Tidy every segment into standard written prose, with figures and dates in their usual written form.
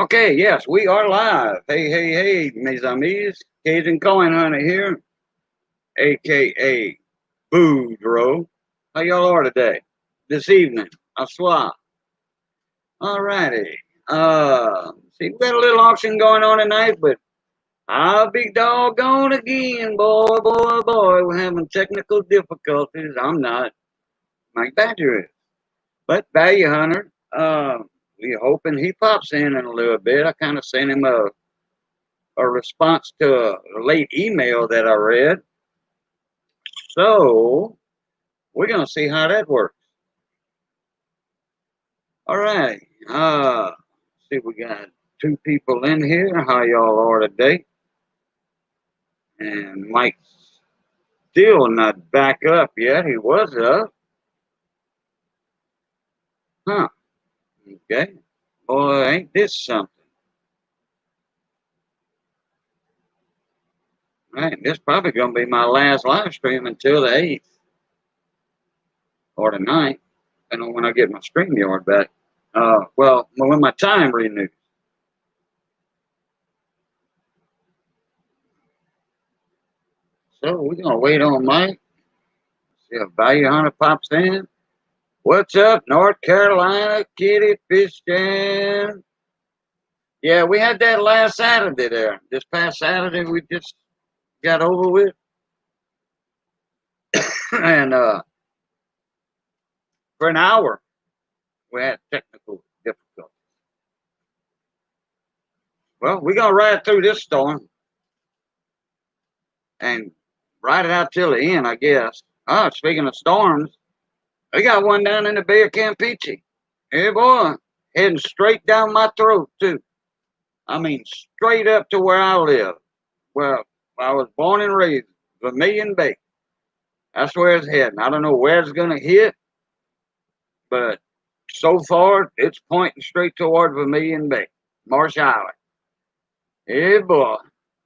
Okay, yes, we are live. Hey, hey, hey, mes amis. Cajun Coin Hunter here, aka Boudreaux. How y'all are today? This evening. I swap. Alrighty. See, we got a little auction going on tonight, but I'll be doggone again, boy, boy, boy. We're having technical difficulties. I'm not. Mike Badger is. But Value Hunter, we're hoping he pops in a little bit. I kind of sent him a response to a late email that I read. So we're gonna see how that works. All right. See, we got two people in here. How y'all are today? And Mike's still not back up yet. He was up. Huh. Okay. Boy, ain't this something? Right. This probably gonna be my last live stream until the 8th or the 9th. And when I get my StreamYard back. Well, when my time renews. So we're gonna wait on Mike. See if Value Hunter pops in. What's up, North Carolina kitty fish jam? Yeah, we had that last Saturday there. This past Saturday we just got over with. And for an hour we had technical difficulties. Well, we're gonna ride through this storm and ride it out till the end, I guess. Oh, speaking of storms, we got one down in the Bay of Campeche. Hey boy, heading straight down my throat too. I mean, straight up to where I live. Well, I was born and raised, Vermilion Bay. That's where it's heading. I don't know where it's going to hit, but so far it's pointing straight toward Vermilion Bay, Marsh Island. Hey, boy.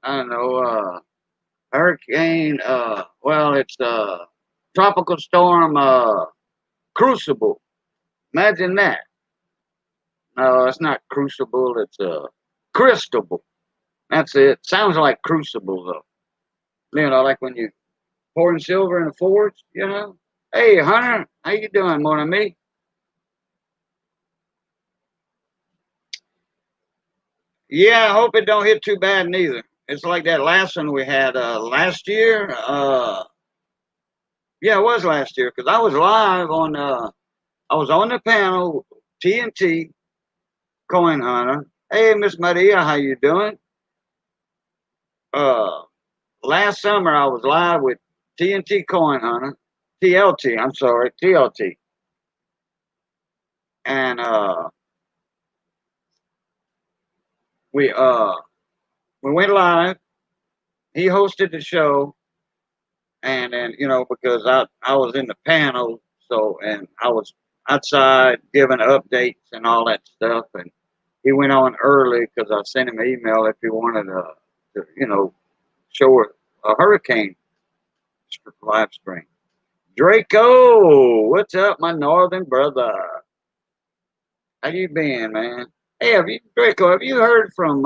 I don't know. Hurricane, well, it's tropical storm Crucible. Imagine that. No, it's not Crucible, it's Cristobal. That's it. Sounds like Crucible, though. You know, like when you pouring silver in a forge, you know. Hey, Hunter, how you doing, mon ami? Yeah, I hope it don't hit too bad neither. It's like that last one we had last year. Yeah, it was last year because I was live on. I was on the panel TNT Coin Hunter. Hey, Miss Maria, how you doing? Uh, Last summer I was live with TNT Coin Hunter, TLT. I'm sorry, TLT, and we uh we went live. He hosted the show, and then because I was in the panel, so and I was outside giving updates and all that stuff, and he went on early because I sent him an email if he wanted to show a hurricane live stream. Draco, what's up, my northern brother? How you been, man? Hey, Draco? Have you heard from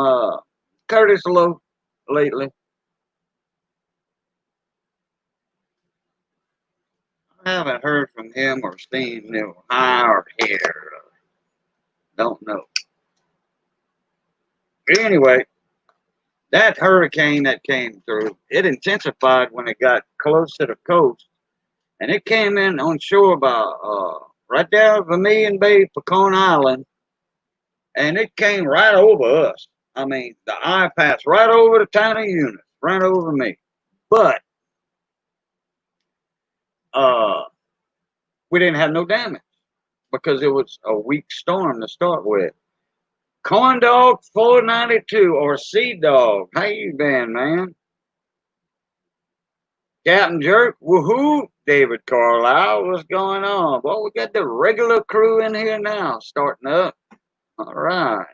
Curtis Lowe lately? I haven't heard from him or seen him high or hair. Don't know. But anyway, that hurricane that came through, it intensified when it got close to the coast, and it came in on shore about right there, Vermilion Bay, Pecan Island, and it came right over us. I mean, the eye passed right over the tiny unit, right over me. But uh, we didn't have no damage because it was a weak storm to start with. Corn Dog 492 or Sea Dog. How you been, man? Captain Jerk, woohoo! David Carlisle, what's going on? Well, we got the regular crew in here now, starting up. All right.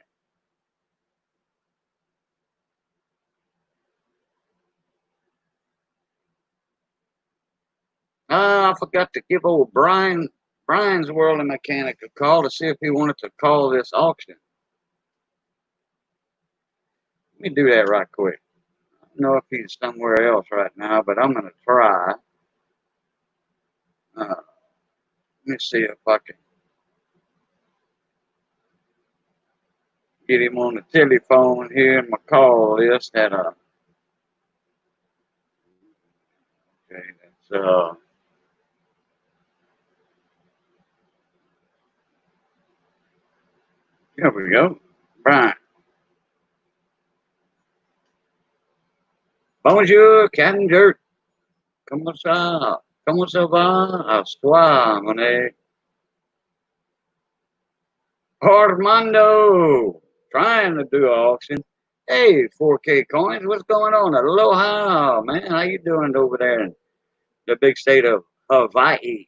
I forgot to give old Brian's World and Mechanic a call to see if he wanted to call this auction. Let me do that right quick. I don't know if he's somewhere else right now, but I'm going to try. Let me see if I can get him on the telephone here in my call list. Okay, here we go. Brian. Bonjour, Captain Jerk. Comment ça? Comment ça va? À toi, mon Armando. Trying to do an auction. Hey, 4K coins, what's going on? Aloha, man. How you doing over there in the big state of Hawaii?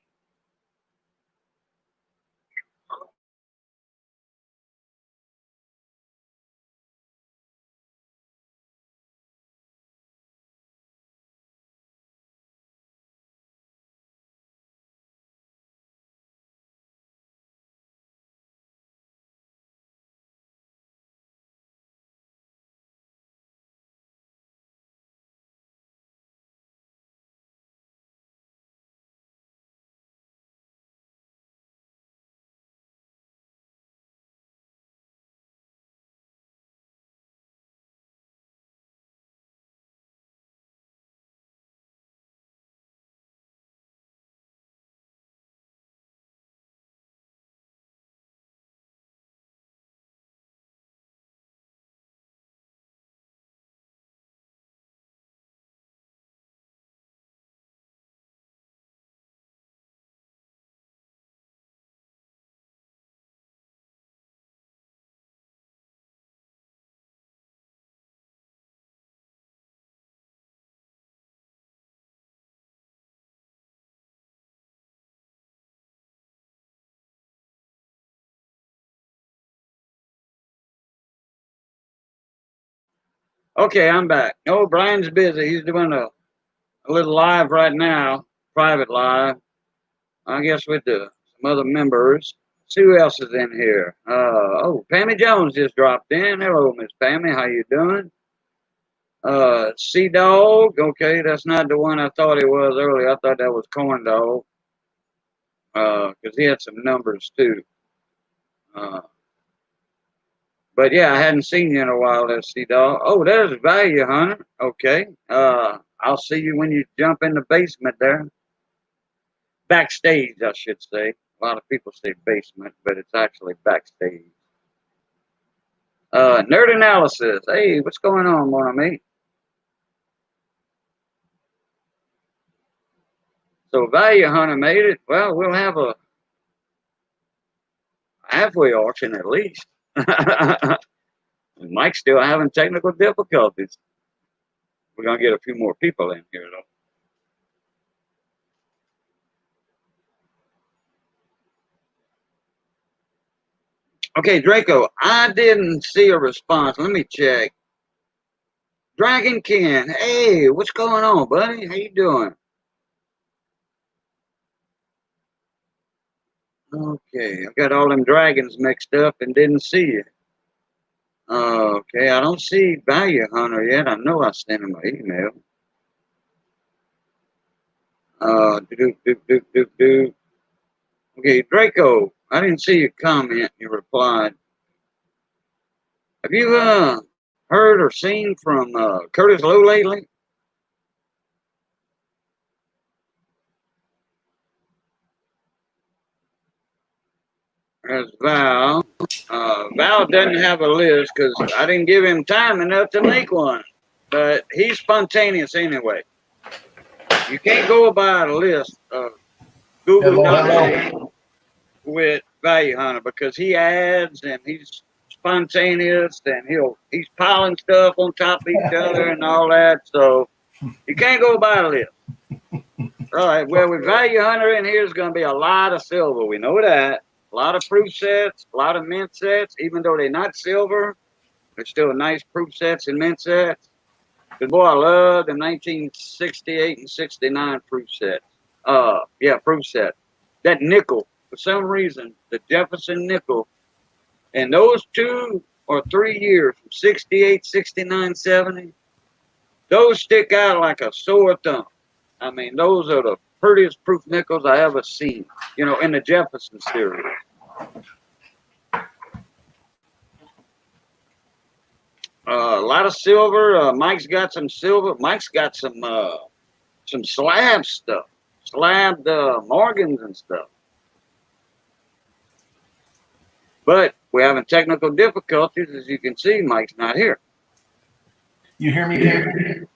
Okay, I'm back. No, Brian's busy. He's doing a little live right now, private live. I guess with some other members. See who else is in here. Oh, Pammy Jones just dropped in. Hello, Miss Pammy. How you doing? Sea Dog. Okay, that's not the one I thought it was earlier. I thought that was Corn Dog. Because he had some numbers too. Uh, but yeah, I hadn't seen you in a while there, Sea Dog. Oh, there's Value Hunter. Okay. I'll see you when you jump in the basement there. Backstage, I should say. A lot of people say basement, but it's actually backstage. Nerd Analysis. Hey, what's going on, mon ami? So Value Hunter made it. Well, we'll have a halfway auction at least. Mike's still having technical difficulties. We're gonna get a few more people in here though. Okay, Draco, I didn't see a response. Let me check. Dragon Ken, hey, what's going on, buddy? How you doing? Okay, I got all them dragons mixed up and didn't see you. Okay, I don't see Value Hunter yet. I know I sent him an email. Do do do do do. Okay, Draco, I didn't see your comment. You replied. Have you heard or seen from Curtis Lowe lately? As Val. Val doesn't have a list because I didn't give him time enough to make one. But he's spontaneous anyway. You can't go by a list of Google.com with Value Hunter because he adds and he's spontaneous and he's piling stuff on top of each other and all that. So you can't go by a list. All right. Well, with Value Hunter in here is going to be a lot of silver. We know that. A lot of proof sets, a lot of mint sets. Even though they're not silver, they're still nice proof sets and mint sets. But boy, I love the 1968 and 69 proof sets. Yeah, proof set. That nickel, for some reason, the Jefferson nickel, and those two or 3 years, from 68, 69, 70. Those stick out like a sore thumb. I mean, those are the prettiest proof nickels I ever seen, you know, in the Jefferson series. A lot of silver. Mike's got some silver. Mike's got some slab stuff, slabbed Morgans and stuff. But we're having technical difficulties, as you can see. Mike's not here. You hear me, David?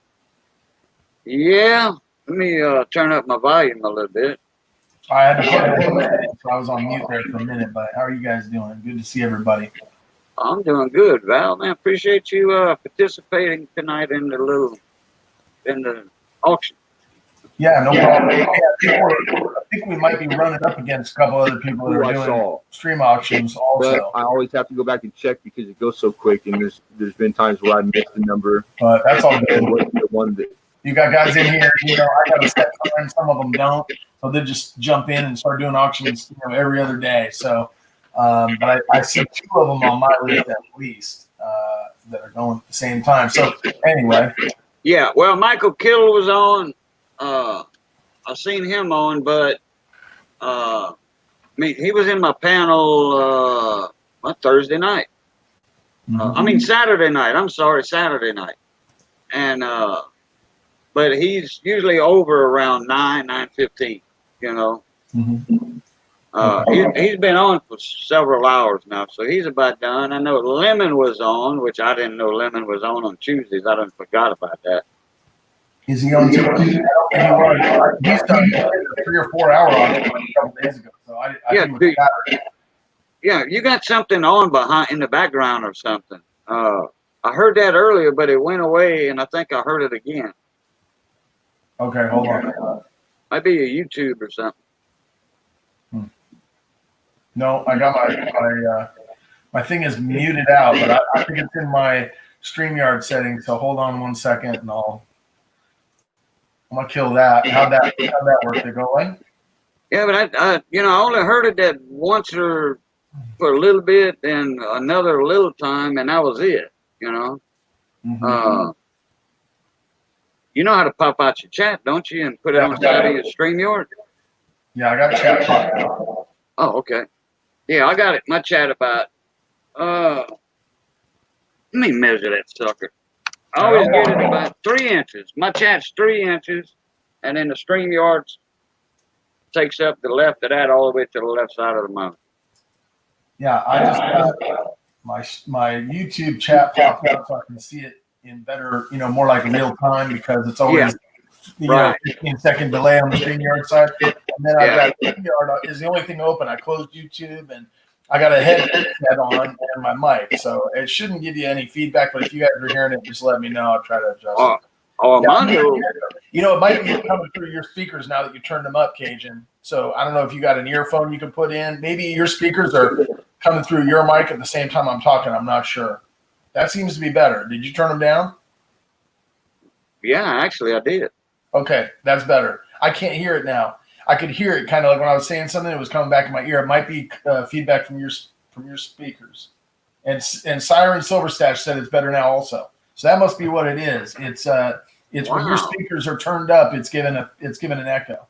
Yeah. Let me turn up my volume a little bit. I had to put it so I was on mute there for a minute. But how are you guys doing? Good to see everybody. I'm doing good, Val. Man, appreciate you participating tonight in the auction. Yeah, no problem. I think we might be running up against a couple other people that are doing stream auctions also. But I always have to go back and check because it goes so quick, and there's been times where I missed the number. But that's all good. The one that You got guys in here, you know, I got a set time, some of them don't. So they just jump in and start doing auctions, you know, every other day. So, but I see 2 of them on my list at least that are going at the same time. So anyway. Yeah, well, Michael Kittle was on. I seen him on, but I mean, he was in my panel Thursday night. I mean, Saturday night. I'm sorry, Saturday night. And but he's usually over around 9:15. You know. He's been on for several hours now, so he's about done. I know Lemon was on, which I didn't know Lemon was on Tuesdays. I done forgot about that. Is he on Tuesday? He's done a 3 or 4 hour on it a couple days ago. So I yeah, you got something on behind in the background or something. I heard that earlier, but it went away, and I think I heard it again. Okay, hold on. Might be a YouTube or something. No, I got my thing is muted out, but I think it's in my StreamYard settings. So hold on 1 second, and I'm gonna kill that. How'd that work? They go away? Yeah, but I only heard it that once or for a little bit, and another little time, and that was it. You know. You know how to pop out your chat, don't you, and put it on the side of your StreamYard? Yeah, I got chat popped out. Oh, okay. Yeah, I got it. My chat about. Let me measure that sucker. I always get it about 3 inches. My chat's 3 inches, and then the StreamYard takes up the left of that all the way to the left side of the mountain. Yeah, I just got my YouTube chat popped up so I can see it in better, you know, more like real time because it's always you know, 15-second delay on the StreamYard side. And then I've got StreamYard is the only thing open. I closed YouTube and I got a headset on and my mic, so it shouldn't give you any feedback. But if you guys are hearing it, just let me know. I'll try to adjust it. You know, it might be coming through your speakers now that you turned them up, Cajun. So I don't know if you got an earphone you can put in. Maybe your speakers are coming through your mic at the same time I'm talking. I'm not sure. That seems to be better. Did you turn them down? Yeah, actually, I did. Okay, that's better. I can't hear it now. I could hear it kind of like when I was saying something. It was coming back in my ear. It might be feedback from your speakers. And Siren Silverstash said it's better now also. So that must be what it is. It's when your speakers are turned up, it's given an echo.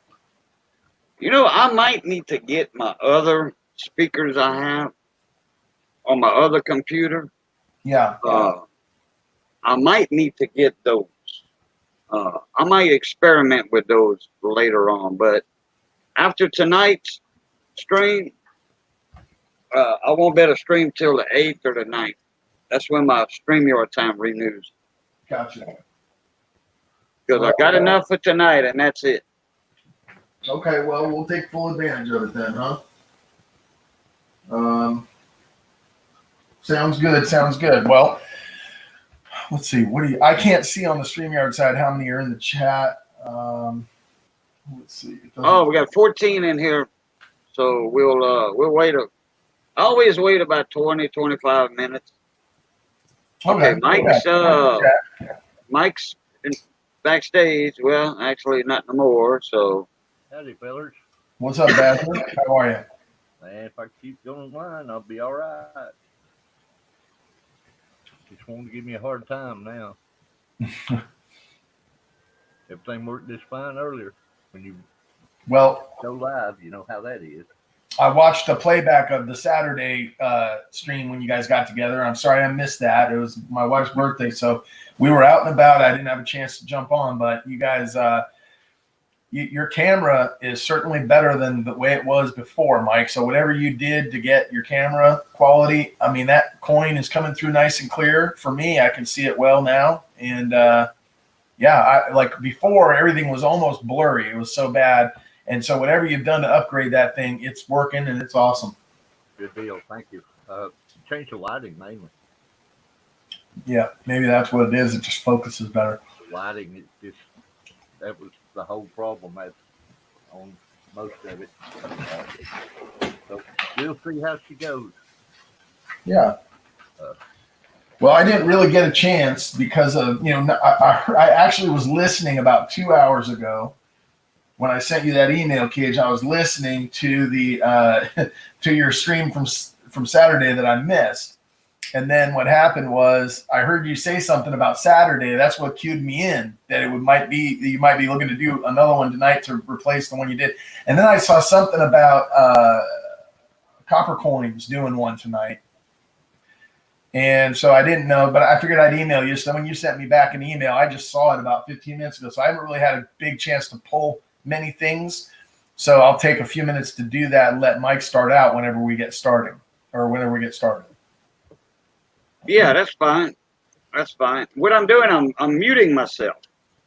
You know, I might need to get my other speakers I have on my other computer. Yeah. I might need to get those. I might experiment with those later on, but after tonight's stream, I won't be able to stream till the 8th or the 9th. That's when my StreamYard time renews. Gotcha. Because I got enough for tonight, and that's it. Okay, well, we'll take full advantage of it then, huh? Sounds good. Sounds good. Well, let's see. I can't see on the StreamYard side how many are in the chat. Let's see. Oh, we got 14 in here, so we'll wait. I always wait about 20, 25 minutes. Okay, Mike's backstage. Well, actually, not no more. So. Howdy, fellers. What's up, Badger? How are you? Man, if I keep going line, I'll be all right. just wanting to give me a hard time now. Everything worked just fine earlier. When you Well, go live, you know how that is. I watched a playback of the Saturday stream when you guys got together. I'm sorry I missed that. It was my wife's birthday, so we were out and about. I didn't have a chance to jump on, but you guys, your camera is certainly better than the way it was before, Mike. So whatever you did to get your camera quality, I mean, that coin is coming through nice and clear. For me, I can see it well now. And yeah, like before, everything was almost blurry. It was so bad. And so whatever you've done to upgrade that thing, it's working and it's awesome. Good deal. Thank you. Change the lighting mainly. Yeah, maybe that's what it is. It just focuses better. The lighting, that was the whole problem on most of it. So we'll see how she goes. Yeah. Well, I didn't really get a chance because of, I actually was listening about 2 hours ago when I sent you that email, Cage. I was listening to the to your stream from Saturday that I missed. And then what happened was I heard you say something about Saturday. That's what cued me in, that you might be looking to do another one tonight to replace the one you did. And then I saw something about Copper Coins doing one tonight. And so I didn't know, but I figured I'd email you. So when you sent me back an email, I just saw it about 15 minutes ago. So I haven't really had a big chance to pull many things. So I'll take a few minutes to do that and let Mike start out whenever we get started. Yeah, that's fine. That's fine. What I'm doing, I'm muting myself.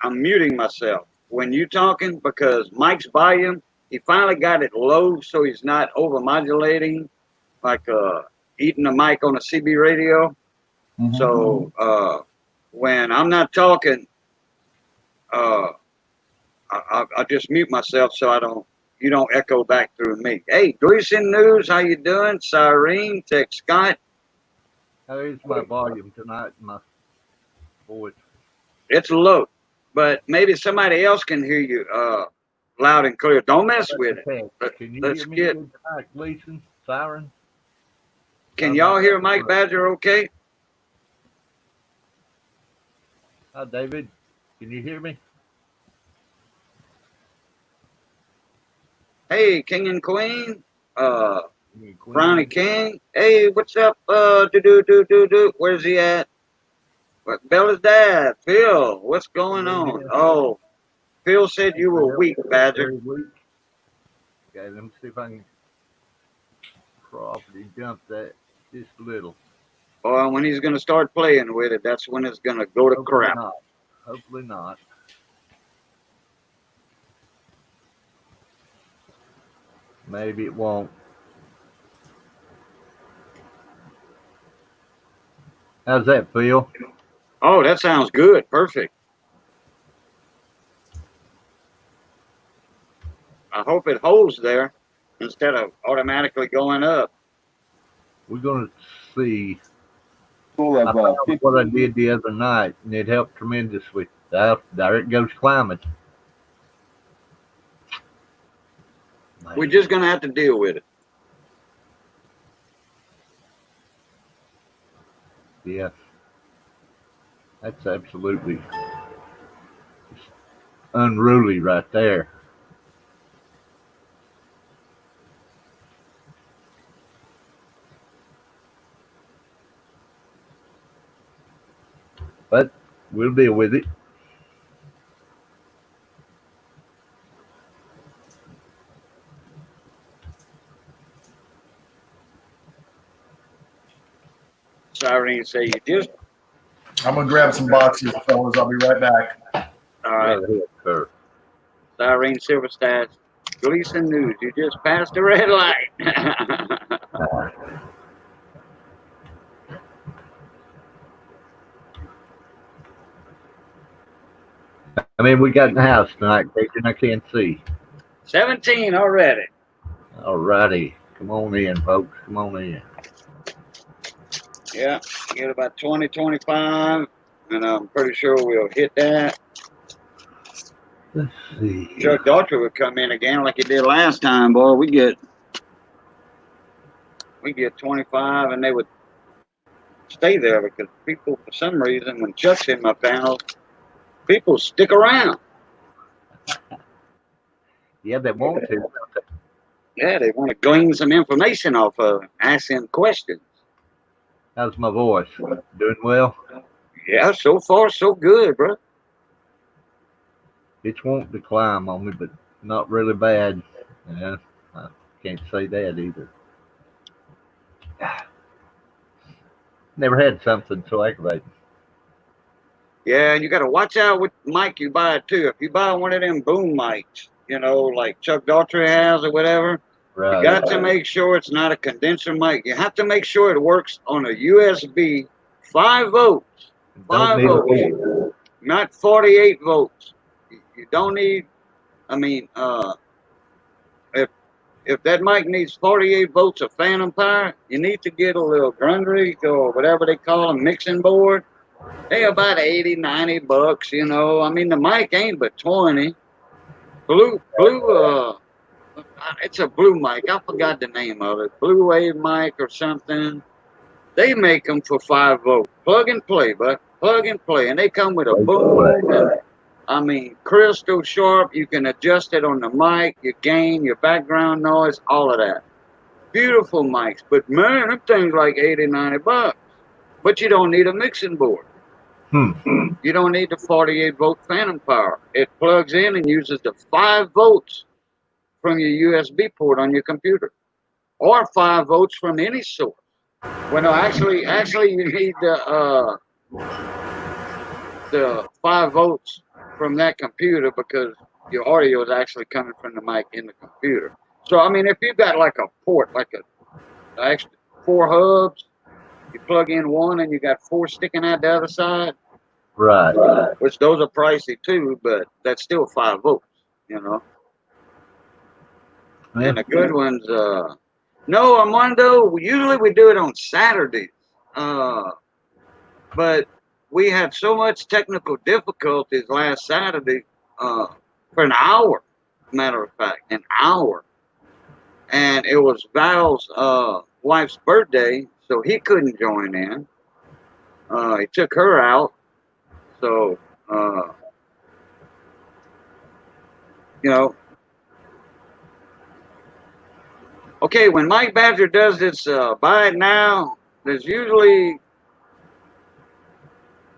I'm muting myself when you're talking because Mike's volume, he finally got it low so he's not overmodulating like eating the mic on a CB radio. Mm-hmm. So when I'm not talking, I just mute myself so you don't echo back through me. Hey, Gleason News, how you doing? Cyrene, text Scott. How is my volume tonight? My voice. It's low, but maybe somebody else can hear you loud and clear. Don't mess with it. Can you hear me good tonight, Gleason? Siren? Can y'all hear Mike Badger okay? Hi, David. Can you hear me? Hey, King and Queen. Ronnie King. Hey, what's up? Where's he at? What? Bella's dad. Phil, what's going on? Oh, Phil said you were weak, Badger. Weak. Okay, let me see if I can properly jump that just a little. Well, when he's going to start playing with it, that's when it's going to go to crap. Hopefully not. Maybe it won't. How's that, Phil? Oh, that sounds good. Perfect. I hope it holds there instead of automatically going up. We're going to see. I found what I did the other night, and it helped tremendously. There it goes climbing. We're just going to have to deal with it. Yeah. That's absolutely unruly right there. But we'll deal with it. Cyrene say you just. I'm going to grab some boxes, fellas. I'll be right back. All right. Cyrene Silverstash, Gleason News. You just passed the red light. I mean, we got in the house tonight, Cajun. I can't see. 17 already. All righty. Come on in, folks. Come on in. Yeah, get about 20, 25, and I'm pretty sure we'll hit that. Let's see. Chuck Daughtry would come in again like he did last time, boy. We get 25, and they would stay there because people, for some reason, when Chuck's in my panel, people stick around. Yeah, they want to. Yeah, they want to glean some information off of it, ask him questions. How's my voice? Doing well? Yeah, so far so good, bro. It's wanting to climb on me, but not really bad. Yeah, I can't say that either. Never had something so aggravating. Yeah, and you got to watch out with mic you buy too. If you buy one of them boom mics, you know, like Chuck Daughtry has or whatever, you Right. got to make sure it's not a condenser mic. You have to make sure it works on a USB 5 volts. Don't 5 need a volts, board. not 48 volts. You don't need, I mean, if that mic needs 48 volts of phantom power, you need to get a little Grundrig or whatever they call a mixing board. They're about 80, 90 bucks, you know. I mean, the mic ain't but 20. It's a blue mic. I forgot the name of it. Blue Wave mic or something. They make them for 5 volts. Plug and play, but plug and play. And they come with a boom. And, I mean, crystal sharp. You can adjust it on the mic, your gain, your background noise, all of that. Beautiful mics. But man, them things like 80, 90 bucks. But you don't need a mixing board. You don't need the 48 volt phantom power. It plugs in and uses the 5 volts from your USB port on your computer, or 5 volts from any source. Well, no, actually, you need the 5 volts from that computer because your audio is actually coming from the mic in the computer. So, I mean, if you've got like a port, like a extra 4 hubs, you plug in one and you got 4 sticking out the other side. Right. Which those are pricey too, but that's still 5 volts, you know. Yeah. And the good ones, no, Armando, usually we do it on Saturdays. But we had so much technical difficulties last Saturday for an hour, matter of fact, an hour. And it was Val's wife's birthday, so he couldn't join in. He took her out. So, you know, okay, when Mike Badger does this buy it now, there's usually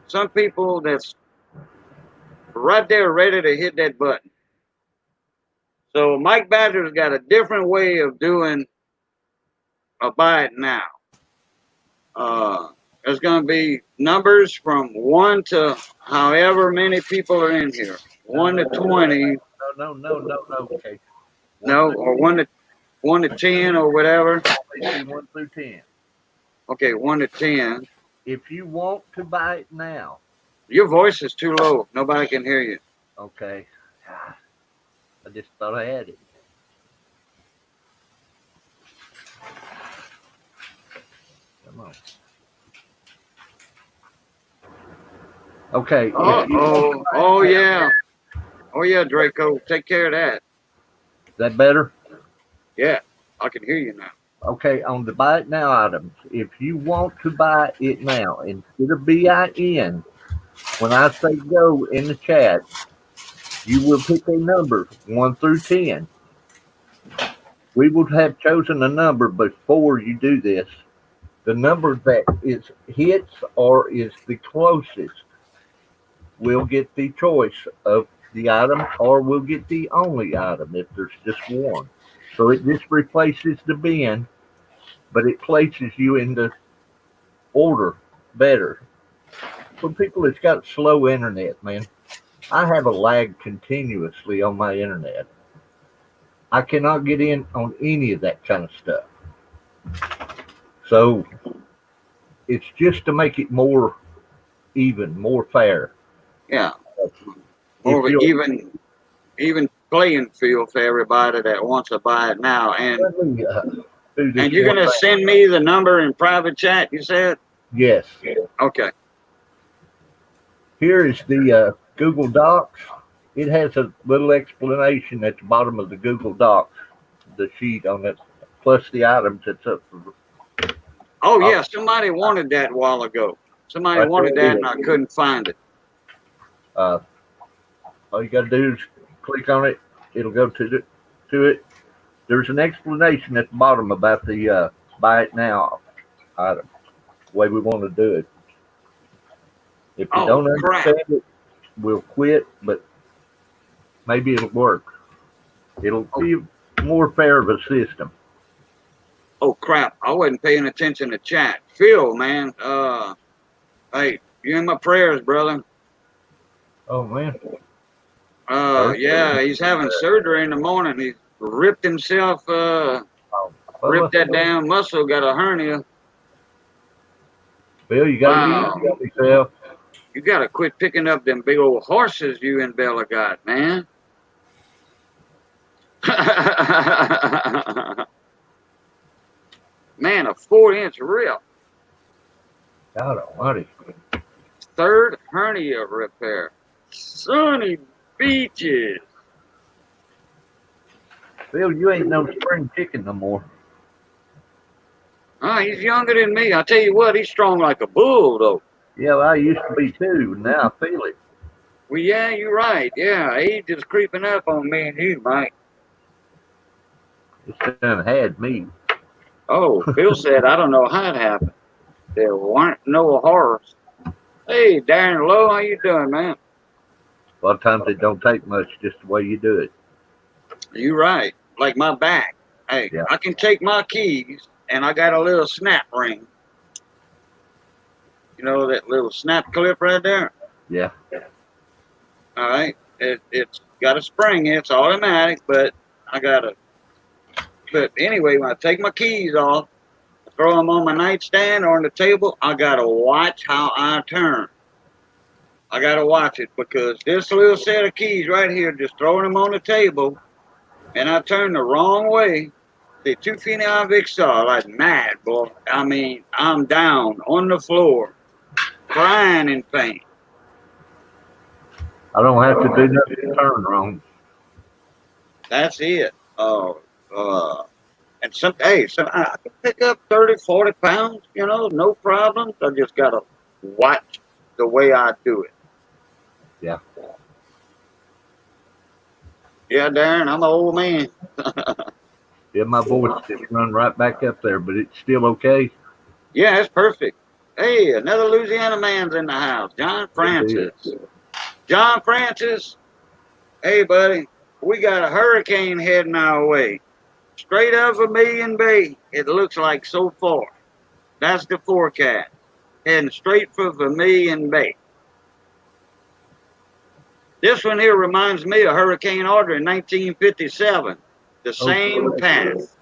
some people that's right there ready to hit that button. So Mike Badger's got a different way of doing a buy it now. There's going to be numbers from 1 to however many people are in here. 1 to 20. No. Okay. No, or 1 to 10 or whatever. 1 through 10. Okay, 1 to 10. If you want to buy it now, Your voice is too low. Nobody can hear you. okay. I just thought I had it. Come on. Okay. Oh yeah. Oh yeah, Draco. Take care of that. Is that better? Yeah, I can hear you now. Okay, on the buy it now items, if you want to buy it now, instead of BIN, when I say go in the chat, you will pick a number 1 through 10. We would have chosen a number before you do this. The number that is hits or is the closest will get the choice of the item, or will get the only item if there's just one. So it just replaces the bin, but it places you in the order better. For people that's got slow internet, man, I have a lag continuously on my internet. I cannot get in on any of that kind of stuff. So it's just to make it more even, more fair. Yeah. More of an even playing field for everybody that wants to buy it now. And you're gonna send me the number in private chat, you said? Yes. Okay. Here is the Google Docs. It has a little explanation at the bottom of the Google Docs, the sheet on it, plus the items that's up for Oh yeah, somebody wanted that a while ago. Somebody Right wanted there that it and I is. couldn't find it. All you got to do is click on it. It'll go to it. There's an explanation at the bottom about the buy it now item. The way we want to do it. If you Oh don't crap. understand it, we'll quit. But maybe it'll work. It'll be more fair of a system. Oh crap. I wasn't paying attention to chat. Phil, man, hey, you in my prayers, brother. Oh man. Yeah, he's having surgery in the morning. He ripped himself, ripped that damn muscle, got a hernia. Bill, you got to Wow. be yourself. You gotta quit picking up them big old horses you and Bella got, man. Man, a 4-inch rip. God almighty. Third hernia repair. Sunny beaches. Bill, you ain't no spring chicken no more. Oh, he's younger than me. I tell you what, he's strong like a bull, though. Yeah, well, I used to be too. Now I feel it. Well, yeah, you're right. Yeah, age is creeping up on me and you, Mike. It's done had me. Oh, Phil said, I don't know how it happened. There weren't no horrors. Hey, Darren Lowe, how you doing, man? A lot of times it don't take much, just the way you do it. You right. Like my back. Hey, Yeah. I can take my keys and I got a little snap ring. You know that little snap clip right there? Yeah. All right. It's got a spring. It's automatic, but I got to. But anyway, when I take my keys off, throw them on my nightstand or on the table, I got to watch how I turn. I got to watch it because this little set of keys right here, just throwing them on the table, and I turn the wrong way. The 2 feet out of saw like mad, boy. I mean, I'm down on the floor, crying in pain. I don't have to do nothing to turn wrong. That's it. And so I can pick up 30, 40 pounds, you know, no problems. I just got to watch the way I do it. Yeah. Yeah, Darren, I'm an old man. Yeah, my voice just run right back up there, but it's still okay. Yeah, it's perfect. Hey, another Louisiana man's in the house. John Francis. John Francis. Hey, buddy. We got a hurricane heading our way. Straight up Vermilion Bay. It looks like so far. That's the forecast. Heading straight for Vermilion Bay. This one here reminds me of Hurricane Audrey in 1957. The same path.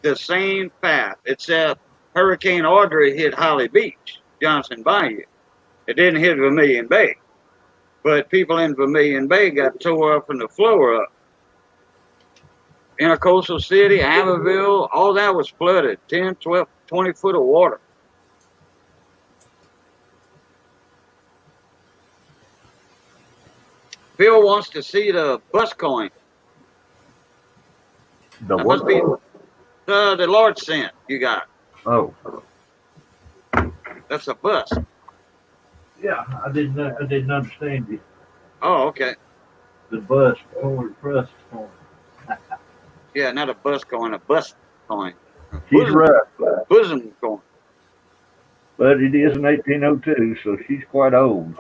The same path. Except Hurricane Audrey hit Holly Beach, Johnson Bayou. It didn't hit Vermilion Bay. But people in Vermilion Bay got tore up from the floor up. Intercoastal City, Abbeville, all that was flooded. 10, 12, 20 foot of water. Phil wants to see the bus coin. The That what? must be the Lord sent you got. Oh. That's a bus. Yeah, I didn't understand you. Oh, okay. The bus or trust coin. Yeah, not a bus coin, a bus coin. She's rough, Bosom coin. but it is an 1802, so she's quite old.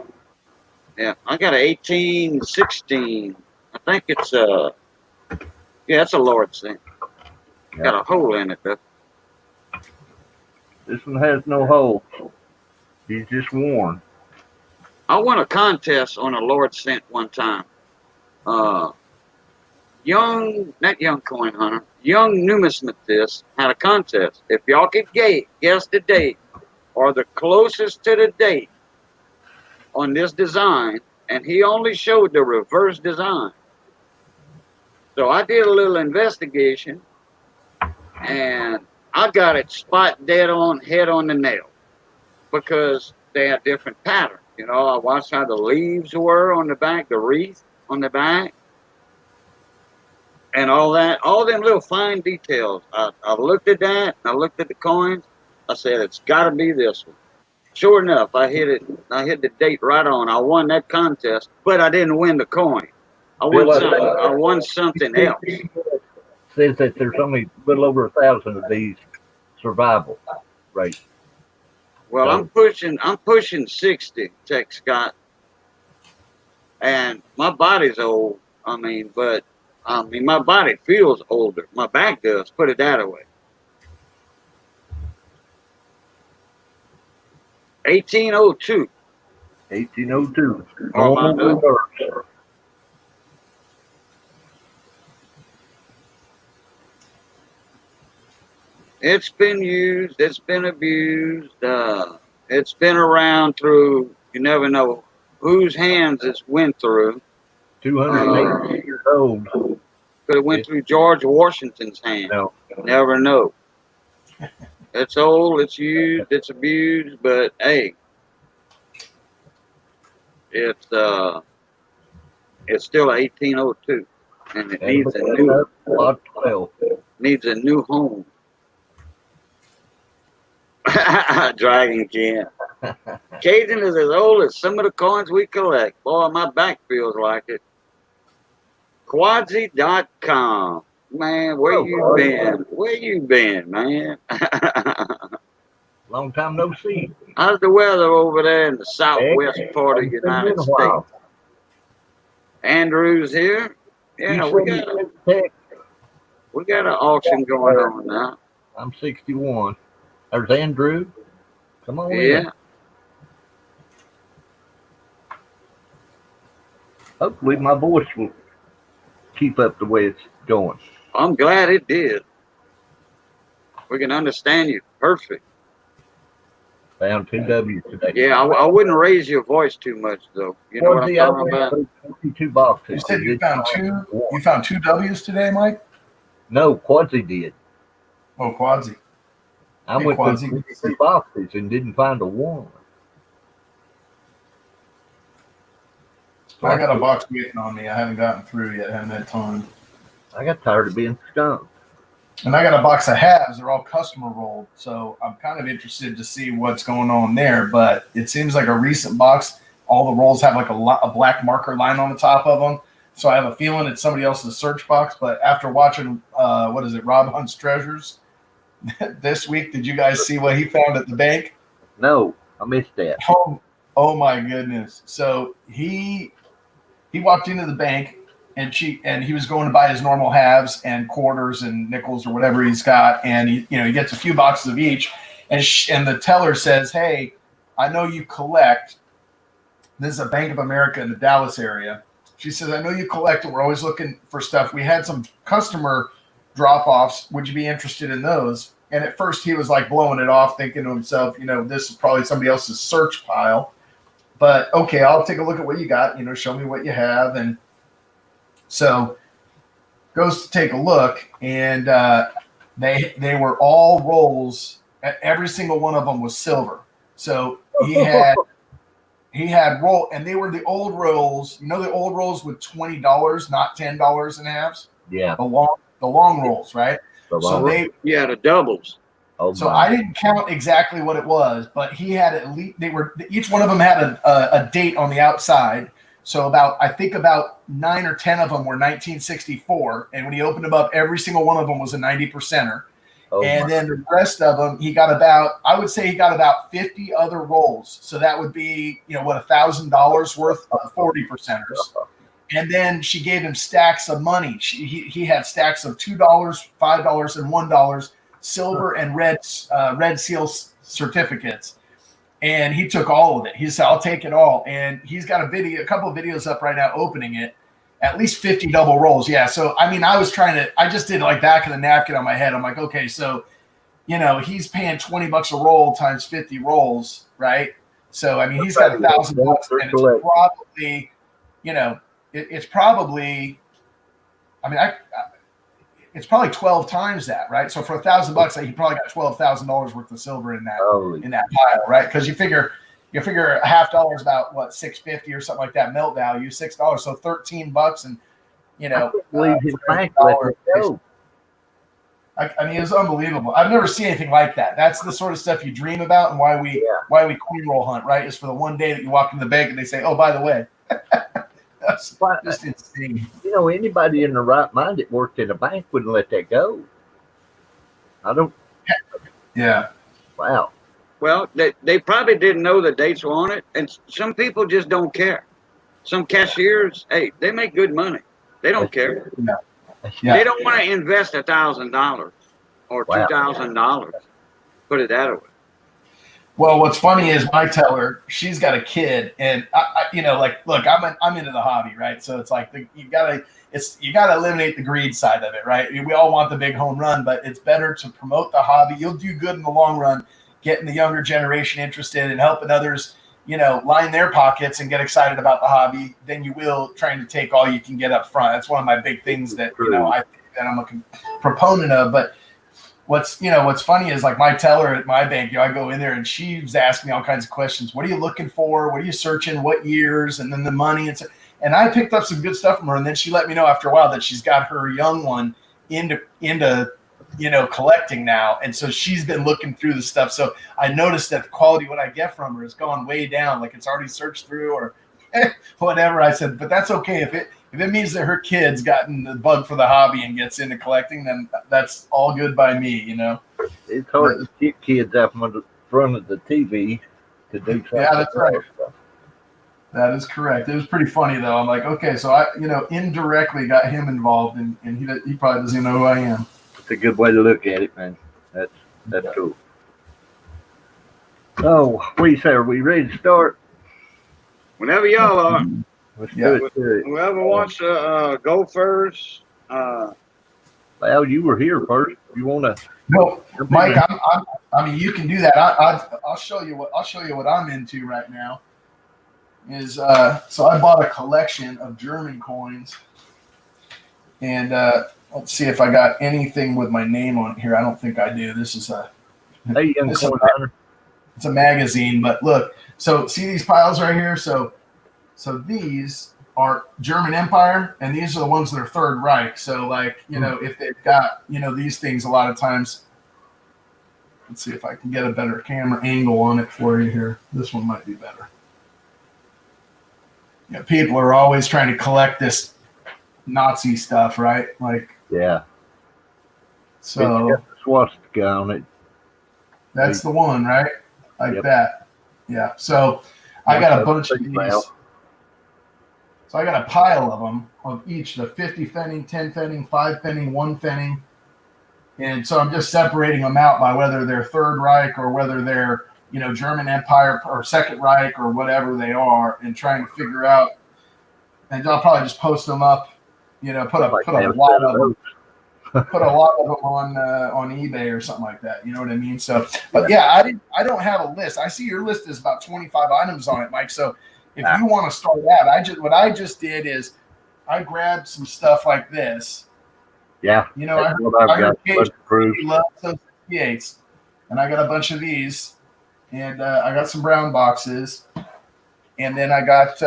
Yeah, I got a 1816. I think it's yeah, it's a Lord sent. Yeah. Got a hole in it though. This one has no hole. She's just worn. I won a contest on a Lord sent one time. Not young coin hunter, young numismatist had a contest. If y'all could guess the date or the closest to the date on this design, and he only showed the reverse design. So I did a little investigation, and I got it spot dead on, head on the nail, because they had different patterns. You know, I watched how the leaves were on the back, the wreath on the back, and all that, all them little fine details. I looked at that, I looked at the coins. I said, it's got to be this one. Sure enough, I hit it. I hit the date right on. I won that contest, but I didn't win the coin. I won something else. Says that there's only a little over 1,000 of these survival rates. Well, I'm pushing 60, Tech Scott, and my body's old. But my body feels older. My back does. Put it that way. 1802. 1802. Oh, my God. It's been used. It's been abused. It's been around through. You never know whose hands it's went through. 280 years old. Could have went through George Washington's hand. No. Never know. It's old. It's used. It's abused. But hey, it's still 1802, and it needs a new home. Dragon King. Cajun is as old as some of the coins we collect. Boy, my back feels like it. Quadzi.com. Man, where you been? Where you been, man? Long time no see. How's the weather over there in the southwest part of the United States? Andrew's here. Yeah, we got an auction going on now. I'm 61. There's Andrew. Come on in. Yeah. Hopefully my voice will keep up the way it's going. I'm glad it did. We can understand you. Perfect. Found 2 W's today. Yeah, I wouldn't raise your voice too much, though. You know what I'm talking about? 22 boxes. You said you found two. You found 2 W's today, Mike? No, Quadzi did. Oh, Quadzi. I went to 22 boxes and didn't find a one. I got a box waiting on me. I haven't gotten through yet. I haven't had time. I got tired of being stumped. And I got a box of halves. They're all customer rolled. So I'm kind of interested to see what's going on there. But it seems like a recent box. All the rolls have like a black marker line on the top of them. So I have a feeling it's somebody else's search box. But after watching, Rob Hunt's Treasures this week, did you guys see what he found at the bank? No, I missed that. Oh my goodness. So he walked into the bank and he was going to buy his normal halves and quarters and nickels or whatever he's got. And he gets a few boxes of each. And the teller says, "Hey, I know you collect." This is a Bank of America in the Dallas area. She says, "I know you collect and we're always looking for stuff. We had some customer drop-offs. Would you be interested in those?" And at first he was like blowing it off, thinking to himself, this is probably somebody else's search pile. But okay, I'll take a look at what you got. Show me what you have. And so goes to take a look, and they were all rolls. Every single one of them was silver. So he had roll, and they were the old rolls. The old rolls with $20, not $10 in halves. Yeah. The long rolls, right? The doubles. Oh, so I didn't count exactly what it was, but he had at least each one of them had a date on the outside. So I think about 9 or 10 of them were 1964, and when he opened them up, every single one of them was a 90%er. And then the rest of them, I would say he got about 50 other rolls. So that would be, $1,000 worth of 40%ers. And then she gave him stacks of money. He had stacks of $2, $5, and $1, silver and red seal certificates. And he took all of it. He said, "I'll take it all." And he's got a couple of videos up right now opening it. At least 50 double rolls. Yeah. So, I just did like back of the napkin on my head. I'm like, okay, so, he's paying $20 a roll times 50 rolls, right? So, he's got $1,000, and it's probably, it's probably, it's probably 12 times that, right? So for $1,000, he probably got $12,000 worth of silver in that pile, right? Because you figure a $50 is about what, $6.50 or something like that, melt value, $6, so $13, and I mean, it was unbelievable. I've never seen anything like that. That's the sort of stuff you dream about, and why we coin roll hunt, right? Is for the one day that you walk in the bank and they say, "Oh, by the way," that's just insane. You know, anybody in the right mind that worked in a bank wouldn't let that go. I don't. Yeah. Wow. Well, they probably didn't know the dates were on it, and some people just don't care. Some cashiers, hey, they make good money. They don't care. Yeah. They don't want to invest $1,000 or $2,000. Put it that way. Well, what's funny is my teller, she's got a kid, and you know, like, look, I'm into the hobby, right? So it's like you gotta eliminate the greed side of it, right? We all want the big home run, but it's better to promote the hobby. You'll do good in the long run, getting the younger generation interested and helping others, you know, line their pockets and get excited about the hobby than you will trying to take all you can get up front. That's one of my big things that, you know, I'm a proponent of. But what's funny is, like, my teller at my bank, you know, I go in there and she's asking me all kinds of questions. What are you looking for? What are you searching? What years? And then the money. And I picked up some good stuff from her. And then she let me know after a while that she's got her young one into you know, collecting now. And so she's been looking through the stuff. So I noticed that the quality of what I get from her has gone way down. Like, it's already searched through or whatever. I said, but that's okay. If it means that her kid's gotten the bug for the hobby and gets into collecting, then that's all good by me, you know. It's hard to get kids out from the front of the TV to do something. Yeah, that's right. That is correct. It was pretty funny, though. I'm like, okay, so I, you know, indirectly got him involved, and he probably doesn't even know who I am. It's a good way to look at it, man. That's cool. So, what do you say? Are we ready to start? Whenever y'all are. Let's do it. Whoever wants to go first. Well, you were here first. You want to? No, Mike. I mean, you can do that. I'll show you what I'm into right now. Is so I bought a collection of German coins, and let's see if I got anything with my name on it here. I don't think I do. This is it's a magazine, but look. So see these piles right here. So these are German Empire, and these are the ones that are Third Reich. So, like, you know, if they've got, you know, these things, a lot of times. Let's see if I can get a better camera angle on it for you here. This one might be better. Yeah, people are always trying to collect this Nazi stuff, right? Like, yeah. So it's got the swastika on it. That's the one, right? Like that. Yeah. So I got a bunch of these. So I got a pile of them, of each, the 50 pfennig, 10 pfennig, 5 pfennig, 1 pfennig. And so I'm just separating them out by whether they're Third Reich or whether they're, you know, German Empire or Second Reich or whatever they are, and trying to figure out. And I'll probably just post them up, you know, put a lot of them on eBay or something like that. You know what I mean? So, but yeah, I don't have a list. I see your list is about 25 items on it, Mike. So if you want to start that, what I just did is I grabbed some stuff like this. Yeah. You know, I heard Cajun loves those 68s, and I got a bunch of these, and I got some brown boxes, and then I got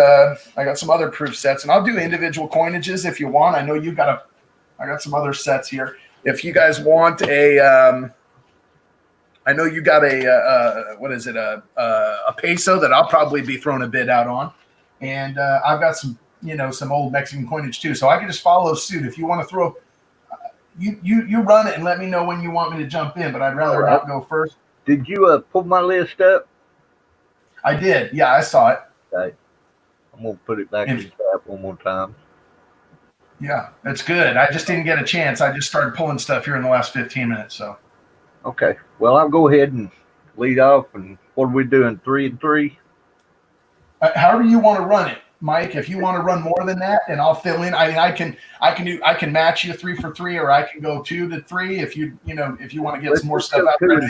some other proof sets, and I'll do individual coinages if you want. I know I got some other sets here. If you guys want I know you got a peso that I'll probably be throwing a bid out on, and I've got some, you know, some old Mexican coinage too. So I can just follow suit. If you want to throw, you run it and let me know when you want me to jump in. But I'd rather not go first. Did you pull my list up? I did. Yeah, I saw it. Okay. I'm gonna put it back in the tab one more time. Yeah, that's good. I just didn't get a chance. I just started pulling stuff here in the last 15 minutes. So. Okay. Well, I'll go ahead and lead off. And what are we doing? 3 and 3? However you want to run it, Mike. If you want to run more than that, and I'll fill in. I mean, I can match you 3 for 3, or I can go 2 to 3 if you want to get some more stuff out there.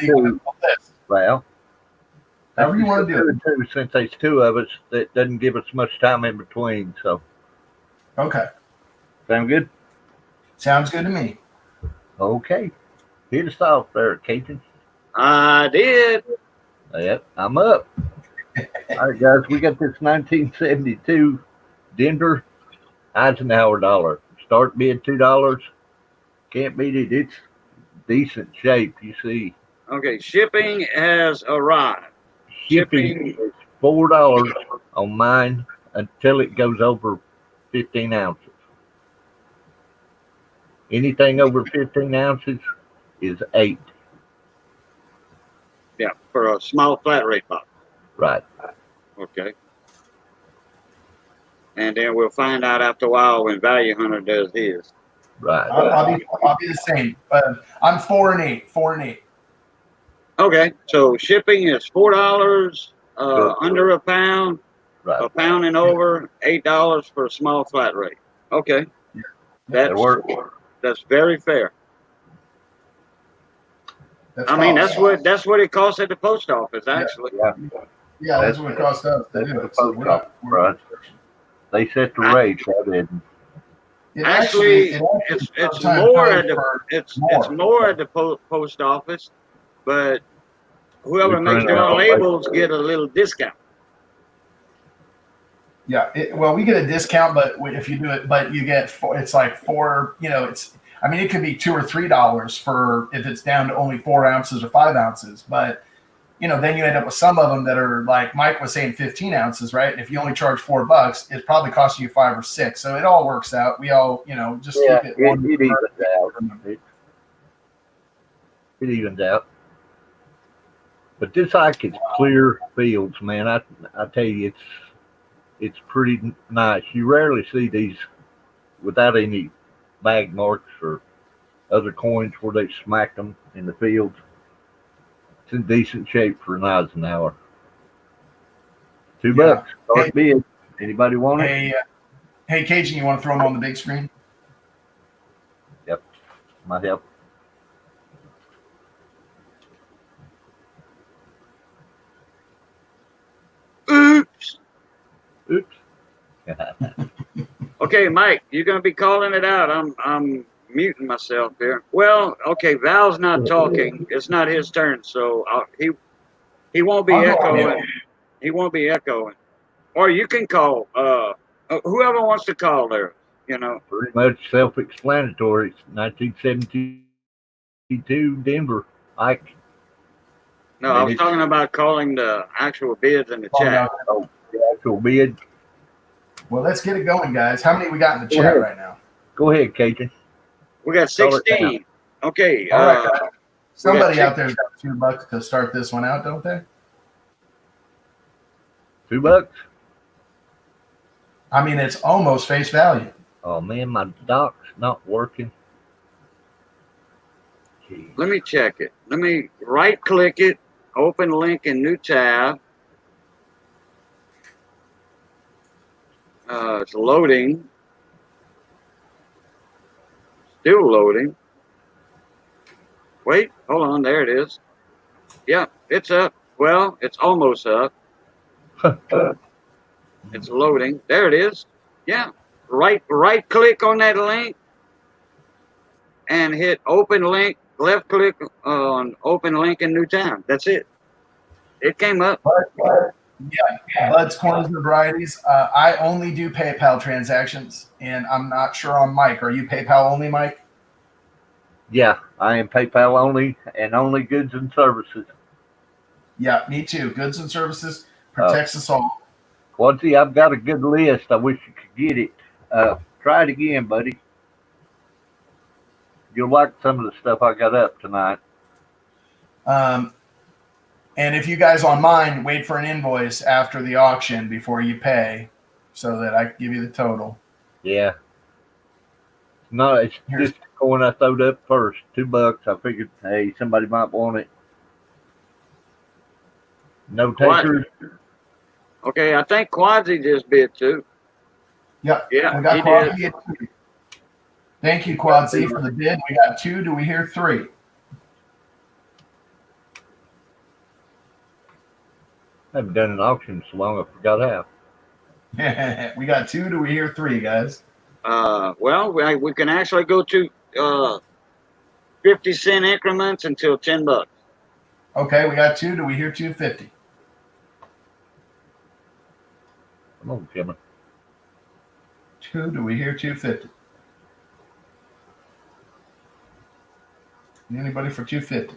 Well, however you want to do it. Since there's 2 of us, that doesn't give us much time in between. So. Okay. Sound good? Sounds good to me. Okay. Hit us off there, Cajun. I did. Yep, I'm up. All right, guys, we got this 1972 Denver Eisenhower dollar. Start bid $2. Can't beat it. It's decent shape. You see, Okay, shipping has arrived. shipping is $4 on mine until it goes over 15 ounces. Anything over 15 ounces is 8. Yeah, for a small flat rate box. Right. Okay. And then we'll find out after a while when Value Hunter does his. Right. I'll be the same. I'm 4 and 8. 4 and 8. Okay, so shipping is $4 Good. under a pound, Right. a pound and over, $8 for a small flat rate. Okay, That works. that's very fair. That's I mean, cost. that's what it costs at the post office, Yeah. actually. Yeah. Yeah, that's what it costs us to That's do the it. So post we're not. office, right? They set the rate. I didn't. It Actually, it it's sometimes more goes at the for it's more. more at the post office, but whoever We makes print their out labels get a little discount. Yeah, well, we get a discount, but if you do it, but you get it's like 4. It's. I mean, it could be $2 or $3 for if it's down to only 4 ounces or 5 ounces. But then you end up with some of them that are like Mike was saying, 15 ounces, right? And if you only charge $4, it's probably costing you 5 or 6. So it all works out. We all, just Yeah, keep it it one. evens out. It evens out. But this hike is clear fields, man. I tell you, it's pretty nice. You rarely see these without any bag marks or other coins where they smacked them in the fields. It's in decent shape for an Eisenhower. $2. Yeah. Start bid. Anybody want it? Hey, Cajun, you want to throw them on the big screen? Yep. Might help. Oops. Oops. Okay, Mike, you're gonna be calling it out. I'm muting myself here. Well, okay, Val's not talking. It's not his turn, so he won't be I'll go on echoing. mute. He won't be echoing. Or you can call. Whoever wants to call there. Pretty much self-explanatory. It's 1972 Denver. Ike. No, I was talking about calling the actual bids in the chat. Oh, the actual bid. Well, let's get it going, guys. How many we got in the Go chat ahead. right now? Go ahead, Cajun. We got Call it 16. Okay. All right, guys. Somebody six- out there's got $2 to start this one out, don't they? $2. I mean, it's almost face value. Oh man, my doc's not working. Jeez. Let me check it. Let me right click it, open link in new tab. It's loading. Still loading. Wait, hold on. There it is. Yeah, it's up. Well, it's almost up. It's loading. There it is. Yeah. Right click on that link and hit open link. Left click on open link in new tab. That's it. It came up. Yeah, Bud's Coins and Varieties. I only do PayPal transactions, and I'm not sure on Mike. Are you PayPal only, Mike? Yeah, I am PayPal only and only goods and services. Yeah, me too. Goods and services protects us all. Quincy, I've got a good list. I wish you could get it. Try it again, buddy. You'll like some of the stuff I got up tonight. And if you guys on mine, wait for an invoice after the auction before you pay, so that I can give you the total. Yeah. No, it's just the coin I throwed up first. $2. I figured, hey, somebody might want it. No takers. Okay, I think Quadzi just bid too. Yep. Yeah, We got he Quad did. Z. Thank you, Quad Z, for the bid. We got 2. Do we hear 3? I haven't done an auction so long I forgot how. We got 2. Do we hear 3, guys? Well, we can actually go to 50-cent increments until $10. Okay, we got 2. Do we hear 250? Come on, Jimmy. 2. Do we hear 250? Anybody for 250?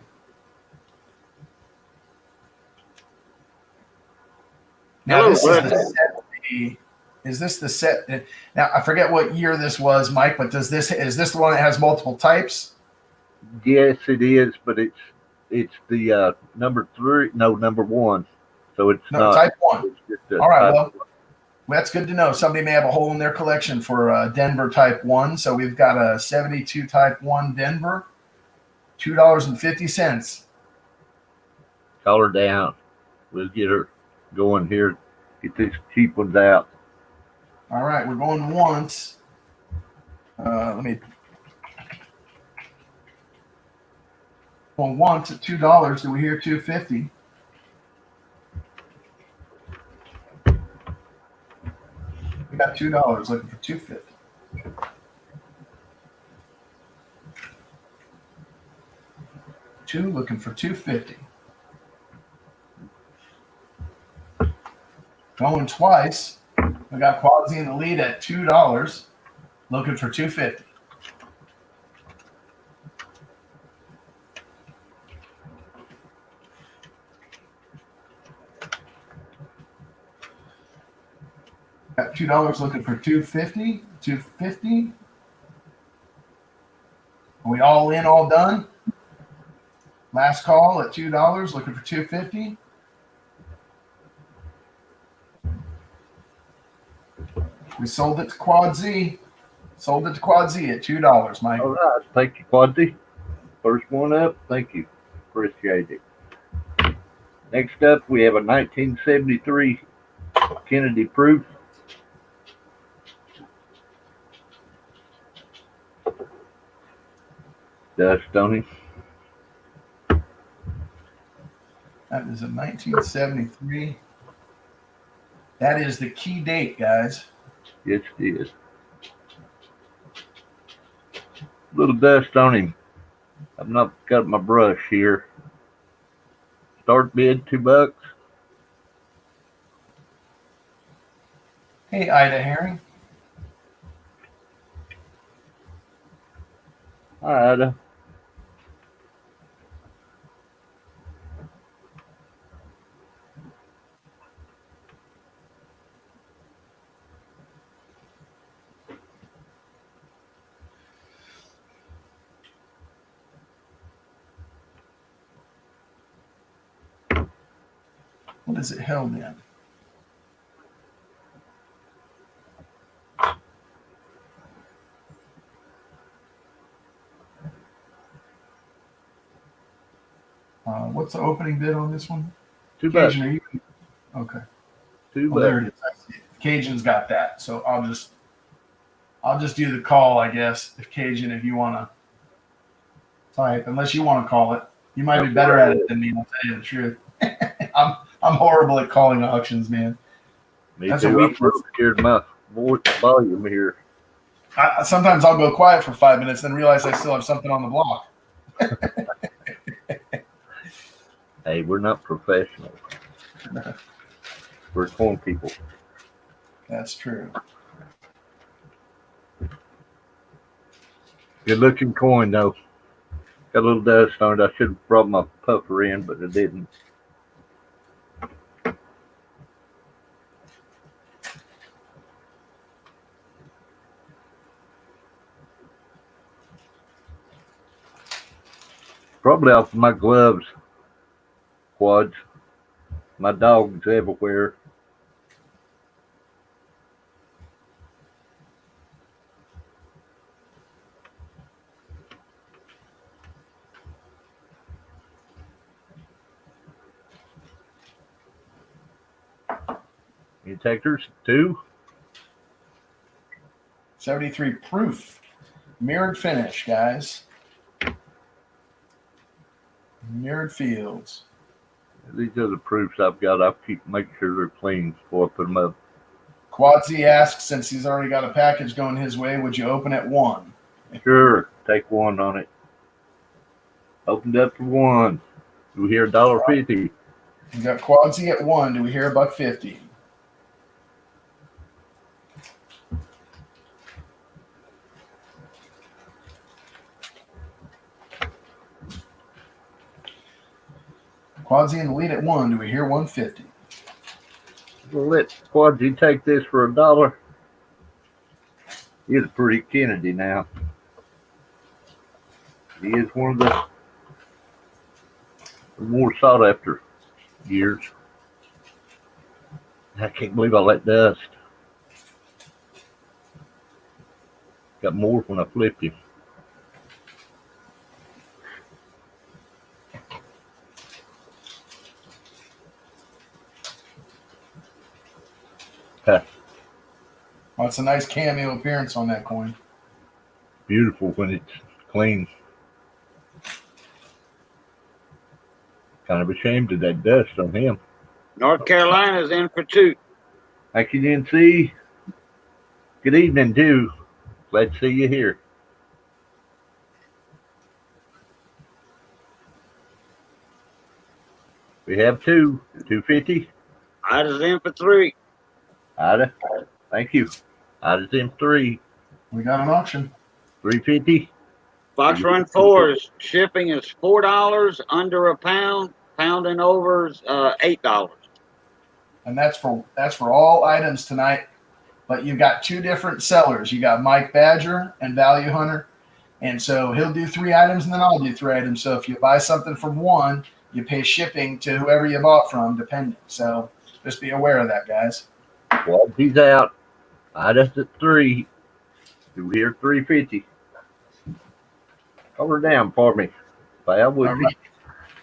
Now Hello, this is bud. the set. Is this the set? Now I forget what year this was, Mike. But is this the one that has multiple types? Yes, it is, but it's the number 3. No, number 1. So it's No, not. type 1. It's just a All right. type Well, that's good to know. Somebody may have a hole in their collection for Denver Type 1. So we've got a 72 Type 1 Denver, $2.50. Call her down. We'll get her going here. Get these cheap ones out. All right, we're going once. Let me. Well, once at $2. Do we hear 250? We got $2 looking for 250. Two looking for 250. Going twice. We got Quasi in the lead at $2, looking for 250. Got $2 looking for 250. 250. Are we all in, all done? Last call at $2, looking for 250. We sold it to Quad Z. Sold it to Quad Z at $2, Mike. All right. Thank you, Quaddy. First one up. Thank you. Appreciate it. Next up, we have a 1973 Kennedy Proof. Dust on him. That is a 1973. That is the key date, guys. Yes, it is. Little dust on him. I've not got my brush here. Start bid $2. Hey, Ida Herring. Hi, Ida. What is it held in? What's the opening bid on this one? $2. Cajun, are you okay? $2. Well, there it is. I see it. Cajun's got that, so I'll just do the call, I guess. If Cajun, if you want to type, unless you want to call it, you might be better at it than me. I'll tell you the truth. I'm horrible at calling auctions, man. Me That's a too. I'm weakness. a little scared of my voice volume here. Sometimes I'll go quiet for 5 minutes, then realize I still have something on the block. Hey, we're not professionals. We're corn people. That's true. Good looking coin though. Got a little dust on it. I should have brought my puffer in, but I didn't. Probably off of my gloves. Quads. My dog's everywhere. Any takers? 2. 73 proof. Mirrored finish, guys. Mirrored fields. These other proofs I've got, I'll make sure they're clean before I put them up. Quadzi asks, since he's already got a package going his way, would you open at 1? Sure, take 1 on it. Opened up for 1. We hear $1.50. We got Quadzi at 1. Do we hear $1.50? Quadzy in the lead at 1. Do we hear 150? We'll let Quadgy take this for $1. He's a pretty Kennedy now. He is one of the more sought after years. I can't believe all that dust. Got more when I flipped him. Oh, it's a nice cameo appearance on that coin. Beautiful when it's clean. Kind of ashamed of that dust on him. North Carolina's in for 2. Thank you, NC. Good evening, too. Glad to see you here. We have 250. Ida's in for 3. Ida, thank you. Ida's in 3. We got an auction. 350. Fox Run 4's shipping is $4 under a pound. Pound and over's $8. And that's for all items tonight. But you've got 2 different sellers. You got Mike Badger and Value Hunter. And so he'll do 3 items and then I'll do 3 items. So if you buy something from one, you pay shipping to whoever you bought from, depending. So just be aware of that, guys. Well, he's out. Ida's at 3. You hear 350. Cover down for me. Pal, would you? Right.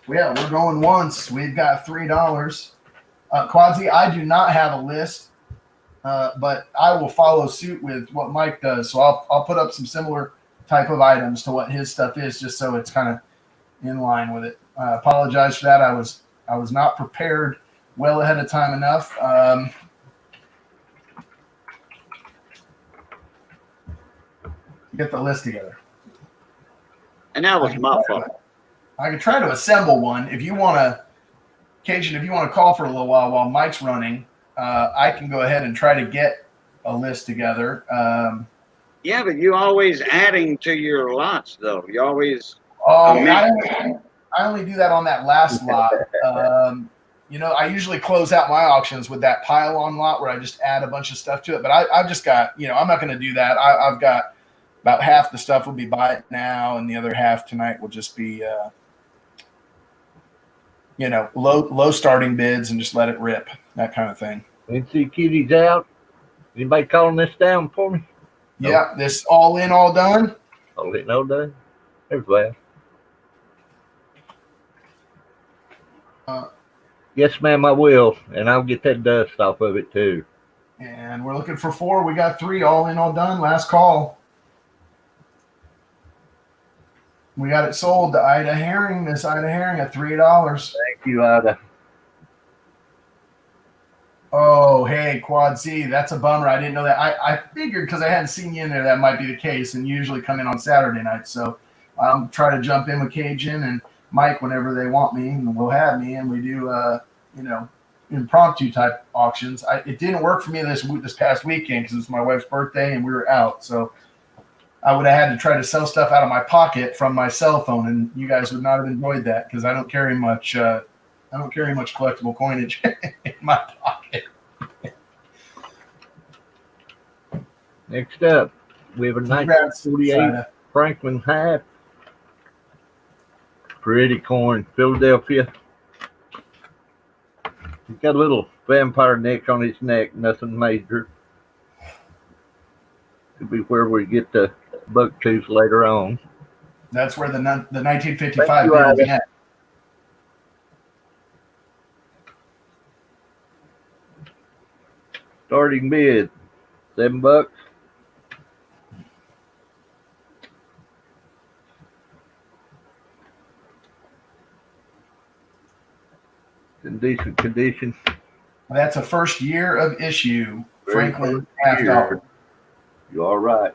Yeah, we're going once. We've got $3. Quadzy, I do not have a list, but I will follow suit with what Mike does. So I'll put up some similar type of items to what his stuff is, just so it's kind of in line with it. I apologize for that. I was not prepared well ahead of time enough. Get the list together. And that was my fault. I could try to assemble one. If you want to, Cajun, if you want to call for a little while Mike's running, I can go ahead and try to get a list together. Yeah, but you always adding to your lots, though. You always. I only do that on that last lot. I usually close out my auctions with that pile-on lot where I just add a bunch of stuff to it. But I've just got, I'm not going to do that. I've got about half the stuff will be buy it now, and the other half tonight will just be, low starting bids and just let it rip, that kind of thing. NC Kitty's out. Anybody calling this down for me? Yeah, this all in, all done. All in, all done. There's well. Yes, ma'am, I will, and I'll get that dust off of it too. And we're looking for 4. We got 3, all in, all done. Last call. We got it sold to Ida Herring. Miss Ida Herring at $3. Thank you, Ida. Oh, hey, Quad C. That's a bummer. I didn't know that. I figured because I hadn't seen you in there that might be the case, and you usually come in on Saturday night. So I'll try to jump in with Cajun and Mike whenever they want me, and we'll have me, and we do, impromptu type auctions. It didn't work for me this past weekend because it was my wife's birthday and we were out. So I would have had to try to sell stuff out of my pocket from my cell phone, and you guys would not have enjoyed that because I don't carry much. I don't carry much collectible coinage in my pocket. Next up, we have a 1948 Franklin half. Pretty coin, Philadelphia. He's got a little vampire neck on his neck, nothing major. Could be where we get the buck tooth later on. That's where the 1955 bill is at. Starting bid, $7. In decent condition. That's a first year of issue. Very Franklin $1. You all right?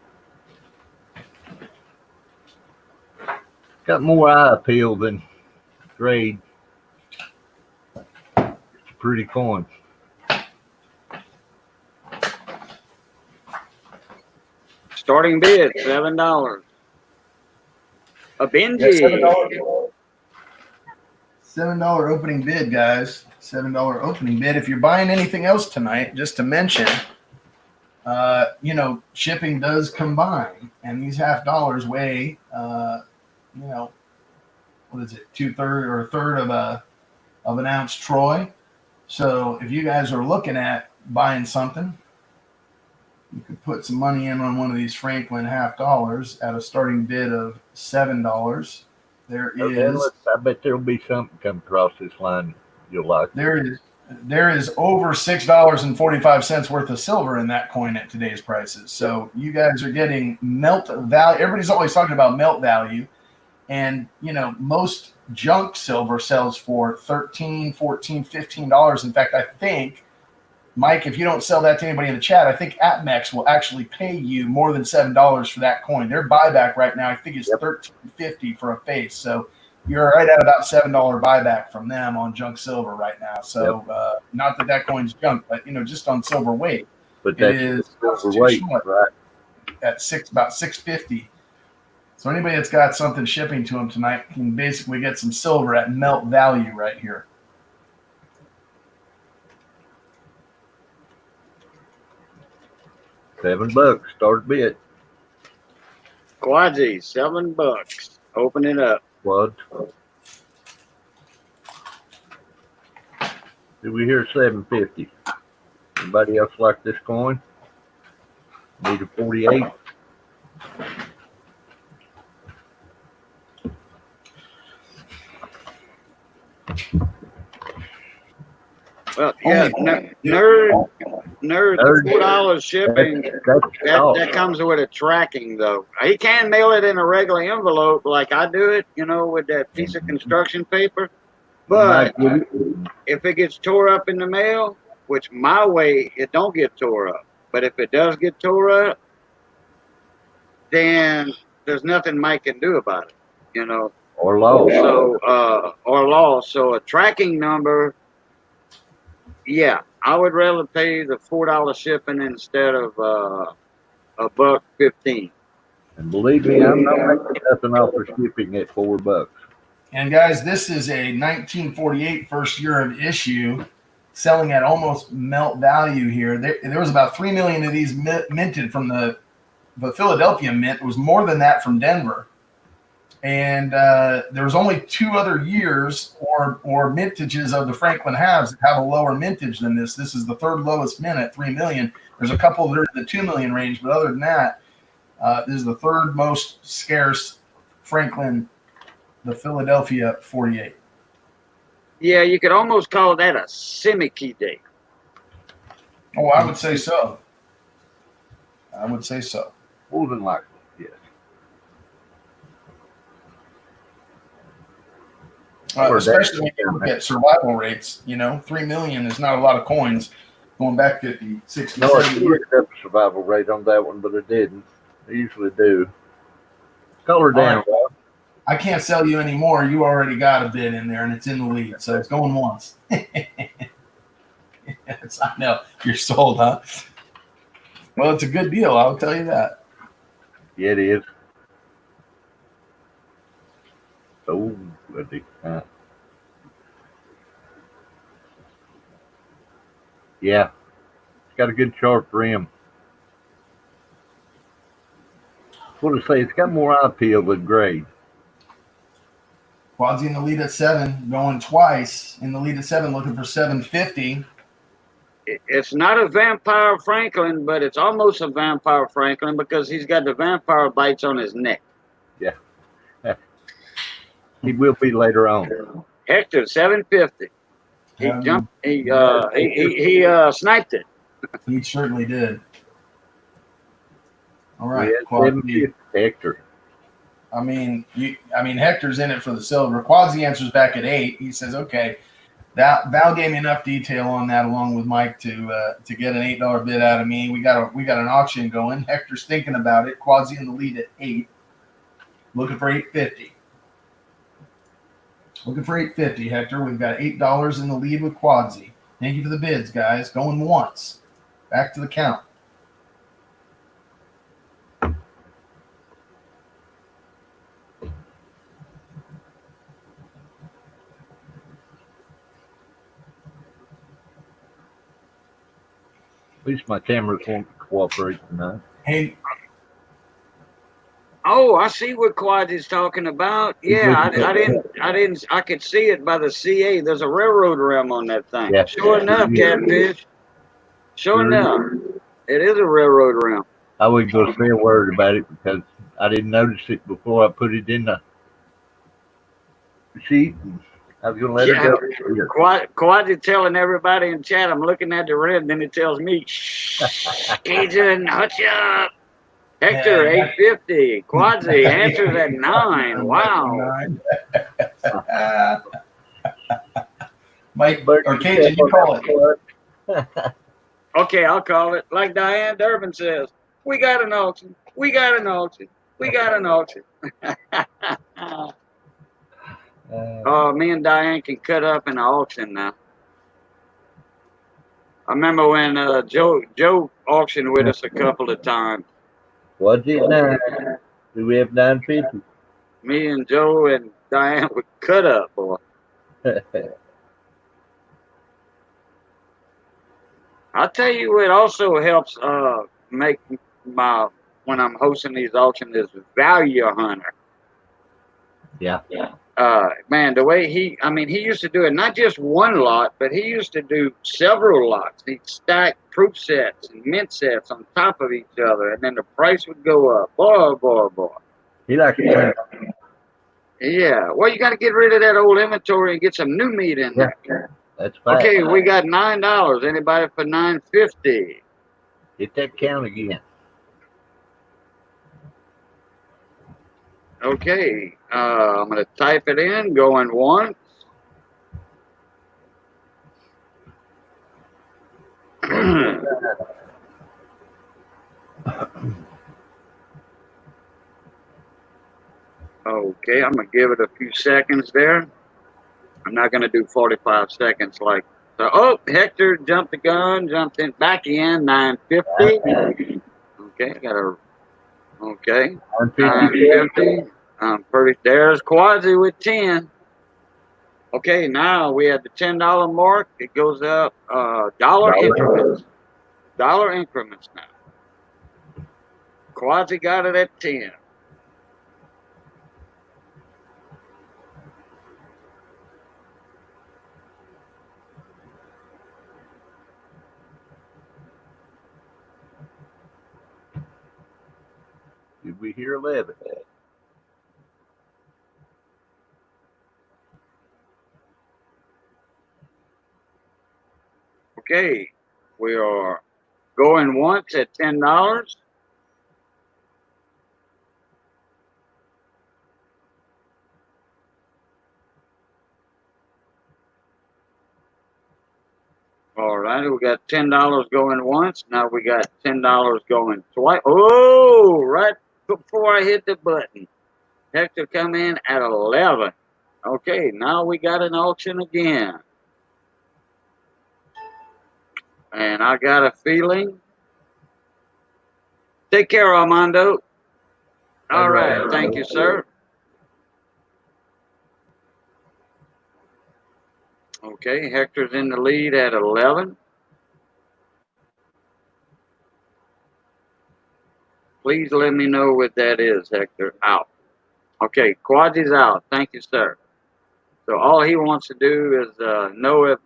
Got more eye appeal than grade. It's a pretty coin. Starting bid, $7. A Benji. $7 opening bid, guys. $7 opening bid. If you're buying anything else tonight, just to mention, shipping does combine, and these half dollars weigh, what is it, 2/3 or a third of an ounce Troy. So if you guys are looking at buying something, you could put some money in on one of these Franklin half dollars at a starting bid of $7. There is. I bet there'll be something come across this line you'll like. There is over $6.45 worth of silver in that coin at today's prices. So you guys are getting melt value. Everybody's always talking about melt value. And, most junk silver sells for $13, $14, $15. In fact, I think, Mike, if you don't sell that to anybody in the chat, I think APMEX will actually pay you more than $7 for that coin. Their buyback right now, I think, is $13.50 for a face. So you're right at about $7 buyback from them on junk silver right now. So not that coin's junk, but, just on silver weight. But that is silver weight, right? At about 650. So anybody that's got something shipping to them tonight can basically get some silver at melt value right here. $7 start bid. Quadzy, $7. Open it up. What? Do we hear $7.50? Anybody else like this coin? Need a 48. Well, yeah, nerd, $4 shipping. That comes with a tracking, though. He can mail it in a regular envelope like I do it, with that piece of construction paper. But if it gets tore up in the mail, which my way, it don't get tore up. But if it does get tore up, then there's nothing Mike can do about it, Or lost. So, or lost. So a tracking number. Yeah, I would rather pay the $4 shipping instead of $1.15. And believe me, I'm not making nothing off for shipping at $4. And guys, this is a 1948 first year of issue, selling at almost melt value here. There was about 3 million of these minted from the Philadelphia mint. It was more than that from Denver. And there was only 2 other years or mintages of the Franklin halves that have a lower mintage than this. This is the third lowest mint at 3 million. There's a couple that are in the 2 million range, but other than that, this is the third most scarce Franklin, the Philadelphia 48. Yeah, you could almost call that a semi-key date. Oh, I would say so. More than likely, yes. Especially when you look at survival rates, 3 million is not a lot of coins going back 50, 60, No, I 70 should years. look up the survival rate on that one, but I didn't. I usually do. Color down. Right. I can't sell you anymore. You already got a bid in there, and it's in the lead, so it's going once. Yes, I know. You're sold, huh? Well, it's a good deal. I'll tell you that. Yeah, it is. Oh, bloody. Yeah. It's got a good sharp rim. What do I say? It's got more eye peel than grade. Quad's in the lead at 7, going twice in the lead at 7, looking for 750. It's not a vampire Franklin, but it's almost a vampire Franklin because he's got the vampire bites on his neck. Yeah. He will be later on. Hector, 750. He jumped. He sniped it. He certainly did. All right, Yeah, Hector. I mean, Hector's in it for the silver. Quad's answers back at 8. He says, okay. Val gave me enough detail on that, along with Mike, to get an $8 bid out of me. We got an auction going. Hector's thinking about it. Quad's in the lead at 8, looking for 850. Looking for 850, Hector. We've got $8 in the lead with Quadsy. Thank you for the bids, guys. Going once. Back to the count. At least my cameras won't cooperate tonight. Hey, Oh, I see what Quad is talking about. Yeah, I could see it by the CA. There's a railroad rim on that thing. Yeah. Sure enough, Catfish. Sure enough, it is a railroad rim. I wouldn't go say a word about it because I didn't notice it before I put it in the sheet. I was gonna let Yeah. it go. Quad is telling everybody in chat, I'm looking at the rim, then it tells me, shh, Cajun, hutch up. Hector, Yeah. 850. Quadzi answers at 9. Wow. Mike or Cajun, you call it. Okay, I'll call it. Like Diane Durbin says, we got an auction. We got an auction. We got an auction. Oh, me and Diane can cut up in an auction now. I remember when Joe auctioned with us a couple of times. What's it now? Do we have 950? Me and Joe and Diane would cut up, boy. I'll tell you what also helps make my when I'm hosting these auctions is Value Hunter. Yeah. Man, the way he used to do it, not just one lot, but he used to do several lots. He'd stack proof sets and mint sets on top of each other, and then the price would go up. Boy. He likes to. Yeah. Well, you got to get rid of that old inventory and get some new meat in there. That's fine. Okay, we got $9. Anybody for $9.50? Hit that count again. Okay, I'm going to type it in, going once. Okay, I'm going to give it a few seconds there. I'm not going to do 45 seconds like so. Oh, Hector jumped the gun, jumped in back in, 950. Okay, okay. 950. Pretty, there's Quasi with 10. Okay, now we have the $10 mark. It goes up dollar increments. Dollar increments now. Quasi got it at 10. Did we hear 11? Okay, we are going once at $10. All right, we got $10 going once. Now we got $10 going twice. Oh, right before I hit the button, Hector come in at 11. Okay, now we got an auction again. And I got a feeling. Take care, Armando. All right, thank you, sir. Okay, Hector's in the lead at 11. Please let me know what that is, Hector. Out. Okay, Quadzy's out. Thank you, sir. So all he wants to do is know if,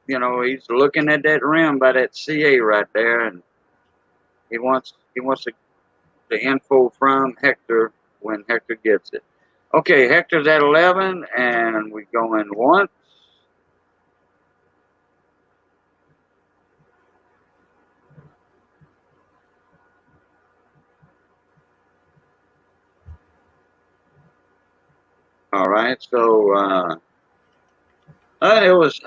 he's looking at that rim by that CA right there, and he wants the info from Hector when Hector gets it. Okay, Hector's at 11, and we go in once. All right, so it was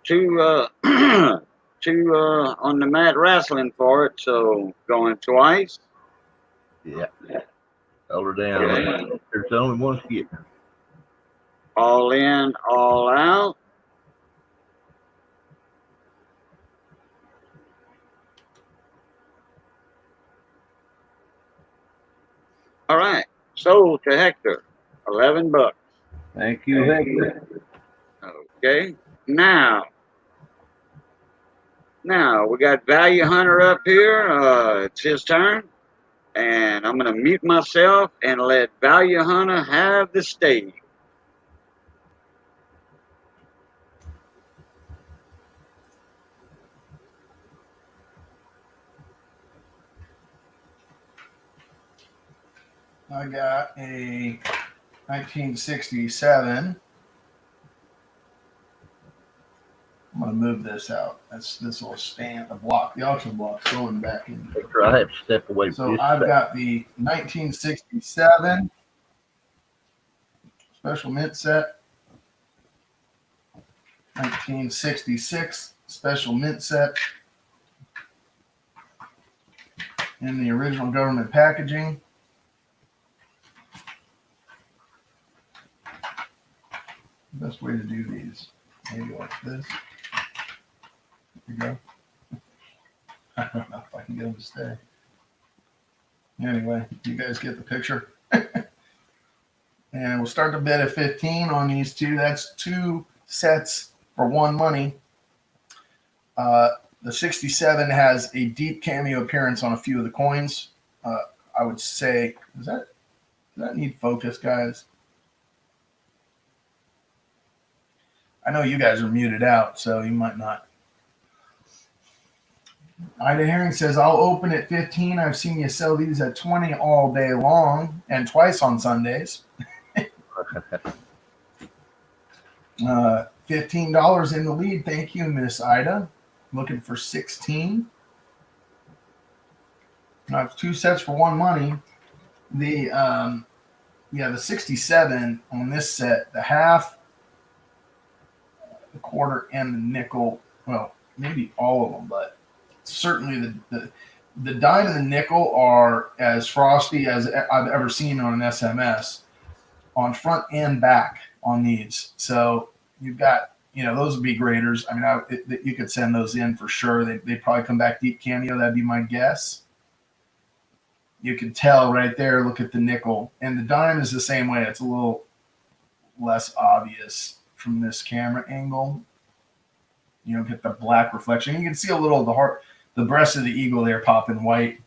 two two on the mat wrestling for it, so going twice. Yeah. Hold her down. There's only one skip. All in, all out. All right, sold to Hector, $11. Thank you, Hector. Okay, now Now we got Value Hunter up here. It's his turn. And I'm going to mute myself and let Value Hunter have the stage. I got a 1967. I'm gonna move this out. This will stand the block. The auction block's going back in. I have to step away. So I've got the 1967 special mint set, 1966 special mint set in the original government packaging. Best way to do these, maybe like this. There you go. I don't know if I can get them to stay. Anyway, you guys get the picture. And we'll start the bid at 15 on these two. That's two sets for one money. The 67 has a deep cameo appearance on a few of the coins. I would say, does that need focus, guys? I know you guys are muted out, so you might not. Ida Herring says, I'll open at 15. I've seen you sell these at 20 all day long and twice on Sundays. $15 in the lead. Thank you, Miss Ida. Looking for 16. Now it's two sets for one money. The 67 on this set, the half, the quarter, and the nickel. Well, maybe all of them, but certainly the dime and the nickel are as frosty as I've ever seen on an SMS on front and back on these. So you've got, those would be graders. I mean, you could send those in for sure. They'd probably come back deep cameo. That'd be my guess. You can tell right there, look at the nickel. And the dime is the same way. It's a little less obvious from this camera angle. Get the black reflection. You can see a little of the breast of the eagle there popping white.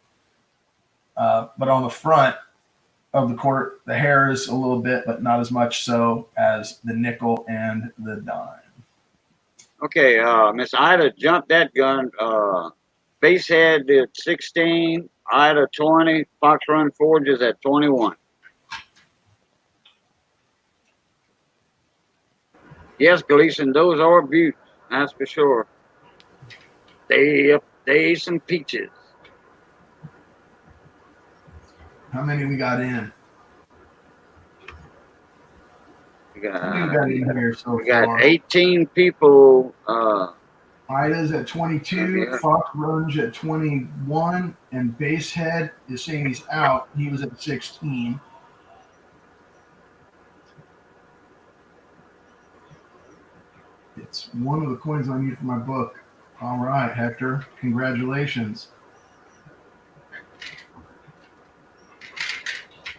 But on the front of the quarter, the hair is a little bit, but not as much so as the nickel and the dime. Okay, Miss Ida jumped that gun. Base head at 16, Ida 20, Fox Run Forges at 21. Yes, Gleason, those are beauties, that's for sure. They some peaches. How many we got in? We got in here so we got far? 18 people. Ida's at 22, Yeah. Fox Runge at 21, and Basehead is saying he's out. He was at 16. It's one of the coins I need for my book. All right, Hector. Congratulations.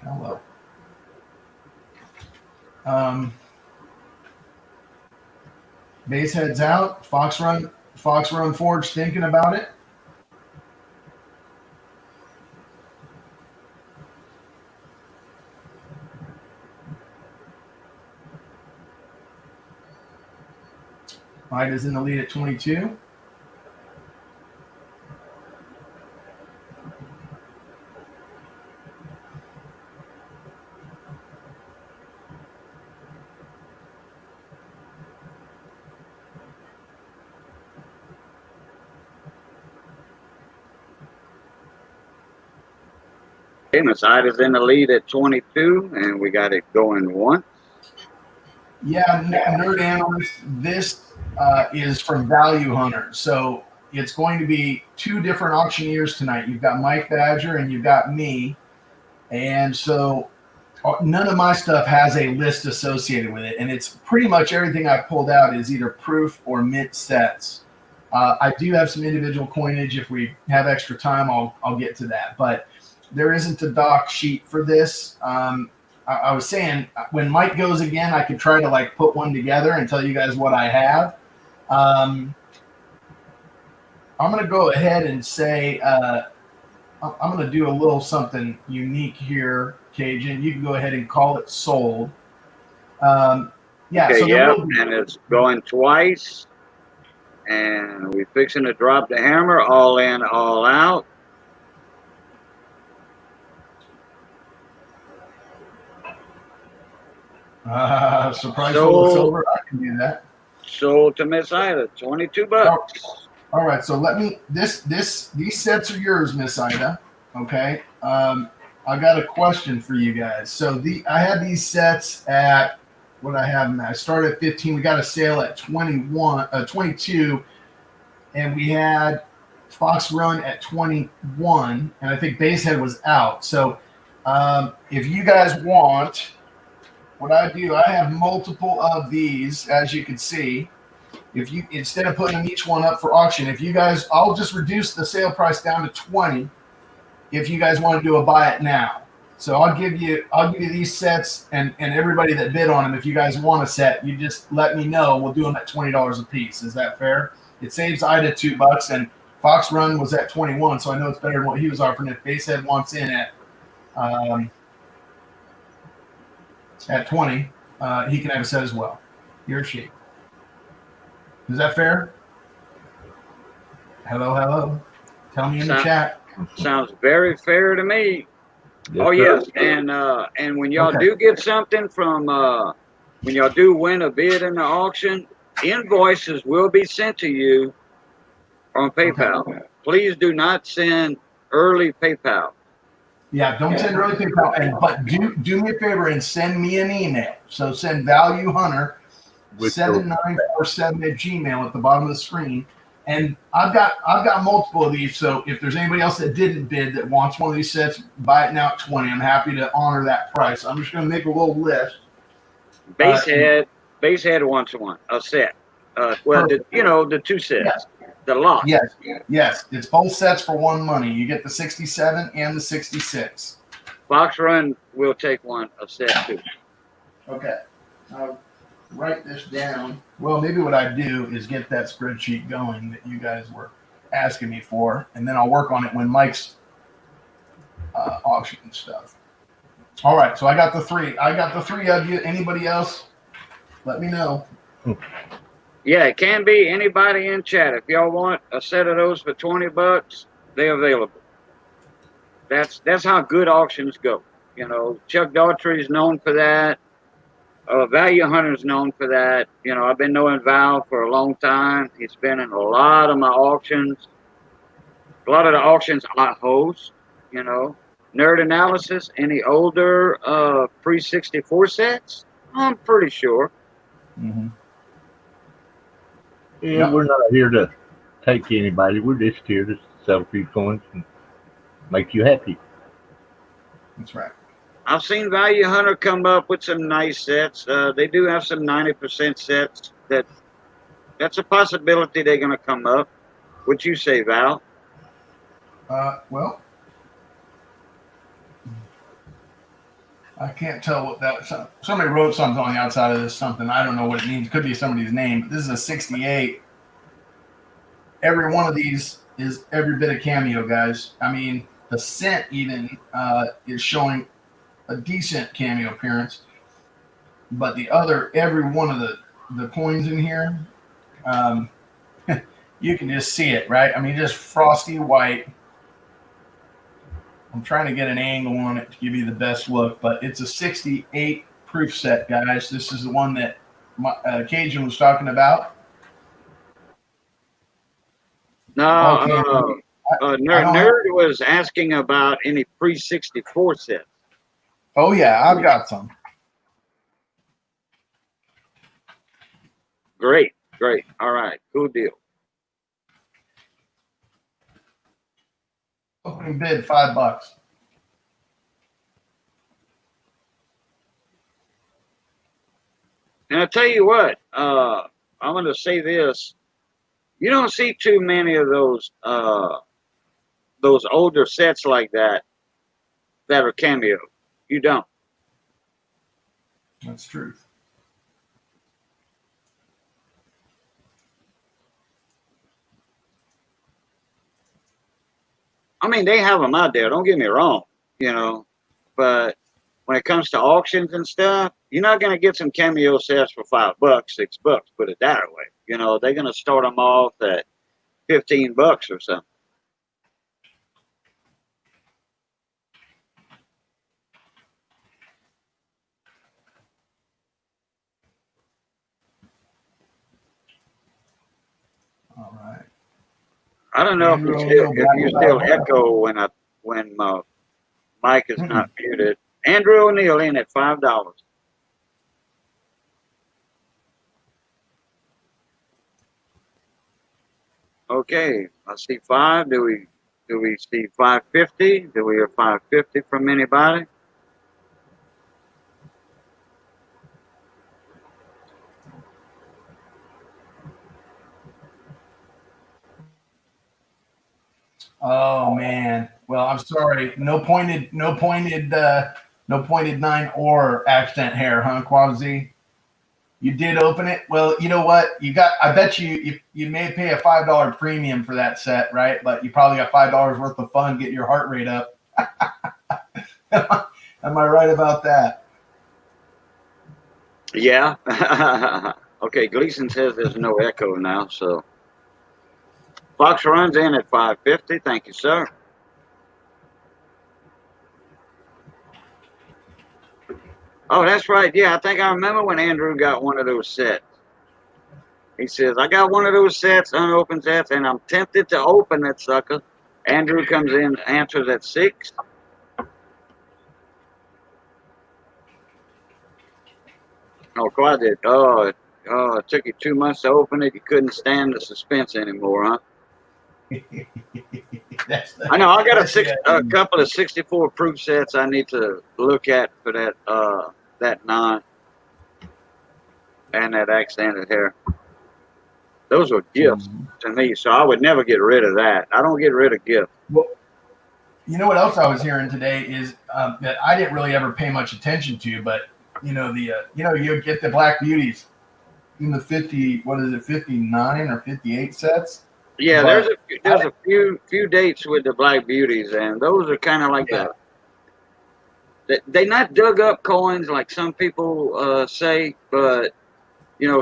Hello. Basehead's out. Fox Run Forge thinking about it. Ida's in the lead at 22. Miss Ida's in the lead at 22, and we got it going once. Yeah, Nerd Analyst, this is from Value Hunter. So it's going to be two different auctioneers tonight. You've got Mike Badger and you've got me. And so none of my stuff has a list associated with it. And it's pretty much everything I've pulled out is either proof or mint sets. I do have some individual coinage. If we have extra time, I'll get to that. But there isn't a doc sheet for this. I was saying when Mike goes again, I could try to put one together and tell you guys what I have. I'm going to go ahead and say I'm going to do a little something unique here, Cajun. You can go ahead and call it sold. Yeah, Okay, so there yep, will be. and it's going twice. And we fixing to drop the hammer, all in, all out. Surprise sold Sold, silver. I can do that. sold to Miss Ida, $22. All right, so let me these sets are yours, Miss Ida. Okay. I got a question for you guys. So I had these sets at what I have them at. I started at 15. We got a sale at 22, and we had Fox Run at 21, and I think Basehead was out. So if you guys want, what I do, I have multiple of these, as you can see. If you, instead of putting each one up for auction, if you guys, I'll just reduce the sale price down to 20 if you guys want to do a buy it now. So I'll give you these sets, and everybody that bid on them, if you guys want a set, you just let me know. We'll do them at $20 a piece. Is that fair? It saves Ida $2, and Fox Run was at 21, so I know it's better than what he was offering. If Basehead wants in at 20, he can have a set as well. He or she. Is that fair? Hello, hello. Tell me in the chat. Sounds very fair to me. Yes, Oh sir. yes, and when y'all do get something from when y'all do win a bid in the auction, invoices will be sent to you on PayPal. Okay. Please do not send early PayPal. Yeah, don't send early PayPal, but do me a favor and send me an email. So send Value Hunter 7947 at Gmail at the bottom of the screen. And I've got multiple of these. So if there's anybody else that didn't bid that wants one of these sets, buy it now at 20. I'm happy to honor that price. I'm just going to make a little list. Basehead wants one, a set. Well, the two sets, the lot. Yes. It's both sets for one money. You get the 67 and the 66. Fox Run will take one, a set too. Okay. I'll write this down. Well, maybe what I do is get that spreadsheet going that you guys were asking me for, and then I'll work on it when Mike's auction and stuff. All right, so I got the three. Of you. Anybody else? Let me know. Yeah, it can be anybody in chat. If y'all want a set of those for $20, they're available. That's how good auctions go. You know, Chuck Daughtry is known for that. Value Hunter is known for that. You know, I've been knowing Val for a long time. He's been in a lot of my auctions. A lot of the auctions I host, you know. Nerd Analysis, any older pre-64 sets? I'm pretty sure. Mm-hmm. Yeah, we're not here to take anybody. We're just here to sell a few coins and make you happy. That's right. I've seen Value Hunter come up with some nice sets. They do have some 90% sets that's a possibility they're going to come up. What you say, Val? Well, I can't tell what that. Somebody wrote something on the outside of this. Something I don't know what it means. Could be somebody's name. But this is a 68. Every one of these is every bit of cameo, guys. I mean, the cent even is showing a decent cameo appearance, but every one of the coins in here, you can just see it, right? I mean, just frosty white. I'm trying to get an angle on it to give you the best look, but it's a 68 proof set, guys. This is the one that Cajun was talking about. No, Nerd was asking about any pre-64 sets. Oh, yeah, I've got some. Great. All right, cool deal. Opening bid, $5. And I tell you what, I'm going to say this: you don't see too many of those older sets like that are cameo. You don't. That's truth. I mean, they have them out there. Don't get me wrong, but when it comes to auctions and stuff, you're not gonna get some cameo sets for $5, $6. Put it that way. They're gonna start them off at $15 or something. All right. I don't know if you still echo when my mic is not muted. Andrew O'Neill in at $5. Okay, I see 5. Do we see 550? Do we hear 550 from anybody? Oh man. Well, I'm sorry. No pointed 9 or accent hair, huh, Quasi? You did open it. Well, you know what? I bet you may pay a $5 premium for that set, right? But you probably got $5 worth of fun getting your heart rate up. Am I right about that? Yeah. Okay, Gleason says there's no echo now, so Fox runs in at 550. Thank you, sir. Oh, that's right. Yeah, I think I remember when Andrew got one of those sets. He says, I got one of those sets, unopened sets, and I'm tempted to open that sucker. Andrew comes in, answers at 6. Oh, quite did. Oh, it took you 2 months to open it. You couldn't stand the suspense anymore, huh? I know. I got a couple of 64 proof sets I need to look at for that 9 and that accented hair. Those were gifts to me, so I would never get rid of that. I don't get rid of gifts. Well, you know what else I was hearing today is that I didn't really ever pay much attention to, but you get the Black Beauties in the 59 or 58 sets. Yeah, but there's a few dates with the Black Beauties, and those are kind of like they not dug up coins like some people say, but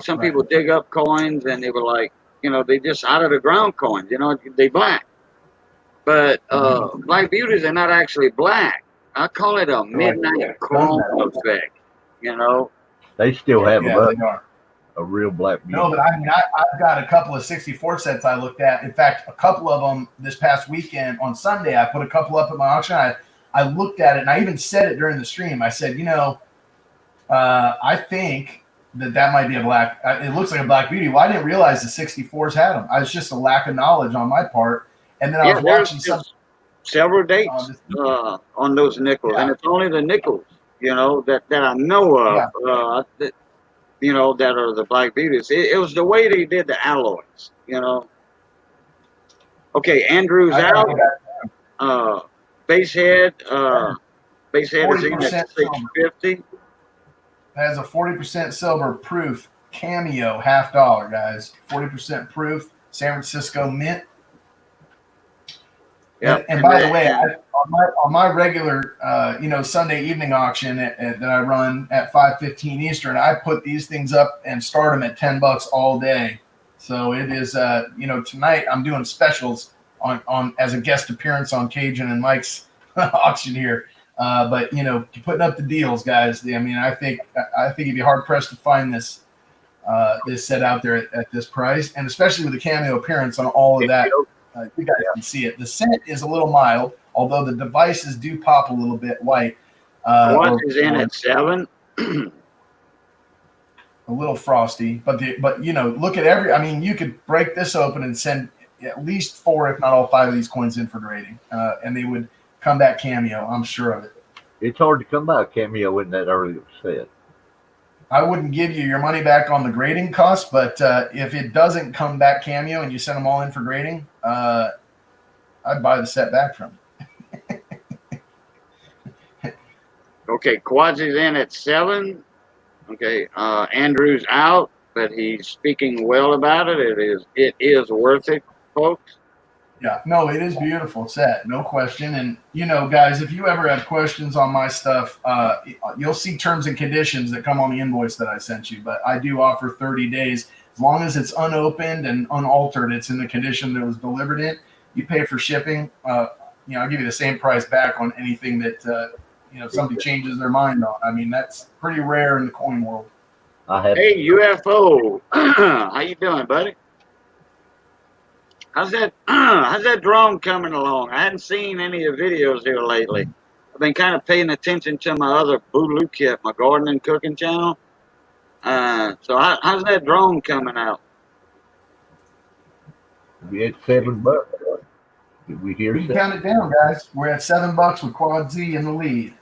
some people dig up coins and they were like, they just out of the ground coins, they black. But Black Beauties are not actually black. I call it a midnight chrome effect, They still have a real Black Beauty. No, but I've got a couple of 64 sets I looked at. In fact, a couple of them this past weekend on Sunday, I put a couple up at my auction. I looked at it, and I even said it during the stream. I said, I think that might be a black. It looks like a Black Beauty. Well, I didn't realize the 64s had them. I was just a lack of knowledge on my part. And then I was watching several dates on those nickels, and it's only the nickels, that I know of. That are the Black Beauties. It was the way they did the alloys, Okay, Andrew's out. Base head is in at 650. Has a 40% silver proof cameo $50, guys. 40% proof San Francisco mint. Yep. And by the way, on my regular, Sunday evening auction that I run at 5:15 Eastern, I put these things up and start them at $10 all day. So it is, tonight I'm doing specials on as a guest appearance on Cajun and Mike's auction here. But putting up the deals, guys. I think you'd be hard pressed to find this set out there at this price, and especially with the cameo appearance on all of that. You guys can see it. The scent is a little mild, although the devices do pop a little bit white. What is in at 7? A little frosty, but look at you could break this open and send at least 4, if not all 5 of these coins in for grading, and they would come back cameo. I'm sure of it. It's hard to come by cameo in that early set. I wouldn't give you your money back on the grading cost, but if it doesn't come back cameo and you send them all in for grading, I'd buy the set back from you. Okay, Quasi's in at 7. Okay, Andrew's out, but he's speaking well about it. It is worth it, folks. Yeah, no, it is beautiful set, no question. And guys, if you ever have questions on my stuff, you'll see terms and conditions that come on the invoice that I sent you. But I do offer 30 days, as long as it's unopened and unaltered. It's in the condition that it was delivered in. You pay for shipping. I'll give you the same price back on anything that somebody changes their mind on. I mean, that's pretty rare in the coin world. Hey, UFO, how you doing, buddy? How's that drone coming along? I hadn't seen any of the videos here lately. I've been kind of paying attention to my other Boogaloo Kit, my gardening cooking channel. So how's that drone coming out? We at $7. Did we hear We can count it down, guys. We're at $7 with Quad Z in the lead.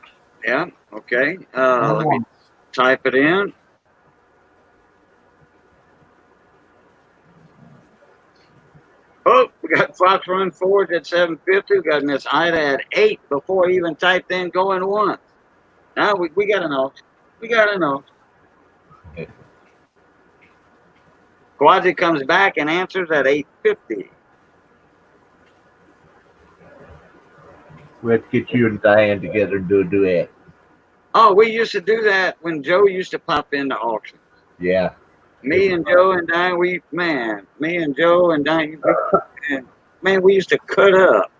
Yeah, okay. Let me type it in. Oh, we got Fox Run Forge at 750. We got Miss Ida at 8 before I even typed in going once. Now we got to know. We got to know. Quasi comes back and answers at 850. We have to get you and Diane together and do a duet. Oh, we used to do that when Joe used to pop into auctions. Yeah. Me and Joe and Diane, we used to cut up.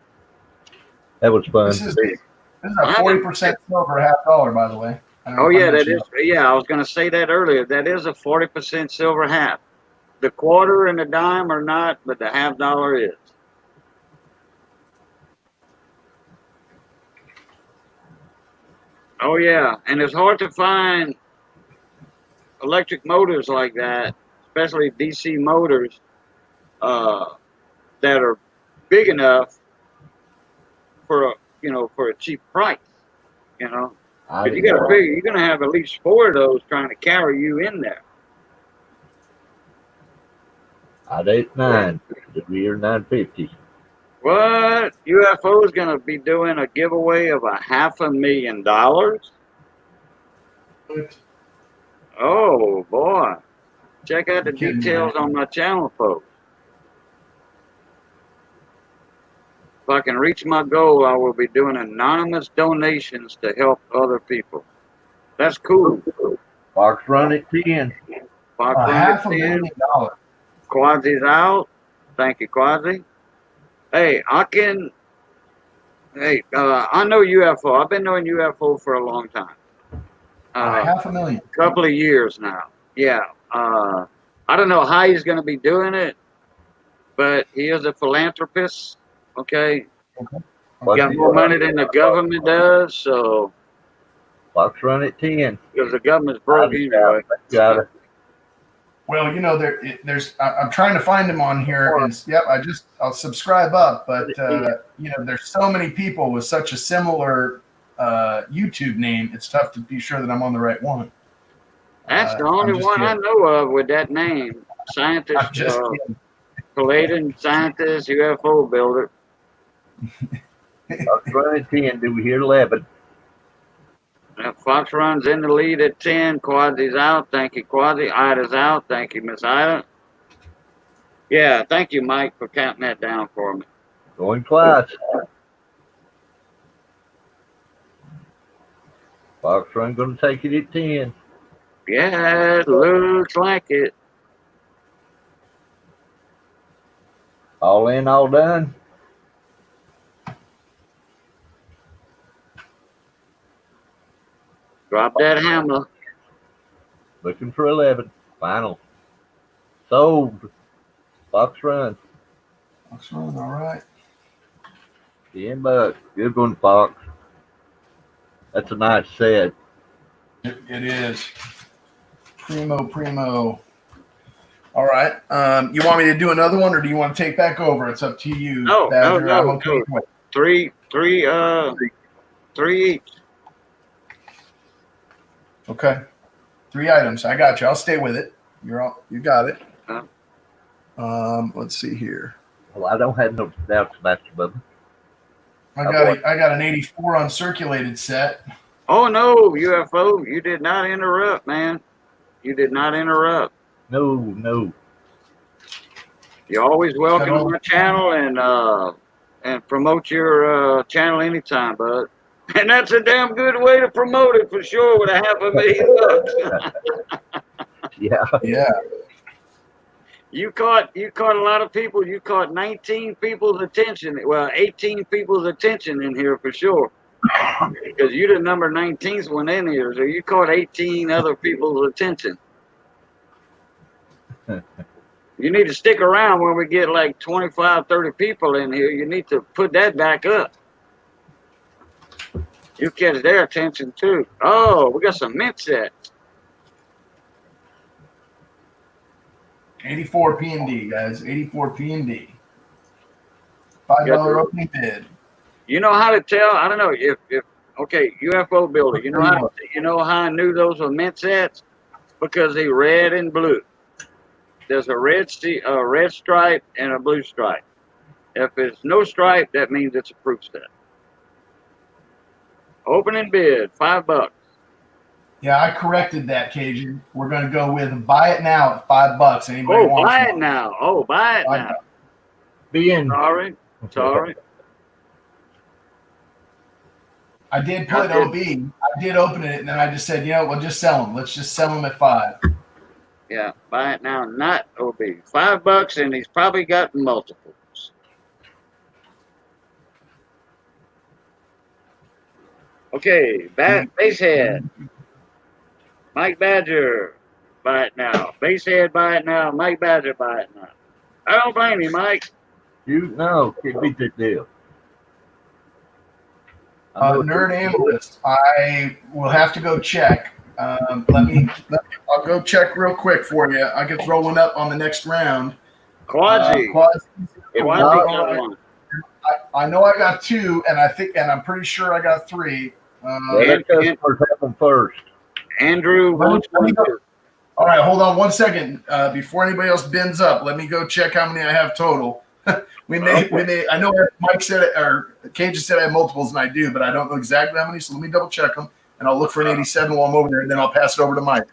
That was fun. This is a 40% silver, $half, by the way. Oh yeah, that is. Yeah, I was going to say that earlier. That is a 40% silver half. The quarter and the dime are not, but the $half is. Oh yeah, and it's hard to find electric motors like that, especially DC motors that are big enough for a cheap price. But you got to figure you're going to have at least 4 of those trying to carry you in there. I'd 8-9. The rear 950. What? UFO is going to be doing a giveaway of $500,000? Oh boy! Check out the details on my channel, folks. If I can reach my goal, I will be doing anonymous donations to help other people. That's cool. Fox Run at 10. Fox Run at 10. $500,000. Quasi's out. Thank you, Quasi. Hey, I know UFO. I've been knowing UFO for a long time. $500,000. Couple of years now. Yeah. I don't know how he's going to be doing it, but he is a philanthropist. Okay. Got more money than the government does, so. Fox Run at 10. Because the government's broke anyway. Got it. Well, there's. I'm trying to find him on here, and yep, I'll subscribe up. But there's so many people with such a similar YouTube name. It's tough to be sure that I'm on the right one. That's the only one I know of with that name. Scientist, Palladian scientist, UFO builder. Fox Run at 10. Did we hear 11? Fox Run's in the lead at 10. Quasi's out. Thank you, Quasi. Ida's out. Thank you, Miss Ida. Yeah, thank you, Mike, for counting that down for me. Going twice. Fox Run going to take it at 10. Yeah, it looks like it. All in, all done. Drop that hammer. Looking for 11. Final. Sold. Fox Run. Fox Run, all right. $10. Good one, Fox. That's a nice set. It is. Primo. All right. You want me to do another one, or do you want to take back over? It's up to you. No. Okay. Three each. Okay. 3 items. I got you. I'll stay with it. You got it. Let's see here. Well, I don't have no doubts, Master Bubba. I got an 84 uncirculated set. Oh no, UFO! You did not interrupt, man. You did not interrupt. No. You're always welcome to my channel and promote your channel anytime, bud. And that's a damn good way to promote it for sure with $500,000. Yeah. Yeah. You caught a lot of people. You caught 19 people's attention. Well, 18 people's attention in here for sure. Because you're the number 19th one in here, so you caught 18 other people's attention. You need to stick around when we get like 25, 30 people in here. You need to put that back up. You catch their attention too. Oh, we got some mint sets. 84 P&D, guys. 84 P&D. $5 opening bid. You know how to tell? I don't know if okay, UFO builder. You know how I knew those were mint sets? Because they red and blue. There's a red stripe and a blue stripe. If it's no stripe, that means it's a proof set. Opening bid, $5. Yeah, I corrected that, Cajun. We're going to go with buy it now at $5. Anybody wants buy it one? now. Oh, buy it Buy now. Being Sorry. I did put OB. I did open it, and then I just said, we'll just sell them. Let's just sell them at $5. Yeah, buy it now, not OB. $5, and he's probably got multiples. Okay, basehead. Mike Badger, buy it now. Basehead, buy it now. Mike Badger, buy it now. I don't blame you, Mike. you know, can't beat that deal. Nerd analyst. I will have to go check. I'll go check real quick for you. I can throw one up on the next round. Quadzi. I know I got 2, and I'm pretty sure I got 3. Let customers have them first. Andrew wants one. All right, hold on 1 second. Before anybody else bends up, let me go check how many I have total. we may. I know Mike said it, or Cajun said I have multiples, and I do, but I don't know exactly how many. So let me double check them, and I'll look for an 87 while I'm over there, and then I'll pass it over to Mike.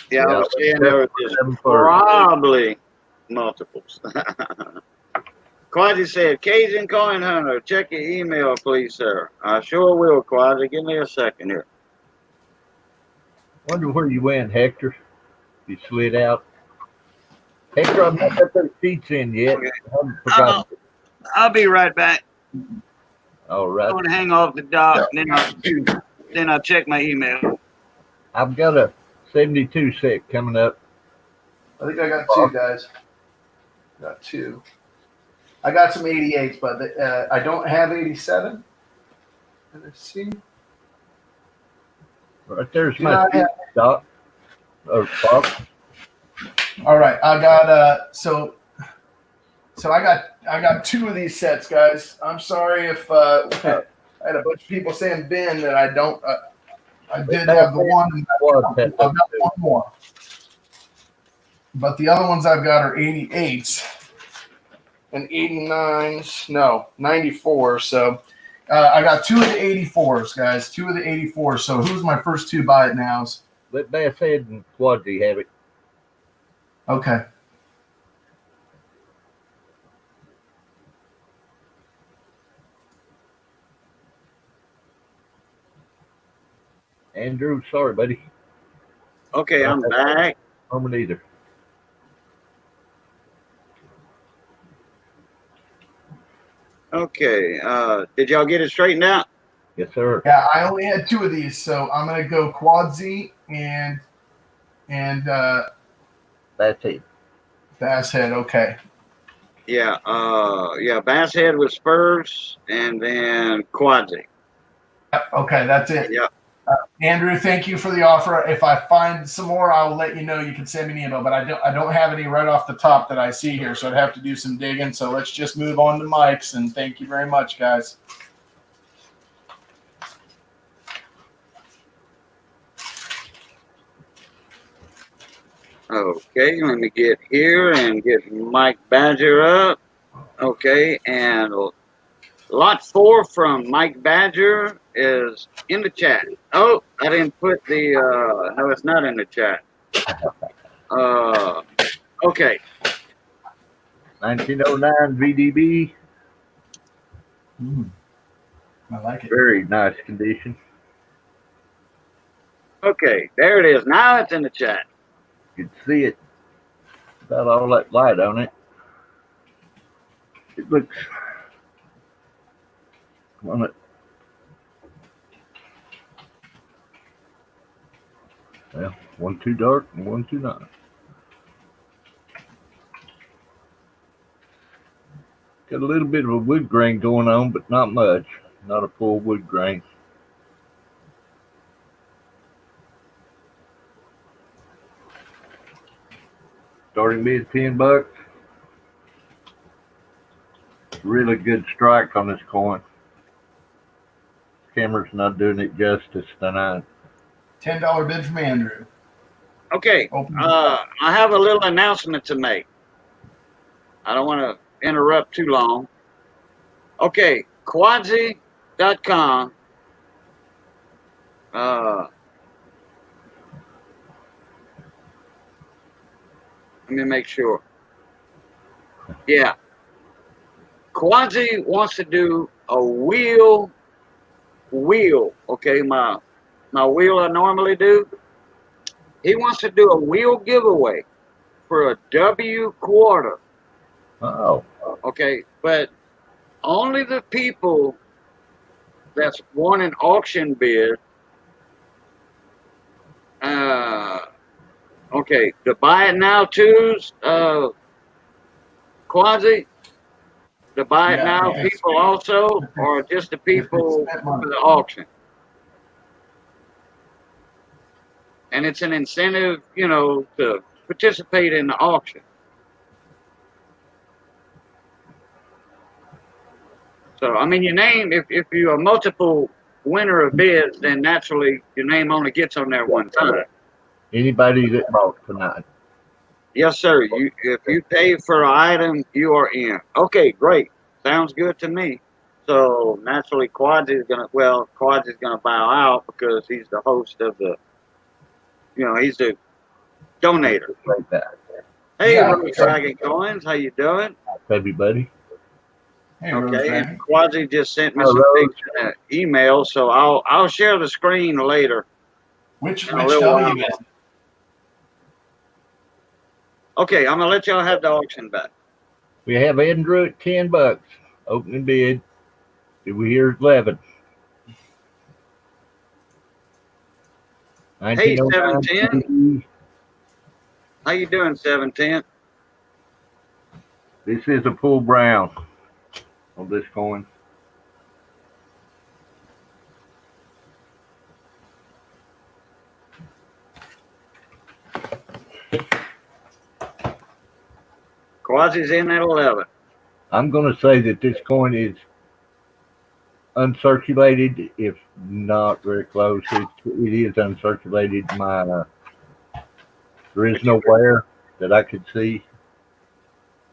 Yeah, I was saying there was probably multiples. Quadzi said, Cajun Coin Hunter, check your email, please, sir. I sure will, Quadzi. Give me a second here. Wonder where you went, Hector. You slid out. Hector, I've not got those sheets in yet. Okay. I haven't forgotten. I'll be right back. All right. I'm going to hang off the dock, and then I'll check my email. I've got a 72 set coming up. I think I got 2, guys. Got 2. I got some 88s, but I don't have 87. Let's see. Right there's my Doc. Or Bob. All right, I got so I got 2 of these sets, guys. I'm sorry if I had a bunch of people saying Ben that I don't. I did have the one. I've got one more, but the other ones I've got are 88s and 89s. No, 94. So I got 2 of the 84s, guys. 2 of the 84s. So who's my first 2 buy it nows? Let Basshead and Quadzi have it. Okay. Andrew, sorry, buddy. Okay, I'm back. I'm neither. Okay, did y'all get it straightened out? Yes, sir. Yeah, I only had 2 of these, so I'm gonna go Quadzi and That's it. Basshead. Okay. Yeah, Basshead was first, and then Quadzi. Okay, that's it. Yeah. Andrew, thank you for the offer. If I find some more, I'll let you know. You can send me an email, but I don't have any right off the top that I see here, so I'd have to do some digging. So let's just move on to Mike's, and thank you very much, guys. Okay, let me get here and get Mike Badger up. Okay, and lot 4 from Mike Badger is in the chat. Oh, I didn't put the, no, it's not in the chat. Okay. 1909 VDB. I like it. Very nice condition. Okay. There it is. Now it's in the chat. You can see it. Got all that light on it. It looks. On it. Well, one too dark and one too not. Got a little bit of a wood grain going on, but not much. Not a full wood grain. Starting bid $10. Really good strike on this coin. Camera's not doing it justice tonight. $10 bid from Andrew. Okay. I have a little announcement to make. I don't want to interrupt too long. Okay. Quadzi.com. Let me make sure. Yeah. Quadzi wants to do a wheel. Okay, my wheel I normally do. He wants to do a wheel giveaway for a W quarter. Oh. Okay, but only the people that's won an auction bid. Okay, the buy it now twos, Quasi. The buy it now people also, or just the people for the auction. And it's an incentive, to participate in the auction. So, I mean, your name, if you're a multiple winner of bids, then naturally your name only gets on there one time. Anybody that bought tonight. Yes, sir. If you pay for an item, you are in. Okay, great. Sounds good to me. So naturally, Quadzi's gonna bow out because he's the host of the. He's the donator. Like that. Hey, Dragon Coins, how you doing? Everybody. Hey, okay, and Quadzi just sent me some pictures in an email, so I'll share the screen later. Which W is it? Okay, I'm gonna let y'all have the auction back. We have Andrew at $10. Opening bid. Did we hear 11? Hey, 710. How you doing, 710? This is a full brown on this coin. Quasi's in at 11. I'm going to say that this coin is uncirculated, if not very close. It is uncirculated. There is no wear that I could see.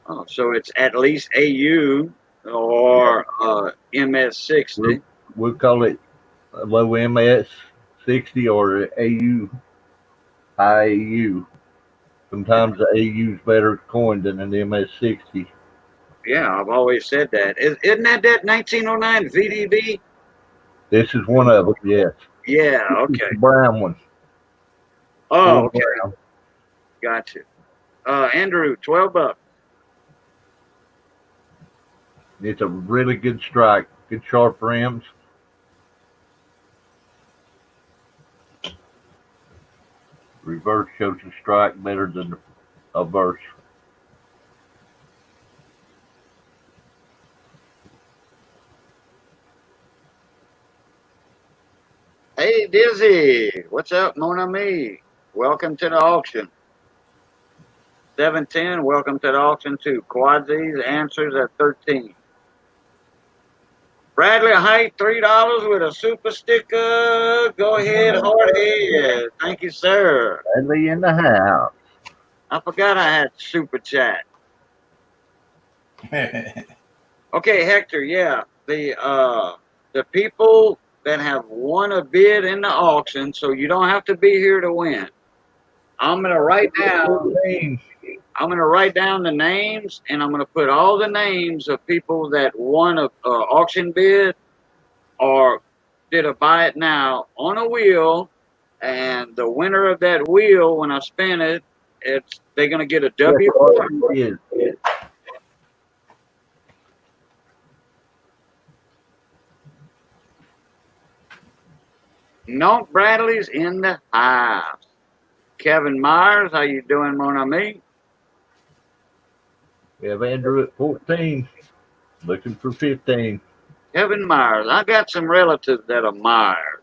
Oh, so it's at least AU or MS60. We'll call it a low MS60 or AU, high AU. Sometimes the AU is better coin than an MS60. Yeah, I've always said that. Isn't that 1909 VDB? This is one of them, yes. Yeah, okay. The brown one. Oh, okay. Brown. Gotcha. Andrew, $12. It's a really good strike. Good sharp rims. Reverse shows a strike better than a verse. Hey, Dizzy. What's up, mon ami? Welcome to the auction. 710, welcome to the auction too. Quadsies answers at 13. Bradley Height, $3 with a super sticker. Go ahead, hard head. Thank you, sir. Bradley in the house. I forgot I had super chat. Okay, Hector, yeah. The people that have won a bid in the auction, so you don't have to be here to win. I'm gonna right now I'm going to write down the names, and I'm going to put all the names of people that won a auction bid or did a buy it now on a wheel, and the winner of that wheel, when I spin it, they're going to get a W4. Note Bradley's in the house. Kevin Myers, how you doing, mon ami? We have Andrew at 14, looking for 15. Kevin Myers. I got some relatives that are Myers.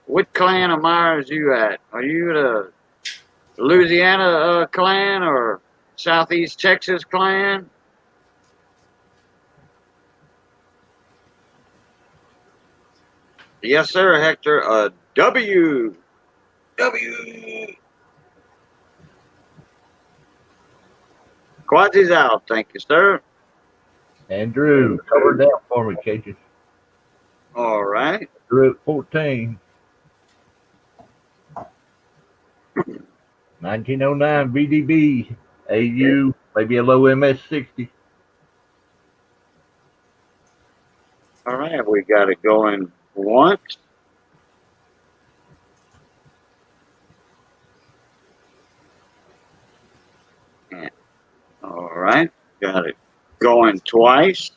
What clan of Myers you at? Are you the Louisiana clan or Southeast Texas clan? Yes, sir, Hector. W. Quadsy's out. Thank you, sir. Andrew, cover that for me, Cajun. All right. Andrew at 14. 1909 VDB, AU, maybe a low MS60. All right. We got it going once. All right. Got it going twice.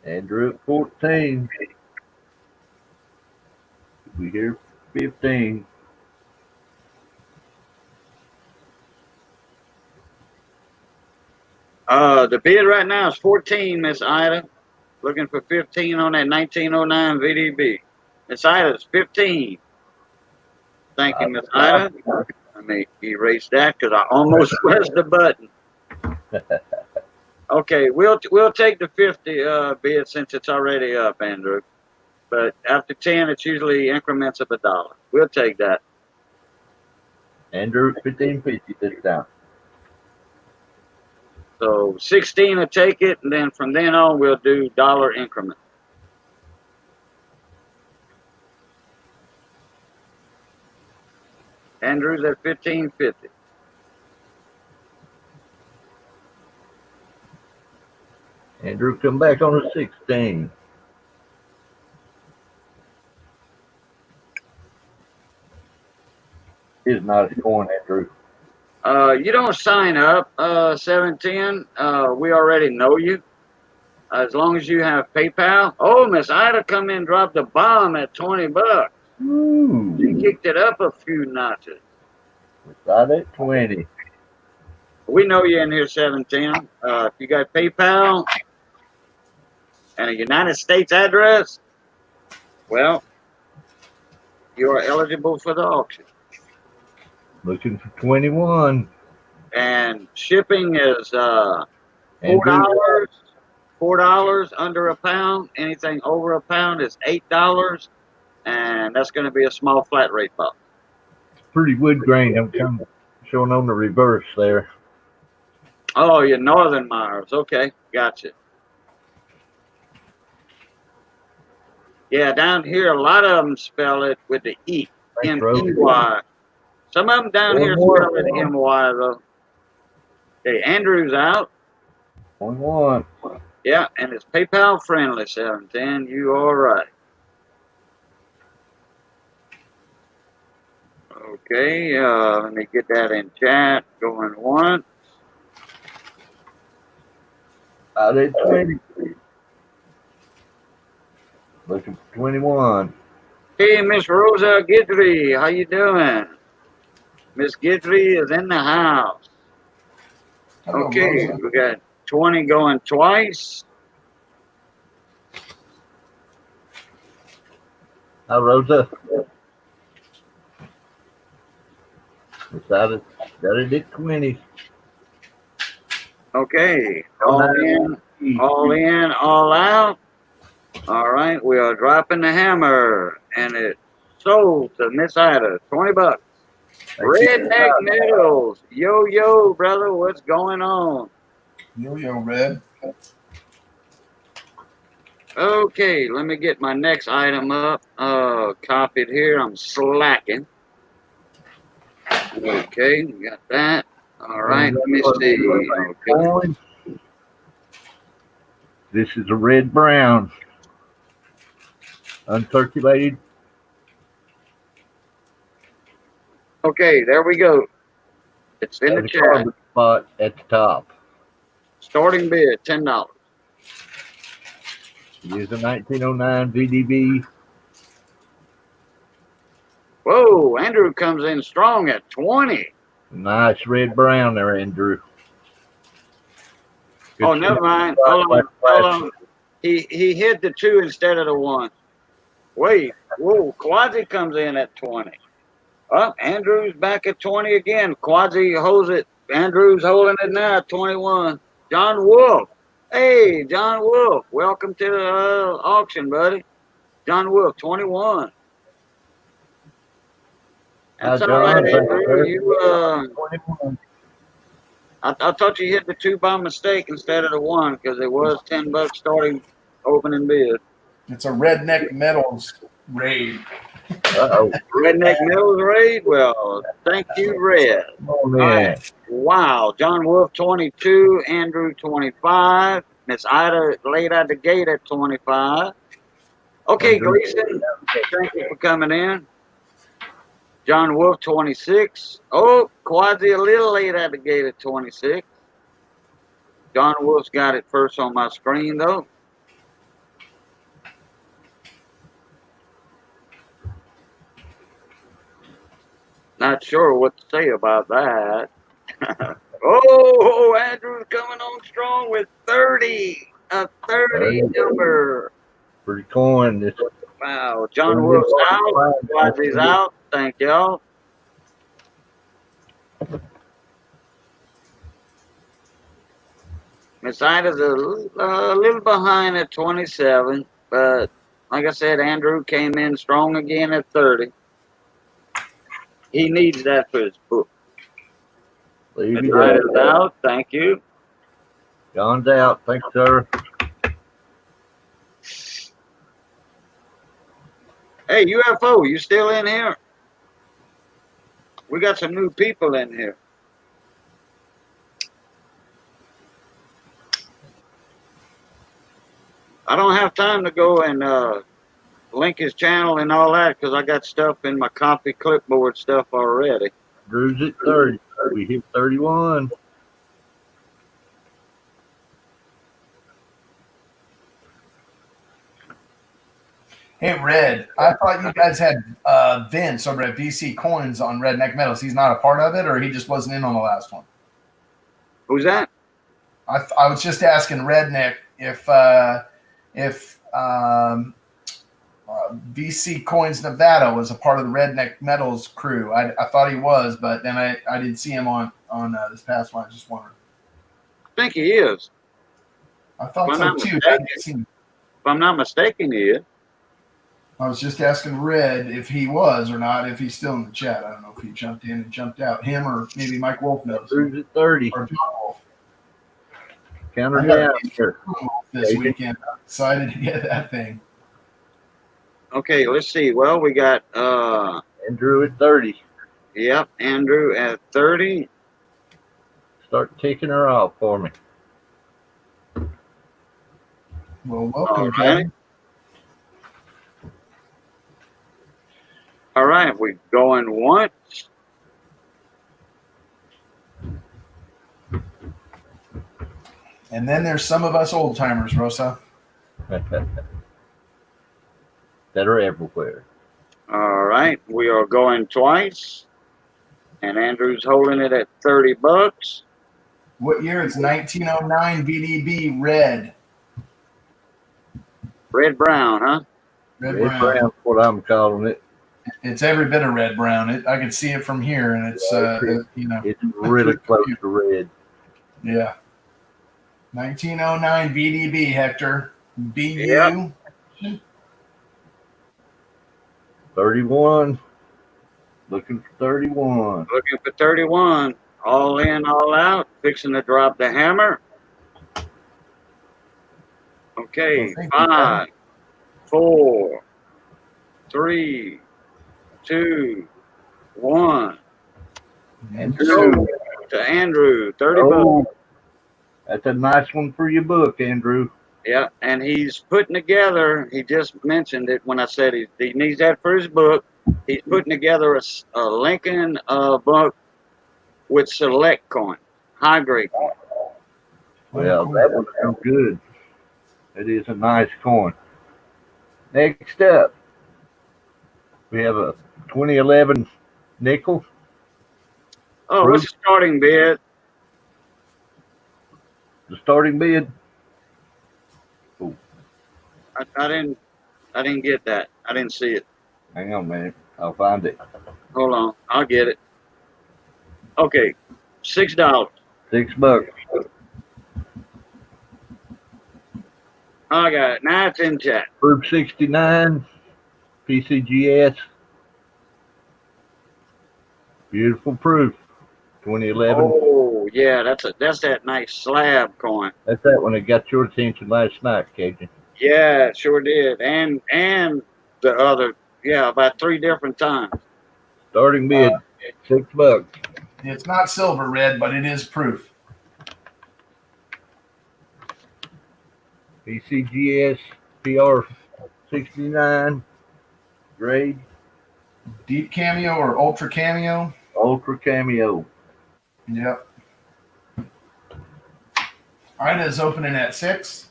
Andrew at 14. We hear 15. The bid right now is 14, Miss Ida. Looking for 15 on that 1909 VDB. Miss Ida's 15. Thank you, Miss Ida. Let me erase that because I almost pressed the button. Okay, we'll take the 50 bid since it's already up, Andrew. But after 10, it's usually increments of $1. We'll take that. Andrew, 1550 this time. So 16 will take it, and then from then on, we'll do dollar increment. Andrew's at 1550. Andrew, come back on a 16. Is not a coin, Andrew. You don't sign up, 710. We already know you. As long as you have PayPal. Oh, Miss Ida come in and dropped the bomb at $20. Ooh. She kicked it up a few notches. Start at 20. We know you're in here, 710. If you got PayPal and a United States address, well, you are eligible for the auction. Looking for 21. And shipping is $4. Andrew, $4 under a pound. Anything over a pound is $8, and that's going to be a small flat rate box. pretty wood grain. I'm kind of showing on the reverse there. Oh, you're Northern Myers. Okay, gotcha. Yeah, down here, a lot of them spell it with the E, Thanks, Rose. M-E-Y. Some of them down here spell it M-Y, though. Okay, Andrew's out. 21. Yeah, and it's PayPal friendly, 710. You all right. Okay, let me get that in chat. Going once. Out at 20. Looking for 21. Hey, Miss Rosa Guidry, how you doing? Miss Guidry is in the house. Okay, we got 20 going twice. Hi, Rosa. Got it at 20. Okay, all in, all out. All right, we are dropping the hammer, and it sold to Miss Ida, $20. Redneck Needles, yo, brother, what's going on? Yo, Red. Okay, let me get my next item up. Copied here. I'm slacking. Okay, we got that. All right, let me see. Okay. Coin. This is a red brown, uncirculated. Okay, there we go. It's in Has the a chat. carbon spot at the top. Starting bid $10. It is a 1909 VDB. Whoa, Andrew comes in strong at 20. Nice red brown there, Andrew. Good Oh, never mind. Hold on. He hit the 2 instead of the 1. Wait, whoa, Quasi comes in at 20. Oh, Andrew's back at 20 again. Quasi holds it. Andrew's holding it now at 21. John Wolf. Hey, John Wolf. Welcome to the auction, buddy. John Wolf, 21. That's all right, Andrew. You, 21. I thought you hit the 2 by mistake instead of the 1 because it was $10 starting opening bid. It's a redneck metals raid. Uh-oh. Redneck Mills raid. Well, thank you, Red. Oh, man. Wow, John Wolf 22, Andrew 25, Miss Ida laid out the gate at 25. Okay, Andrew. Gleason, thank you for coming in. John Wolf 26. Oh, Quasi a little late at the gate at 26. John Wolf's got it first on my screen though. Not sure what to say about that. Oh, Andrew's coming on strong with 30. A 30 number. Pretty coin. This Wow. John Wolf's out. Quasi's out. Thank y'all. Miss Ida's a little behind at 27, but like I said, Andrew came in strong again at 30. He needs that for his book. Miss Ida's out. Thank you. John's out. Thanks, sir. Hey, UFO, you still in here? We got some new people in here. I don't have time to go and link his channel and all that because I got stuff in my copy clipboard stuff already. Drew's at 30. We hit 31. Hey, Red, I thought you guys had Vince over at VC Coins on Redneck Metals. He's not a part of it, or he just wasn't in on the last one? Who's that? I was just asking Redneck if VC Coins Nevada was a part of the Redneck Metals crew. I thought he was, but then I didn't see him on this past one. I just wondered. I think he is. I thought Well, so not too. mistaken. If I'm not mistaken, he is. I was just asking Red if he was or not, if he's still in the chat. I don't know if he jumped in and jumped out. Him or maybe Mike Wolf knows. Drew's at 30. Or John Wolf. Counter I got down a here. this weekend. I'm excited to get that thing. Okay, let's see. Well, we got Andrew at 30. yep, Andrew at 30. Start taking her off for me. Well, welcome, All right. Kevin. All right, we're going once. And then there's some of us old timers, Rosa. That are everywhere. All right, we are going twice. And Andrew's holding it at $30. What year? It's 1909 VDB red. Red brown, huh? Red Red brown. brown's what I'm calling it. It's every bit of red brown. I can see it from here, and it's you know. It's really close to red. Yeah. 1909 VDB, Hector. BU. Yep. 31. Looking for 31. Looking for 31. All in, all out. Fixing to drop the hammer. Okay, Well, thank you, 5, 4, 3, 2, 1. And Go. to Andrew, 30 bucks. Oh, that's a nice one for your book, Andrew. Yeah, and he's putting together. He just mentioned it when I said he needs that for his book. He's putting together a Lincoln book with select coin, high grade coin. Well, that one's so good. It is a nice coin. Next up, we have a 2011 nickel. Oh, Proof. what's the starting bid? The starting bid. I didn't get that. I didn't see it. Hang on a minute. I'll find it. Hold on, I'll get it. Okay, $6. $6. I got it. Now it's in chat. Proof 69. PCGS. Beautiful proof. 2011. Oh yeah, that's that nice slab coin. That's that one that got your attention last night, Cajun. Yeah, it sure did. And the other, yeah, about 3 different times. Starting bid, $6. It's not silver red, but it is proof. PCGS PR 69 grade Deep cameo or ultra cameo? ultra cameo. Yep. Ida is opening at 6.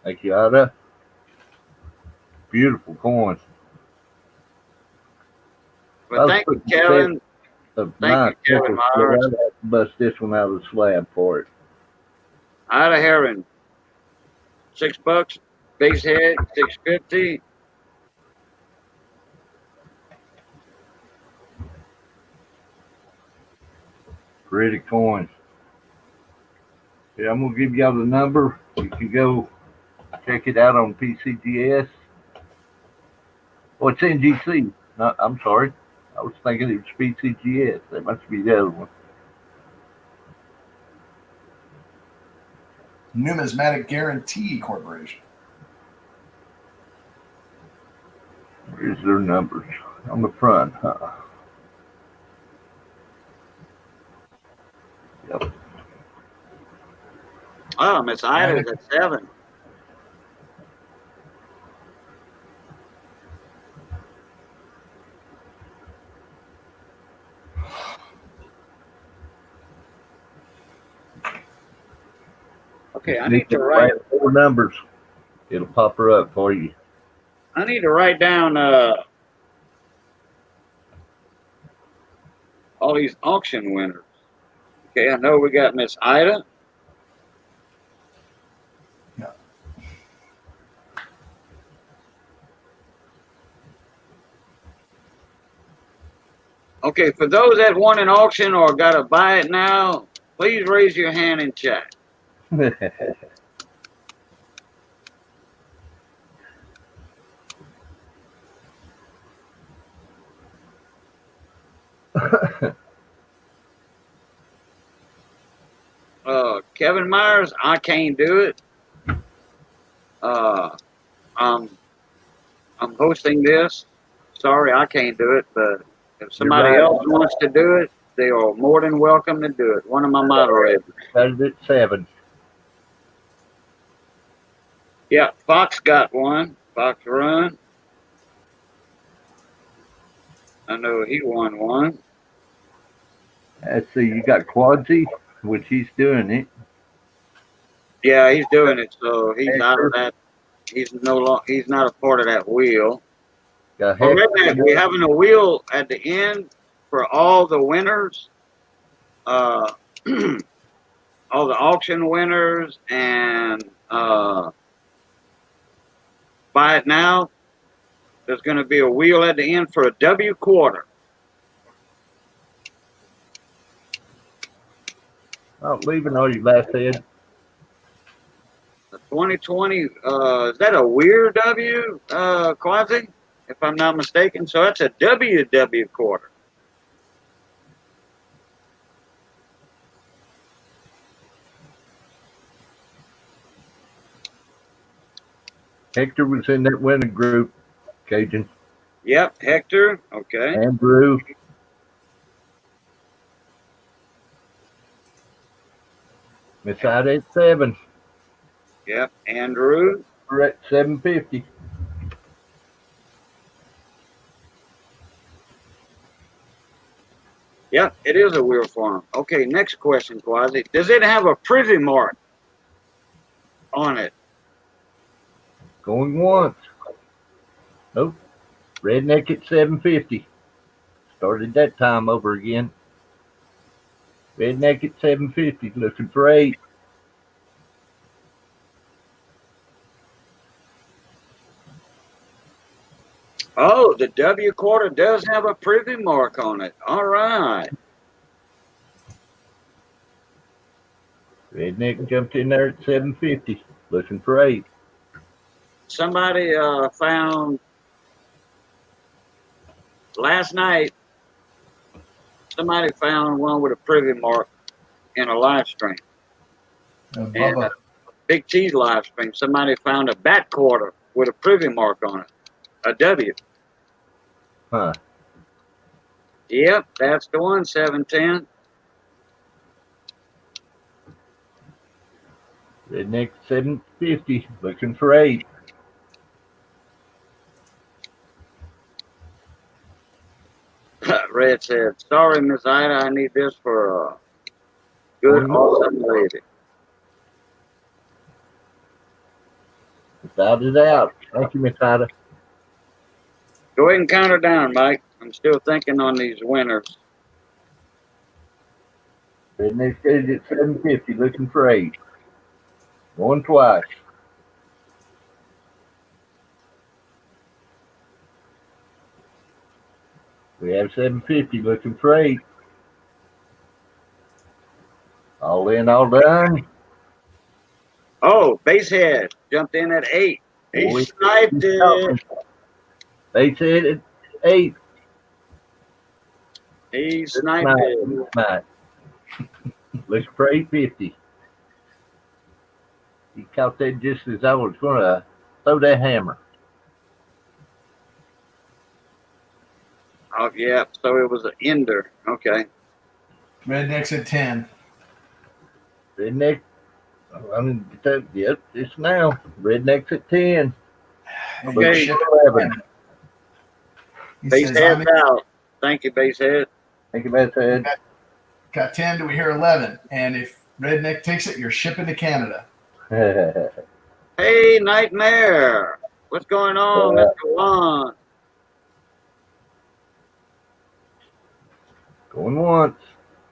Thank you, Ida. Beautiful coin. But thank you, Kevin. Thank you, Kevin Myers. I'd have to bust this one out of the slab for it. Ida Heron, $6. Base head, $6.50. Pretty coin. Yeah, I'm gonna give y'all the number. You can go check it out on PCGS. Oh, it's NGC. No, I'm sorry. I was thinking it was PCGS. That must be the other one. Numismatic Guarantee Corporation. Where's their numbers? On the front, huh? Yep. Oh, Miss Ida's at 7. Okay, I need to write 4 numbers. It'll pop her up for you. I need to write down all these auction winners. Okay, I know we got Miss Ida. Yeah. Okay, for those that won an auction or got to buy it now, please raise your hand in chat. Kevin Myers, I can't do it. I'm hosting this. Sorry, I can't do it, but if somebody right. else wants to do it, they are more than welcome to do it. One of my moderators. Started at 7. Yeah, Fox got one. Fox Run. I know he won one. Let's see, you got Quadzy, which he's doing it. Yeah, he's doing it, so he's out of that. He's he's not a part of that wheel. Got Oh, wait a minute. We're having a wheel at the end for all the winners, all the auction winners, and buy it now. There's going to be a wheel at the end for a W quarter. Not leaving all your last head. The 2020, is that a weird W, Quasi? If I'm not mistaken. So that's a WW quarter. Hector was in that winning group, Cajun. Yep, Hector. Okay. Andrew. Miss Ida at 7. Yep. Andrew. We're at 750. Yep, it is a wheel farm. Okay, next question, Quasi. Does it have a privy mark on it? Going once. Nope. Redneck at 750. Started that time over again. Redneck at 750. Looking for 8. Oh, the W quarter does have a privy mark on it. All right. Redneck jumped in there at 750. Looking for 8. Somebody found last night. Somebody found one with a privy mark in a live stream. And Bubba. Big T's live stream. Somebody found a bat quarter with a privy mark on it. A W. Huh. Yep, that's the one, 710. Redneck 750. Looking for 8. Red said, sorry, Miss Ida, I need this for a good, awesome lady. Miss Ida's out. Thank you, Miss Ida. Go ahead and count her down, Mike. I'm still thinking on these winners. Redneck stays at 750. Looking for 8. Going twice. We have 750. Looking for 8. All in, all done. Oh, Basehead jumped in at 8. He sniped it. They said at 8. He sniped it. Nice. Looking for 850. He caught that just as I was going to throw that hammer. Oh, yeah. So it was an ender. Okay. Redneck's at 10. Redneck. I mean, yep, it's now. Redneck's at 10. Okay. 11. Basehead's out. Thank you, Basehead. Thank you, Basehead. Got 10 till we hear 11. And if Redneck takes it, you're shipping to Canada. Hey, Nightmare. What's going on, Mr. Juan? Going once.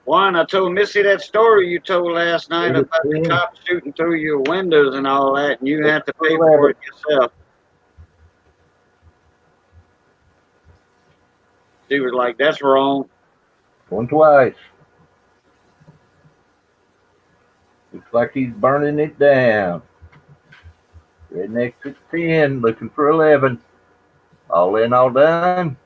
Juan, I told Missy that story you told last night about the cops shooting through your windows and all that, and you had to pay for it yourself. She was like, that's wrong. Going twice. Looks like he's burning it down. Redneck's at 10, looking for 11. All in, all done.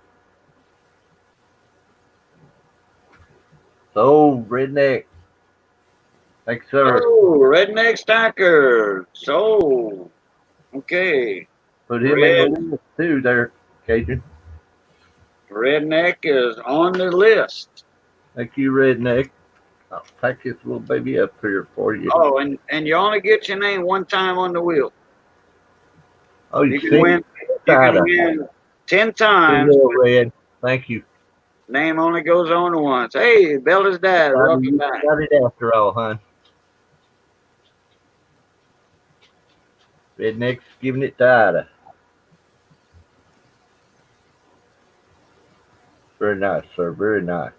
So, Redneck. Thanks, sir. Oh, Redneck Stacker. So, okay. Put him in the list, too, there, Cajun. Redneck is on the list. Thank you, Redneck. I'll pack this little baby up here for you. Oh, and you only get your name one time on the wheel. Oh, you can win. You can win 10 times. Red. Thank you. Name only goes on once. Hey, Bella's dad. Welcome back. Got it after all, hon. Redneck's giving it to Ida. Very nice, sir. Very nice.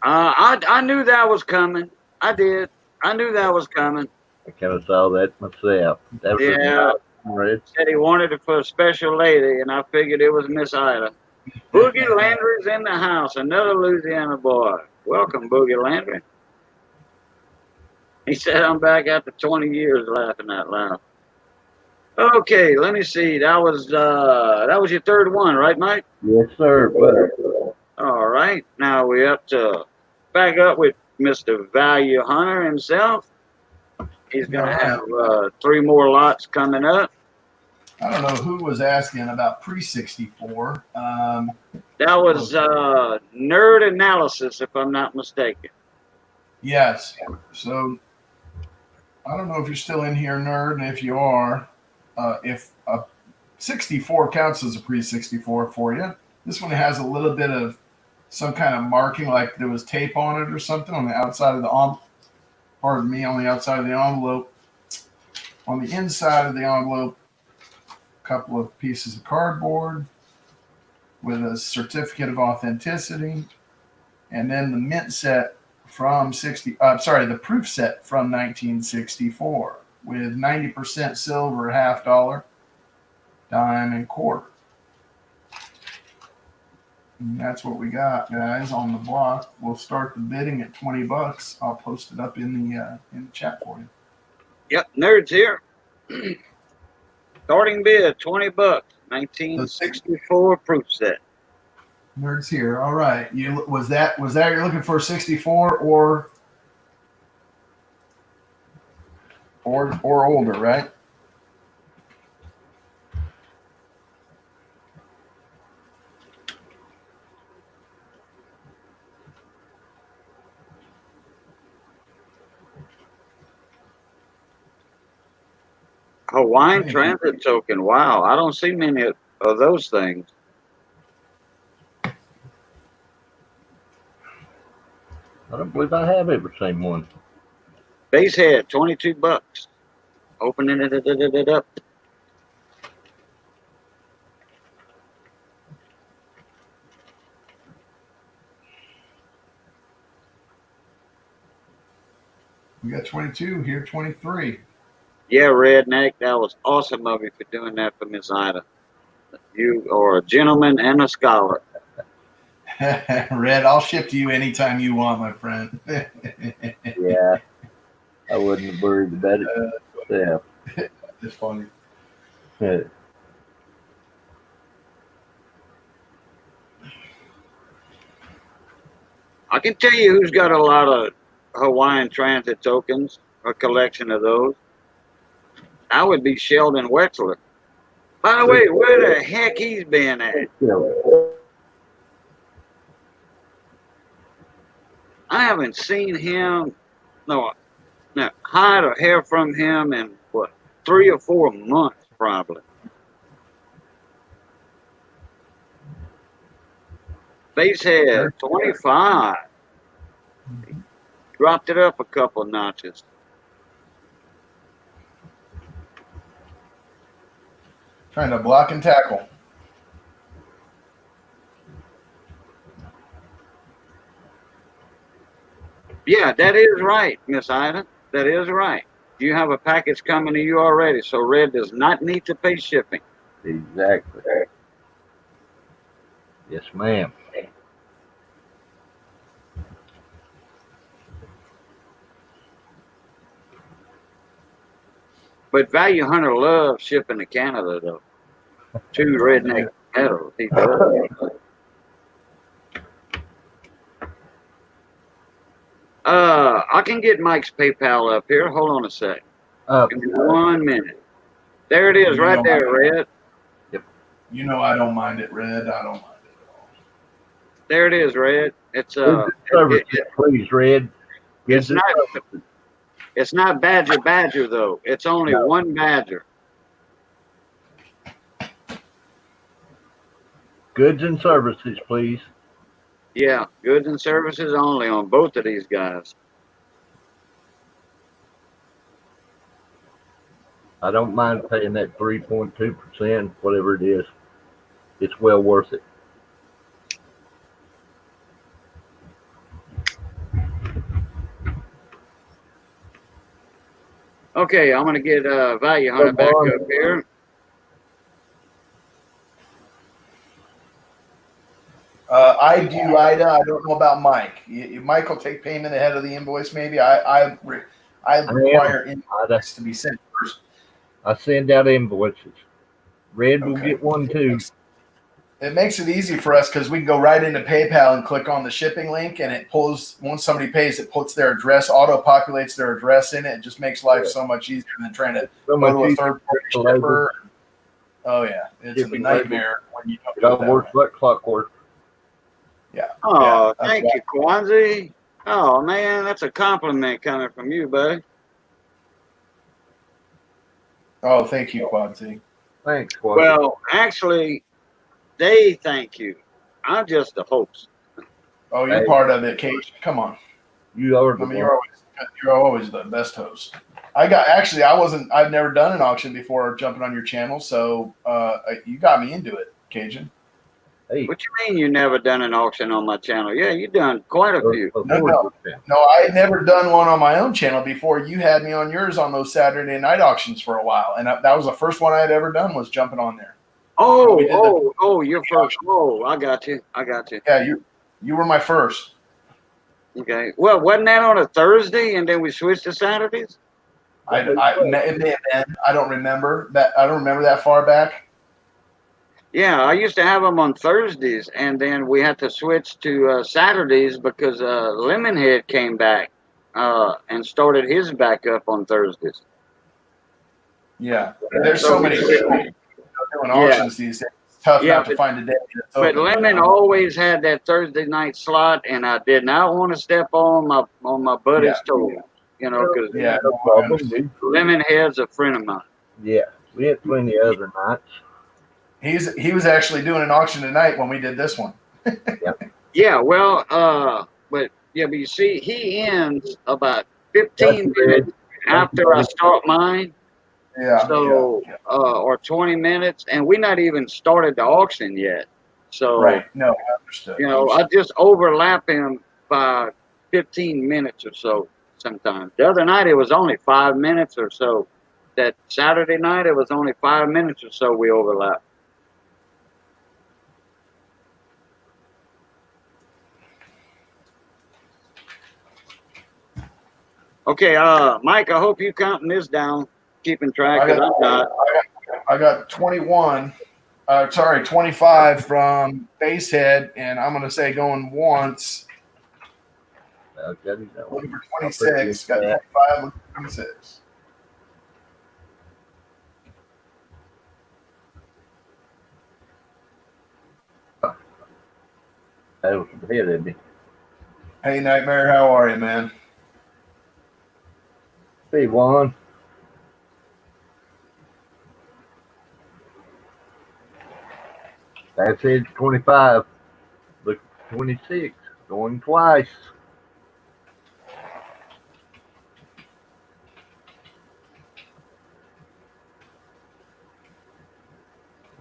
I knew that was coming. I did. I knew that was coming. I kind of saw that myself. That was Red. Said he wanted it for a special lady, and I figured it was Miss Ida. Boogie Landry's in the house. Another Louisiana boy. Welcome, Boogie Landry. He said, I'm back after 20 years laughing out loud. Okay, let me see. That was your third one, right, Mike? Yes, sir. All right. Now we're back up with Mr. Value Hunter himself. He's going to have 3 more lots coming up. I don't know who was asking about pre-64. That was Nerd Analysis, if I'm not mistaken. Yes. So I don't know if you're still in here, Nerd, and if you are, if a 64 counts as a pre-64 for you. This one has a little bit of some kind of marking, like there was tape on it or something on the outside of the envelope. Pardon me, on the outside of the envelope. On the inside of the envelope, a couple of pieces of cardboard with a certificate of authenticity, and then the mint set from the proof set from 1964 with 90% silver, $50, dime, and quarter. And that's what we got, guys, on the block. We'll start the bidding at $20. I'll post it up in the chat for you. Yep, Nerd's here. Starting bid $20. 1964 proof set. Nerd's here. All right. Was that you're looking for 64 or older, right? Hawaiian Transit token. Wow, I don't see many of those things. I don't believe I have ever seen one. Base head, $22. Opening it up. We got 22 here, 23. Yeah, Redneck, that was awesome of you for doing that for Miss Ida. You are a gentleman and a scholar. Red, I'll ship to you anytime you want, my friend. Yeah, I wouldn't worry about it. Yeah, it's funny. I can tell you who's got a lot of Hawaiian Transit tokens, a collection of those. I would be Sheldon Wexler. By the way, where the heck he's been at? I haven't seen him, no, hide or hair from him in, 3 or 4 months, probably. Base head, 25. Dropped it up a couple of notches. Trying to block and tackle. Yeah, that is right, Miss Ida. That is right. You have a package coming to you already, so Red does not need to pay shipping. Exactly. Yes, ma'am. But Value Hunter loves shipping to Canada, though. 2 redneck metals. He does. I can get Mike's PayPal up here. Hold on a sec. Give me 1 minute. There it is, right there, Red. Yep. You know I don't mind it, Red. I don't mind it at all. There it is, Red. It's please, Red. It's not Badger though. It's only one Badger. Goods and services, please. Yeah, goods and services only on both of these guys. I don't mind paying that 3.2%, whatever it is. It's well worth it. Okay, I'm gonna get Value Hunter back up here. I do, Ida. I don't know about Mike. Mike will take payment ahead of the invoice, maybe. I require invoice to be sent first. I send out invoices. Red will get one too. It makes it easy for us because we can go right into PayPal and click on the shipping link, and it pulls, once somebody pays, it puts their address, auto-populates their address in it. It just makes life so much easier than trying to go to a third-party shipper. Oh yeah, it's a Shipping nightmare when you don't It do all it that works way. like clockwork. Yeah. Oh, that's thank you, Kwanzaa. Oh man, that's a compliment coming from you, buddy. Oh, thank you, Quancy. Thanks, Quasi. Well, actually, they thank you. I'm just the host. Oh, you're Hey. part of it, Cage. Come on. You are the I mean, one. you're always the best host. I've never done an auction before jumping on your channel, so you got me into it, Cajun. Hey, What you mean you never done an auction on my channel? Yeah, you done quite a few. No, I had never done one on my own channel before. You had me on yours on those Saturday night auctions for a while, and that was the first one I had ever done was jumping on there. Oh, you're first. Oh, I got you. Yeah, you were my first. Okay. Well, wasn't that on a Thursday and then we switched to Saturdays? It may have been. I don't remember that. I don't remember that far back. Yeah, I used to have them on Thursdays, and then we had to switch to Saturdays because Lemonhead came back and started his back up on Thursdays. Yeah, there's so many people doing auctions these days. It's tough not to find a day. But Lemon always had that Thursday night slot, and I did not want to step on my buddy's toes, you know, because no problem. Lemonhead's a friend of mine. Yeah, we had plenty of other nights. He was actually doing an auction tonight when we did this one. Yeah, well, but you see, he ends about 15 minutes after I start mine. Yeah. So, or 20 minutes, and we're not even started the auction yet. So, right. No, I understood. You know, I just overlap him by 15 minutes or so sometimes. The other night, it was only 5 minutes or so. That Saturday night, it was only 5 minutes or so we overlapped. Okay, Mike, I hope you counting this down, keeping track, because I'm not. I got 21. 25 from Basehead, and I'm going to say going once. Looking for 26. Got 25, looking for 26. That was ahead of me. Hey, Nightmare, how are you, man? Hey, Juan. That's it, 25. Look, 26. Going twice.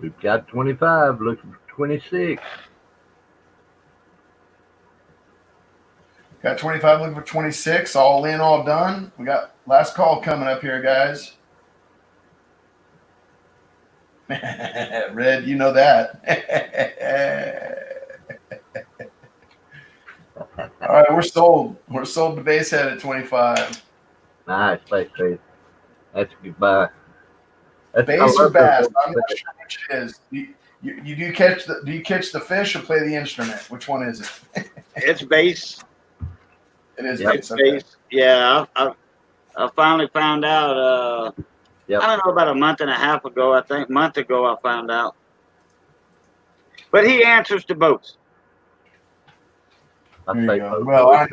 We've got 25. Looking for 26. Got 25, looking for 26. All in, all done. We got last call coming up here, guys. Red, you know that. All right, we're sold. We're sold to Basehead at 25. Nice, Basehead. That's goodbye. Bass or bass? I'm not sure which it is. You do you catch the fish or play the instrument? Which one is it? It's bass. It is It's bass. Okay. bass. Yeah, I finally found out. Yep. I don't know, about a month and a half ago, I think. Month ago, I found out. But he answers to both. Well,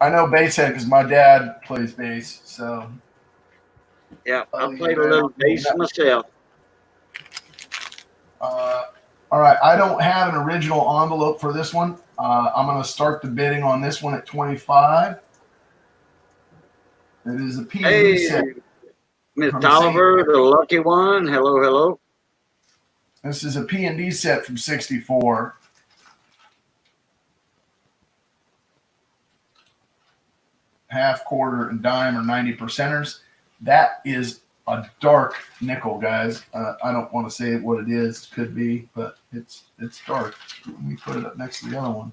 I know Basehead because my dad plays bass. So yeah, I played a little bass myself. All right, I don't have an original envelope for this one. I'm going to start the bidding on this one at 25. It is a P&D set. Miss Tolliver, the lucky one. Hello, hello. This is a P&D set from 64. Half, quarter, and dime are 90 percenters. That is a dark nickel, guys. I don't want to say what it is. Could be, but it's dark. Let me put it up next to the other one.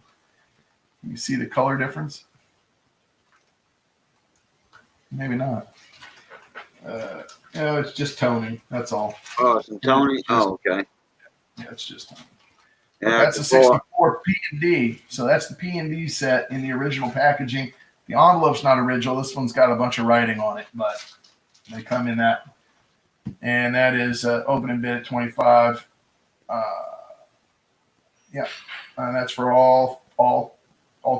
Can you see the color difference? Maybe not. It's just toning. That's all. Oh, some Tony. Oh, okay. Yeah, it's just toning. Yeah, That's a 64 P&D. So that's the P&D set in the original packaging. The envelope's not original. This one's got a bunch of writing on it, but they come in that and that is opening bid at 25. Yeah, that's for all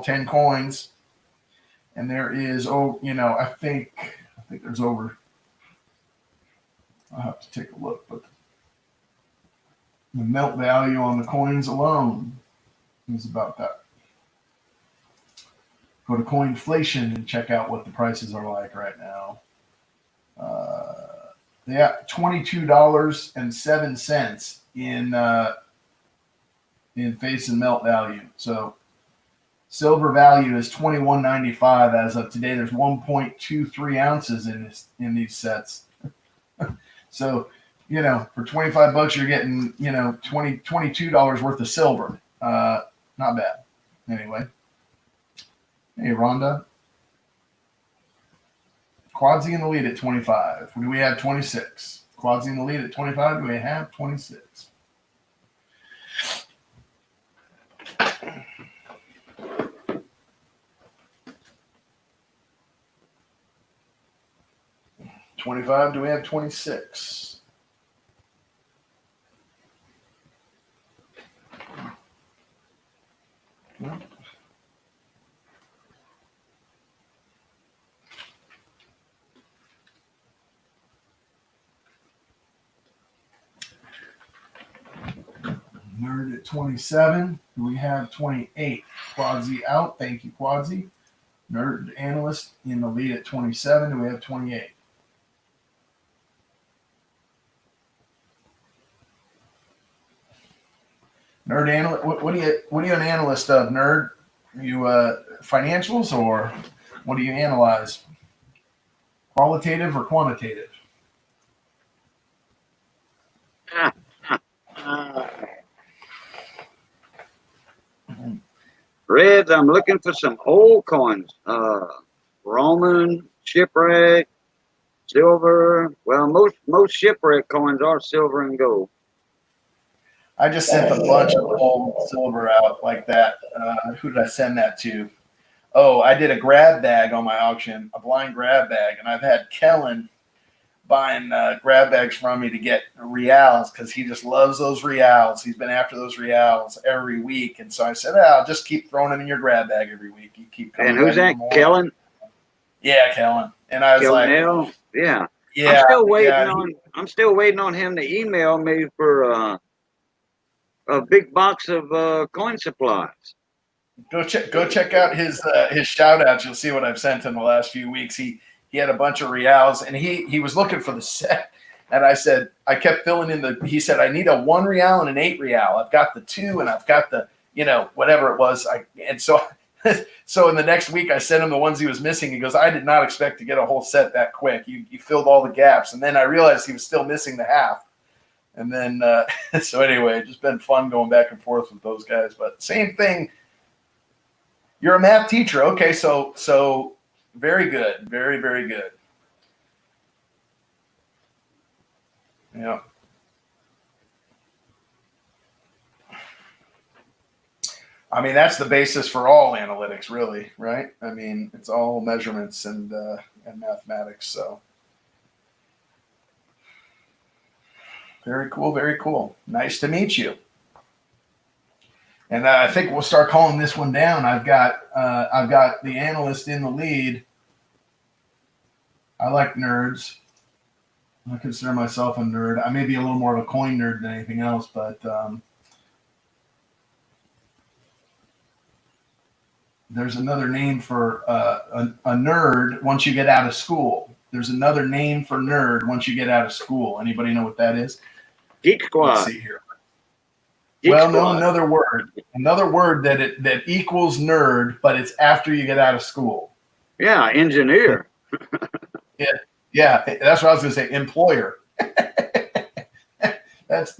10 coins. And there is, I think there's over. I'll have to take a look, but the melt value on the coins alone is about that. Go to Coinflation and check out what the prices are like right now. Yeah, $22.07 in face and melt value. So silver value is $21.95 as of today. There's 1.23 ounces in these sets. So, for $25 you're getting, $22 worth of silver. Not bad. Anyway. Hey, Rhonda. Quadzi in the lead at 25. Do we have 26? Quadzi in the lead at 25. Do we have 26? $25. Do we have 26? No. Nerd at 27. Do we have 28? Quadzi out. Thank you, Quadzi. Nerd analyst in the lead at 27. Do we have 28? Nerd analyst. What are you an analyst of, nerd? Are you financials, or what do you analyze? Qualitative or quantitative? Reds, I'm looking for some old coins. Roman, shipwreck, silver. Well, most shipwreck coins are silver and gold. I just sent a bunch of old silver out like that. Who did I send that to? Oh, I did a grab bag on my auction, a blind grab bag, and I've had Kellen buying grab bags from me to get reals because he just loves those reals. He's been after those reals every week, and so I said, I'll just keep throwing them in your grab bag every week. You keep coming. And who's that? Kellen? Yeah, Kellen. And I was like, yeah. I'm still waiting on him to email me for a big box of coin supplies. Go check out his shout outs. You'll see what I've sent him the last few weeks. He had a bunch of reals, and he was looking for the set. And I said, I kept filling in he said, I need a 1 real and an 8 real. I've got the 2 and I've got the, whatever it was. So in the next week I sent him the ones he was missing. He goes, I did not expect to get a whole set that quick. You filled all the gaps. And then I realized he was still missing the half. And then, so anyway, it's just been fun going back and forth with those guys. But same thing. You're a math teacher. Okay, so very good. Very, very good. Yeah. I mean, that's the basis for all analytics, really, right? I mean, it's all measurements and mathematics. So very cool, very cool. Nice to meet you. And I think we'll start calling this one down. I've got the analyst in the lead. I like nerds. I consider myself a nerd. I may be a little more of a coin nerd than anything else, but there's another name for a nerd once you get out of school. There's another name for nerd once you get out of school. Anybody know what that is? Geek Squad. Let's see here. No, another word that equals nerd, but it's after you get out of school. Yeah, engineer. Yeah, that's what I was going to say. Employer. That's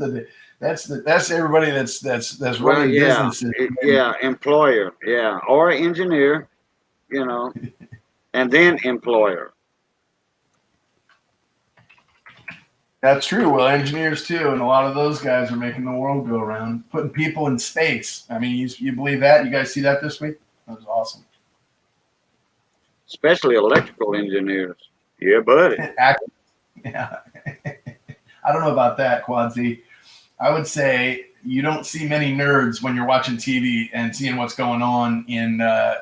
everybody that's running businesses. Yeah, employer. Yeah, or engineer. And then employer. That's true. Well, engineers too, and a lot of those guys are making the world go around, putting people in space. I mean, you believe that? You guys see that this week? That was awesome. Especially electrical engineers. Yeah, buddy. Yeah. I don't know about that, Quadzy. I would say you don't see many nerds when you're watching TV and seeing what's going on in the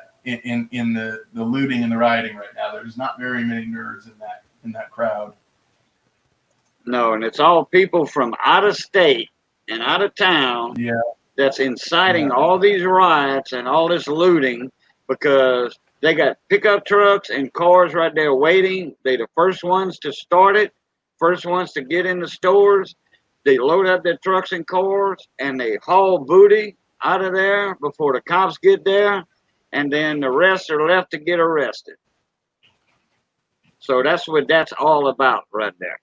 looting and the rioting right now. There's not very many nerds in that crowd. No, and it's all people from out of state and out of town. Yeah. That's inciting all these riots and all this looting because they got pickup trucks and cars right there waiting. They're the first ones to start it, first ones to get in the stores. They load up their trucks and cars and they haul booty out of there before the cops get there. And then the rest are left to get arrested. So that's what that's all about right there.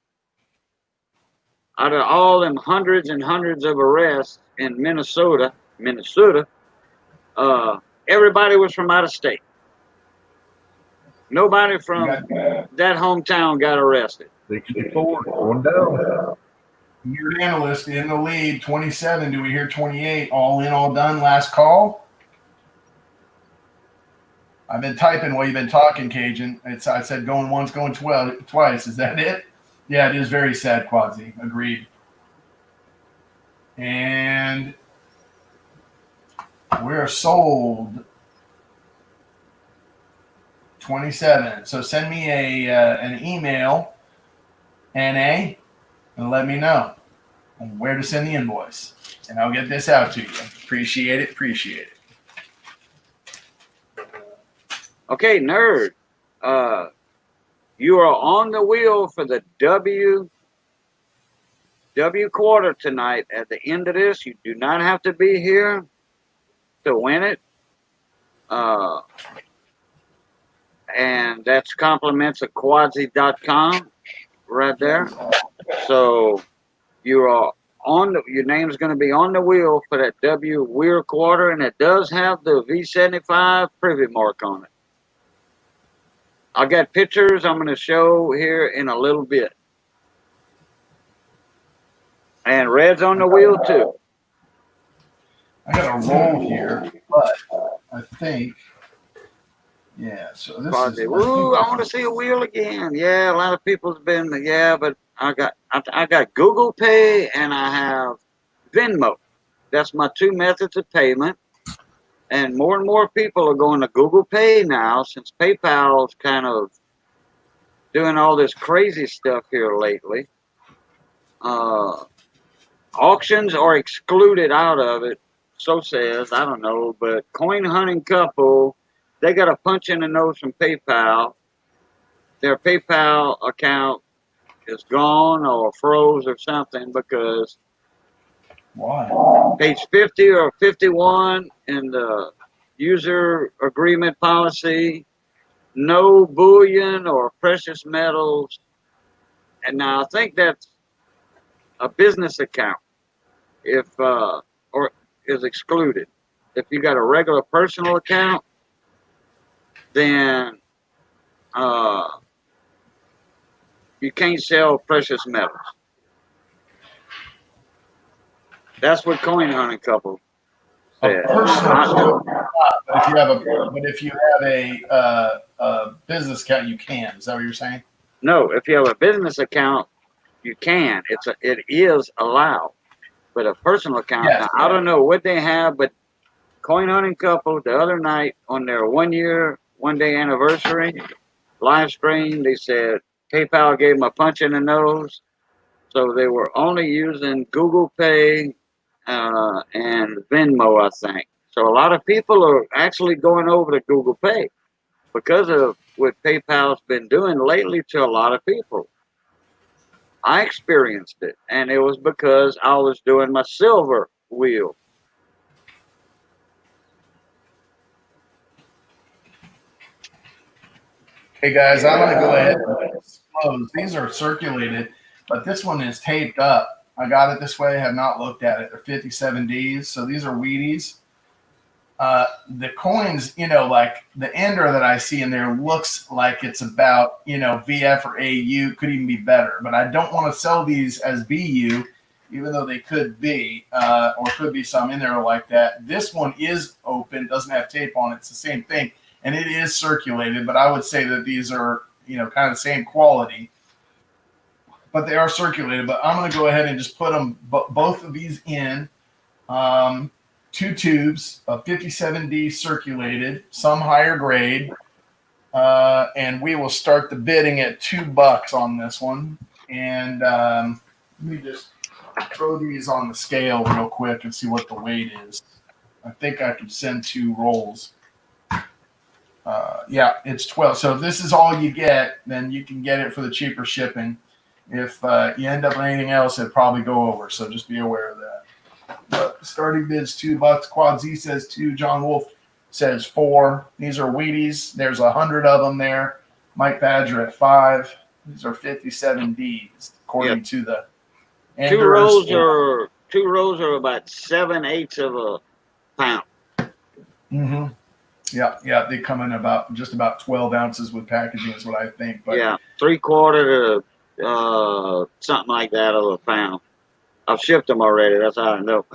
Out of all them hundreds and hundreds of arrests in Minnesota, everybody was from out of state. Nobody from that hometown got arrested. 64 going down. Your analyst in the lead, 27. Do we hear 28? All in, all done. Last call. I've been typing while you've been talking, Cajun. I said going once, going twice. Is that it? Yeah, it is very sad, Quadzy. Agreed. And we're sold 27. So send me an email, NA, and let me know where to send the invoice. And I'll get this out to you. Appreciate it. Okay, nerd. You are on the wheel for the W quarter tonight. At the end of this, you do not have to be here to win it. And that's compliments of Quadzy.com right there. So you are your name's going to be on the wheel for that W Weir quarter, and it does have the V75 privy mark on it. I got pictures I'm going to show here in a little bit. And Red's on the wheel too. I got a roll here, but I think, yeah. So this is. Ooh, I want to see a wheel again. Yeah, a lot of people's been. Yeah, but I got Google Pay and I have Venmo. That's my two methods of payment. And more people are going to Google Pay now since PayPal's kind of doing all this crazy stuff here lately. Auctions are excluded out of it, so says, I don't know, but Coin Hunting Couple, they got a punch in the nose from PayPal. Their PayPal account is gone or froze or something because why? Page 50 or 51 in the user agreement policy, no bullion or precious metals. And now I think that's a business account or is excluded. If you got a regular personal account, then you can't sell precious metals. That's what Coin Hunting Couple said. If you have a business account, you can. Is that what you're saying? No, if you have a business account, you can. It is allowed. But a personal account, yes, now, I don't know what they have, but Coin Hunting Couple the other night on their 1 day anniversary live stream, they said PayPal gave them a punch in the nose. So they were only using Google Pay and Venmo, I think. So a lot of people are actually going over to Google Pay because of what PayPal's been doing lately to a lot of people. I experienced it, and it was because I was doing my silver wheel. Hey guys, I'm going to go ahead and disclose. These are circulated, but this one is taped up. I got it this way, have not looked at it. They're 57Ds, so these are Wheaties. The coins, like the ender that I see in there looks like it's about, VF or AU, could even be better. But I don't want to sell these as BU, even though they could be, or could be some in there like that. This one is open, doesn't have tape on it. It's the same thing, and it is circulated. But I would say that these are, kind of the same quality. but they are circulated. But I'm going to go ahead and just put them both of these in 2 tubes of 57D circulated, some higher grade, and we will start the bidding at $2 on this one. And let me just throw these on the scale real quick and see what the weight is. I think I can send 2 rolls. Yeah, it's 12. So if this is all you get, then you can get it for the cheaper shipping. If you end up with anything else, it'd probably go over. So just be aware of that. But starting bid's $2. Quad Z says 2. John Wolf says 4. These are Wheaties. There's 100 of them there. Mike Badger at 5. These are 57Ds, according to the Two rows are about 7/8 of a pound. Mm-hmm. Yeah, they come in just about 12 ounces with packaging is what I think. But yeah, 3/4 to something like that of a pound. I've shipped them already. That's how I know.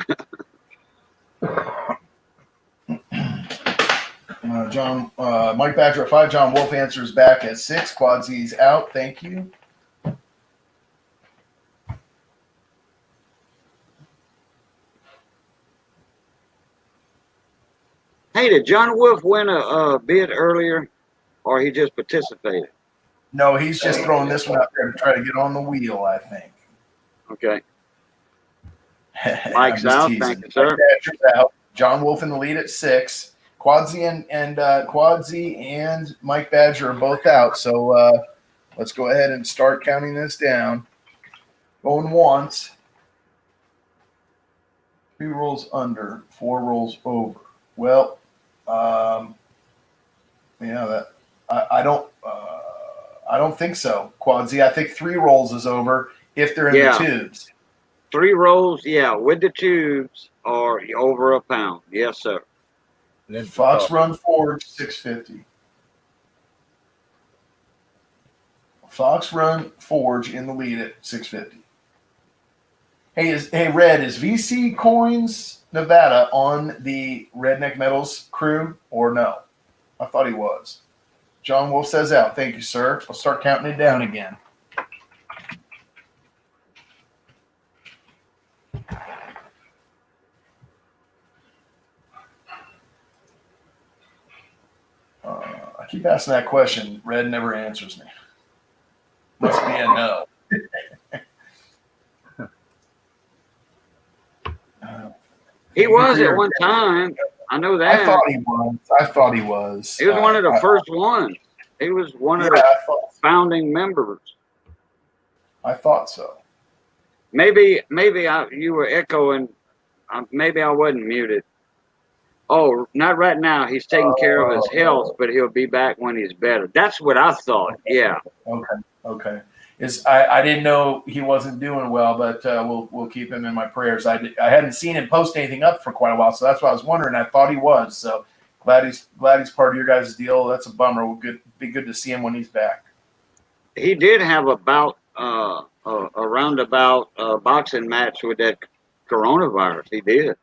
Mike Badger at 5. John Wolf answers back at 6. Quad Z's out. Thank you. Hey, did John Wolf win a bid earlier, or he just participated? No, he's just throwing this one out there to try to get on the wheel, I think. Okay. Mike's out. Teasing. Thank you, sir. Out. John Wolf in the lead at 6. Quadzy and Quadzy and Mike Badger are both out. So let's go ahead and start counting this down. Going once. 3 rolls under, 4 rolls over. Well, yeah, I don't think so, Quadzy. I think 3 rolls is over if they're in the tubes. 3 rolls, yeah, with the tubes are over a pound. Yes, sir. Then Fox Run Forge 650. Fox Run Forge in the lead at 650. Hey, Red, is VC Coins Nevada on the Redneck Metals crew or no? I thought he was. John Wolf says out. Thank you, sir. I'll start counting it down again. I keep asking that question. Red never answers me. Must be a no. He was at one time. I know that. I thought he was. He was one of the first ones. He was one of the founding members. I thought so. Maybe you were echoing. Maybe I wasn't muted. Oh, not right now. He's taking care of his health, but he'll be back when he's better. That's what I thought. Yeah. Okay. I didn't know he wasn't doing well, but we'll keep him in my prayers. I hadn't seen him post anything up for quite a while, so that's why I was wondering. I thought he was. So glad he's part of your guys' deal. That's a bummer. We'll be good to see him when he's back. He did have a roundabout boxing match with that coronavirus. He did.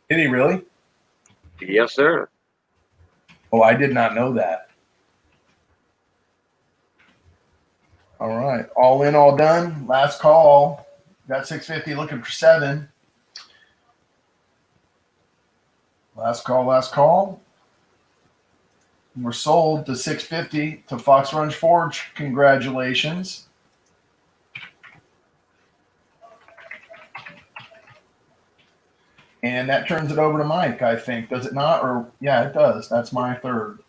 Did he really? Yes, sir. Oh, I did not know that. All right. All in, all done. Last call. Got 650 looking for 7. Last call. We're sold to 650 to Fox Run Forge. Congratulations. And that turns it over to Mike, I think. Does it not? Or yeah, it does. That's my third.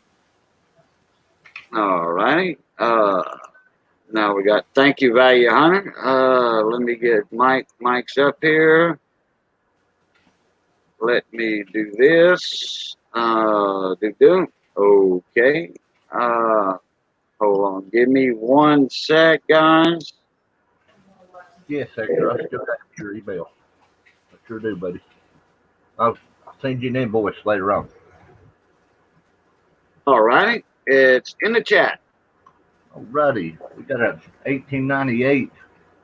All righty. Now we got thank you, Value Hunter. Let me get Mike's up here. Let me do this. Okay. Hold on. Give me 1 sec, guys. Yes, Hector. I still got your email. I sure do, buddy. I'll send you an invoice later on. All right. It's in the chat. All righty. We got a 1898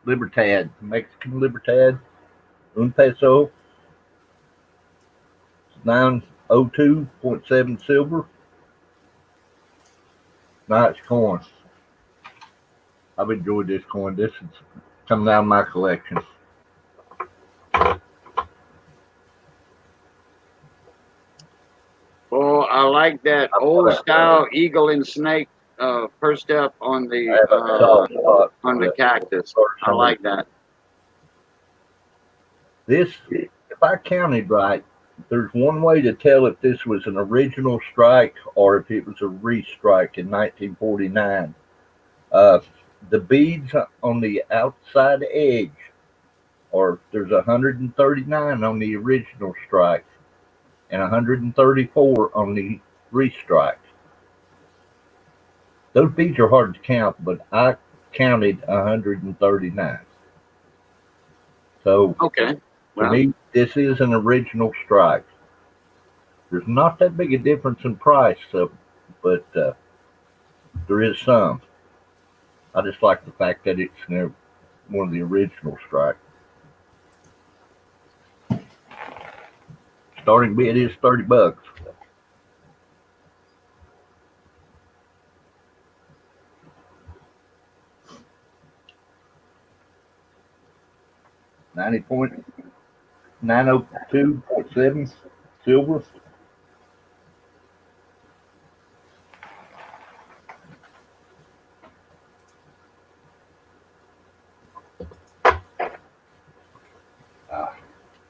Libertad, Mexican Libertad, un peso, 902.7 silver. Nice coin. I've enjoyed this coin. This is coming out of my collection. Well, I like that old style eagle and snake perched up on the cactus. I like that. This, if I counted right, there's one way to tell if this was an original strike or if it was a restrike in 1949. The beads on the outside edge, or there's 139 on the original strike and 134 on the restrike. Those beads are hard to count, but I counted 139. So Okay. to Well, me, this is an original strike. There's not that big a difference in price, but there is some. I just like the fact that it's one of the original strikes. Starting bid is $30. $90.902.7 silver.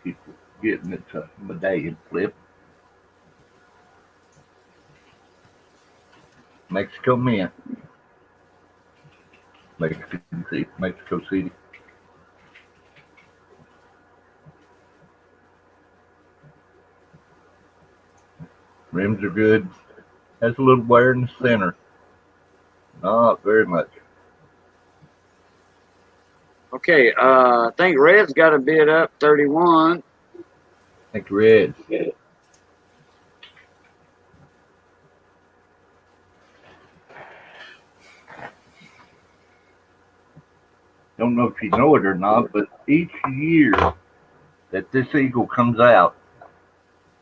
Keep getting it to medallion flip. Mexico Mint. Mexico City. Rims are good. Has a little wear in the center. Not very much. okay. I think Red's got a bid up 31. I think red. Don't know if you know it or not, but each year that this eagle comes out,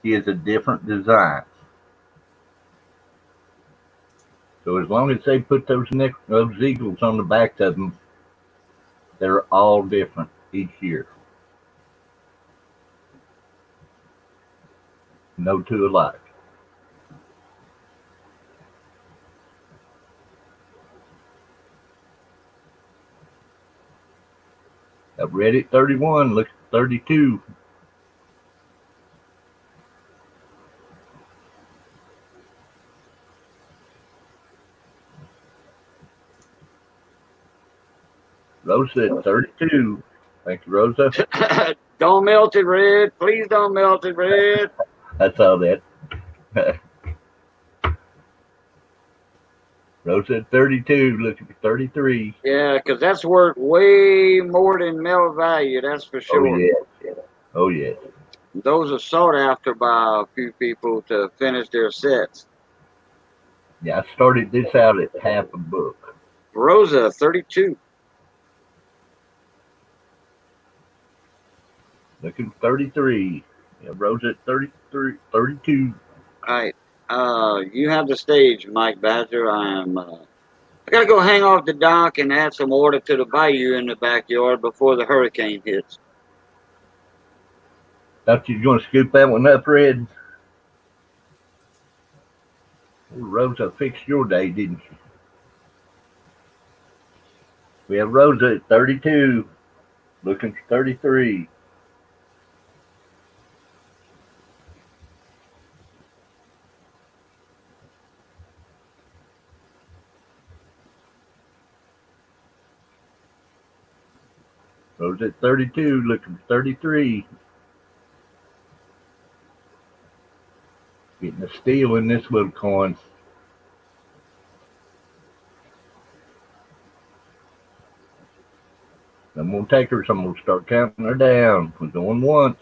he has a different design. So as long as they put those eagles on the back of them, they're all different each year. No two alike. I've read it 31, look at 32. Rosa at 32. Thank you, Rosa. Don't melt it, Red. Please don't melt it, Red. That's all that. Rosa at 32, looking for 33. Yeah, because that's worth way more than melt value. That's for sure. Oh, yeah. Oh, yeah. Those are sought after by a few people to finish their sets. Yeah, I started this out at half a book. Rosa, 32. Looking for 33. Yeah, Rosa at 33, 32. All right. You have the stage, Mike Badger. I gotta go hang off the dock and add some order to the bayou in the backyard before the hurricane hits. Thought you were going to scoop that one up, Red. Rosa fixed your day, didn't you? We have Rosa at 32, looking for 33. Rosa at 32, looking for 33. Getting a steal in this little coin. I'm going to take her, so I'm going to start counting her down. We're going once.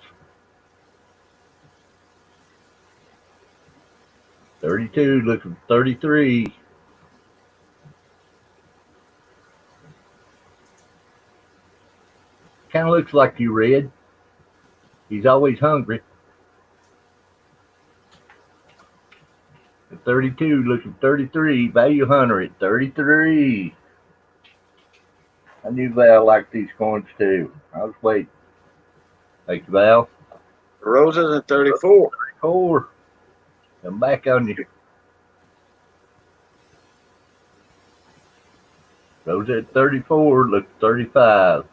32, looking for 33. Kind of looks like you, Red. He's always hungry. At 32, looking for 33. Value Hunter at 33. I knew Val liked these coins too. I was waiting. Thank you, Val. Rosa's at 34. 4. I'm back on you. Rosa at 34. Look 35.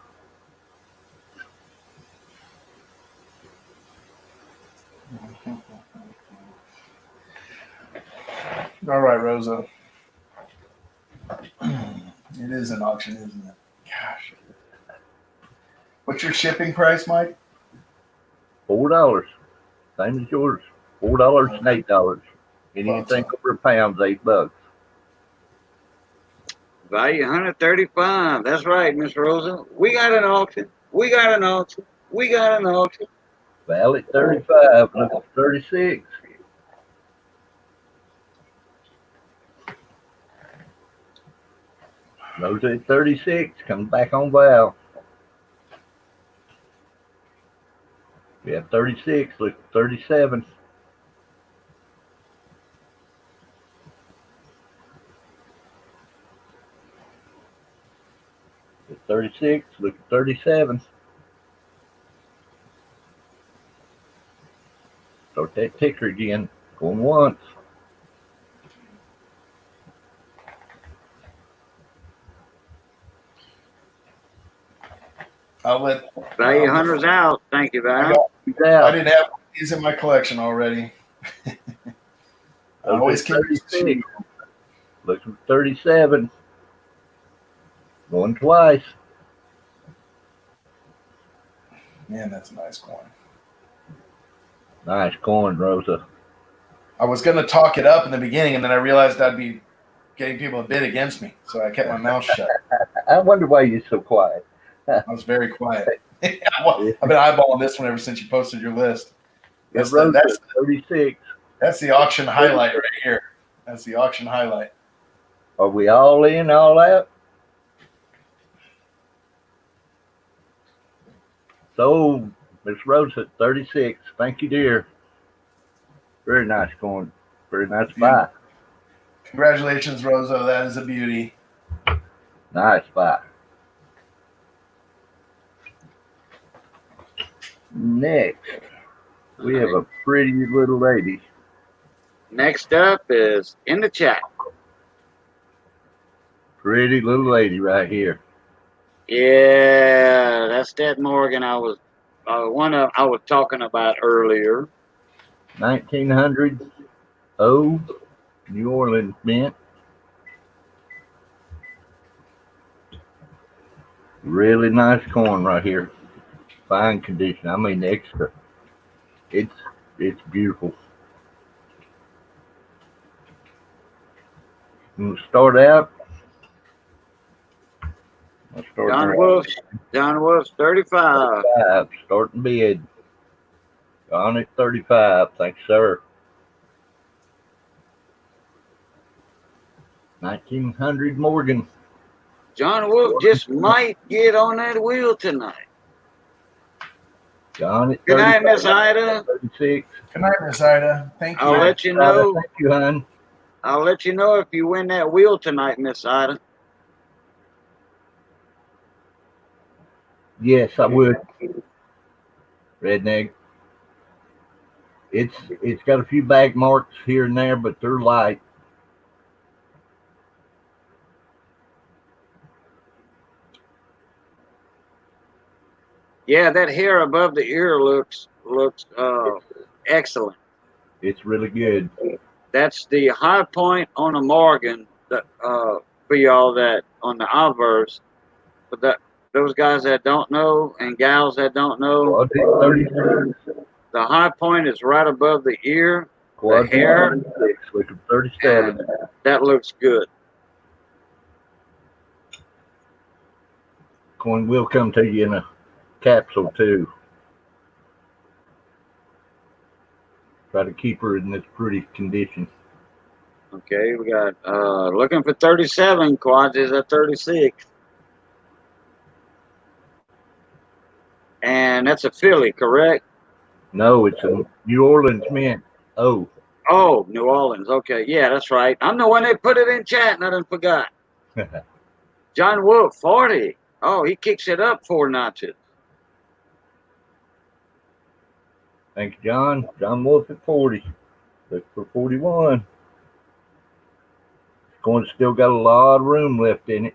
All right, Rosa. It is an auction, isn't it? Gosh. What's your shipping price, Mike? $4. Same as yours. $4 and $8. Anything over a pound's $8. Value 135. That's right, Miss Rosa. We got an auction. We got an auction. We got an auction. Val at 35. Look at 36. Rosa at 36. Comes back on Val. We have 36. Look at 37. At 36. Look at 37. Start that ticker again. Going once. I'll let Value 100's out. Thank you, Val. I didn't have these in my collection already. I always carry 36. Look at 37. Going twice. Man, that's a nice coin. Nice coin, Rosa. I was going to talk it up in the beginning, and then I realized I'd be getting people to bid against me, so I kept my mouth shut. I wonder why you're so quiet. I was very quiet. I've been eyeballing this one ever since you posted your list. That's 36. That's the auction highlight right here. That's the auction highlight. Are we all in, all out? So, Miss Rosa, 36. Thank you, dear. Very nice coin. Very nice buy. Congratulations, Rosa. That is a beauty. Nice buy. Next, we have a pretty little lady. Next up is in the chat. Pretty little lady right here. Yeah, that's that Morgan I was talking about earlier. 1900 O New Orleans mint. Really nice coin right here. Fine condition. I mean extra. It's beautiful. I'm gonna start out. John Wolf's 35. Starting bid. On at 35. Thanks, sir. 1900 Morgan. John Wolf just might get on that wheel tonight. John at 35. Good night, Miss Ida. 36. Good night, Miss Ida. Thank you. I'll let you know. Thank you, hon. I'll let you know if you win that wheel tonight, Miss Ida. Yes, I would. Redneck. It's got a few bag marks here and there, but they're light. Yeah, that hair above the ear looks excellent. It's really good. That's the high point on a Morgan that for y'all that on the obverse. But that those guys that don't know and gals that don't know, the high point is right above the ear. The hair, look at 37. That looks good. Coin will come to you in a capsule too. Try to keep her in this pretty condition. Okay, we got looking for 37. Quads is at 36. And that's a Philly, correct? No, it's a New Orleans mint. Oh, New Orleans. Okay, yeah, that's right. I'm the one that put it in chat and I done forgot. John Wolf, 40. Oh, he kicks it up 4 notches. Thank you, John. John Wolf at 40. Look for 41. Coin's still got a lot of room left in it.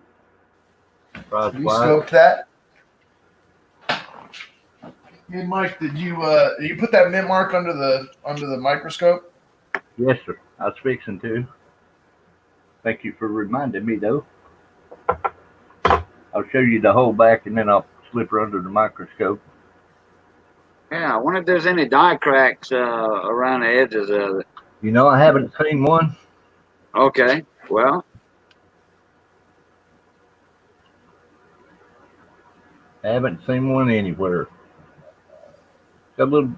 Price Have you wise. scoped that? Hey, Mike, did you put that mint mark under the microscope? Yes, sir. I was fixing to. Thank you for reminding me, though. I'll show you the whole back, and then I'll slip her under the microscope. Yeah, I wonder if there's any die cracks around the edges of it. You know, I haven't seen one. Okay, well, I haven't seen one anywhere. Got a little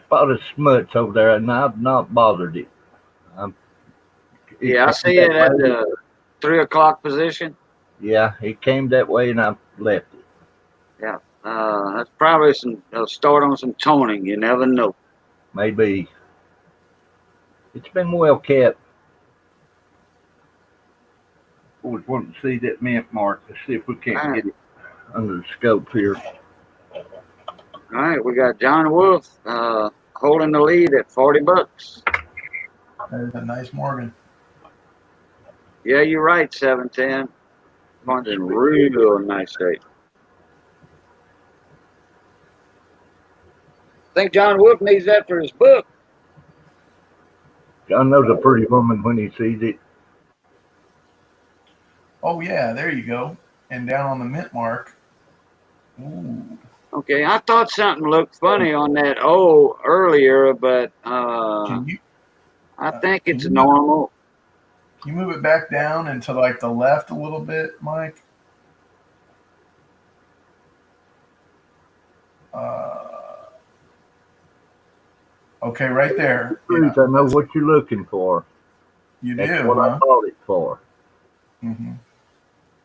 spot of smuts over there, and I've not bothered it. yeah, I see it at the 3 o'clock position. Yeah, it came that way, and I left it. Yeah, that's probably some start on some toning. You never know. Maybe. It's been well kept. Always wanting to see that mint mark. Let's see if we can't get it under the scope here. All right, we got John Wolf holding the lead at $40. That is a nice Morgan. Yeah, you're right, 710. Punch in real nice shape. I think John Wolf needs that for his book. John knows a pretty woman when he sees it. Oh yeah, there you go. And down on the mint mark. Ooh. Okay, I thought something looked funny on that O earlier, but I think it's normal. Can you move it back down and to like the left a little bit, Mike? Okay, right there. Yeah, I know what you're looking for. You That's do, what I bought it for. Mm-hmm.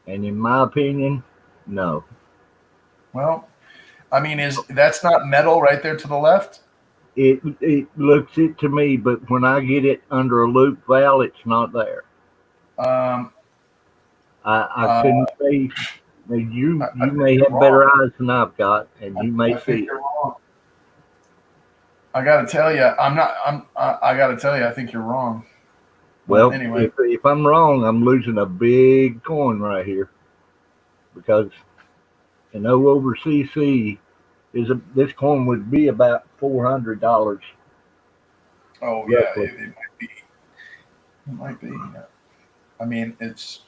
And in my opinion, no. Well, I mean, that's not metal right there to the left? It looks it to me, but when I get it under a loop valve, it's not there. I couldn't say. You may have better eyes than I've got, and you may see it. I got to tell you, I got to tell you, I think you're wrong. Well, anyway, if I'm wrong, I'm losing a big coin right here, because an O over CC this coin would be about $400. Oh yeah, it might be. It might be. I mean, it's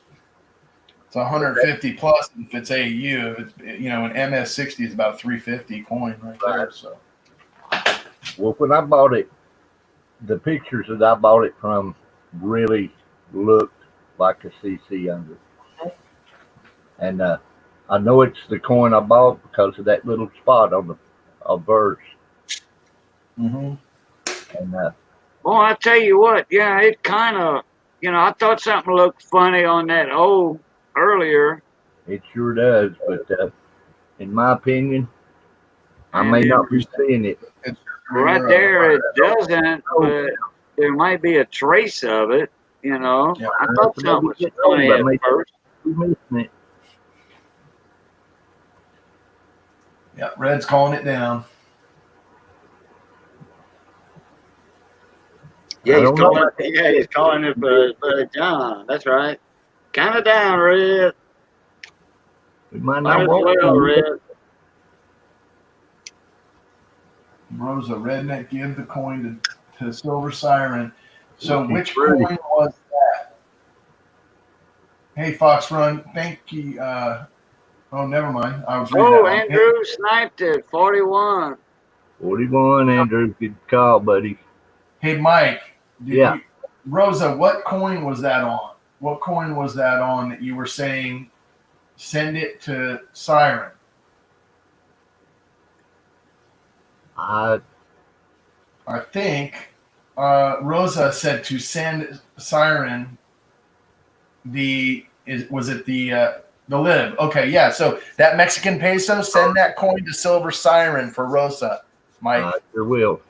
150 plus if it's AU. If it's, an MS60 is about 350 coin right there. So. Well, when I bought it, the pictures that I bought it from really looked like a CC under. And I know it's the coin I bought because of that little spot on the verse. Mm-hmm. And well, I tell you what, yeah, it kind of, I thought something looked funny on that O earlier. It sure does, but in my opinion, I may not be seeing it. Right there, it doesn't, but there might be a trace of it, Yeah, I thought something was funny at first. Missing it. Yeah, Red's calling it down. Yeah, he's calling it for John. That's right. Kind of down, Red. We might not want Red. Rosa, Redneck, give the coin to Silver Siren. So which coin was that? Hey, Fox Run, thank you. Oh, never mind. I was reading that one. Andrew sniped it, 41. 41, Andrew. Good call, buddy. Hey, Mike. Rosa, what coin was that on? What coin was that on that you were saying send it to Siren? I think Rosa said to send Siren the lib. Okay, yeah. So that Mexican peso, send that coin to Silver Siren for Rosa, Mike. I sure will.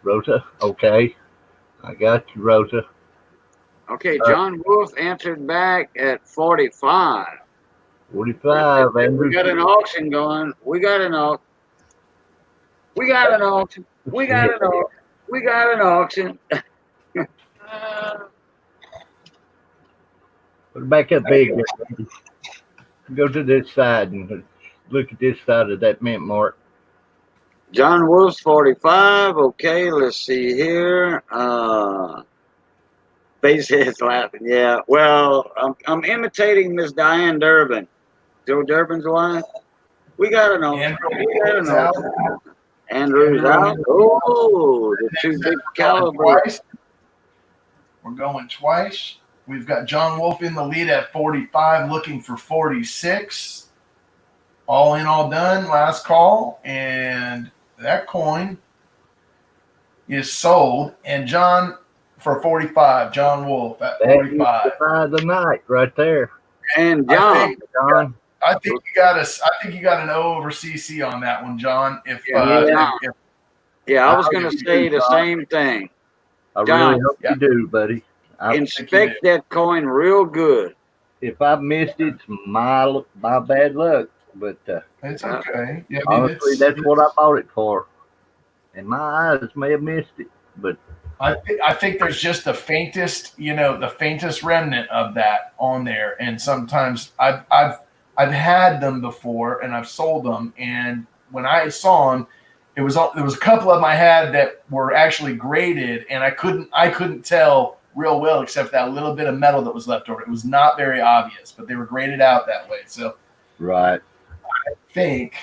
Rosa, okay. I got you, Rosa. Okay, John Wolf answered back at 45. 45, We Andrew. got an auction going. We got an auction. We got an auction. We got an auction. We got an auction. Put it back up big. Go to this side and look at this side of that mint mark. John Wolf's 45. Okay, let's see here. Basehead's laughing. Yeah. Well, I'm imitating Miss Diane Durbin, Joe Durbin's wife. We got an auction. We got an auction. Andrew's out. Oh, the two big caliber. We're going twice. We've got John Wolf in the lead at 45, looking for 46. All in, all done. Last call. And that coin is sold. And John for 45. John Wolf at 45. The night right there. And John. I think you got an O over CC on that one, John. I was going to say the same thing. I really hope you do, buddy. Inspect that coin real good. If I missed it, it's my bad luck. But it's okay. Yeah, honestly, that's what I bought it for. And my eyes may have missed it, but I think there's just the faintest remnant of that on there. And sometimes I've had them before and I've sold them. And when I saw them, there was a couple of them I had that were actually graded, and I couldn't tell real well except that little bit of metal that was left over. It was not very obvious, but they were graded out that way. So, right. I think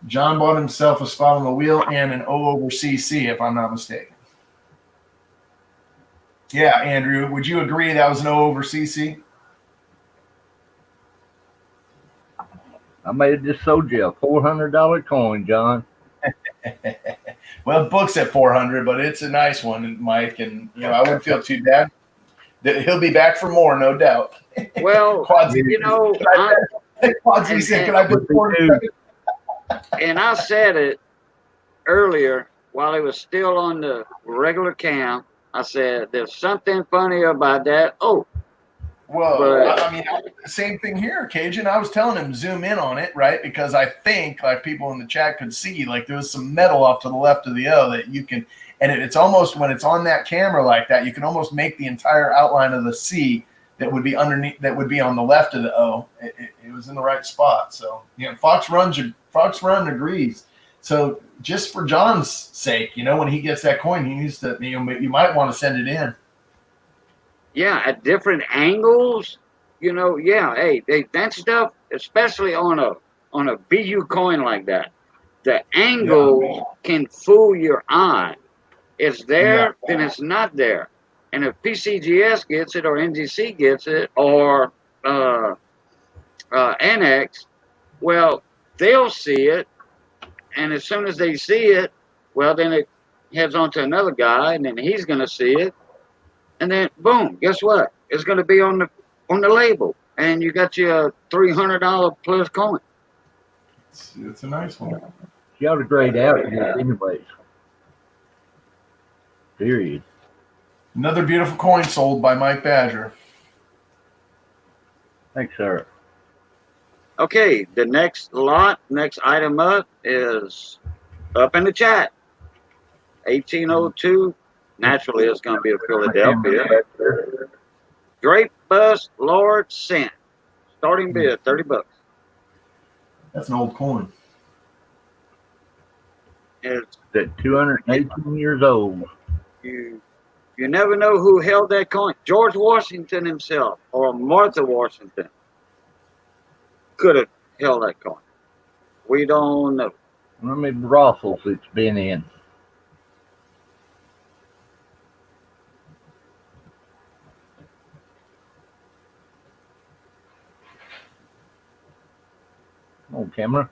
John bought himself a spot on the wheel and an O over CC, if I'm not mistaken. Yeah, Andrew, would you agree that was an O over CC? I may have just sold you a $400 coin, John. Well, the book's at 400, but it's a nice one, Mike, and I wouldn't feel too bad. He'll be back for more, no doubt. Well, and I said it earlier while he was still on the regular cam. I said, "There's something funny about that." Oh. Well, I mean, same thing here, Cajun. I was telling him zoom in on it, right? Because I think like people in the chat could see, like there was some metal off to the left of the O that you can, and it's almost when it's on that camera like that, you can almost make the entire outline of the C that would be underneath, that would be on the left of the O. It was in the right spot. So Fox Run agrees. So just for John's sake, when he gets that coin, he needs to, you might want to send it in. Yeah, at different angles, hey, that stuff, especially on a BU coin like that, the angle can fool your eye. It's there, then it's not there. And if PCGS gets it or NGC gets it or NX, well, they'll see it. And as soon as they see it, well, then it heads on to another guy, and then he's going to see it. And then, boom, guess what? It's going to be on the label. And you got your $300 plus coin. It's a nice one. You ought to grade out anyways. Period. Another beautiful coin sold by Mike Badger. Thanks, sir. Okay, the next item up is up in the chat. 1802. Naturally, it's going to be a Philadelphia. Drape Bust Lord Cent. Starting bid, $30. That's an old coin. It's at 218 years old. You never know who held that coin. George Washington himself or Martha Washington could have held that coin. We don't know. How many brothels it's been in? On camera.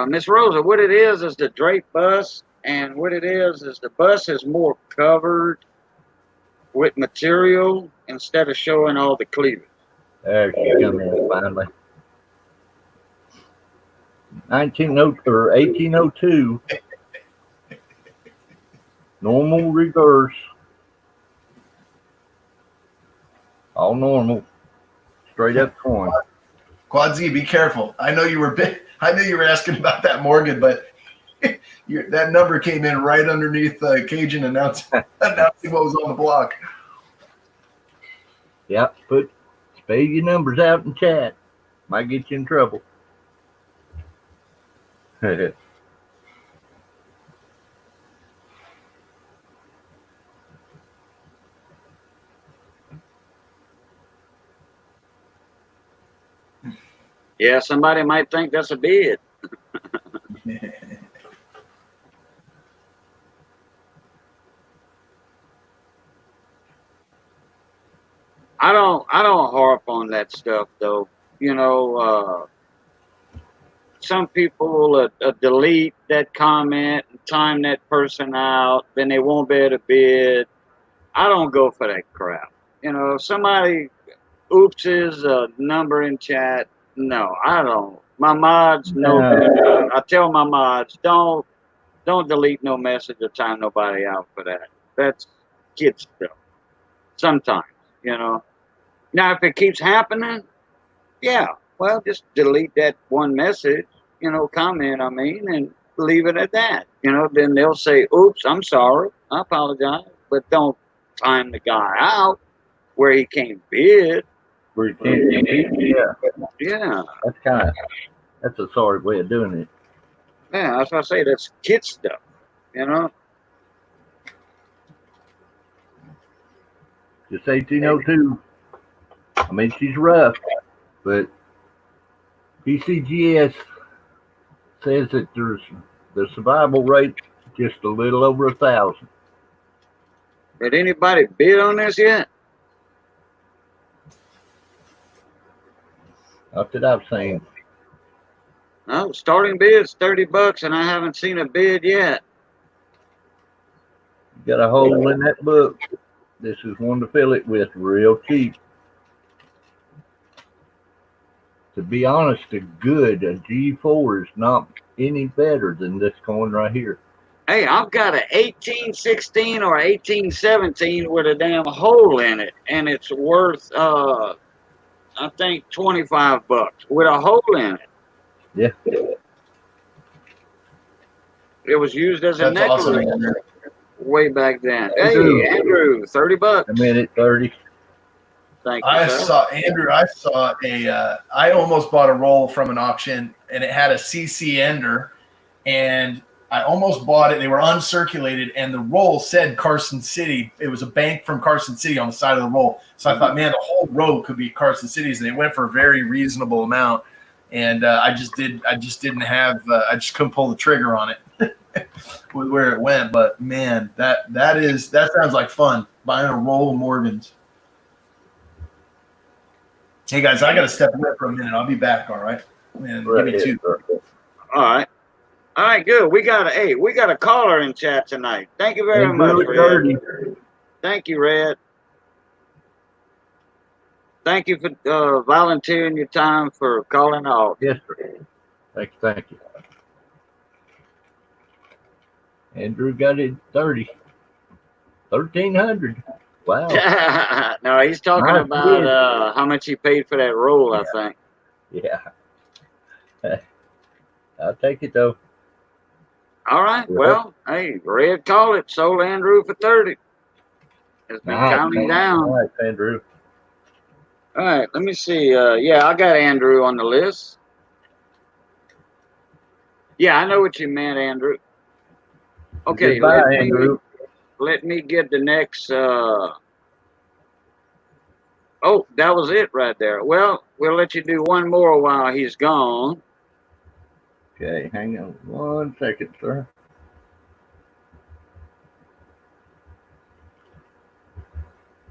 Miss Rosa, what it is the drape bus, and what it is the bus is more covered with material instead of showing all the cleavage. There she comes in finally. 1802. Normal reverse. All normal. Straight up coin. Quad Z, be careful. I know you were asking about that Morgan, but that number came in right underneath Cajun announcing what was on the block. Yep, spell your numbers out in chat. Might get you in trouble. Yeah, somebody might think that's a bid. I don't harp on that stuff though. You know, some people delete that comment and time that person out, then they won't be able to bid. I don't go for that crap. You know, if somebody oopses a number in chat, no, I don't. My mods know better. I tell my mods, don't delete no message or time nobody out for that. That's kid stuff. Sometimes, you know. Now, if it keeps happening, yeah, well, just delete that one message, you know, comment, I mean, and leave it at that. You know, then they'll say, oops, I'm sorry, I apologize, but don't time the guy out where he can't bid. Where you can't compete, Yeah. That's a sorry way of doing it. Yeah, that's what I say. That's kid stuff, you know. Just 1802. I mean, she's rough, but PCGS says that there's the survival rate just a little over 1,000. Did anybody bid on this yet? Not that I've seen. No, starting bid's $30, and I haven't seen a bid yet. You got a hole in that book. This is one to fill it with real cheap. To be honest, a G4 is not any better than this coin right here. Hey, I've got an 1816 or 1817 with a damn hole in it, and it's worth I think $25 with a hole in it. Yeah. It was used as a necklace awesome, way back then. Andrew. Hey, Andrew, $30. A minute 30. Thank you, I sir. saw I almost bought a roll from an auction, and it had a CC ender, and I almost bought it. They were uncirculated, and the roll said Carson City. It was a bank from Carson City on the side of the roll. So I thought, man, the whole row could be Carson City's, and they went for a very reasonable amount. And I just couldn't pull the trigger on it with where it went. But man, that sounds like fun, buying a roll of Morgans. Hey guys, I got to step away for a minute. I'll be back. All right, man. Give me two. All right, good. We got a caller in chat tonight. Thank you very much, Red. Thank you, Red. Thank you for volunteering your time for calling out. Yes, sir. Thank you. Andrew got it 30. 1,300. Wow. No, he's talking about how much he paid for that roll, I think. Yeah. I'll take it, though. All right. Well, hey, Red called it. Sold Andrew for 30. It's been counting down. All right, Andrew. All right, let me see. Yeah, I got Andrew on the list. Yeah, I know what you meant, Andrew. Okay, Andrew. Let me get the next. Oh, that was it right there. Well, we'll let you do one more while he's gone. Okay, hang on 1 second, sir.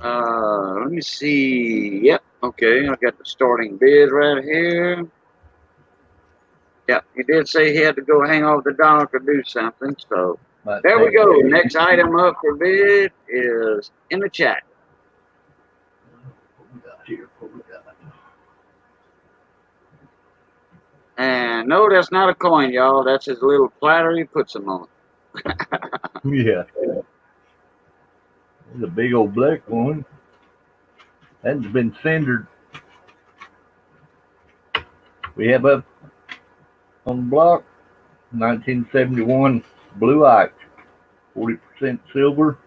Let me see. Yep. Okay, I got the starting bid right here. Yep, he did say he had to go hang off the dock or do something. So there we go. Next item up for bid is in the chat. And no, that's not a coin, y'all. That's his little platter he puts them on. Yeah. It's a big old black one. That's been cindered. We have up on the block 1971 Blue Ike, 40% silver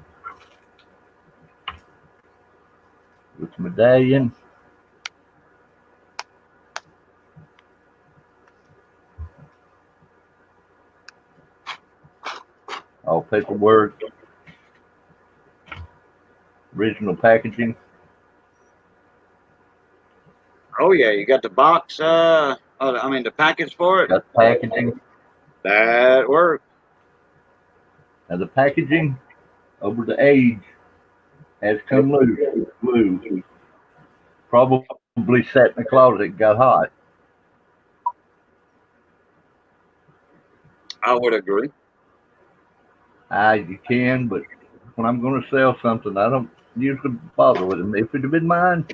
with medallion. All paperwork, original packaging. Oh yeah, you got the box. The package for it. Got the packaging. That works. Now the packaging over the age has come loose. Glue. Probably sat in the closet and got hot. I would agree. You can, but when I'm going to sell something, I don't usually bother with them. If it had been mine,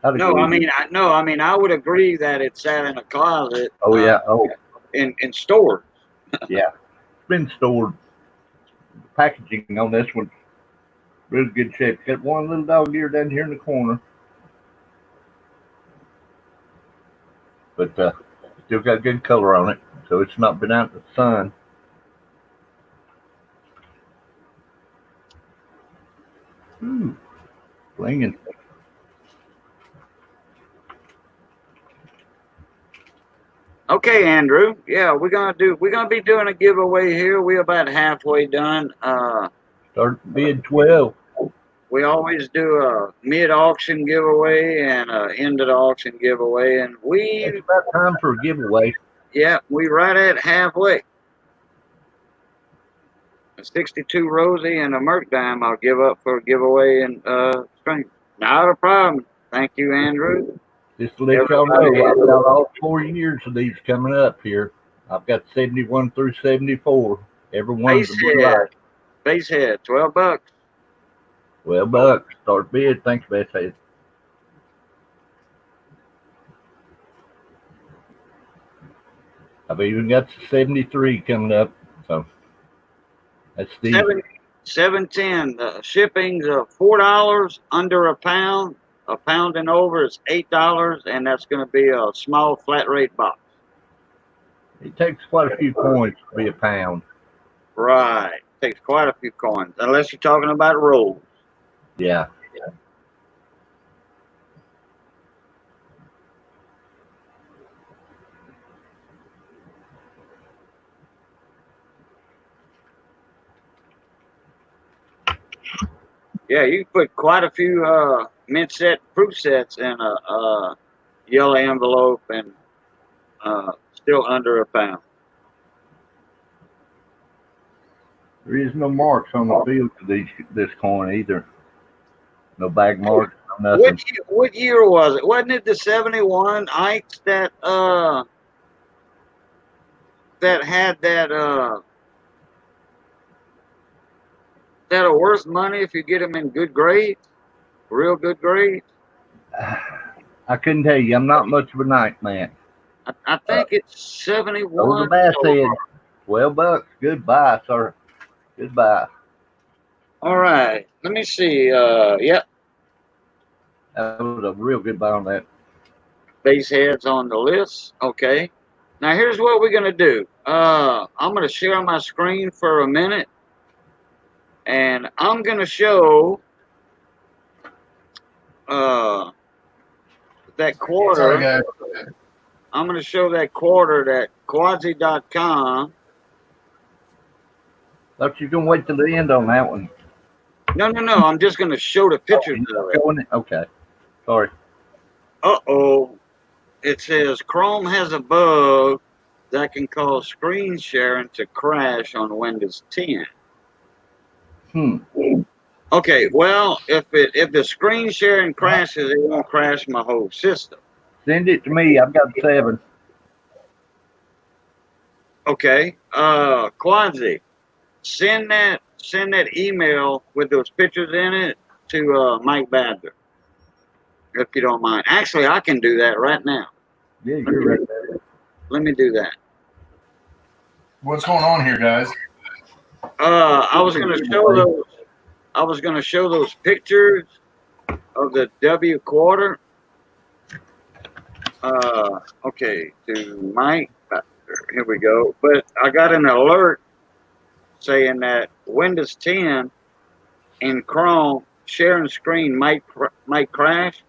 I'd No, agree. I would agree that it sat in a closet. Oh yeah. Oh In storage. yeah. It's been stored. The packaging on this one's really good shape. Got one little dog ear down here in the corner, but still got good color on it, so it's not been out in the sun. Ooh, blinging. Okay, Andrew. Yeah, we're gonna be doing a giveaway here. We're about halfway done. Start being 12. We always do a mid-auction giveaway and a end-of-the-auction giveaway, and It's about time for a giveaway. we right at halfway. A 62 Rosie and a Merc Dime I'll give up for a giveaway and spring. Not a problem. Thank you, Andrew. Just to let y'all know, I've got all 4 years of these coming up here. I've got 71 through 74. Every one's a blue light. Base head, $12. $12. Start bid. Thanks, Beth. I've even got 73 coming up. So that's the 710. The shipping's $4 under a pound. A pound and over is $8, and that's going to be a small flat rate box. It takes quite a few coins to be a pound. Right. Takes quite a few coins, unless you're talking about rolls. Yeah. Yeah, you can put quite a few mint set fruit sets in a yellow envelope and still under a pound. There is no marks on the field for this coin either. No bag marks, no nothing. What year was it? Wasn't it the 71 Ikes that had that are worth money if you get them in good grades, real good grades? I couldn't tell you. I'm not much of a night man. I think it's 71. Those are bass heads. $12. Goodbye, sir. Goodbye. All right. Let me see. Yep. That was a real good buy on that. Base heads on the list. Okay. Now here's what we're gonna do. I'm gonna share my screen for a minute, and I'm gonna show that quarter. Sorry, guys. I'm gonna show that quarter that quasi.com. Thought you were gonna wait till the end on that one. No. I'm just gonna show the pictures of it. Okay. Sorry. Uh-oh. It says Chrome has a bug that can cause screen sharing to crash on Windows 10. Okay, well, if the screen sharing crashes, it won't crash my whole system. Send it to me. I've got 7. Okay. Quanzi, send that email with those pictures in it to Mike Badger, if you don't mind. Actually, I can do that right now. Yeah, you're right there. Let me do that. What's going on here, guys? I was gonna show those. I was gonna show those pictures of the W quarter. Okay, to Mike. Here we go. But I got an alert saying that Windows 10 and Chrome sharing screen might crash,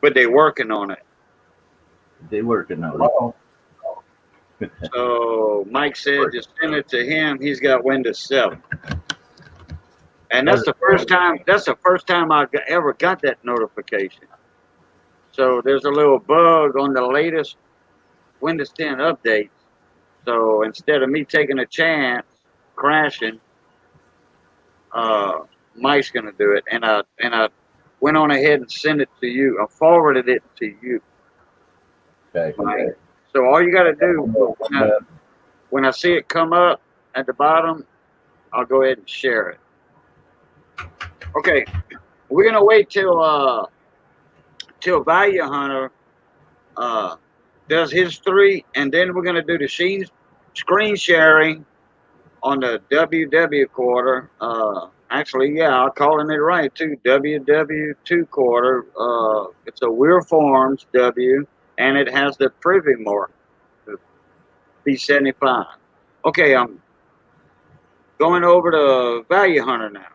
but they're working on it. They working on Uh-oh. it. So Mike said just send it to him. He's got Windows 7. And that's the first time. That's the first time I ever got that notification. So there's a little bug on the latest Windows 10 updates. So instead of me taking a chance crashing, Mike's gonna do it. And I went on ahead and sent it to you. I forwarded it to you, Okay. Mike. So all you gotta do when I see it come up at the bottom, I'll go ahead and share it. Okay, we're gonna wait till Value Hunter does his 3, and then we're gonna do the screen sharing on the WW quarter. Actually, yeah, I'm calling it right too. WW2 quarter. It's a Weir Forms W, and it has the privy mark, the B75. Okay, I'm going over to Value Hunter now.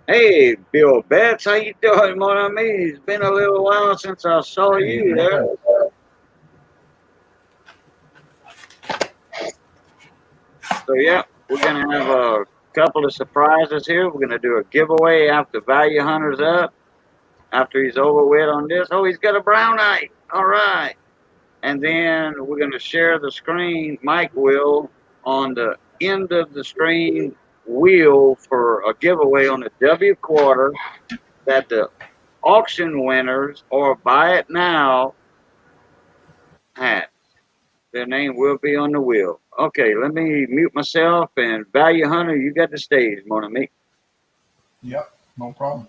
Hey, Bill Betts, how you doing, mon ami? It's been a little while since I saw you there. So yeah, we're gonna have a couple of surprises here. We're gonna do a giveaway after Value Hunter's up. After he's over with on this, oh, he's got a brown eye. All right, and then we're gonna share the screen. Mike will on the end of the screen wheel for a giveaway on the W quarter that the auction winners or buy it now hat. Their name will be on the wheel. Okay, let me mute myself and Value Hunter, you got the stage, mon ami. Yep, no problem.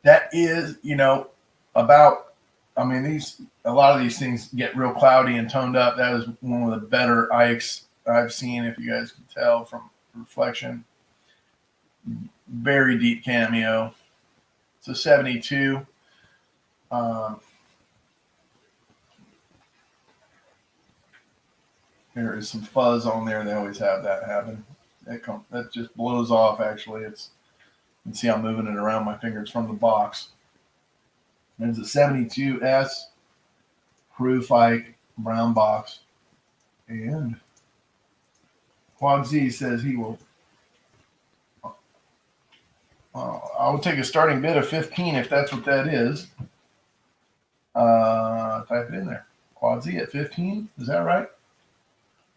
That is, about. I mean, a lot of these things get real cloudy and toned up. That is one of the better Ikes I've seen. If you guys can tell from reflection, very deep cameo. It's a 72. There is some fuzz on there. They always have that happen. That just blows off. Actually, you can see I'm moving it around my fingers from the box. There's a 72S proof Ike brown box, and Quad Z says he will. I will take a starting bid of 15 if that's what that is. Type it in there. Quad Z at 15. Is that right?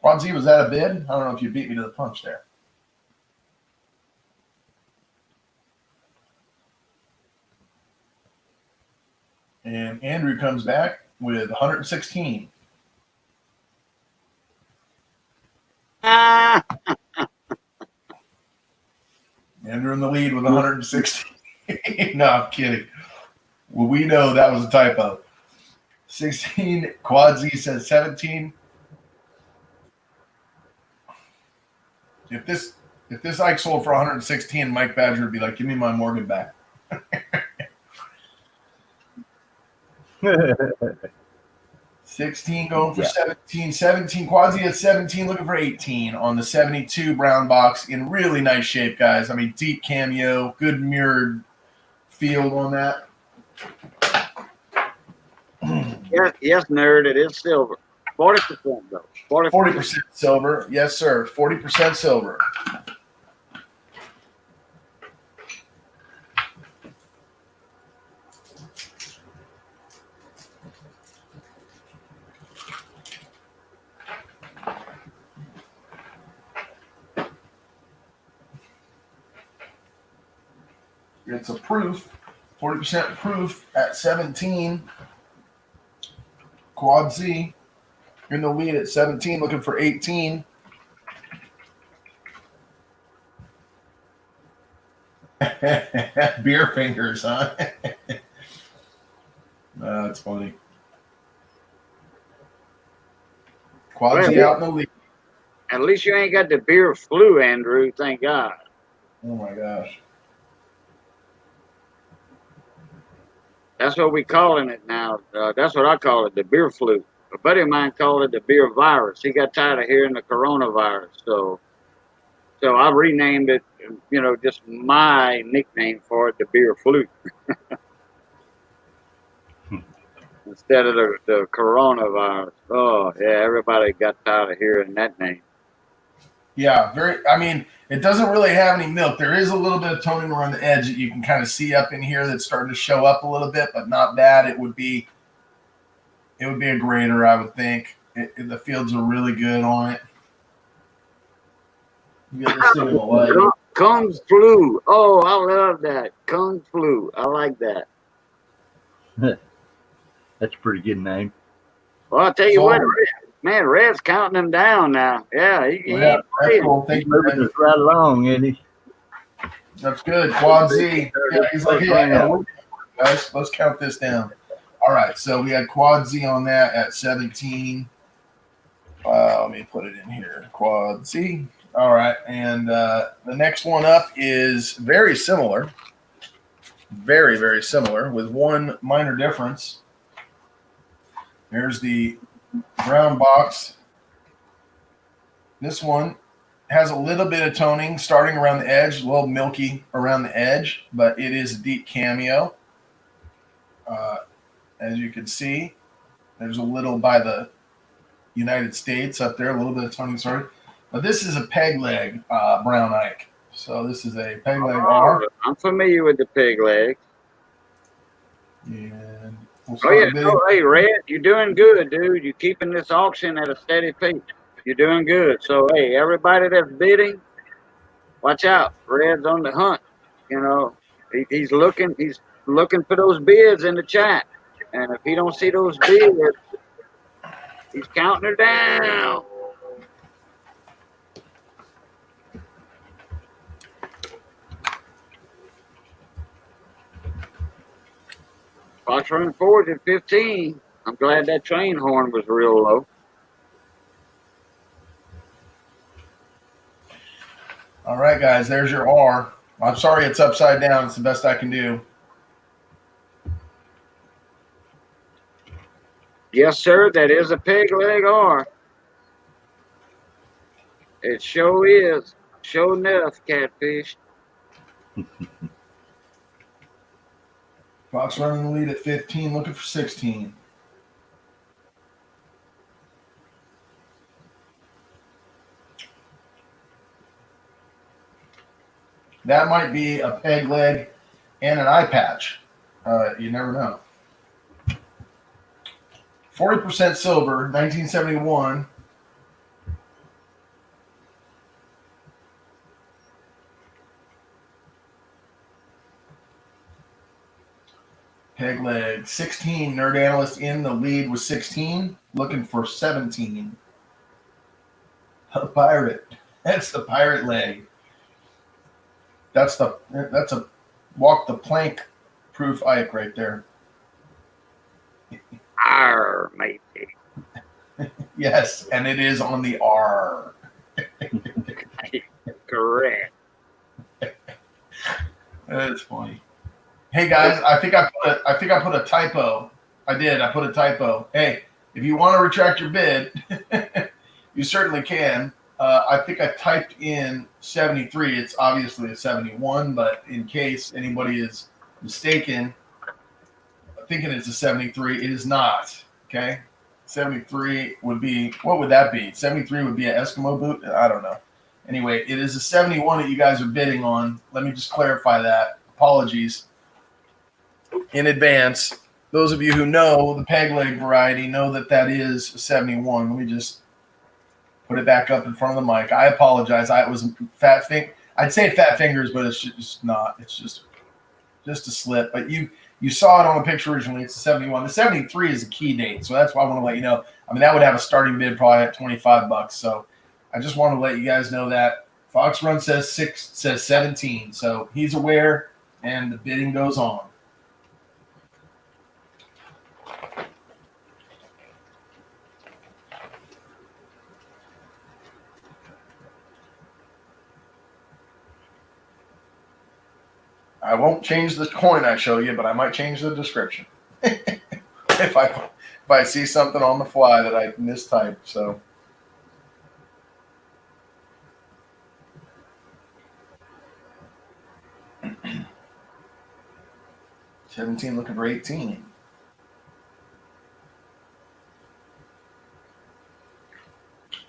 Quad Z, was that a bid? I don't know if you beat me to the punch there. And Andrew comes back with 116. Ah, Andrew in the lead with 116. No, I'm kidding. Well, we know that was a typo. 16. Quad Z says 17. If this Ike sold for 116, Mike Badger would be like, "Give me my Morgan back." 16 going for 17. 17. Quad Z at 17, looking for 18 on the 72 brown box in really nice shape, guys. I mean, deep cameo, good mirrored field on that. yes, nerd, it is silver. 40% though. 40% silver. Yes, sir. 40% silver. It's a proof. 40% proof at 17. Quad Z in the lead at 17, looking for 18. Beer fingers, huh? That's funny. Quadzy out in the lead. At least you ain't got the beer flu, Andrew. Thank God. Oh my gosh. That's what we calling it now. That's what I call it, the beer flu. A buddy of mine called it the beer virus. He got tired of hearing the coronavirus, so I renamed it. You know, just my nickname for it, the beer flu, instead of the coronavirus. Oh yeah, everybody got tired of hearing that name. Yeah, I mean, it doesn't really have any milk. There is a little bit of toning around the edge that you can kind of see up in here that's starting to show up a little bit, but not bad. It would be a grader, I would think. The fields are really good on it. You get this thing in the light. Kung flu. Oh, I love that. Kung flu. I like that. That's a pretty good name. Well, I'll tell you what, man, Red's counting them down now. Yeah, he ain't that's cool. He's moving us right along, isn't he? That's good. Quad Z. Yeah, he's like, guys, let's count this down. All right, so we had Quad Z on that at 17. Let me put it in here. Quad Z. All right, and the next one up is very similar. Very, very similar with one minor difference. There's the brown box. This one has a little bit of toning starting around the edge, a little milky around the edge, but it is a deep cameo. As you can see, there's a little by the United States up there, a little bit of toning started. But this is a peg leg brown Ike. So this is a peg leg R. I'm familiar with the peg leg. And hey, Red, you're doing good, dude. You're keeping this auction at a steady pace. You're doing good. So, hey, everybody that's bidding, watch out. Red's on the hunt. You know, he's looking for those bids in the chat. And if he don't see those bids, he's counting her down. Fox running forward at 15. I'm glad that train horn was real low. All right, guys, there's your R. I'm sorry it's upside down. It's the best I can do. Yes, sir, that is a peg leg R. It sure is. Sure enough, catfish. Fox running the lead at 15, looking for 16. That might be a peg leg and an eye patch. You never know. 40% silver, 1971. Peg leg 16. Nerd analyst in the lead with 16, looking for 17. A pirate. That's the pirate leg. That's a walk the plank proof Ike right there. R, matey. Yes, and it is on the R. Correct. That's funny. Hey guys, I think I put a typo. I did. I put a typo. Hey, if you want to retract your bid, you certainly can. I think I typed in 73. It's obviously a 71, but in case anybody is mistaken, thinking it's a 73, it is not. Okay, 73 would be, what would that be? 73 would be an Eskimo boot. I don't know. Anyway, it is a 71 that you guys are bidding on. Let me just clarify that. Apologies in advance. Those of you who know the peg leg variety know that is a 71. Let me just put it back up in front of the mic. I apologize. It was fat finger. I'd say fat fingers, but it's just not. It's just a slip. But you saw it on the picture originally. It's a 71. The 73 is a key date, so that's why I want to let you know. I mean, that would have a starting bid probably at $25. So I just want to let you guys know that Fox Run says 17. So he's aware, and the bidding goes on. I won't change the coin I show you, but I might change the description if I see something on the fly that I mistype. So 17 looking for 18.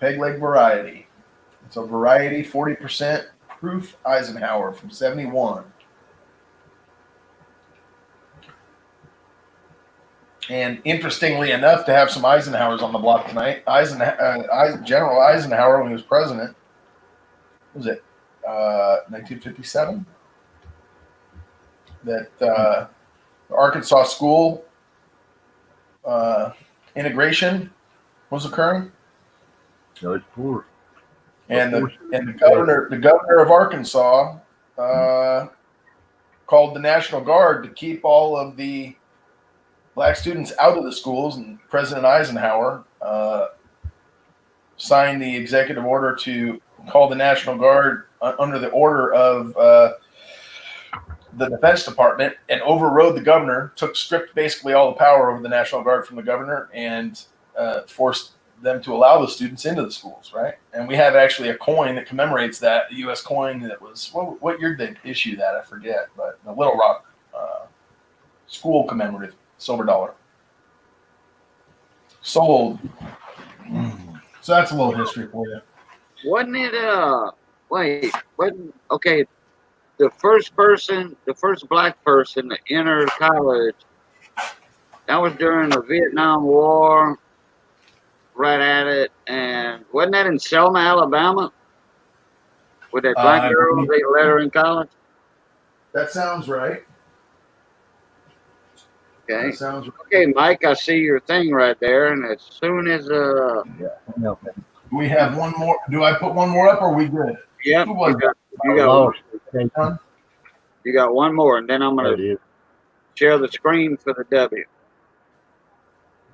Peg leg variety. It's a variety 40% proof Eisenhower from 71. And interestingly enough, to have some Eisenhowers on the block tonight, General Eisenhower, when he was president, what was it 1957? That the Arkansas school integration was occurring, No, it's poor. and the governor of Arkansas called the National Guard to keep all of the black students out of the schools, and President Eisenhower signed the executive order to call the National Guard under the order of the Defense Department, and overrode the governor, stripped basically all the power over the National Guard from the governor, and forced them to allow the students into the schools, right? And we have actually a coin that commemorates that, a U.S. coin that was, what year did they issue that? I forget, but the Little Rock school commemorative silver dollar. Sold. So that's a little history for you. Wasn't it, okay, the first black person to enter college, that was during the Vietnam War, right at it, and wasn't that in Selma, Alabama? With that black girl, they let her in college? That sounds right. Okay. That sounds right. Okay, Mike, I see your thing right there, and as soon as We have one more. Do I put one more up, or are we good? yep, Who was you got one more, and then I'm gonna share the screen for the W.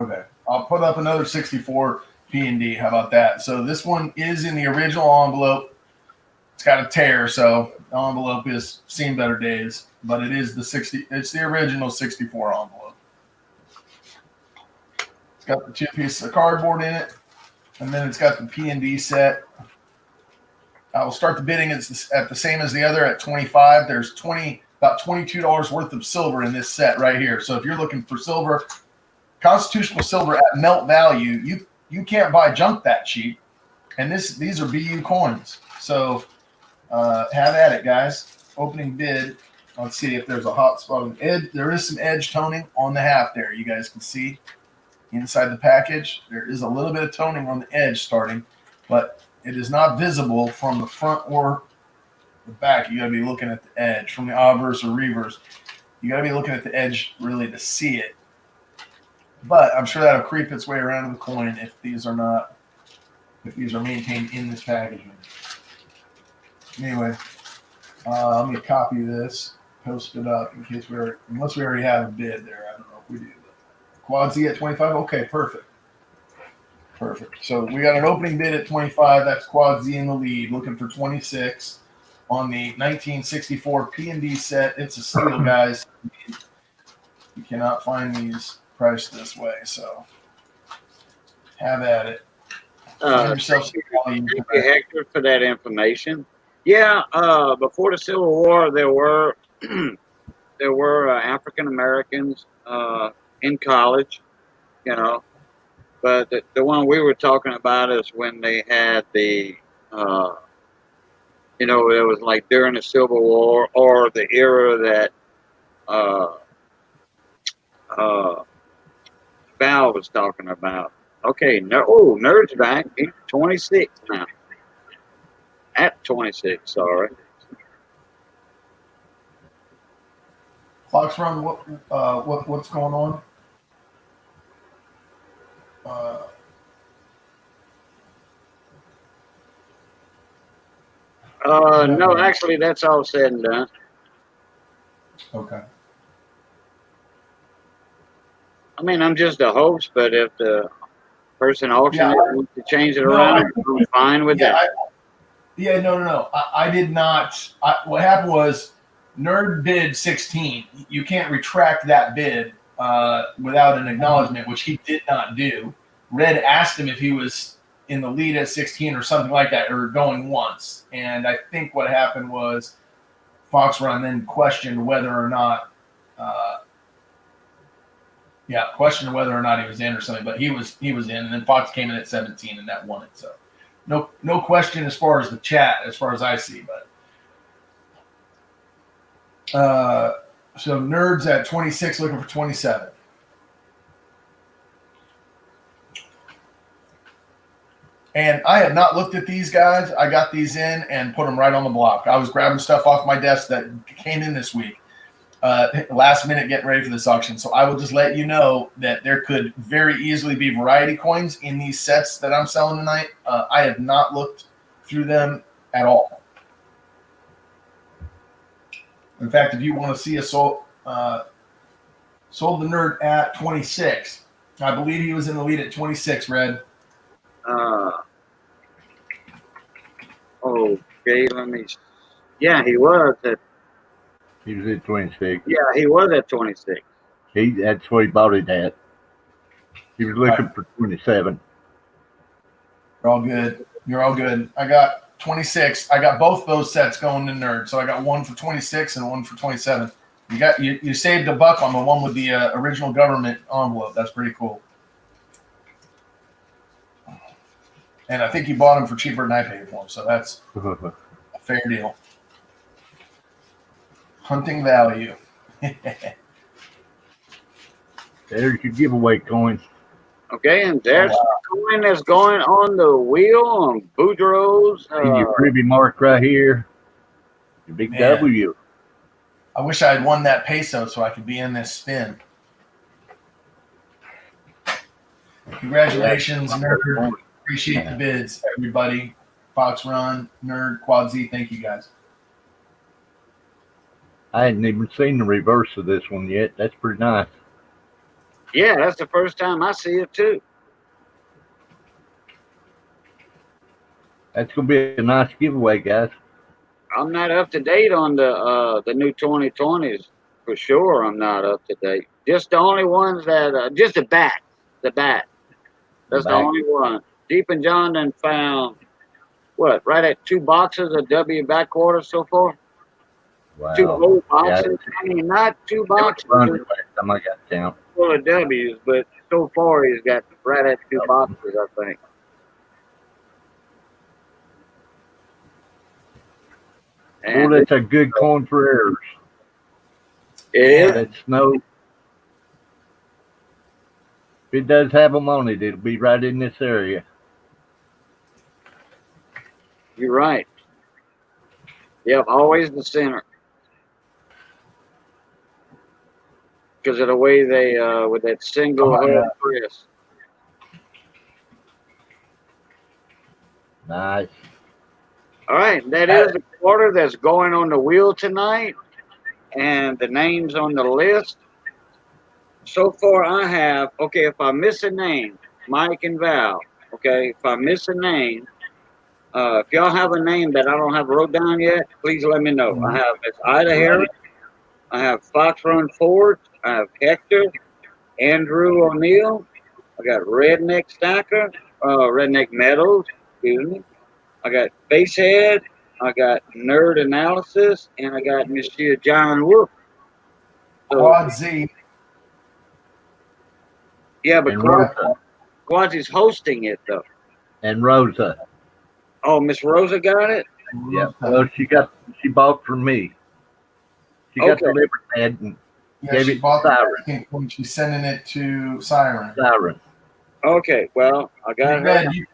Okay, I'll put up another 64 P&D. How about that? So this one is in the original envelope. It's got a tear, so the envelope is seen better days, but it is it's the original 64 envelope. It's got the 2 pieces of cardboard in it, and then it's got the P&D set. I will start the bidding at the same as the other at 25. There's about $22 worth of silver in this set right here. So if you're looking for silver, constitutional silver at melt value, you can't buy junk that cheap. And these are BU coins. So have at it, guys. Opening bid. Let's see if there's a hot spot on the edge. There is some edge toning on the half there. You guys can see inside the package. There is a little bit of toning on the edge starting, but it is not visible from the front or the back. You got to be looking at the edge from the obverse or reverse. You got to be looking at the edge really to see it. But I'm sure that'll creep its way around to the coin if these are maintained in this packaging. Anyway, let me copy this, post it up in case unless we already have a bid there. I don't know if we do. Quad Z at 25. Okay, perfect. Perfect. So we got an opening bid at 25. That's Quad Z in the lead, looking for 26 on the 1964 P&D set. It's a steal, guys. You cannot find these priced this way, so have at it. Thank you, Hector, for that information. Yeah, before the Civil War, there were African Americans in college, you know. But the one we were talking about is when they had the, it was like during the Civil War or the era that Val was talking about. Okay, Nerd's back. He's 26 now. At 26, sorry. Clock's run. What's going on? No, actually, that's all said and done. Okay. I mean, I'm just a host, but if the person auctioning it wants to change it around, I'm fine with that. No. I did not. What happened was Nerd bid 16. You can't retract that bid without an acknowledgement, which he did not do. Red asked him if he was in the lead at 16 or something like that, or going once. And I think what happened was Fox Run then questioned whether or not, questioned whether or not he was in or something. But he was in, and then Fox came in at 17, and that won it. So no question as far as the chat, as far as I see. But so Nerds at 26, looking for 27. And I have not looked at these guys. I got these in and put them right on the block. I was grabbing stuff off my desk that came in this week, last minute getting ready for this auction. So I will just let you know that there could very easily be variety coins in these sets that I'm selling tonight. I have not looked through them at all. In fact, if you want to see a sold the Nerd at 26, I believe he was in the lead at 26, Red. Okay, let me. Yeah, he was at. He was at 26. Yeah, he was at 26. That's what he bought it at. He was looking for 27. You're all good. You're all good. I got 26. I got both those sets going to Nerd. So I got one for 26 and one for 27. You saved $1 on the one with the original government envelope. That's pretty cool. And I think you bought them for cheaper than I paid for them. So that's a fair deal. Hunting value. There's your giveaway coin. Okay, and there's the coin that's going on the wheel on Boudreaux's. Your privy mark right here. Your big W. I wish I had won that peso so I could be in this spin. Congratulations, Nerd. Appreciate the bids, everybody. Fox Run, Nerd, Quad Z, thank you guys. I hadn't even seen the reverse of this one yet. That's pretty nice. Yeah, that's the first time I see it too. That's gonna be a nice giveaway, guys. I'm not up to date on the new 2020s for sure. I'm not up to date. Just the only ones that just the bat. That's the only one. Deep and John done found what, right at 2 boxes of W backwater so far. Wow. 2 whole boxes. Yeah. I mean, not 2 boxes I got count. full of W's, but so far he's got right at 2 boxes, I think. And that's a good coin for errors. It is. That's no. If it does have them on it, it'll be right in this area. You're right. Yep, always the center. Because of the way they, with that single head press. Nice. All right, that is the quarter that's going on the wheel tonight. And the names on the list. So far I have, okay, if I miss a name, Mike and Val, okay, if I miss a name, if y'all have a name that I don't have wrote down yet, please let me know. I have Miss Ida Harris, I have Fox Run Ford, I have Hector, Andrew O'Neill, I got Redneck Stacker, Redneck Meadows, excuse me. I got Basehead, I got Nerd Analysis, and I got Monsieur John Wolf. So, Quad Z. Yeah, but Quadzy's hosting it though. And Rosa. Oh, Miss Rosa got it? Yeah. Well, she bought from me. She got the liver pad and gave it to Siren. She's sending it to Siren. Okay, well, I got it.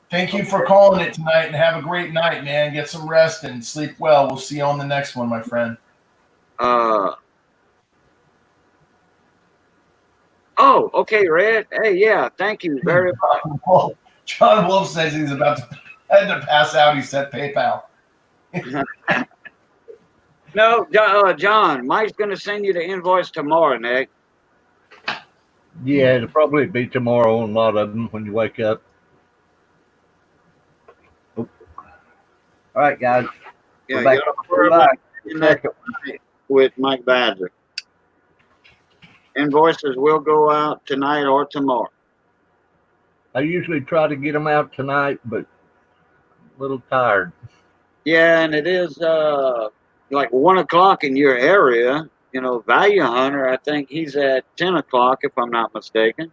Thank you for calling it tonight, and have a great night, man. Get some rest and sleep well. We'll see you on the next one, my friend. Oh, okay, Red. Hey, yeah, thank you very much. John Wolf says he's about to pass out. He said PayPal. No, John, Mike's going to send you the invoice tomorrow, Nick. Yeah, it'll probably be tomorrow on a lot of them when you wake up. Oh. All right, guys. Yeah, in that with Mike Badger. Invoices will go out tonight or tomorrow. I usually try to get them out tonight, but a little tired. Yeah, and it is like 1 o'clock in your area. You know, Value Hunter, I think he's at 10 o'clock, if I'm not mistaken.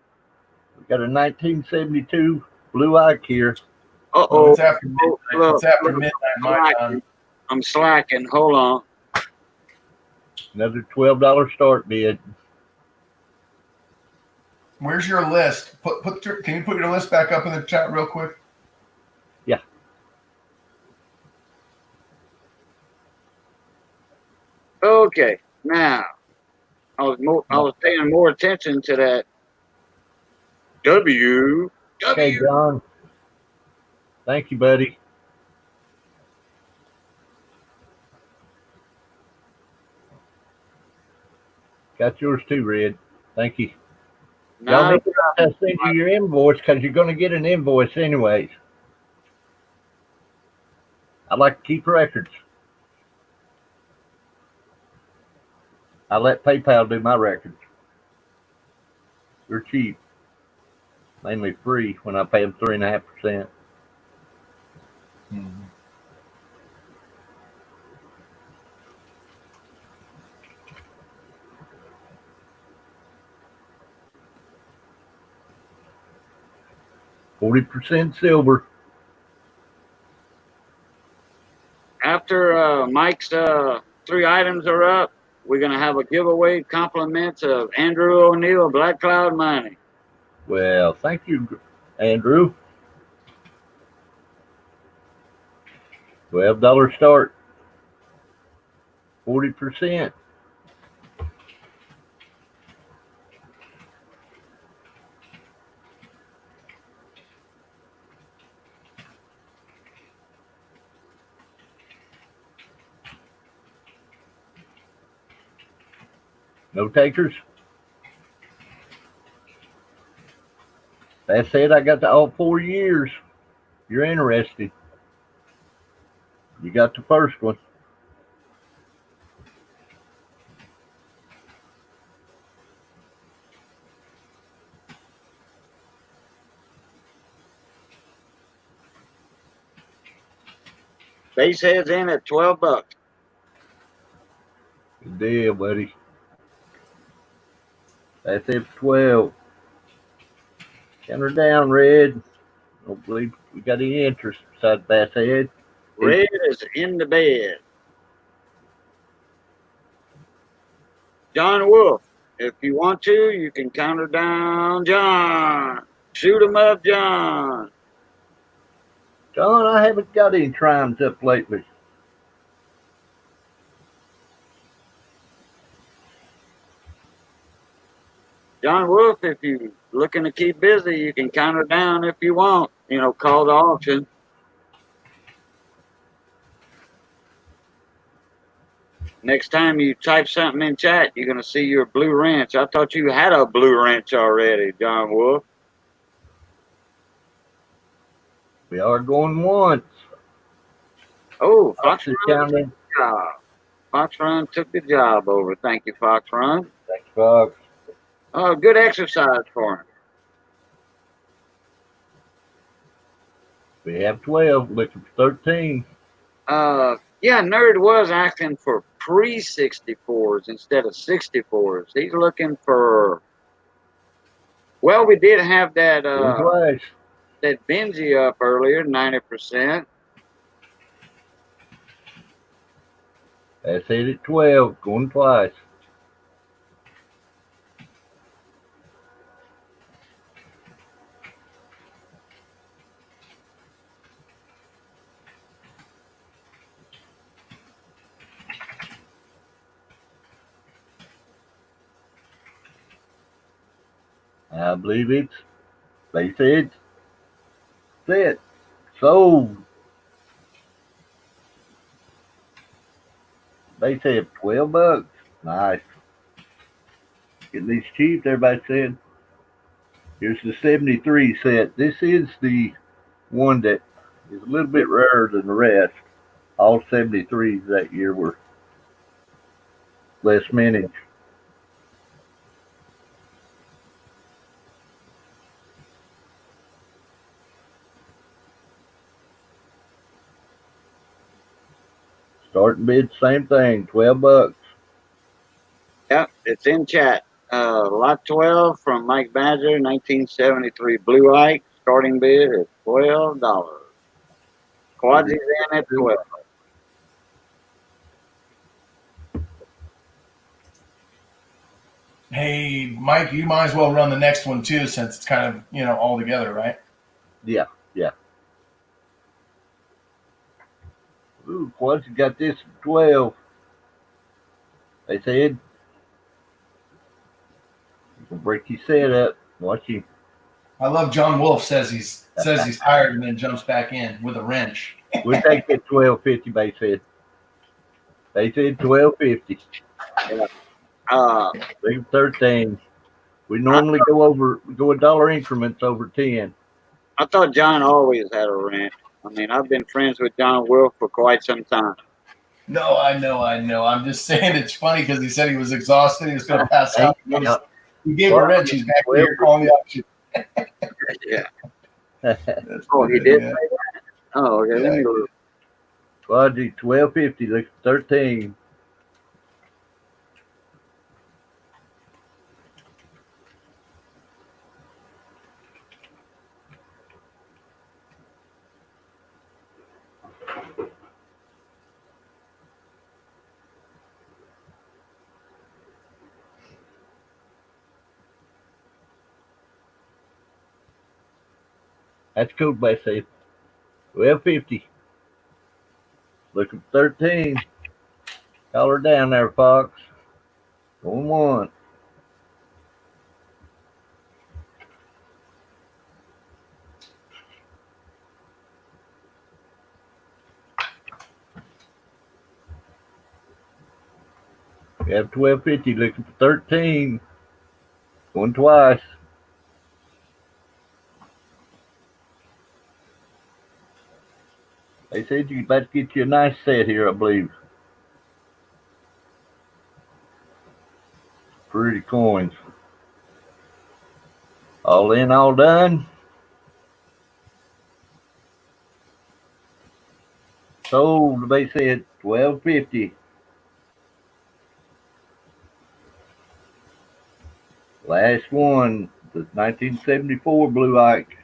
We got a 1972 blue eye here. Uh Well, oh. it's after midnight. It's after midnight my time. I'm slacking. Hold on. Another $12 start bid. Where's your list? Can you put your list back up in the chat real quick? Yeah. Okay. Now, I was paying more attention to that W. Okay, John. Thank you, buddy. Got yours too, Red. Thank you. Y'all need to send you your invoice because you're going to get an invoice anyways. I like to keep records. I let PayPal do my records. They're cheap. Mainly free when I pay them 3.5%. Mm-hmm. %40 silver. After Mike's 3 items are up, we're going to have a giveaway compliments of Andrew O'Neill, Black Cloud Money. Well, thank you, Andrew. $12 start. 40%. No takers? That's it. I got all 4 years. You're interested. You got the first one. Base heads in at $12. Good deal, buddy. That's it for 12. Counter down, Red. Don't believe we got any interest besides bass head. Red is in the bed. John Wolf, if you want to, you can counter down John. Shoot 'em up, John. John, I haven't got any triumphs up lately. John Wolf, if you're looking to keep busy, you can counter down if you want. You know, call the auction. Next time you type something in chat, you're going to see your blue wrench. I thought you had a blue wrench already, John Wolf. We are going once. Oh, Fox Run took the job. Fox Run took the job over. Thank you, Fox Run. Thanks, Fox. Oh, good exercise for him. We have 12, looking for 13. Yeah, Nerd was asking for pre-64s instead of 64s. He's looking for. Well, we did have that that Benji up earlier, 90%. That's it at 12, going twice. I believe it's, they said, set, sold. They said $12. Nice. At least cheap, everybody said. Here's the 73 set. This is the one that is a little bit rarer than the rest. All 73s that year were less mintage. Starting bid, same thing, $12. Yep, it's in chat. Lot 12 from Mike Badger, 1973 Blue Ike. Starting bid is $12. Quadsies in at 12. Hey, Mike, you might as well run the next one too, since it's kind of, all together, right? Yeah. Ooh, Quad's got this at 12. They said, you can break your set up. Watch him. I love John Wolf says he's tired and then jumps back in with a wrench. We'll take it 12.50, they said. They said 12.50. Yeah. Leave 13. We normally go a dollar increments over 10. I thought John always had a ranch. I mean, I've been friends with John Wolf for quite some time. No, I know. I'm just saying it's funny because he said he was exhausted. He was going to pass out. He gave a wrench. He's back here calling the auction. Yeah. That's Oh, he good, did yeah. say that? Oh, okay. Let me look. Quadgy 12.50. Look at 13. That's cool, by say 12.50. Look at 13. Call her down there, Fox. Going one. We have 12.50. Looking for 13. Going twice. They said you about to get you a nice set here, I believe. Pretty coins. All in, all done. Sold, they said 12.50. Last one, the 1974 Blue Ike.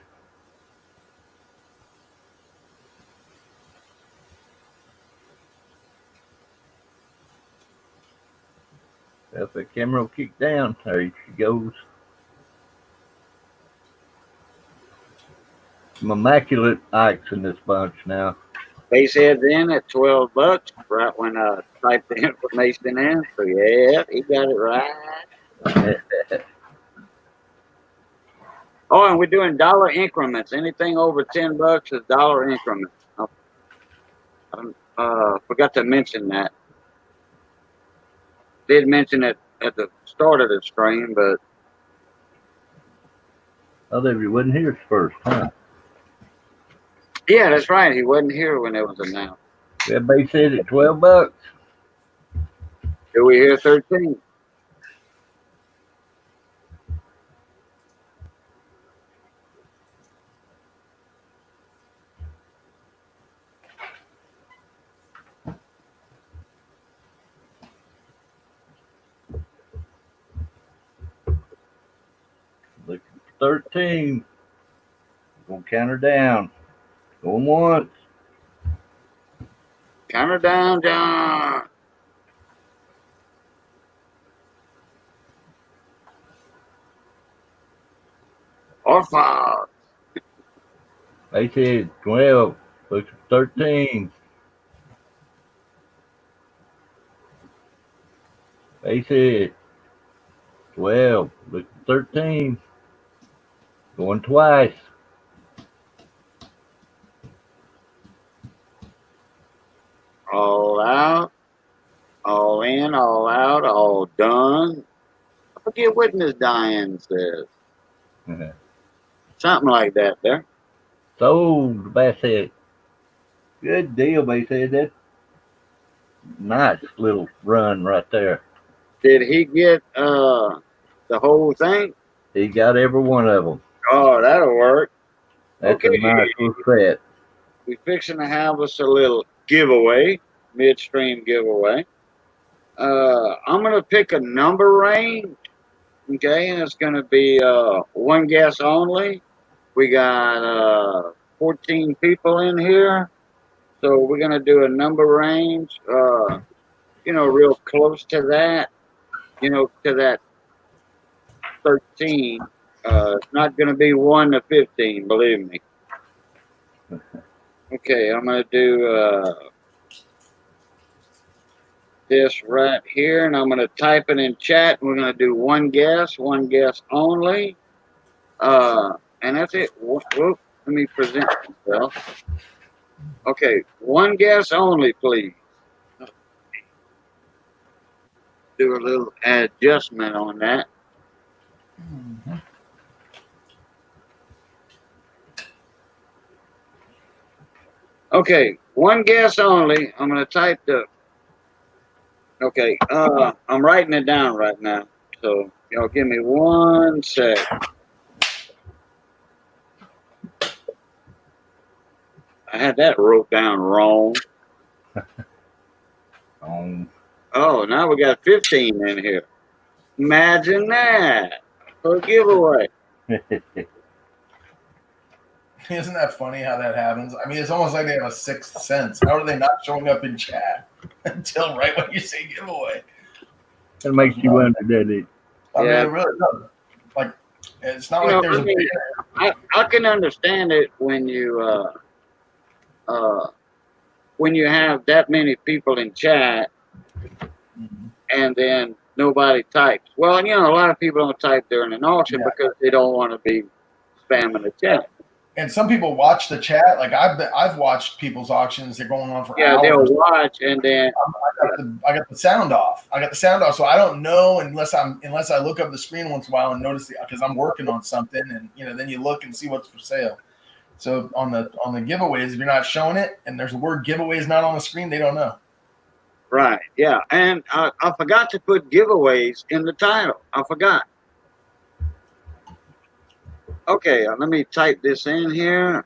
If the camera will kick down, there she goes. Some immaculate Ikes in this bunch now. Base heads in at $12 right when I typed the information in. So yeah, he got it right. Oh, and we're doing dollar increments. Anything over $10 is dollar increments. I forgot to mention that. Did mention it at the start of the stream, but Other of you wasn't here first, huh? yeah, that's right. He wasn't here when it was announced. Everybody said at $12. Did we hear 13? Look at 13. Gonna count her down. Going once. Count her down, John. Or 5. They said 12. Look at 13. They said 12. Look at 13. Going twice. All out, all in, all out, all done. I forget what Miss Diane says. Something like that there. Sold, Bassett. Good deal, they said. That nice little run right there. Did he get the whole thing? He got every one of them. Oh, that'll work. That's Okay, a nice little set. we're fixing to have us a little giveaway, midstream giveaway. I'm gonna pick a number range. Okay, and it's gonna be one guess only. We got 14 people in here, so we're gonna do a number range. Real close to that. To that 13. It's not gonna be 1 to 15. Believe me. Okay, I'm gonna do this right here, and I'm gonna type it in chat. We're gonna do one guess only. And that's it. Whoop, let me present myself. Okay, one guess only, please. Do a little adjustment on that. Okay, one guess only. I'm gonna type the. Okay, I'm writing it down right now. So y'all give me 1 sec. I had that wrote down wrong. Oh, now we got 15 in here. Imagine that for a giveaway. Isn't that funny how that happens? I mean, it's almost like they have a sixth sense. How are they not showing up in chat until right when you say giveaway? It makes you wonder, doesn't it? I mean, Yeah. it really does. Like, it's not like there's I can understand it when you have that many people in chat and then nobody types. Well, a lot of people don't type during an auction because they don't want to be spamming the chat. And some people watch the chat. Like I've watched people's auctions. They're going on for hours. They'll watch and then I got the sound off. So I don't know unless I look up the screen once in a while and notice because I'm working on something, and then you look and see what's for sale. So on the giveaways, if you're not showing it and there's the word giveaways not on the screen, they don't know. Right, yeah. And I forgot to put giveaways in the title. I forgot. Okay, let me type this in here.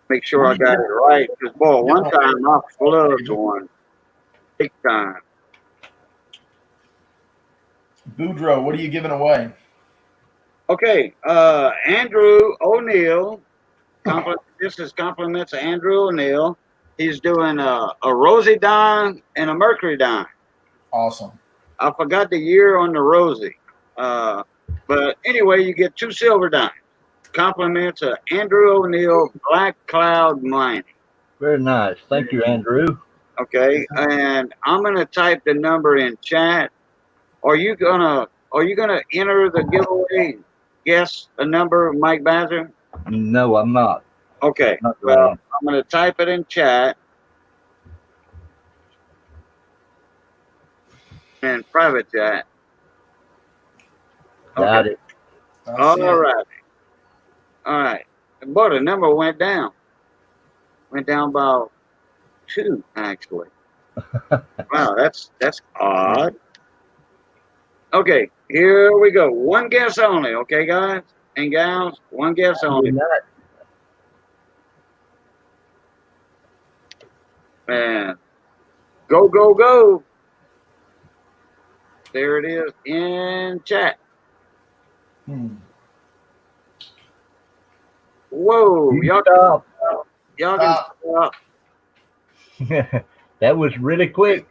Make sure I got it right. Because, boy, one time I flubbed one. Big time. Boudreaux, what are you giving away? Okay, Andrew O'Neill. This is compliments to Andrew O'Neill. He's doing a Rosie dime and a Mercury dime. Awesome. I forgot the year on the Rosie. But anyway, you get 2 silver dimes. Compliments to Andrew O'Neill, Black Cloud Mining. Very nice. Thank you, Andrew. Okay, and I'm gonna type the number in chat. Are you gonna enter the giveaway? Guess a number, Mike Bazzer? No, I'm not. Okay. Not Well, really. I'm gonna type it in chat and private chat. Got it. All right. All right. But the number went down. Went down about 2, actually. Wow, that's odd. Okay, here we go. One guess only, okay, guys and gals? One guess only. Man, go, go, go. There it is in chat. Whoa, y'all Stop. Y'all can stop. That was really quick.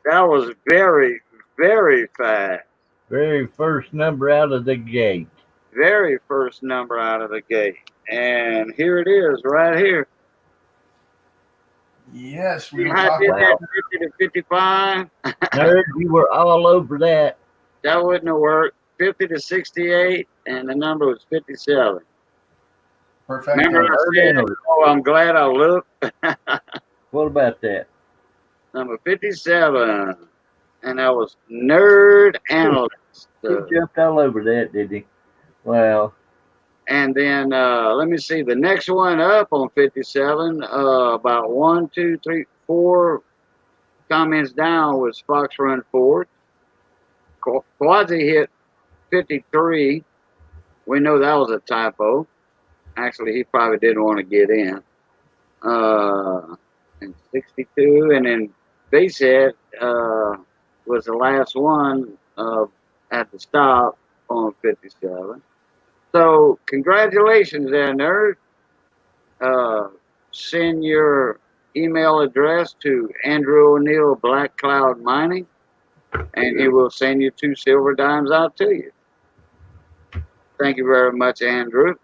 That was very, very fast. Very first number out of the gate. Very first number out of the gate. And here it is, right here. Yes, we were I talking did that about 50 to 55. Nerd, you were all over that. That wouldn't have worked. 50 to 68, and the number was 57. perfect. Remember I said, oh, I'm glad I looked. What about that? Number 57. And that was Nerd Analyst. He jumped all over that, did he? Well. And then let me see the next one up on 57. About 1, 2, 3, 4 comments down was Fox Run Ford. Quasi hit 53. We know that was a typo. Actually, he probably didn't want to get in. And 62, and then Basehead was the last one at the stop on 57. So congratulations there, nerd. Send your email address to Andrew O'Neill Black Cloud Mining, and he will send you 2 silver dimes out to you. Thank you very much, Andrew.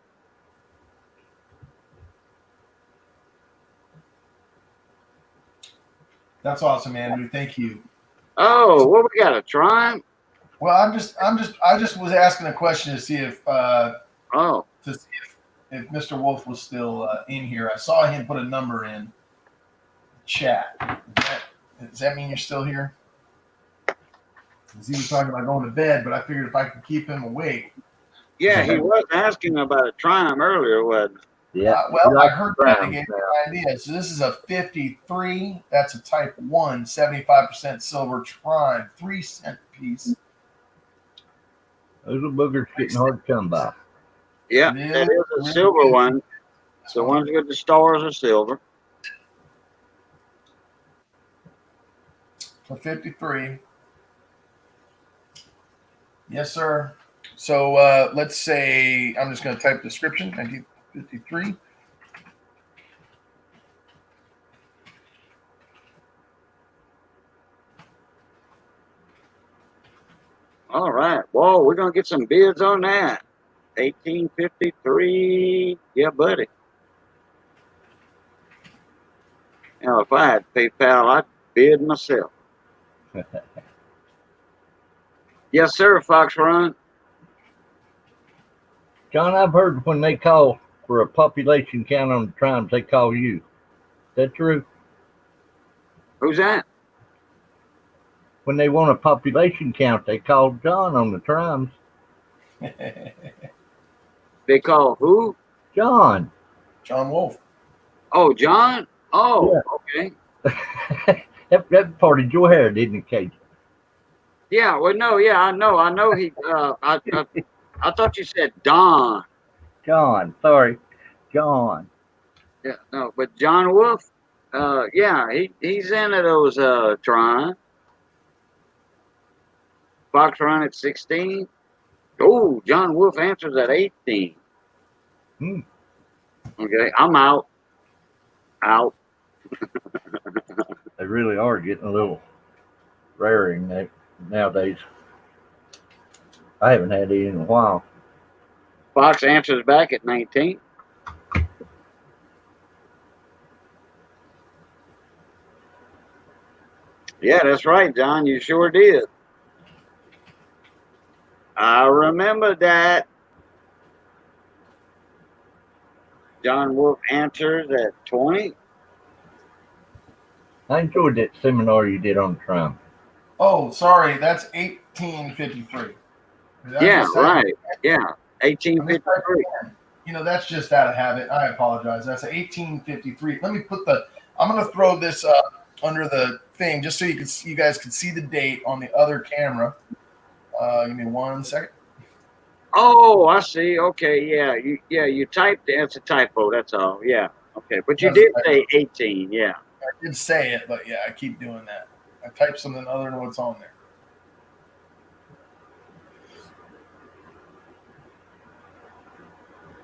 That's awesome, Andrew. Thank you. Oh, what we got, a Triumph? Well, I just was asking a question to see if if Mr. Wolf was still in here. I saw him put a number in chat. Does that mean you're still here? Because he was talking about going to bed, but I figured if I could keep him awake. Yeah, he was asking about a Triumph earlier, wasn't he? Yeah. Well, I heard that. They gave me an idea. So this is a 53. That's a Type 1, 75% silver Triumph, 3-cent piece. Those are boogers getting hard to come by. Yeah, that is a silver one. The ones with the stars are silver. For 53. Yes, sir. So let's say I'm just going to type description, 1953. All right. Whoa, we're going to get some bids on that. 1853. Yeah, buddy. Now, if I had PayPal, I'd bid myself. Yes, sir, Fox Run. John, I've heard when they call for a population count on the Triumphs, they call you. Is that true? Who's that? When they want a population count, they call John on the Triumphs. They call who? John. John Wolf. Oh, John? Oh, Yeah. okay. that parted your hair, didn't it, Cajun? Yeah, well, no, yeah, I know he, I thought you said Don. John, sorry. John. Yeah, no, but John Wolf, yeah, he's into those, trying. Fox Run at 16. Oh, John Wolf answers at 18. Okay, I'm out. Out. They really are getting a little rare nowadays. I haven't had it in a while. Fox answers back at 19. Yeah, that's right, John. You sure did. I remember that. John Wolf answers at 20. I enjoyed that seminar you did on the Triumph. Oh, sorry. That's 1853. Yeah, right. Yeah, 1853. You know, that's just out of habit. I apologize. That's 1853. Let me I'm going to throw this under the thing just so you guys can see the date on the other camera. Give me 1 second. Oh, I see. Okay, yeah. You typed it. It's a typo. That's all. Yeah. Okay, but you did say 18. Yeah. I did say it, but yeah, I keep doing that. I typed something other than what's on there.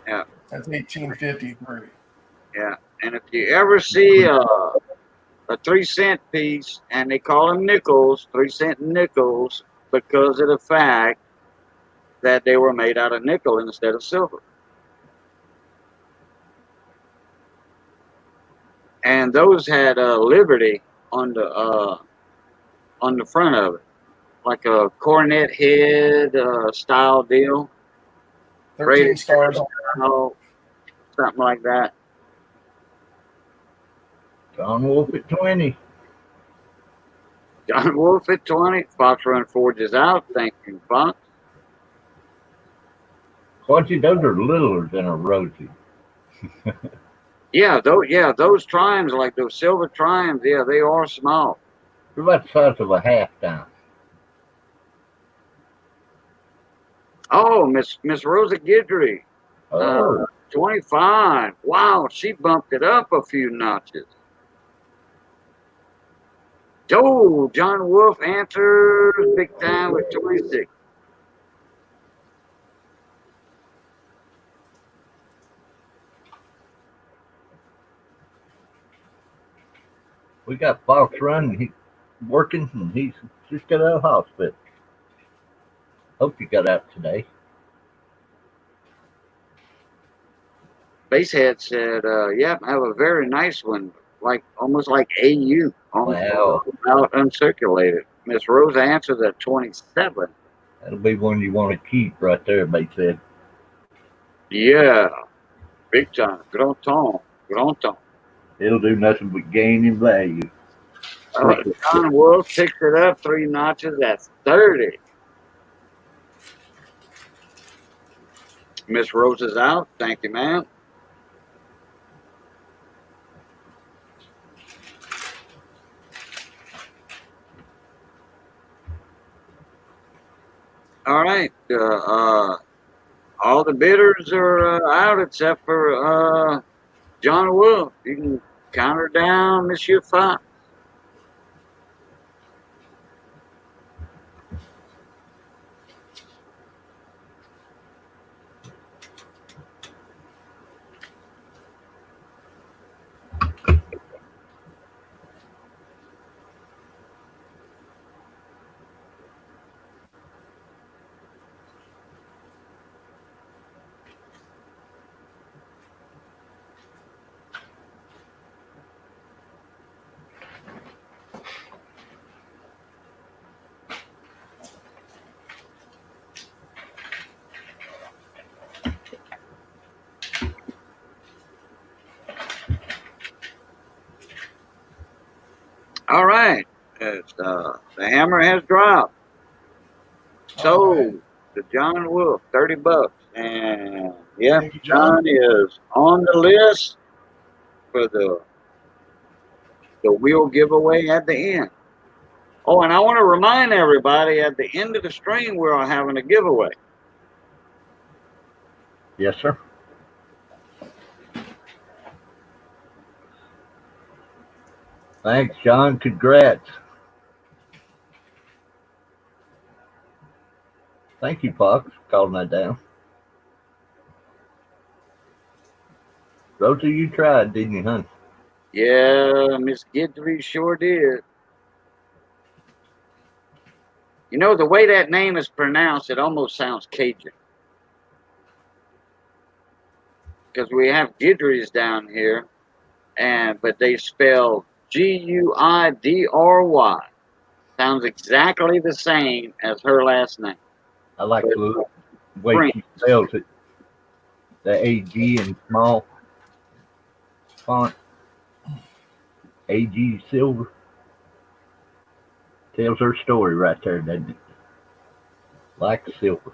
Yeah. That's 1853. Yeah. And if you ever see a 3-cent piece, and they call them nickels, 3-cent nickels, because of the fact that they were made out of nickel instead of silver. And those had Liberty on the front of it, like a cornet head style deal. 13 stars. Something like that. John Wolf at 20. John Wolf at 20. Fox Run Forge is out. Thank you, Fox. Quincy, those are littler than a Rosie. Yeah, those triumphs, like those silver triumphs, yeah, they are small. They're about the size of a half down. Oh, Miss Rosa Guidry, Oh, 25. Wow, she bumped it up a few notches. Joe, John Wolf answers big time with 26. we got Fox running. He's working, and he's just got out of hospital. Hope you got out today. Basehead said, yep, have a very nice one, like almost like AU, Wow. out uncirculated. Miss Rosa answers at 27. That'll be one you want to keep right there, mate said. Yeah, big time. Grand temps. Grand temps. It'll do nothing but gain in value. John Wolf picks it up 3 notches. That's 30. Miss Rosa's out. Thank you, ma'am. All right. All the bidders are out except for John Wolf. You can count her down, Monsieur Fox. All right. The hammer has dropped. So, the John Wolf, $30. And yeah, Thank you, John. John is on the list for the wheel giveaway at the end. Oh, and I want to remind everybody at the end of the stream, we're having a giveaway. Yes, sir. Thanks, John. Congrats. Thank you, Fox, for calling that down. Rosa, you tried, didn't you, hon? Yeah, Miss Guidry sure did. You know, the way that name is pronounced, it almost sounds Cajun. Because we have Guidrys down here, but they spell Guidry. Sounds exactly the same as her last name. I like the way she spells it. The AG in small font. AG Silver. Tells her story right there, doesn't it? Like silver.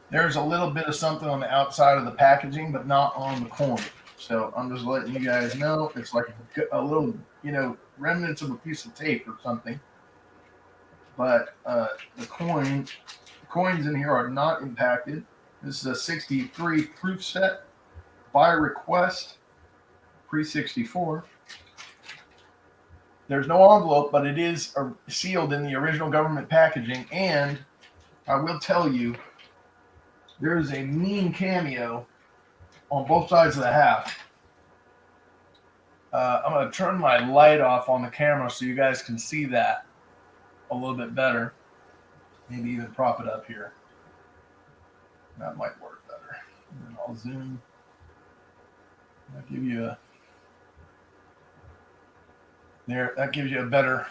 There's a little bit of something on the outside of the packaging, but not on the coin. So I'm just letting you guys know. It's like a little, remnants of a piece of tape or something. But the coins in here are not impacted. This is a 63 proof set by request, pre-64. There's no envelope, but it is sealed in the original government packaging. And I will tell you, there's a mean cameo on both sides of the half. I'm going to turn my light off on the camera so you guys can see that a little bit better. Maybe even prop it up here. That might work better. And then I'll zoom. I'll give you that gives you a better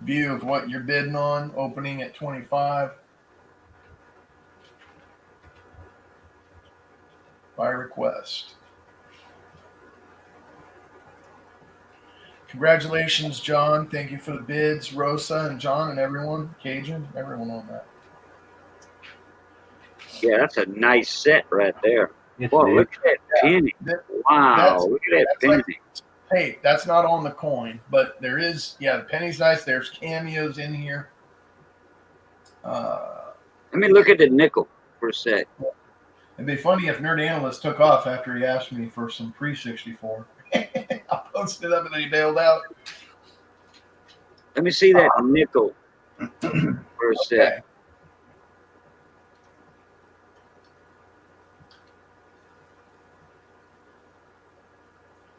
view of what you're bidding on, opening at 25. By request. Congratulations, John. Thank you for the bids, Rosa and John and everyone, Cajun, everyone on that. Yeah, that's a nice set right there. Yes, Boy, it is. look at that penny. That- Wow, that's- look at that that's penny. like- Hey, that's not on the coin, but there is. Yeah, the penny's nice. There's cameos in here. Let me look at the nickel for a sec. It'd be funny if Nerd Analyst took off after he asked me for some pre-64. I posted up and then he bailed out. Let me see that nickel for a sec. Okay.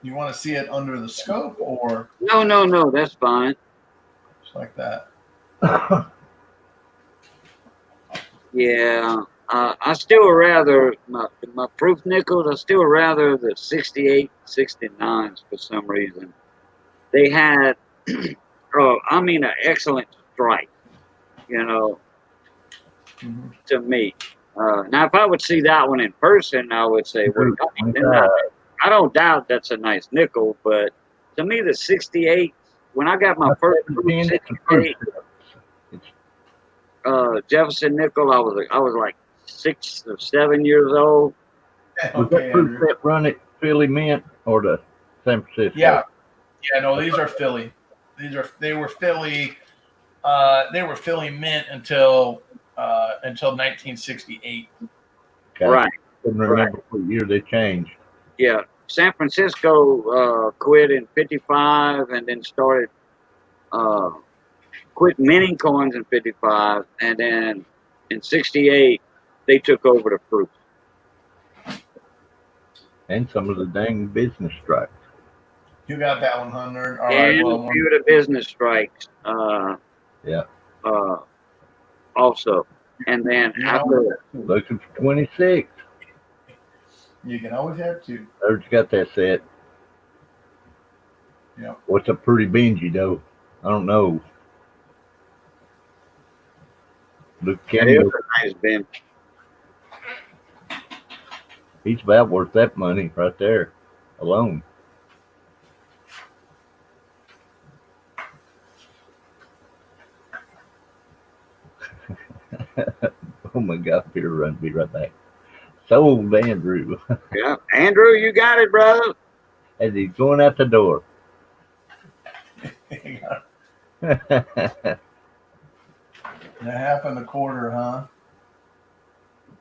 You want to see it under the scope or No, that's fine. just like that? Yeah, I still rather my proof nickels. I still rather the 68, 69s for some reason. They had, an excellent strike. You know, Mhm. to me. Now, if I would see that one in person, I would say, well, I don't doubt that's a nice nickel, but to me, the 68, when I got my first proof 68 Jefferson nickel, I was like 6 or 7 years old. Was Okay, that proof Andrew. that run at Philly Mint or the San Francisco? Yeah. No, these are Philly. They were Philly. They were Philly mint until 1968. Okay. Right. Couldn't remember what year they changed. Yeah. San Francisco quit in 55 and then started quit minting coins in 55, and then in 68 they took over the proofs. And some of the dang business strikes. You got that one, Hunter. All And right. Well, a few of the business strikes. Yeah. Also, and then after Looking for 26. you can always have two. There's got that set. Yeah. What's a pretty Benji though? I don't know. Luke that is Campbell, a nice bin. he's about worth that money right there alone. Oh my God, Peter run, be right back. Sold Andrew Yeah, Andrew, you got it, brother. as he's going out the door. That happened a quarter, huh?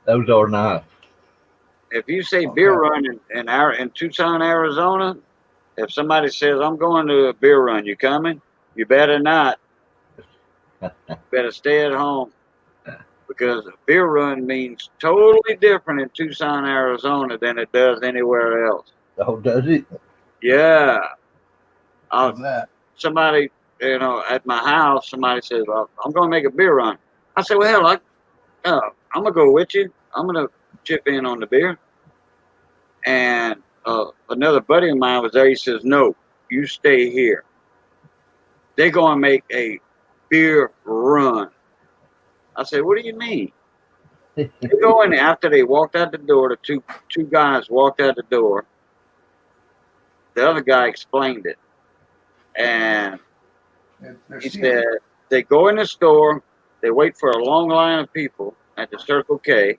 Those are nice. If you say beer run in Tucson, Arizona, if somebody says I'm going to a beer run, you coming? You better not. Better stay at home, because a beer run means totally different in Tucson, Arizona than it does anywhere else. Oh, does it? Yeah. How's that? Somebody, at my house, somebody says, well, I'm going to make a beer run. I said, well, hell, I'm going to go with you. I'm going to chip in on the beer. And another buddy of mine was there. He says, no, you stay here. They're going to make a beer run. I said, what do you mean? They go in after they walked out the door. The two guys walked out the door. The other guy explained it. And he said, they go in the store. They wait for a long line of people at the Circle K.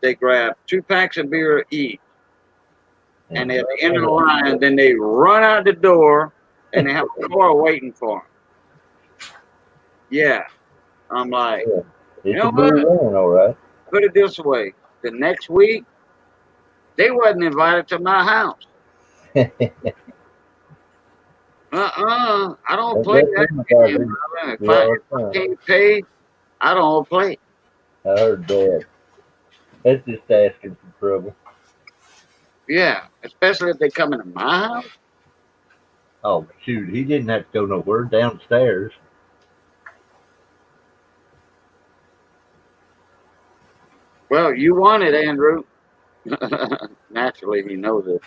They grab 2 packs of beer each. And at the end of the line, then they run out the door, and they have a car waiting for them. Yeah. I'm like, It's know a beer what? run, all right. Put it this way. The next week, they wasn't invited to my house. I don't play that game, brother. If I can't pay, I don't play. I heard that. That's just asking for trouble. Yeah, especially if they come into my house. Oh, shoot. He didn't have to go nowhere downstairs. Well, you want it, Andrew. Naturally, he knows it.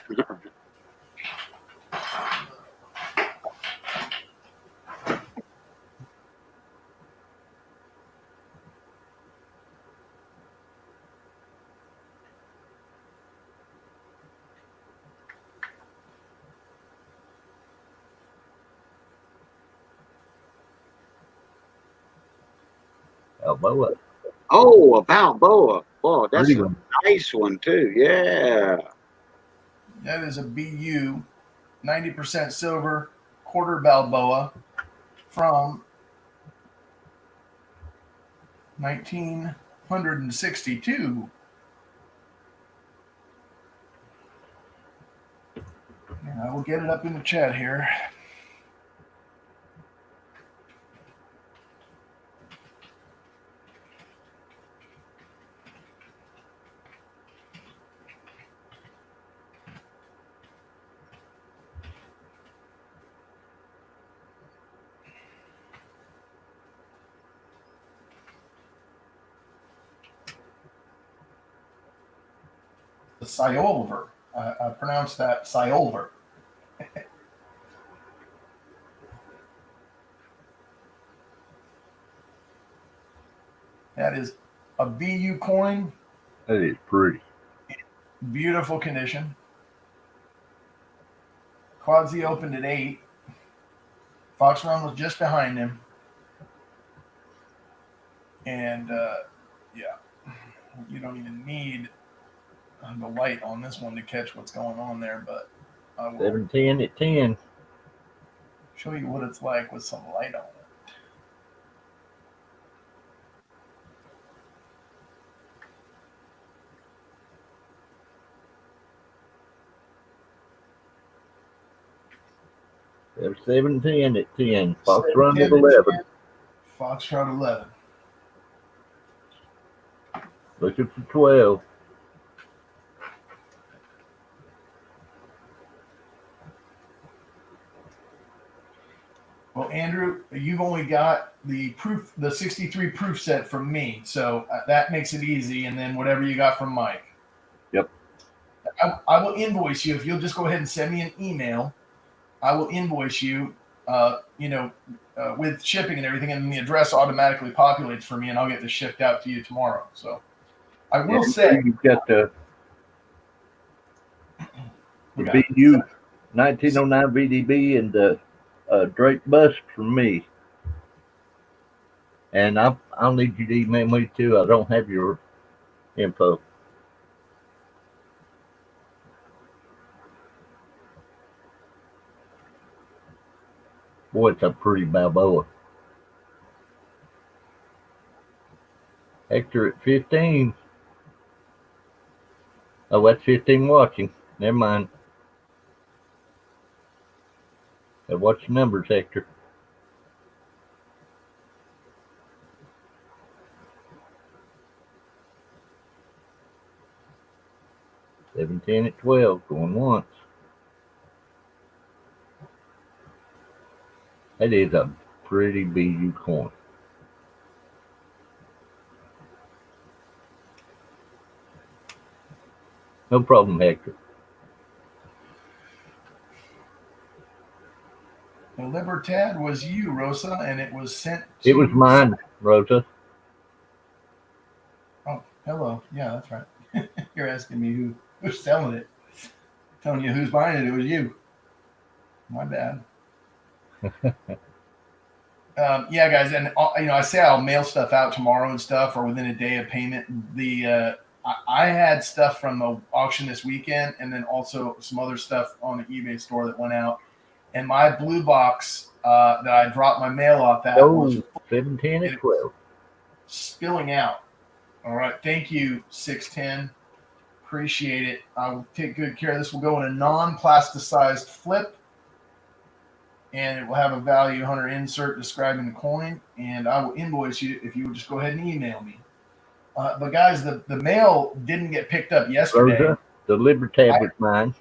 Balboa. Oh, a Balboa. Boy, that's Pretty a one. nice one too. Yeah. That is a BU, 90% silver, quarter Balboa from 1962. And I will get it up in the chat here. The Cyolver. I pronounced that Cyolver. That is a BU coin. That is pretty. Beautiful condition. Quadzi opened at 8. Fox Run was just behind him. And yeah, you don't even need the light on this one to catch what's going on there, but I will 710 at 10. show you what it's like with some light on it. There's 710 at 10. Fox Run at 11. Foxtrot 11. Looking for 12. Well, Andrew, you've only got the 63 proof set from me, so that makes it easy. And then whatever you got from Mike. Yep. I will invoice you if you'll just go ahead and send me an email. I will invoice you, with shipping and everything, and the address automatically populates for me, and I'll get this shipped out to you tomorrow. So I will say you've got the BU 1909 VDB and the Drake bust from me. And I'll need you to email me too. I don't have your info. Boy, it's a pretty Balboa. Hector at 15. Oh, that's 15 watching. Never mind. Watch the numbers, Hector. $7.10 at 12, going once. That is a pretty BU coin. No problem, Hector. the Libertad was you, Rosa, and it was sent to... It was mine, Rosa. Oh, hello. Yeah, that's right. You're asking me who's selling it. Telling you who's buying it. It was you. My bad. Yeah, guys, and I say I'll mail stuff out tomorrow and stuff, or within a day of payment. I had stuff from the auction this weekend, and then also some other stuff on the eBay store that went out. And my blue box that I dropped my mail off at was 7.10 at 12. spilling out. All right, thank you, 610. Appreciate it. I will take good care of this. Will go in a non-plasticized flip, and it will have a value hunter insert describing the coin, and I will invoice you if you would just go ahead and email me. But guys, the mail didn't get picked up yesterday. Rosa, the Libertad was mine.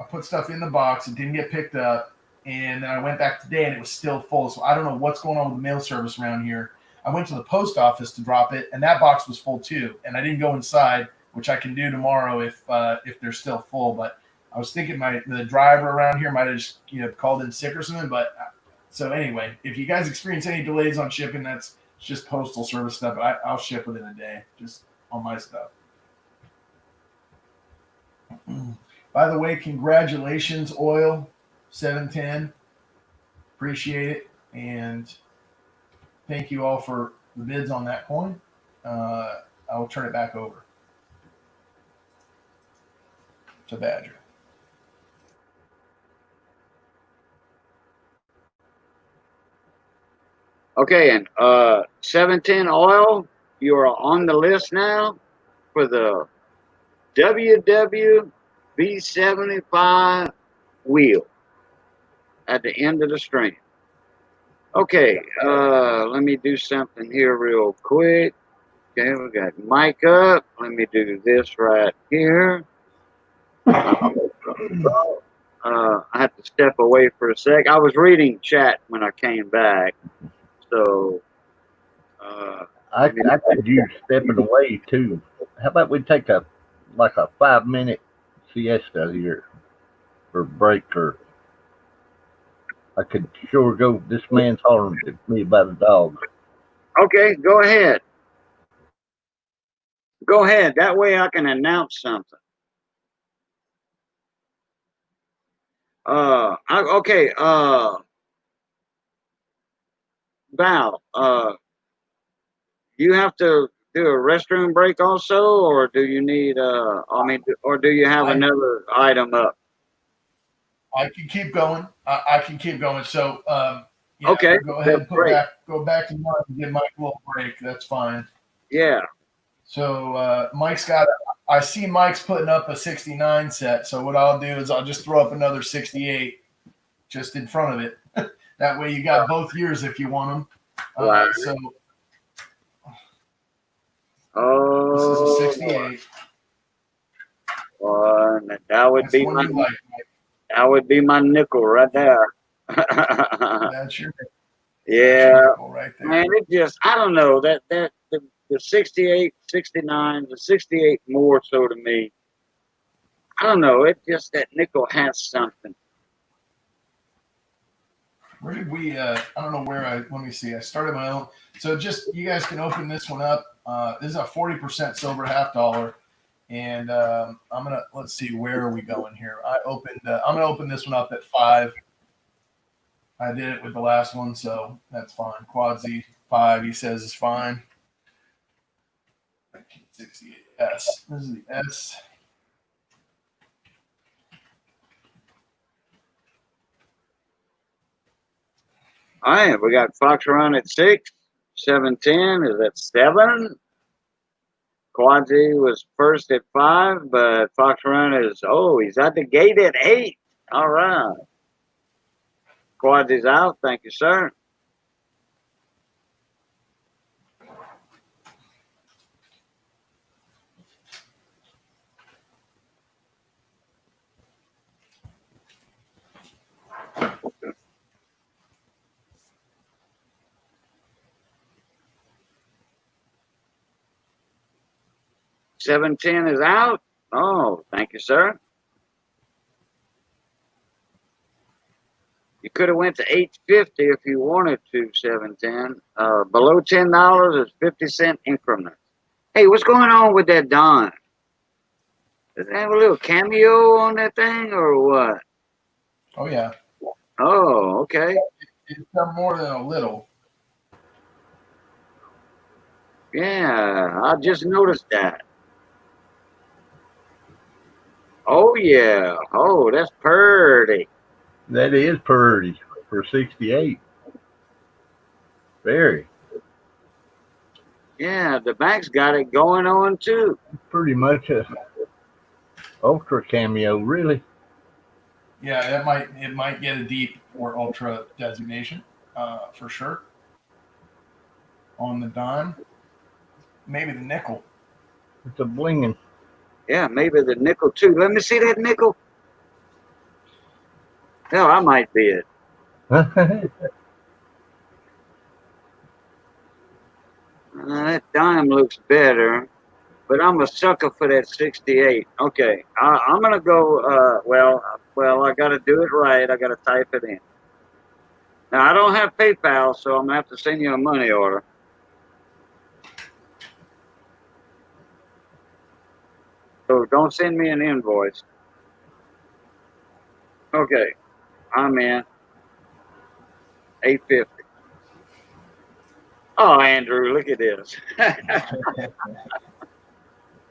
I put stuff in the box. It didn't get picked up, and then I went back today, and it was still full. So I don't know what's going on with the mail service around here. I went to the post office to drop it, and that box was full too. And I didn't go inside, which I can do tomorrow if they're still full. But I was thinking the driver around here might have just called in sick or something. But so anyway, if you guys experience any delays on shipping, that's just postal service stuff. But I'll ship within a day, just on my stuff. By the way, congratulations, Oil 710. Appreciate it, and thank you all for the bids on that coin. I will turn it back over to Badger. Okay, and 710 oil, you are on the list now for the WWV75 wheel at the end of the string. Okay, let me do something here real quick. Okay, we got mic up. Let me do this right here. I have to step away for a sec. I was reading chat when I came back, so I could use stepping away too. How about we take a 5-minute siesta here or break, or I could sure go. This man's hollering at me about a dog. okay, go ahead. Go ahead. That way I can announce something. Okay. Val. You have to do a restroom break also, or do you need? Or do you have another item up? I can keep going. I can keep going. So, yeah, Okay. go ahead and Great. go back to Mike and give Mike a little break. That's fine. Yeah. So Mike's got. I see Mike's putting up a 69 set. So what I'll do is I'll just throw up another 68 just in front of it. That way you got both years if you want them. Right. So Oh. this is a 68. That would That's be the one my. you like, Mike. That would be my nickel right there. That's your Yeah. nickel right there. Man, it just, I don't know, the 68, 69, the 68 more so to me. I don't know, it just, that nickel has something. Where did we, I don't know where let me see. I started my own. So just, you guys can open this one up. This is a 40% silver $half. And let's see, where are we going here? I'm going to open this one up at 5. I did it with the last one, so that's fine. Quad Z 5, he says is fine. 1968S. This is the S. All right, we got Fox Run at 6, 710 is at 7. Quad Z was first at 5, but Fox Run he's at the gate at 8. All right. Quad Z's out, thank you, sir. $710 is out. Oh, thank you, sir. You could have went to $8.50 if you wanted to. $710. Below $10 is 50-cent increments. Hey, what's going on with that Don? Does it have a little cameo on that thing or what? Oh yeah. Oh, okay. It's done more than a little. Yeah, I just noticed that. Oh yeah. Oh, that's pretty. That is pretty for 68. Very. Yeah, the bank's got it going on too. Pretty much a ultra cameo, really. Yeah, it might get a deep or ultra designation, for sure. On the dime, maybe the nickel. It's a blinging. Yeah, maybe the nickel too. Let me see that nickel. Hell, I might be it. That dime looks better, but I'm a sucker for that 68. Okay, I'm gonna go. Well, I gotta do it right. I gotta type it in. Now I don't have PayPal, so I'm gonna have to send you a money order. So don't send me an invoice. Okay, I'm in. $8.50. Oh, Andrew, look at this.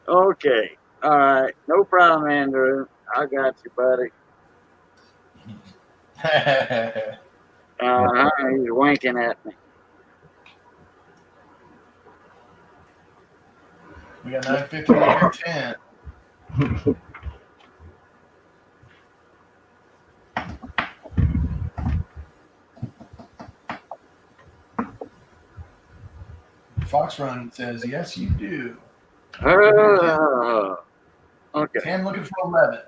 Okay. All right. No problem, Andrew. I got you, buddy. He's winking at me. We got 950. We got 10. Fox Run says, yes, you do. Okay. 10 looking for 11.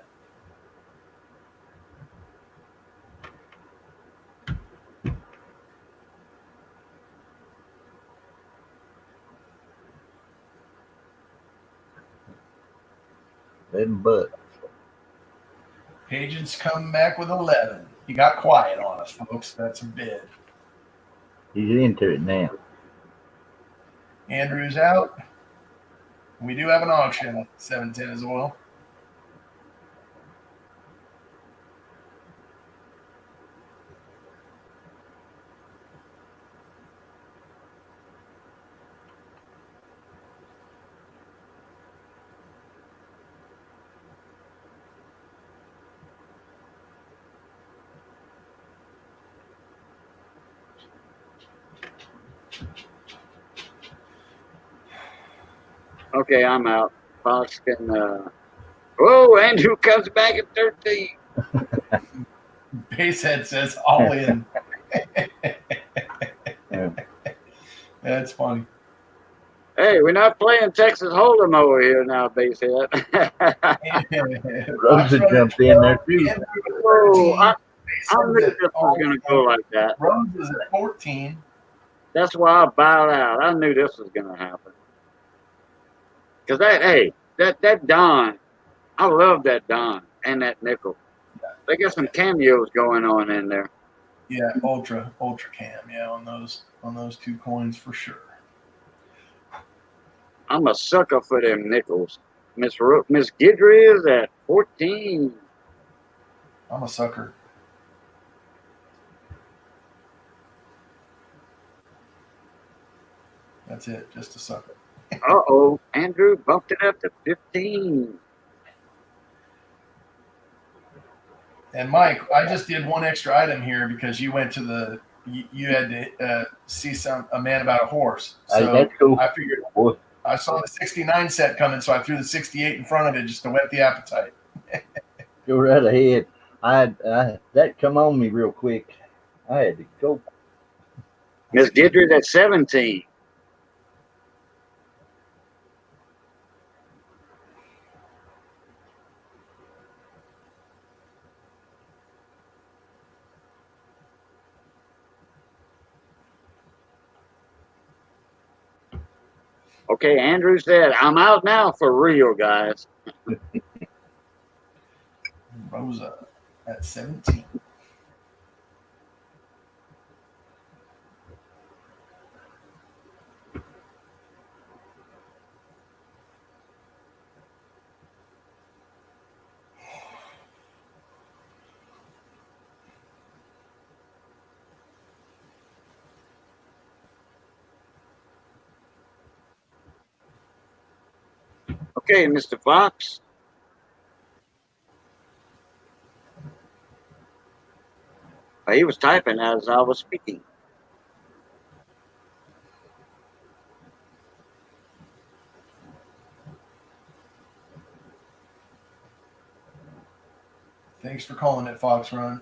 $11. Pageant's coming back with 11. He got quiet on us, folks. That's a bid. He's into it now. Andrew's out. We do have an auction, 710 as well. Okay, I'm out. Fox can. Whoa, Andrew comes back at 13. Basehead says all in. Yeah. That's funny. Hey, we're not playing Texas Hold'em over here now, Basehead. Rosa jumped in there too. Whoa, I Basehead's knew at this was going to go like that. Rose is at 14. That's why I bowed out. I knew this was going to happen. Because that Don, I love that Don and that nickel. They got some cameos going on in there. Yeah, ultra cam. Yeah, on those two coins for sure. I'm a sucker for them nickels. Miss Guidry is at 14. I'm a sucker. That's it, just a sucker. Uh-oh, Andrew bumped it up to 15. And Mike, I just did one extra item here because you went to you had to see a man about a horse. So That's cool. I figured I saw the 69 set coming, so I threw the 68 in front of it just to whet the appetite. Go right ahead. That come on me real quick. I had to go. Miss Guidry's at 17. Okay, Andrew said, I'm out now for real, guys. Rosa at 17. Okay, Mr. Fox. He was typing as I was speaking. Thanks for calling it, Fox Run.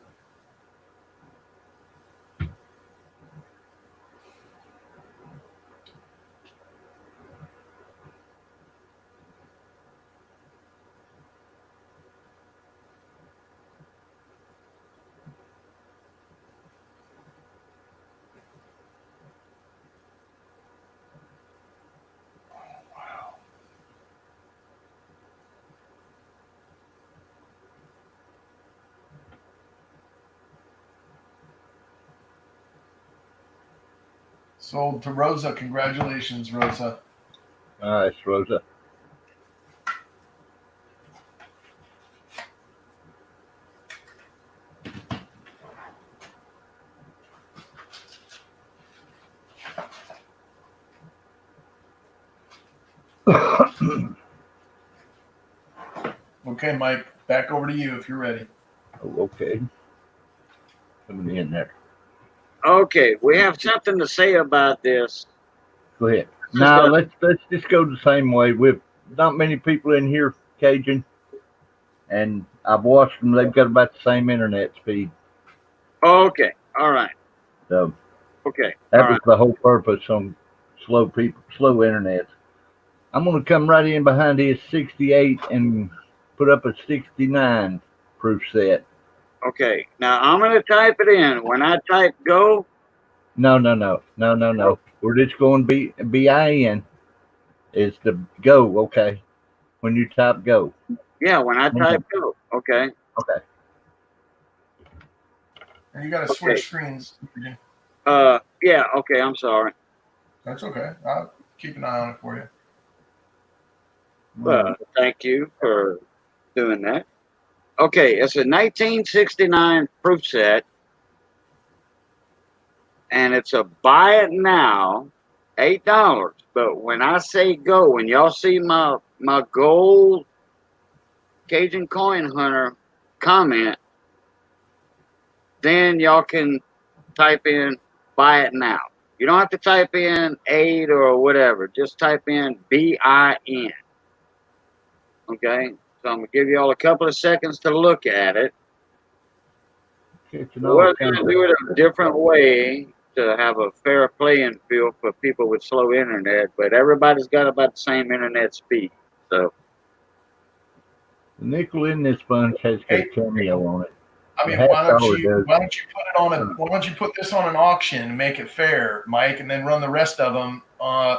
Sold to Rosa. Congratulations, Rosa. Nice, Rosa. Okay, Mike, back over to you if you're ready. Oh, okay. Coming in there. Okay, we have something to say about this. Go ahead. This is Now a- let's just go the same way. With not many people in here, Cajun, and I've watched them. They've got about the same internet speed. okay, all right, So okay, that all was right. the whole purpose on slow internet. I'm gonna come right in behind his 68 and put up a 69 proof set. Okay, now I'm gonna type it in. When I type go, No. We're just going BIN is the go. Okay. When you type go. yeah, when I Okay. type go, okay, Okay. And you got to Okay. switch screens. yeah, okay, I'm sorry. That's okay. I'll keep an eye on it for you. Well, thank you for doing that. Okay, it's a 1969 proof set, and it's a buy it now, $8. But when I say go, when y'all see my gold Cajun Coin Hunter comment, then y'all can type in buy it now. You don't have to type in 8 or whatever. Just type in BIN. Okay? So I'm going to give you all a couple of seconds to look at it. Catching all We're kinds going to do it a different way to have a fair playing field for people with slow internet, but everybody's got about the same internet speed. So, The nickel in this bunch has got a cameo on it. I mean, $half why don't dollar you does. put it on why don't you put this on an auction and make it fair, Mike, and then run the rest of them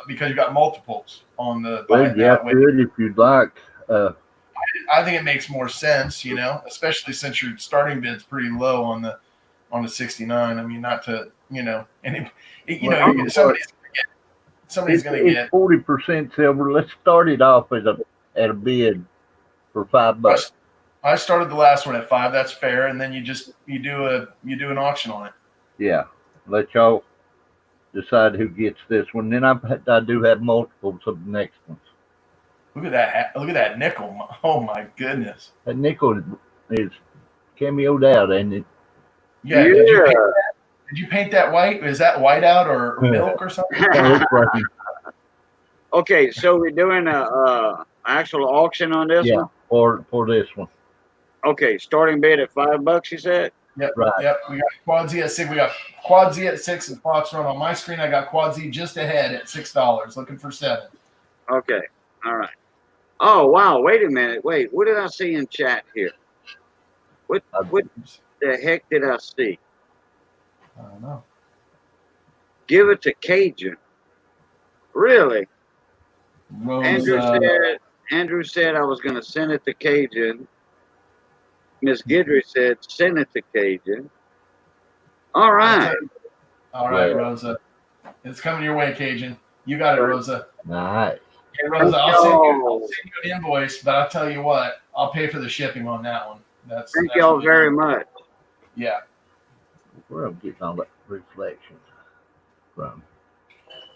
because you got multiples on the buy Well, it yeah, that way. good if you'd like. I think it makes more sense, especially since your starting bid's pretty low on the 69. I mean, not to, and somebody's going to get 40% silver. Let's start it off at a bid for $5. I started the last one at 5. That's fair, and then you do an auction on it. Yeah, let y'all decide who gets this one. Then I do have multiples of the next ones. Look at that nickel. Oh my goodness. That nickel is cameoed out, ain't it? Yeah. Did you paint that white? Is that whiteout or milk or something? okay, so we're doing a actual auction on this Yeah, one? for this one. Okay, starting bid at $5, you said? Yep. Right. Yep. We got Quad Z at 6. We got Quad Z at 6 and Fox Run. On my screen, I got Quad Z just ahead at $6, looking for 7. Okay, all right. Oh, wow, wait a minute. Wait, what did I see in chat here? What the heck did I see? I don't know. Give it to Cajun. Really? Rose, Andrew said I was going to send it to Cajun. Miss Guidry said send it to Cajun. All right. All right, Rosa. It's coming your way, Cajun. You got it, Rosa. Nice. Hey, Rosa, I'll send you an invoice, but I'll tell you what, I'll pay for the shipping on that one. Thank y'all very much. Yeah. Where I'm getting all that reflection from.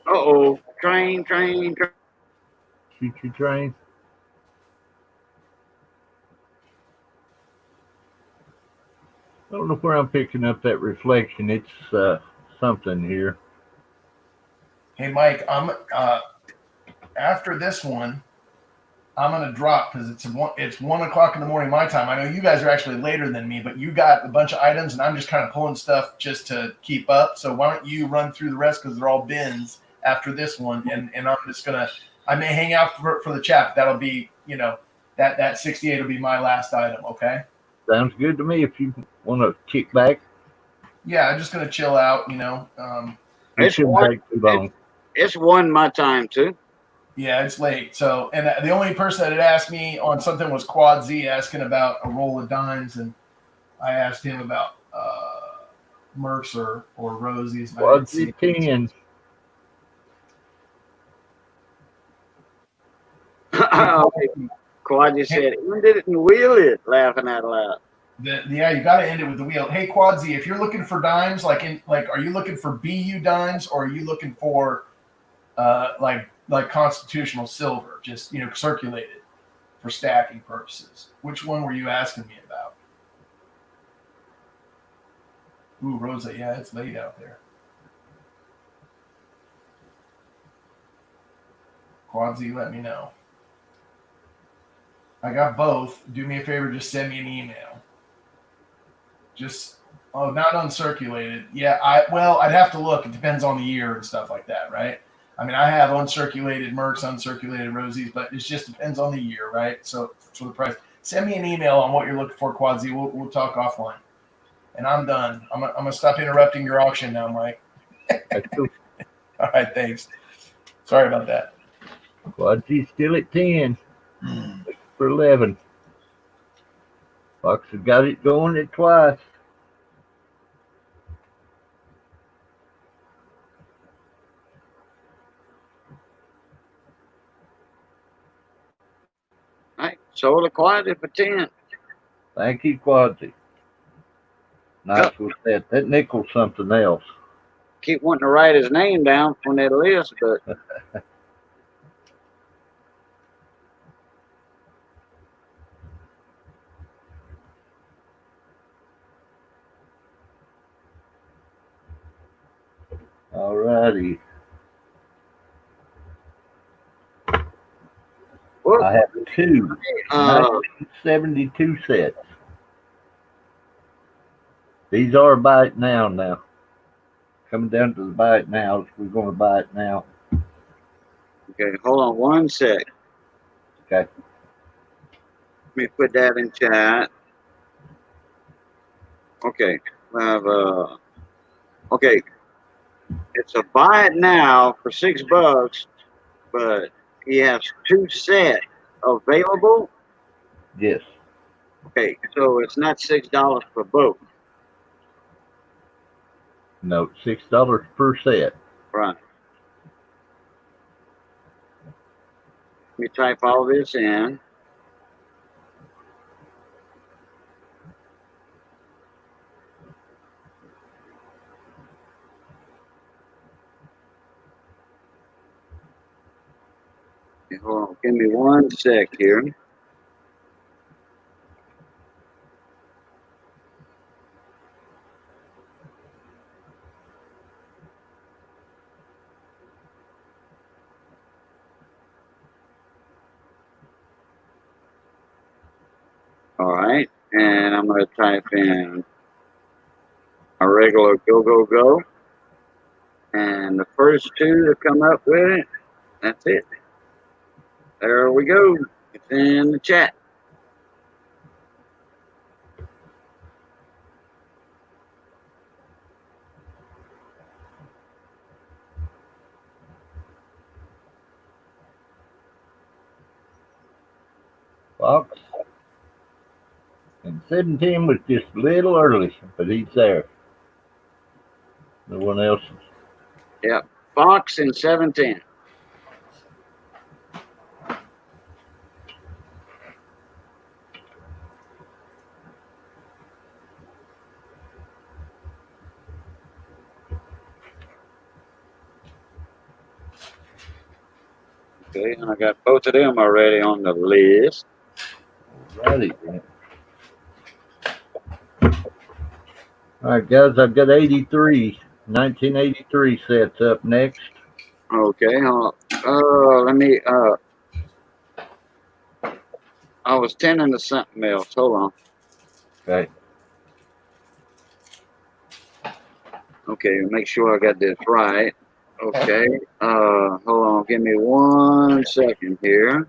Uh-oh. Train. Choo-choo train. I don't know where I'm picking up that reflection. It's something here. Hey, Mike, I'm after this one, I'm gonna drop because it's 1 o'clock in the morning my time. I know you guys are actually later than me, but you got a bunch of items, and I'm just kind of pulling stuff just to keep up. So why don't you run through the rest because they're all bins after this one, and I'm just I may hang out for the chat. But that'll be that 68 will be my last item. Okay. Sounds good to me. If you want to kick back. Yeah, I'm just gonna chill out. It shouldn't take too long. It's 1 my time too. Yeah, it's late. So, and the only person that had asked me on something was Quad Z asking about a roll of dimes, and I asked him about Mercer or Rosie's. Quad Z 10. Quad just said, "When did it and wheel it?" Laughing out loud. Yeah, you got to end it with the wheel. Hey, Quad Z, if you're looking for dimes, are you looking for BU dimes or are you looking for like constitutional silver, just circulated? for stacking purposes. Which one were you asking me about? Ooh, Rosa, yeah, it's late out there. Quadzy, let me know. I got both. Do me a favor, just send me an email. Not uncirculated. Yeah, I'd have to look. It depends on the year and stuff like that, right? I mean, I have uncirculated Mercs, uncirculated Rosies, but it just depends on the year, right? So for the price, send me an email on what you're looking for, Quadzy. We'll talk offline. And I'm done. I'm gonna stop interrupting your auction now, Mike. All right, thanks. Sorry about that. Quadzy's still at 10 for 11. Fox has got it going at twice. Hey, sold a Quaddy for 10. Thank you, Quadzy. Nice with that. That nickel's something else. Keep wanting to write his name down on that list, but All righty. whoop, I have two 1972 sets. These are buy it now. Coming down to the buy it now. We're going to buy it now. okay, hold on one sec. Okay. Let me put that in chat. Okay, I have okay. It's a buy it now for $6, but he has 2 sets available. Yes. Okay, so it's not $6 for both. No, $6 per set. Right. Let me type all this in. Okay, hold on, give me one sec here. All right, and I'm going to type in a regular go. And the first 2 that come up with it, that's it. There we go. It's in the chat. Fox. And 17 was just a little early, but he's there. No one else. Yep. Fox in 17. Okay, and I got both of them already on the list. Righty. All right, guys, I've got 1983 sets up next. Okay, let me, I was tending to something else. Hold on. Okay. Okay, make sure I got this right. Okay, hold on, give me 1 second here.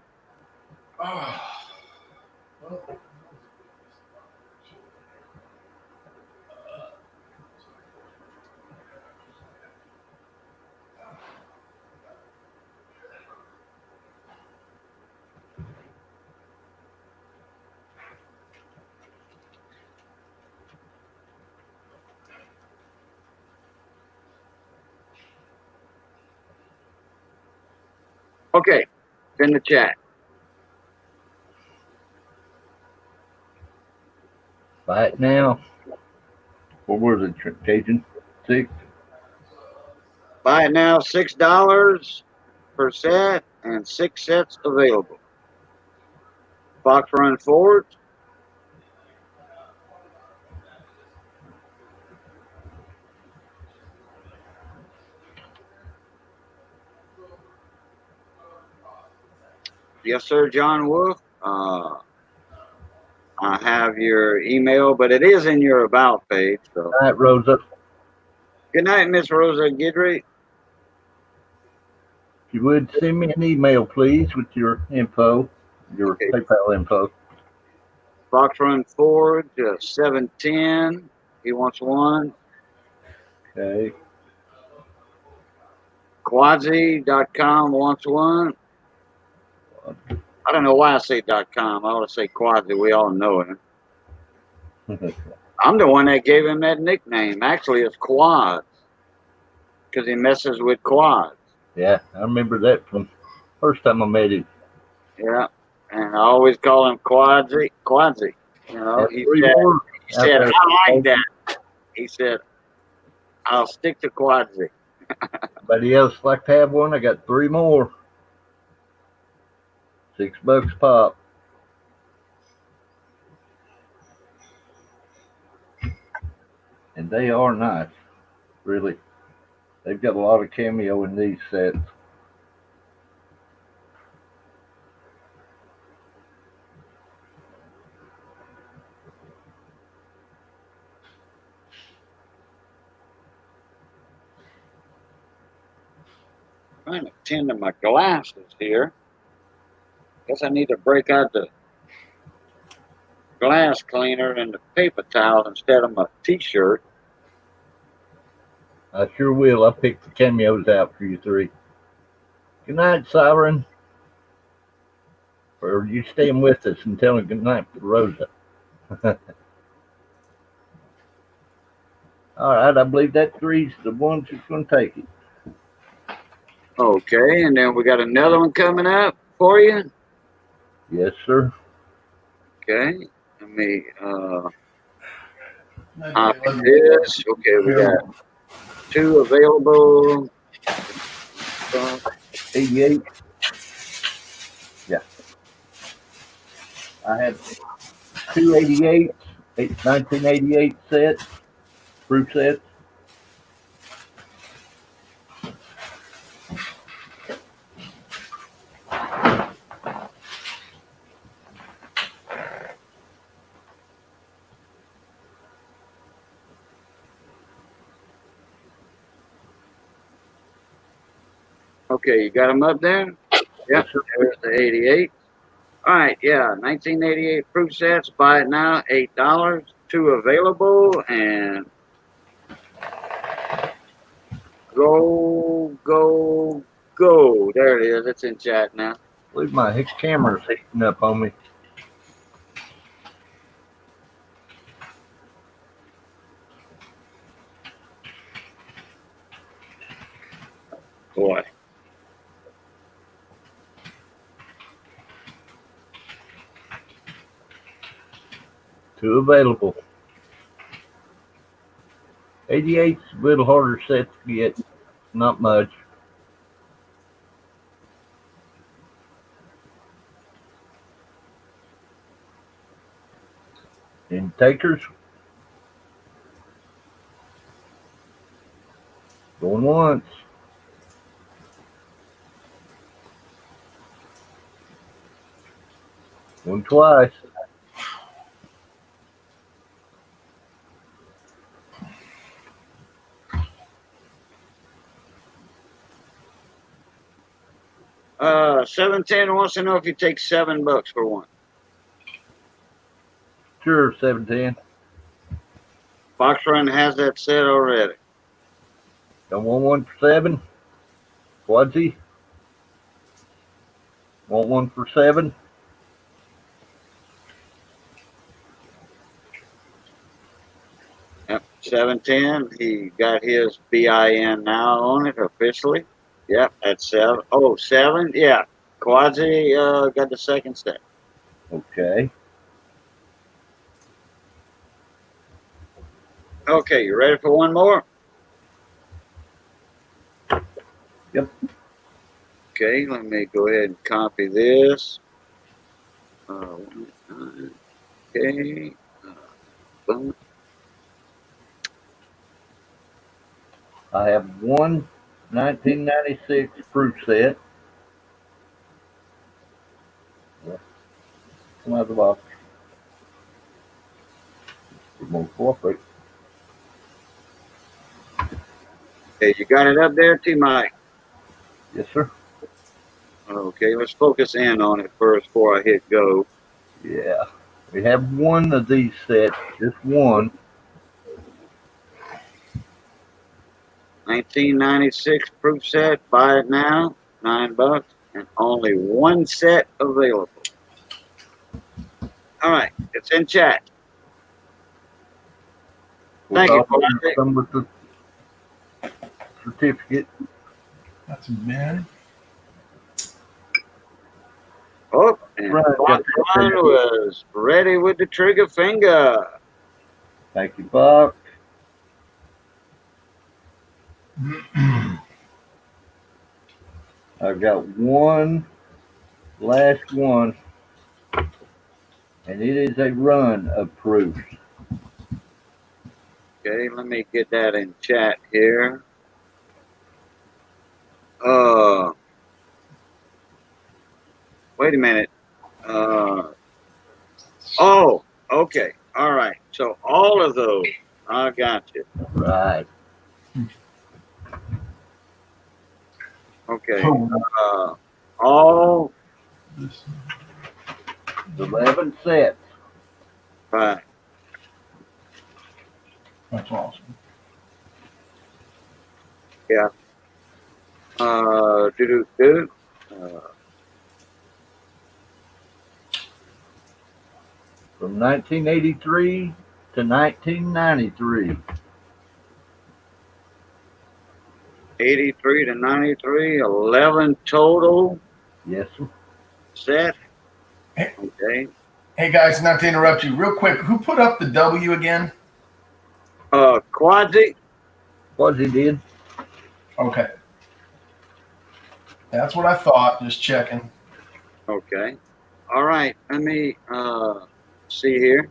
Okay, it's in the chat. Buy it now. What was it, Cajun? 6? Buy it now, $6 per set, and 6 sets available. Fox Run Forward. Yes, sir, John Wolf. I have your email, but it is in your about page. So, All right, Rosa. good night, Miss Rosa Guidry. If you would send me an email, please, with your info, your Okay. PayPal info. Fox Run Forward 710. He wants one. Okay. Quadzi.com wants one. I don't know why I say .com. I ought to say Quadzi. We all know him. I'm the one that gave him that nickname. Actually, it's Quads because he messes with quads. Yeah, I remember that from first time I met him. Yeah, and I always call him Quadzi. Quadzi. You know, Have he three said, more he out said, there. I like that. He said, I'll stick to Quadzi. Anybody else like to have one? I got three more. $6 pop. And they are nice, really. They've got a lot of cameo in these sets. Trying to tend to my glasses here. Guess I need to break out the glass cleaner and the paper towel instead of my t-shirt. I sure will. I'll pick the cameos out for you three. Good night, Siren. Or are you staying with us and telling good night to Rosa? All right, I believe that three's the ones who's going to take it. Okay, and then we got another one coming up for you. Yes, sir. Okay, let me Okay, let me- this. Okay, we got two available. 88. Yeah. I had 288, 1988 sets, fruit sets. Okay, you got them up there? Yep, Yes, sir. there's the 88. All right, yeah, 1988 fruit sets. Buy it now, $8. Two available, and go, go, go. There it is. It's in chat now. I believe my camera's heating up on me. Boy. Two available. 88's a little harder set to get. Not much. And takers. Going once. Going twice. Uh, 710 wants to know if you take $7 for one. Sure, 710. Fox Run has that set already. Don't want one for 7. Quadzi. Want one for 7. Yep, 710. He got his BIN now on it officially. Yep, that's 7. Oh, 7? Yeah. Quadzi got the second set. Okay. Okay, you ready for one more? Yep. Okay, let me go ahead and copy this. Okay. Boom. I have one 1996 proof set. Come out of the box. We're going to cooperate. Okay, you got it up there too, Mike. Yes, sir. Okay, let's focus in on it first before I hit go. Yeah. We have one of these sets, just one. 1996 proof set. Buy it now. $9 and only one set available. All right, it's in chat. We'll Thank you, talk Quasi. some with the certificate. That's a man. Oh, and Right, got Ron was ready with the trigger finger. Thank you, Buck. I've got one, last one, and it is a run of proofs. Okay, let me get that in chat here. Wait a minute. Oh, okay. All right. So all of those, I got you. Right. Okay. Oh, All 11 sets. right. that's awesome. Yeah. Do. From 1983 to 1993. 83 to 93, 11 total Yes, sir. set. Hey. Okay. Hey guys, not to interrupt you, real quick. Who put up the W again? Quasi. What he did? Okay, that's what I thought. Just checking. Okay. All right. Let me see here.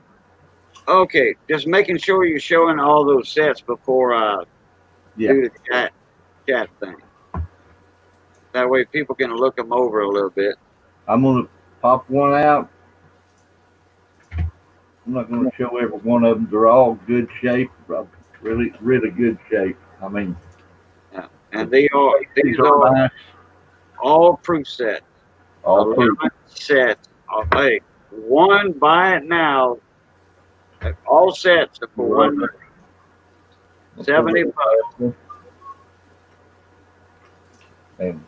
Okay, just making sure you're showing all those sets before I do the chat thing. That way people can look them over a little bit. I'm going to pop one out. I'm not going to show every one of them. They're all good shape. Really, really good shape. I mean, Yeah. And these are nice. all proof sets. All 11 proof. sets. Hey, one, buy it now. All sets are for Right. $70. And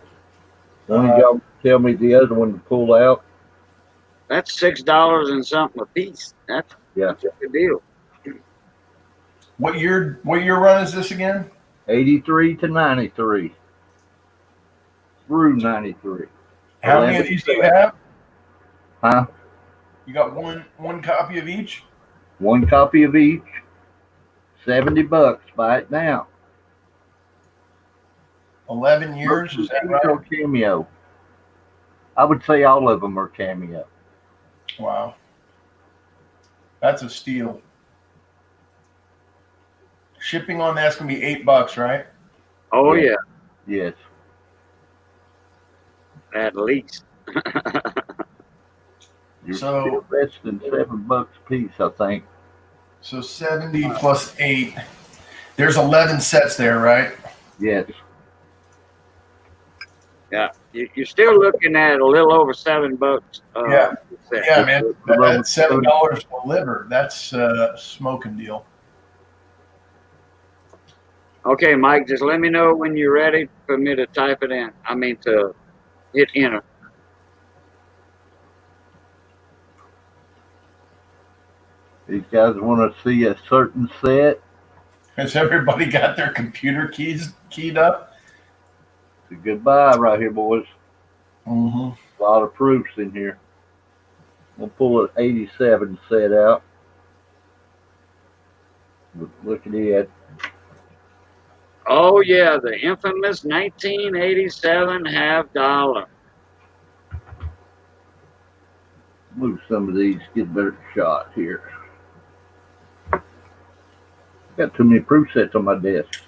one of y'all tell me the other one to pull out. That's $6 and something a piece. That's a good deal. What year run is this again? 83 to 93. Through 93. How many of these do you have? Huh? You got one copy of each? One copy of each. $70. Buy it now. 11 years, is that right? Or cameo. I would say all of them are cameo. Wow. That's a steal. Shipping on that's gonna be $8, right? Oh, yeah. Yes. At least. You're So- still less than $7 a piece, I think. So 70 plus 8. There's 11 sets there, right? Yes. Yeah. You're still looking at a little over $7. Yeah. Set. Yeah, man. That's $7 per liver. That's a smoking deal. Okay, Mike, just let me know when you're ready for me to type it in. I mean, to hit enter. These guys want to see a certain set. Has everybody got their computer keys keyed up? It's a good buy right here, boys. Mm-hmm. A lot of proofs in here. We'll pull an 87 set out. Look at it. Oh, yeah, the infamous 1987 half dollar. Move some of these, get a better shot here. Got too many proof sets on my desk.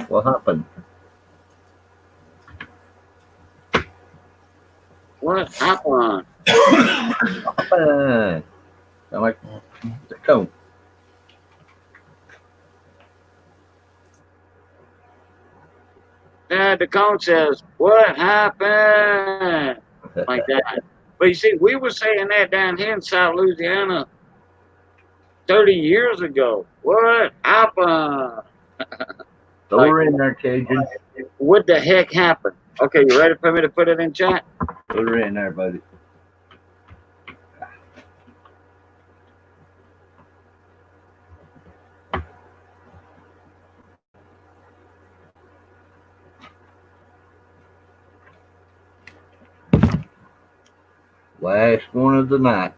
What happened? What happened? Sound like the cone. Yeah, the cone says, what happened? Like that. But you see, we were saying that down here in South Louisiana 30 years ago. What happened? Throw her in there, Cajun. What the heck happened? Okay, you ready for me to put it in chat? Put her in there, buddy. Last one of the night.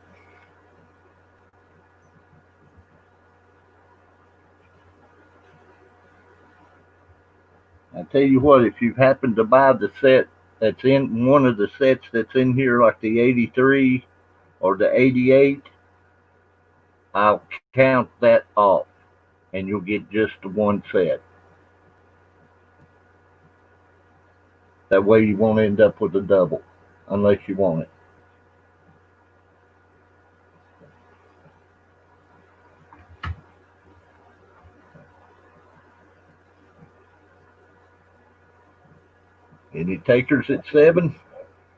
I tell you what, if you happen to buy the set that's in one of the sets that's in here, like the 83 or the 88, I'll count that off and you'll get just the one set. That way you won't end up with a double unless you want it. Any takers at 7?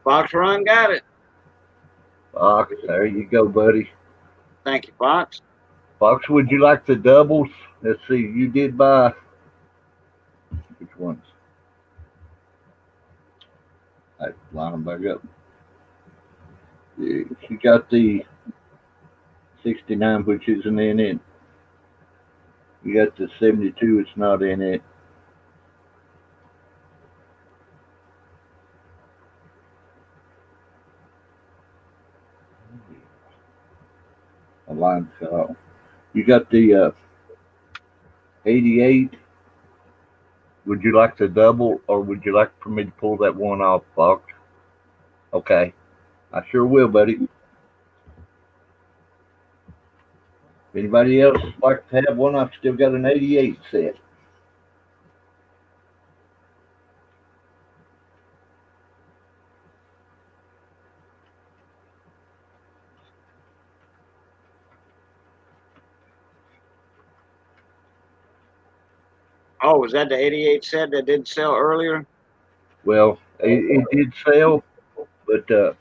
Fox Run got it. Fox, there you go, buddy. Thank you, Fox. Fox, would you like the doubles? Let's see, you did buy which ones? I line them back up. You got the 69, which isn't in it. You got the 72, it's not in it. A line shot. You got the 88. Would you like the double, or would you like for me to pull that one off, Fox? Okay, I sure will, buddy. Anybody else like to have one? I've still got an 88 set. Oh, was that the 88 set that didn't sell earlier? Well, it did sell, but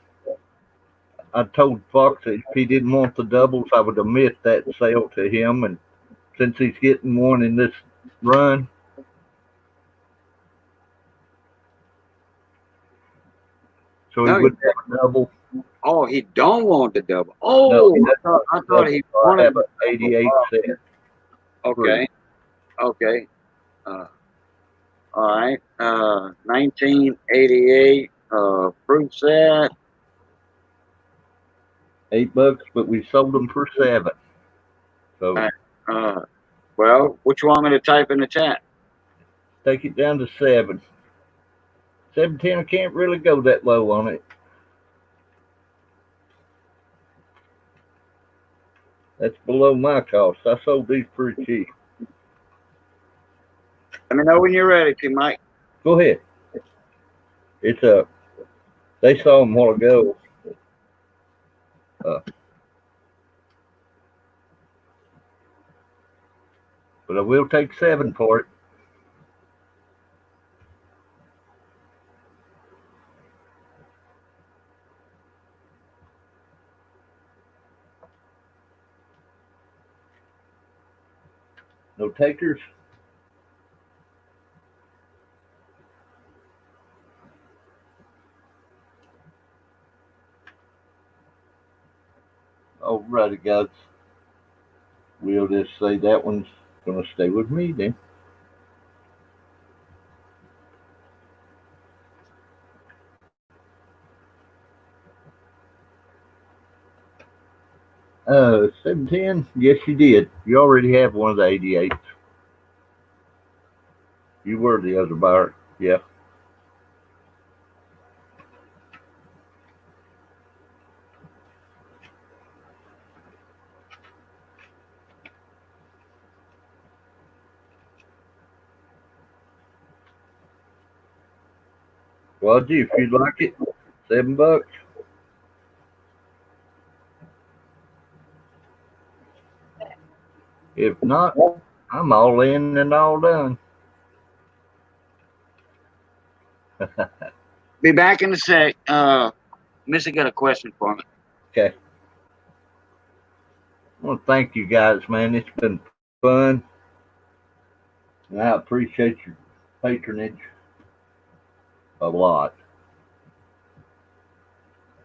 I told Fox that if he didn't want the doubles, I would omit that sale to him. And since he's getting one in this run, so No, he wouldn't have a double. Oh, he don't want the double. Oh, No, I thought he I wanted. have an 88 set. Okay, okay. All right. 1988 fruit set. $8, but we sold them for 7. So Well, what you want me to type in the chat? take it down to 7. 710, I can't really go that low on it. That's below my cost. I sold these pretty cheap. Let me know when you're ready, T. Mike. Go ahead. It's they saw them a while ago. But I will take 7 for it. No takers? Alrighty, guys. We'll just say that one's going to stay with me then. Uh, 710? Yes, you did. You already have one of the 88s. You were the other buyer. Yeah. Quadgy, if you'd like it, $7. If not, I'm all in and all done. Be back in a sec. Missy got a question for me. Okay. I want to thank you guys, man. It's been fun. And I appreciate your patronage a lot.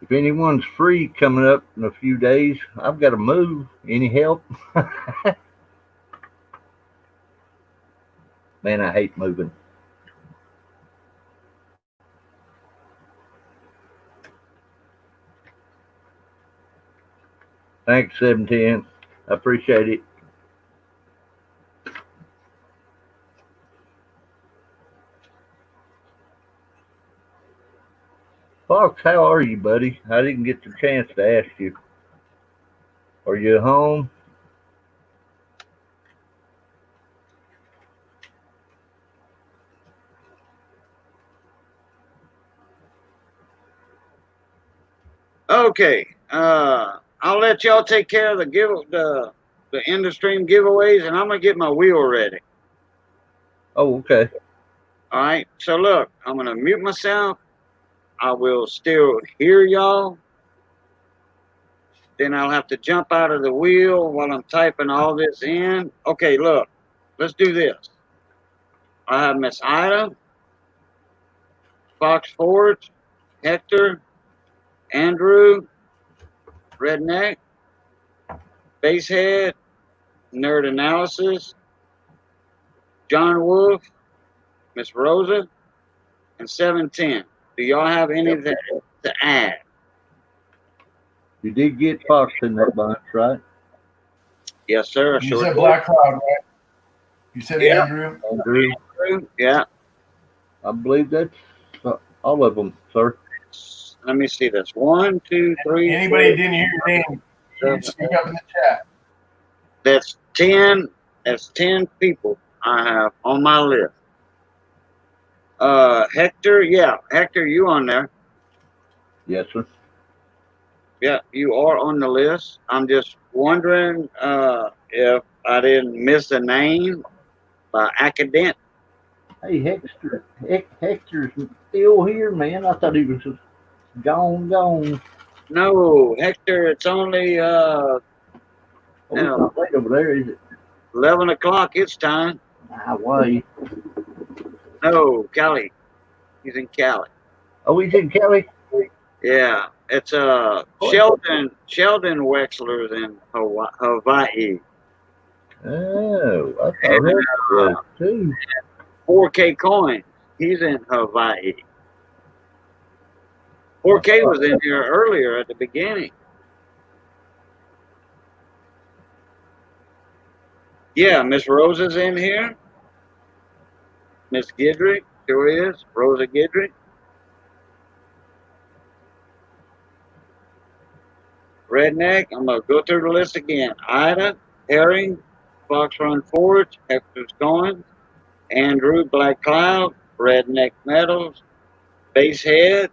If anyone's free coming up in a few days, I've got to move. Any help? Man, I hate moving. Thanks, 710. I appreciate it. Fox, how are you, buddy? I didn't get the chance to ask you. Are you at home? Okay. I'll let y'all take care of the end of stream giveaways, and I'm gonna get my wheel ready. Oh, okay. All right. So look, I'm gonna mute myself. I will still hear y'all. Then I'll have to jump out of the wheel while I'm typing all this in. Okay, look, let's do this. I have Miss Ida, Fox Forge, Hector, Andrew, Redneck, Basehead, Nerd Analysis, John Wolf, Miss Rosa, and 710. Do y'all have anything to add? You did get Fox in that bunch, right? Yes, sir. You Sure said did. Black Cloud, right? You said Yeah. Andrew. Andrew, Yeah. I believe that's all of them, sir. Let me see this. 1, 2, 3. Anybody didn't hear your name, you can speak up in the chat. That's 10. That's 10 people I have on my list. Hector, yeah, Hector, you on there? Yes, sir. Yeah, you are on the list. I'm just wondering if I didn't miss a name by accident. Hey, Hector's still here, man. I thought he was just gone. No, Hector, it's only Oh, he's not late over there, is it? 11 o'clock. It's time. Ah, wait. No, Cali. He's in Cali. Oh, he's in Kelly? Yeah, it's Sheldon Wexler's in Hawaii. Oh, I thought Hector was too. 4K Coin. He's in Hawaii. 4K was in here earlier at the beginning. Yeah, Miss Rosa's in here. Miss Gidry, sure is. Rosa Gidry. Redneck, I'm going to go through the list again. Ida, Herring, Fox Run Forge, Hector's Coin, Andrew Black Cloud, Redneck Metals, Basehead,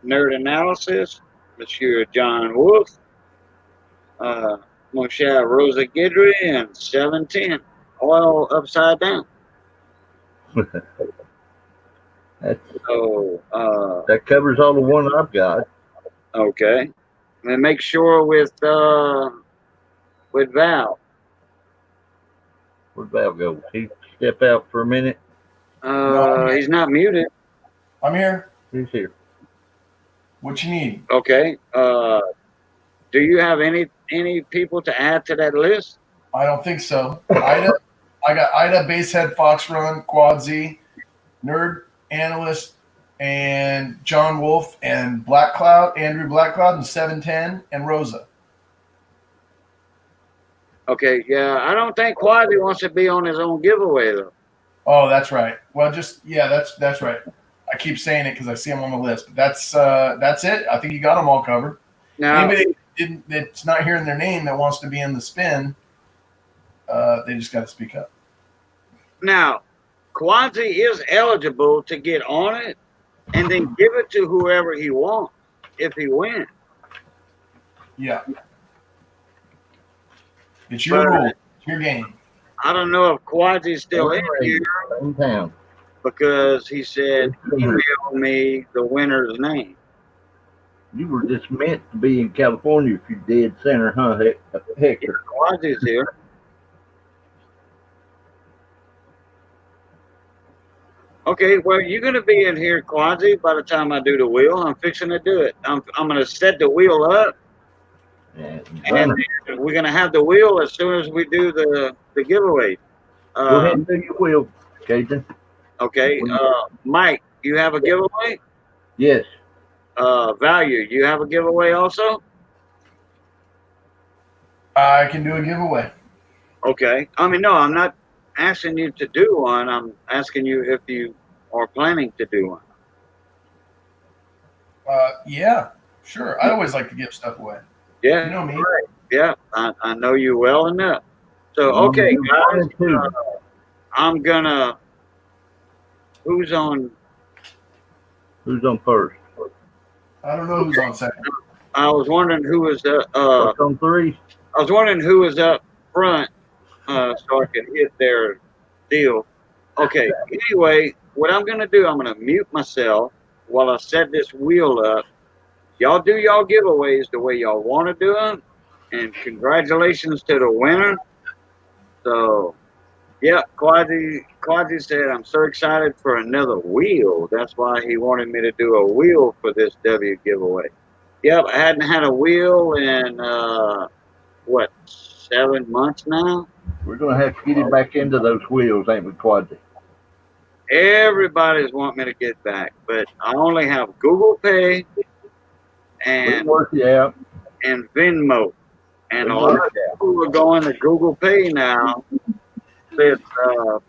Nerd Analysis, Monsieur John Wolf, Moshe Rosa Gidry, and 710. All upside down. So, That covers all the one I've got. okay. And make sure with Val. Where'd Val go? He step out for a minute. He's not muted. I'm here. He's here. What you need? Okay. Do you have any people to add to that list? I don't think so. Ida, I got Ida, Basehead, Fox Run, Quad Z, Nerd Analyst, and John Wolf, and Black Cloud, Andrew Black Cloud, and 710, and Rosa. Okay, yeah, I don't think Quasi wants to be on his own giveaway though. Oh, that's right. Well, that's right. I keep saying it because I see them on the list. But that's it. I think you got them all covered. Now, Anybody that's not hearing their name that wants to be in the spin, they just got to speak up. Now, Quasi is eligible to get on it, and then give it to whoever he wants if he wins. Yeah. It's your But rule. It's your game. I don't know if Quasi's still in here Same town. because he said, email me the winner's name. You were just meant to be in California if you did center, huh, Hector? Quasi's here. Okay, well, you're going to be in here, Quasi, by the time I do the wheel. I'm fixing to do it. I'm going to set the wheel up, And and we're going to have the wheel as soon as we do the giveaway. go ahead and do your wheel, Cajun. Okay, Mike, you have a giveaway? Yes. Value, you have a giveaway also? I can do a giveaway. Okay. I mean, no, I'm not asking you to do one. I'm asking you if you are planning to do one. Yeah, sure. I always like to give stuff away. Yeah. You know me. Right. Yeah, I know you well enough. So, okay, guys, I'm gonna. Who's on? Who's on first? I don't know who's on second. I was wondering who was What's on three? I was wondering who was up front, so I could hit their deal. Okay. Anyway, what I'm gonna do, I'm gonna mute myself while I set this wheel up. Y'all do y'all giveaways the way y'all want to do them, and congratulations to the winner. So, yeah, Quasi said, I'm so excited for another wheel. That's why he wanted me to do a wheel for this W giveaway. Yep, I hadn't had a wheel in, 7 months now? We're going to have to get him back into those wheels, ain't we, Quaddy? Everybody's want me to get back, but I only have Google Pay and Venmo. And a lot of people are going to Google Pay now since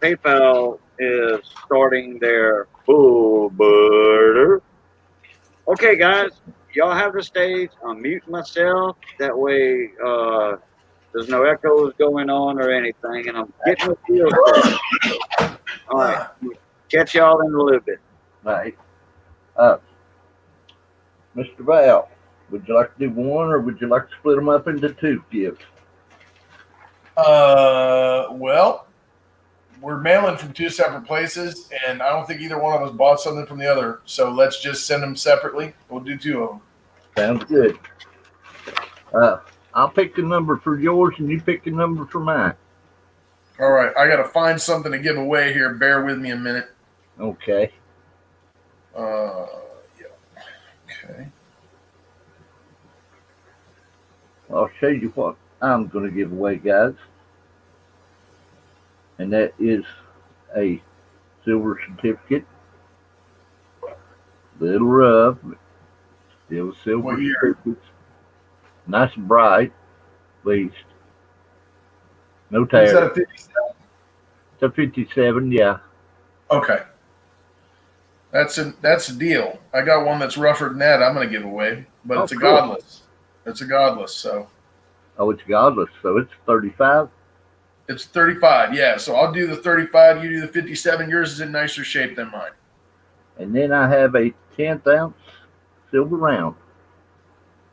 PayPal is starting their full butter. Okay, guys, y'all have the stage. I'm muting myself. That way there's no echoes going on or anything, and I'm getting the feel set. All right. Catch y'all in a little bit. Right. Mr. Val, would you like to do one, or would you like to split them up into two gifts? Well, we're mailing from two separate places, and I don't think either one of us bought something from the other. So let's just send them separately. We'll do two of them. Sounds good. I'll pick the number for yours, and you pick the number for mine. All right. I got to find something to give away here. Bear with me a minute. Okay. Yeah. Okay. I'll show you what I'm going to give away, guys. And that is a silver certificate. Little rough, but still silver What year? certificates. Nice and bright, at least. No tears. Is that a 57? It's a 57, yeah. Okay. That's a deal. I got one that's rougher than that I'm going to give away, but it's a cool. godless. It's a godless, so. Oh, it's godless, so it's 35? It's 35, yeah. So I'll do the 35, you do the 57. Yours is in nicer shape than mine. And then I have a 10th ounce silver round.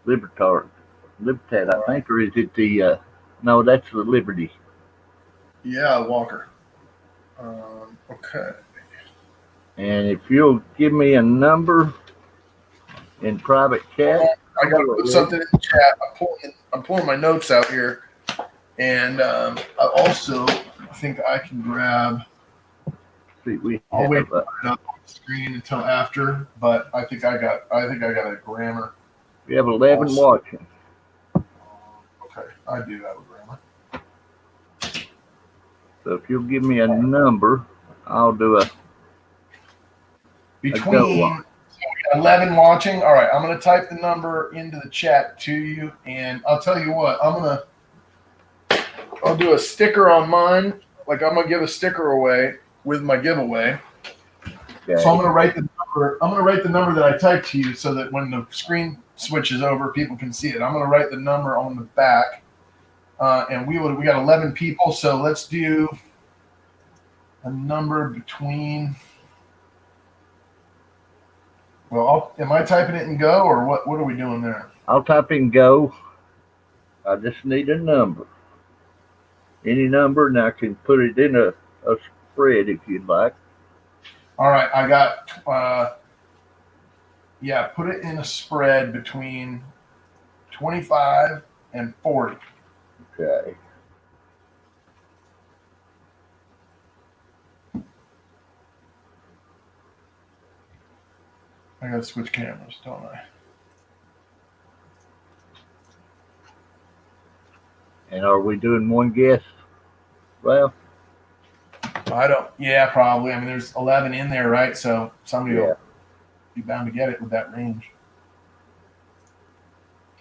Libertad, I think, or is it the, no, that's the Liberty. Yeah, Walker. Okay. And if you'll give me a number in private chat. I got to put something in the chat. I'm pulling my notes out here. And I also think I can grab. I'll wait to put it up on the screen until after, but I think I got a grammar. We have 11 watching. Okay, I do have a grammar. So if you'll give me a number, I'll do a. Between 11 watching. All right, I'm going to type the number into the chat to you, and I'll tell you what. I'll do a sticker on mine. Like I'm going to give a sticker away with my giveaway. Okay. So I'm going to write the number. I'm going to write the number that I typed to you, so that when the screen switches over, people can see it. I'm going to write the number on the back, and we got 11 people. So let's do a number between Well, am I typing it in Go or what? What are we doing there? I'll type in go. I just need a number. Any number, and I can put it in a spread if you'd like. All right, I got. Yeah, put it in a spread between 25 and 40. Okay. I gotta switch cameras, don't I? And are we doing one guess? Well, I don't. Yeah, probably. I mean, there's 11 in there, right? So somebody yeah. will be bound to get it with that range.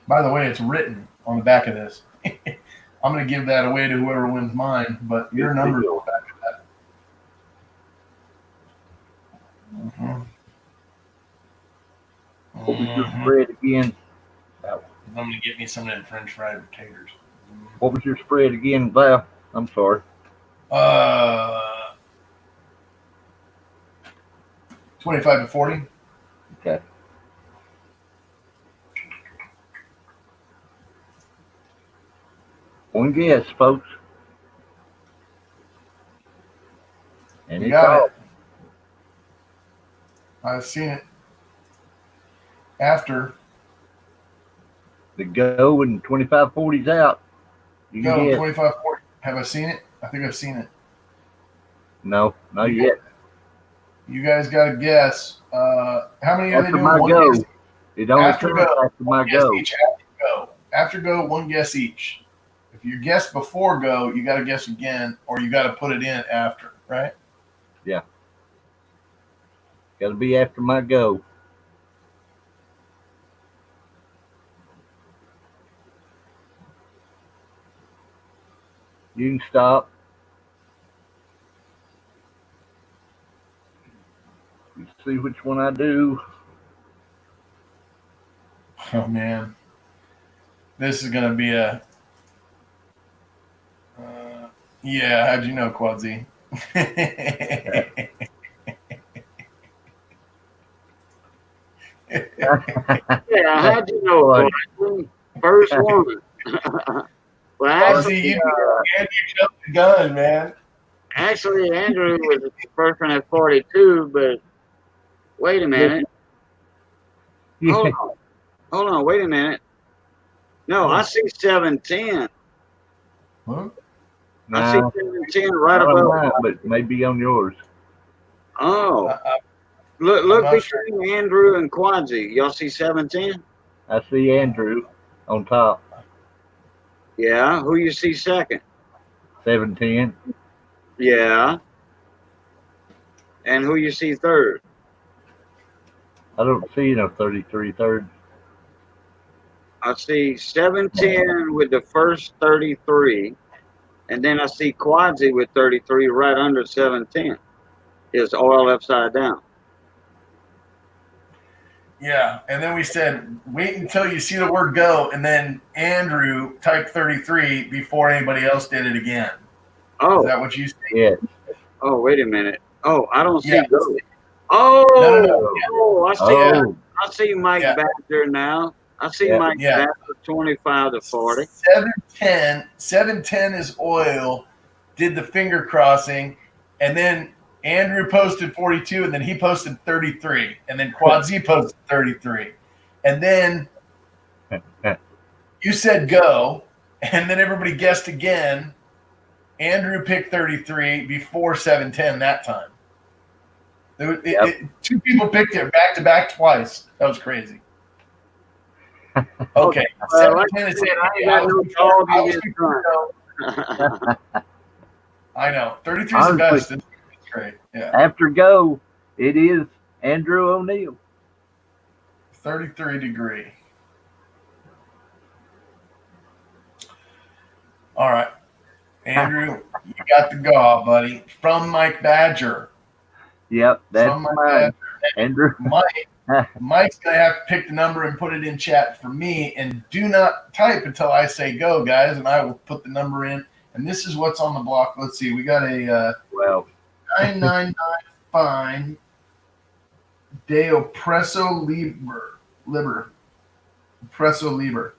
By the way, it's written on the back of this. I'm going to give that away to whoever wins mine, but your number is back to that. Mm-hmm. What was your spread again? I'm going to get me some of them French fried potatoes. What was your spread again, Val? I'm sorry. 25 to 40. Okay. One guess, folks. And You it's got off. it. I've seen it. After The go and 25-40's out. You can go guess. 25 40. Have I seen it? I think I've seen it. No, not yet. You guys got to guess. How many are they After doing? my One go. guess. It only After counts go. after my One guess go. each after go. After go, one guess each. If you guess before go, you got to guess again, or you got to put it in after, right? Yeah. Got to be after my go. You can stop. You see which one I do. Oh man, this is gonna be a. Yeah, how'd you know, Quadzy? Yeah, how'd you know? Gordon? First one. Well, Quadzy, you jumped the gun, man. actually, Andrew was the first one at 42, but wait a minute. Hold on, wait a minute. No, I see 710. Huh? I see Nah, 710 right not on above. mine, but maybe on yours. Oh, look not between Andrew and Quadzy. Y'all see 710? I see Andrew on top, Yeah. Who you see second? 710. Yeah. And who you see third? I don't see no 33 third. I see 710 with the first 33, and then I see Quadzy with 33 right under 710. It's oil upside down. Yeah, and then we said wait until you see the word go, and then Andrew typed 33 before anybody else did it again. Oh. Is that what you said? Yeah. Oh, wait a minute. Oh, I don't see Yeah. go. Oh, No. oh, I see. Oh, I see Mike Yeah. Badger now. I see Yeah. Mike Yeah. Badger 25 to 40. 710 is oil, did the finger crossing, and then Andrew posted 42, and then he posted 33, and then Quadzy posted 33. And then you said go, and then everybody guessed again. Andrew picked 33 before 710 that time. Two people picked it back to back twice. That was crazy. Okay. 710 is it. I know. 33 is the best. It's great. Yeah. after go, it is Andrew O'Neill. 33 degree. All right. Andrew, you got the go, buddy. From Mike Badger. Yep, that's From Mike mine. Badger. Andrew. Mike's going to have to pick the number and put it in chat for me. And do not type until I say go, guys, and I will put the number in. And this is what's on the block. Let's see. We got a Well, 9995 De Oppresso Liber. Oppresso Liber.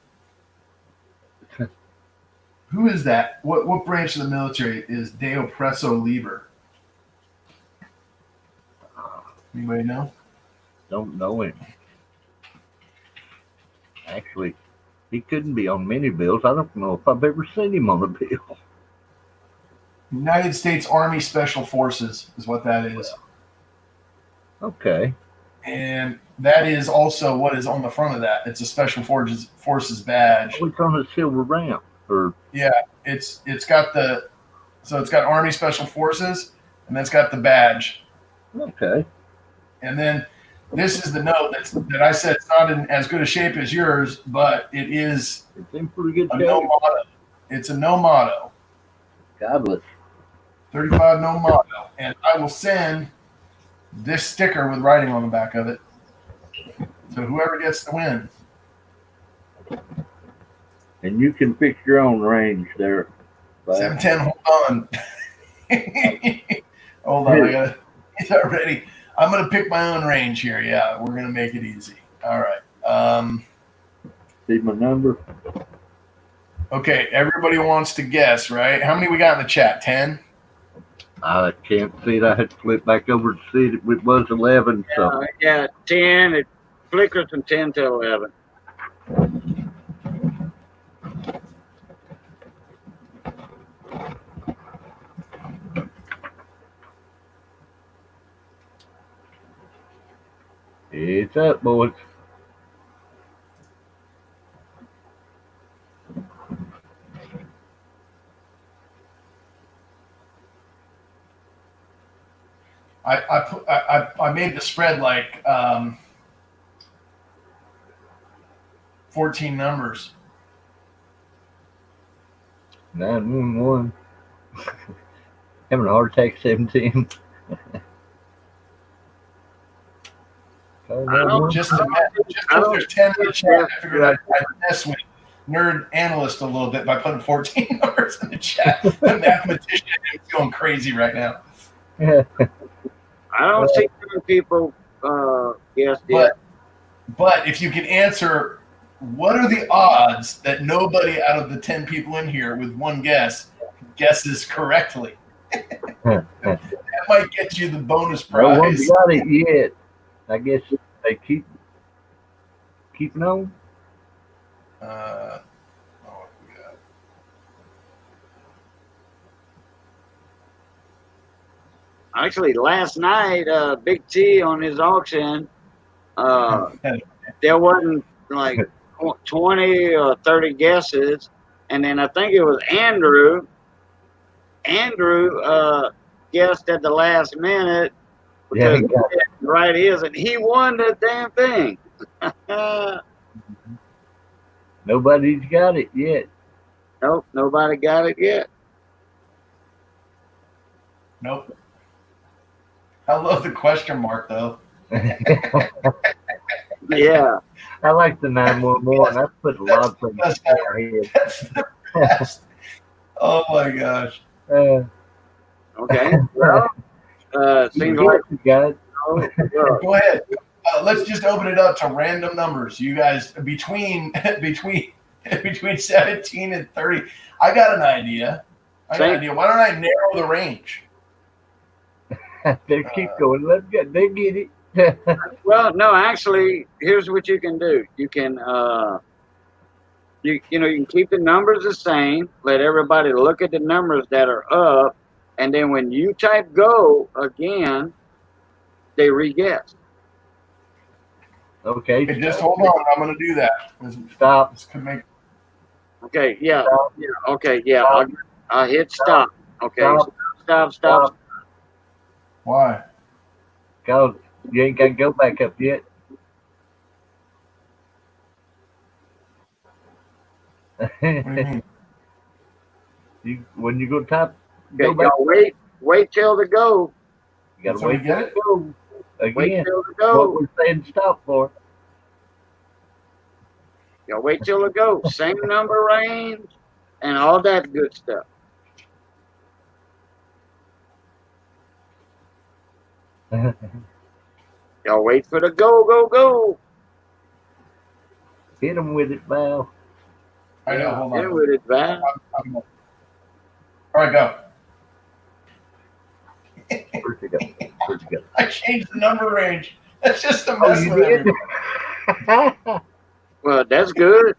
Who is that? What branch of the military is De Oppresso Liber? Anybody know? Don't know him. Actually, he couldn't be on many bills. I don't know if I've ever seen him on a bill. United States Army Special Forces is what that is. Okay. And that is also what is on the front of that. It's a Special Forces badge. Oh, it's on a silver ramp. Or Yeah, it's got it's got Army Special Forces, and then it's got the badge. okay. And then this is the note that I said it's not in as good a shape as yours, but it is It's in pretty good a shape. no motto. It's a no motto. Godless. 35 no motto. And I will send this sticker with writing on the back of it. So whoever gets the win. And you can pick your own range there. 710, hold on. Hold on, I gotta get that ready. I'm gonna pick my own range here. Yeah, we're gonna make it easy. All right. See my number? Okay, everybody wants to guess, right? How many we got in the chat? 10? I can't see it. I had to flip back over to see it. It was 11. So Yeah, 10. It flickers from 10 to 11. it's up, boys. I made the spread like 14 numbers. 911. Having a heart attack. 17. Just because there's 10 in the chat, I figured I'd mess with nerd analyst a little bit by putting 14 numbers in the chat. The mathematician is going crazy right now. I don't see many people guess yet. But if you can answer, what are the odds that nobody out of the 10 people in here with one guess guesses correctly? That might get you the bonus prize. No one's got it yet. I guess they keep on. Actually, last night, Big T on his auction, there wasn't like 20 or 30 guesses. And then I think it was Andrew. Andrew guessed at the last minute because right is, and he won the damn thing. Nobody's got it yet. Nope, nobody got it yet. Nope. I love the question mark though. Yeah. I like the 911. I put a lot of things in my head. That's the best. Oh my gosh. Okay. Well, seems like you guys. Go ahead. Let's just open it up to random numbers. You guys between 17 and 30. I got an idea. Why don't I narrow the range? They keep going. They get it. well, no, actually, here's what you can do. You can you can keep the numbers the same, let everybody look at the numbers that are up, and then when you type go again, they re-guess. Okay. Hey, just hold on. I'm going to do that. Stop. This could make. Okay. Yeah. Stop. Yeah. Okay. Yeah. I'll hit stop. Okay. Stop. Why? Because you ain't got to go back up yet. What do you mean? When you go type, Okay, y'all wait till the go. You got to So we wait get till it? the go. Wait Again, till the what go. we're saying stop for. Y'all wait till the go. Same number range and all that good stuff. Y'all wait for the go. Hit him with it, Val. I know. Hold Hit on. with it, Val. All right, go. Where'd you go? Where'd you go? I changed the number range. That's just a Oh, mess you with did? everybody. Well, that's good.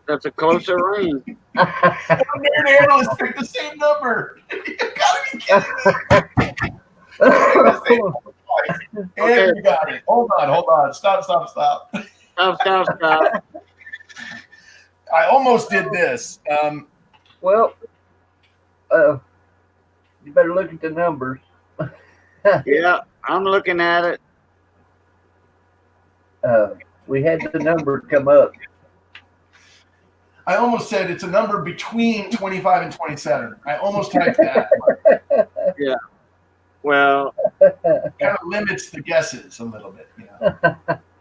That's a closer range. Ordinary analysts picked the same number. You gotta be kidding me. Okay. Andrew got it. Hold on. Stop. Stop. I almost did this. Well, you better look at the numbers. Yeah, I'm looking at it. We had the numbers come up. I almost said it's a number between 25 and 27. I almost typed that. Yeah. Well, Kind of limits the guesses a little bit. You know?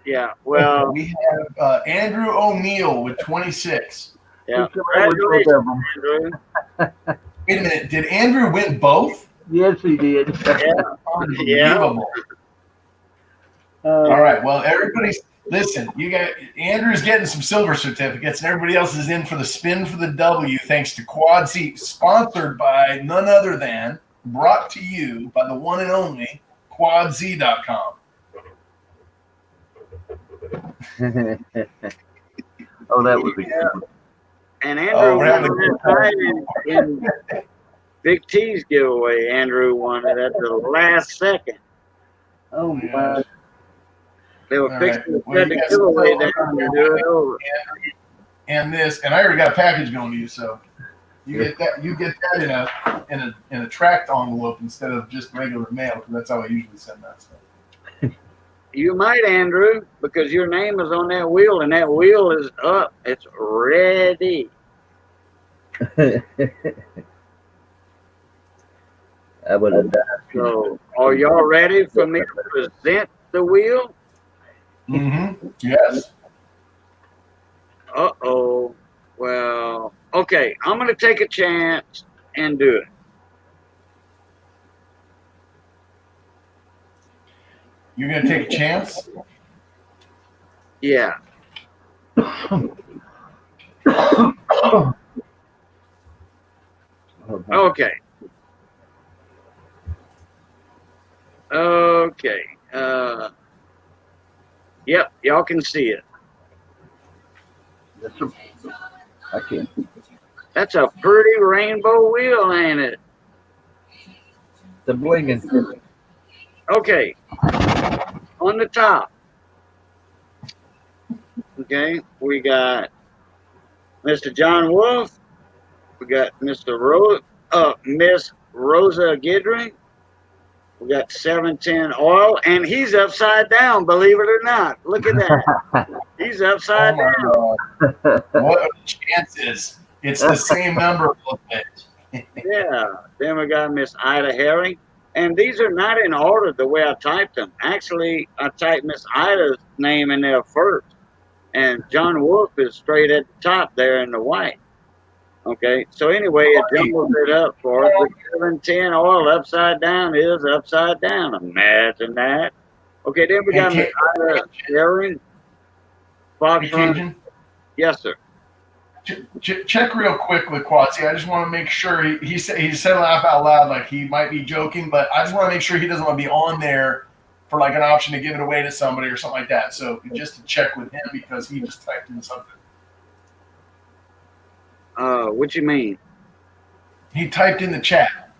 yeah. Well, We have Andrew O'Neill with 26. yeah. Congratulations, Andrew. Wait a minute. Did Andrew win both? Yes, he did. Yeah. Unbelievable. All right. Well, everybody's listen. Andrew's getting some silver certificates, and everybody else is in for the spin for the W. Thanks to Quad Z, sponsored by none other than, brought to you by the one and only QuadZ.com. Oh, that would be good. And Andrew we're having a good won in Big T's giveaway. Andrew won it at the last second. Oh, my. They were All fixing right. to set the giveaway down to do it over. And this, and I already got a package going to you, so you get that. You get that in a tracked envelope instead of just regular mail, because that's how I usually send that stuff. You might, Andrew, because your name is on that wheel, and that wheel is up. It's ready. I would have died. So, are y'all ready for me to present the wheel? Mm-hmm. Yes. Uh-oh. Well, okay. I'm going to take a chance and do it. You're going to take a chance? Yeah. Okay. Okay. Yep, y'all can see it. I can't. That's a pretty rainbow wheel, ain't it? The blinging. Okay. On the top. Okay, we got Mr. John Wolf. We got Miss Rosa Gidry. We got 710 oil, and he's upside down, believe it or not. Look at that. He's upside down. God. What are the chances? It's the same number. Yeah. Then we got Miss Ida Herring. And these are not in order the way I typed them. Actually, I typed Miss Ida's name in there first. And John Wolf is straight at the top there in the white. Okay. So anyway, it jumbles it up for us. The 710 oil upside down is upside down. Imagine that. Okay, then we got Miss Ida Herring. Yes, sir. Check real quick with Quadzy. I just want to make sure he said laugh out loud like he might be joking, but I just want to make sure he doesn't want to be on there for like an option to give it away to somebody or something like that. So just to check with him because he just typed in something. What you mean? He typed in the chat.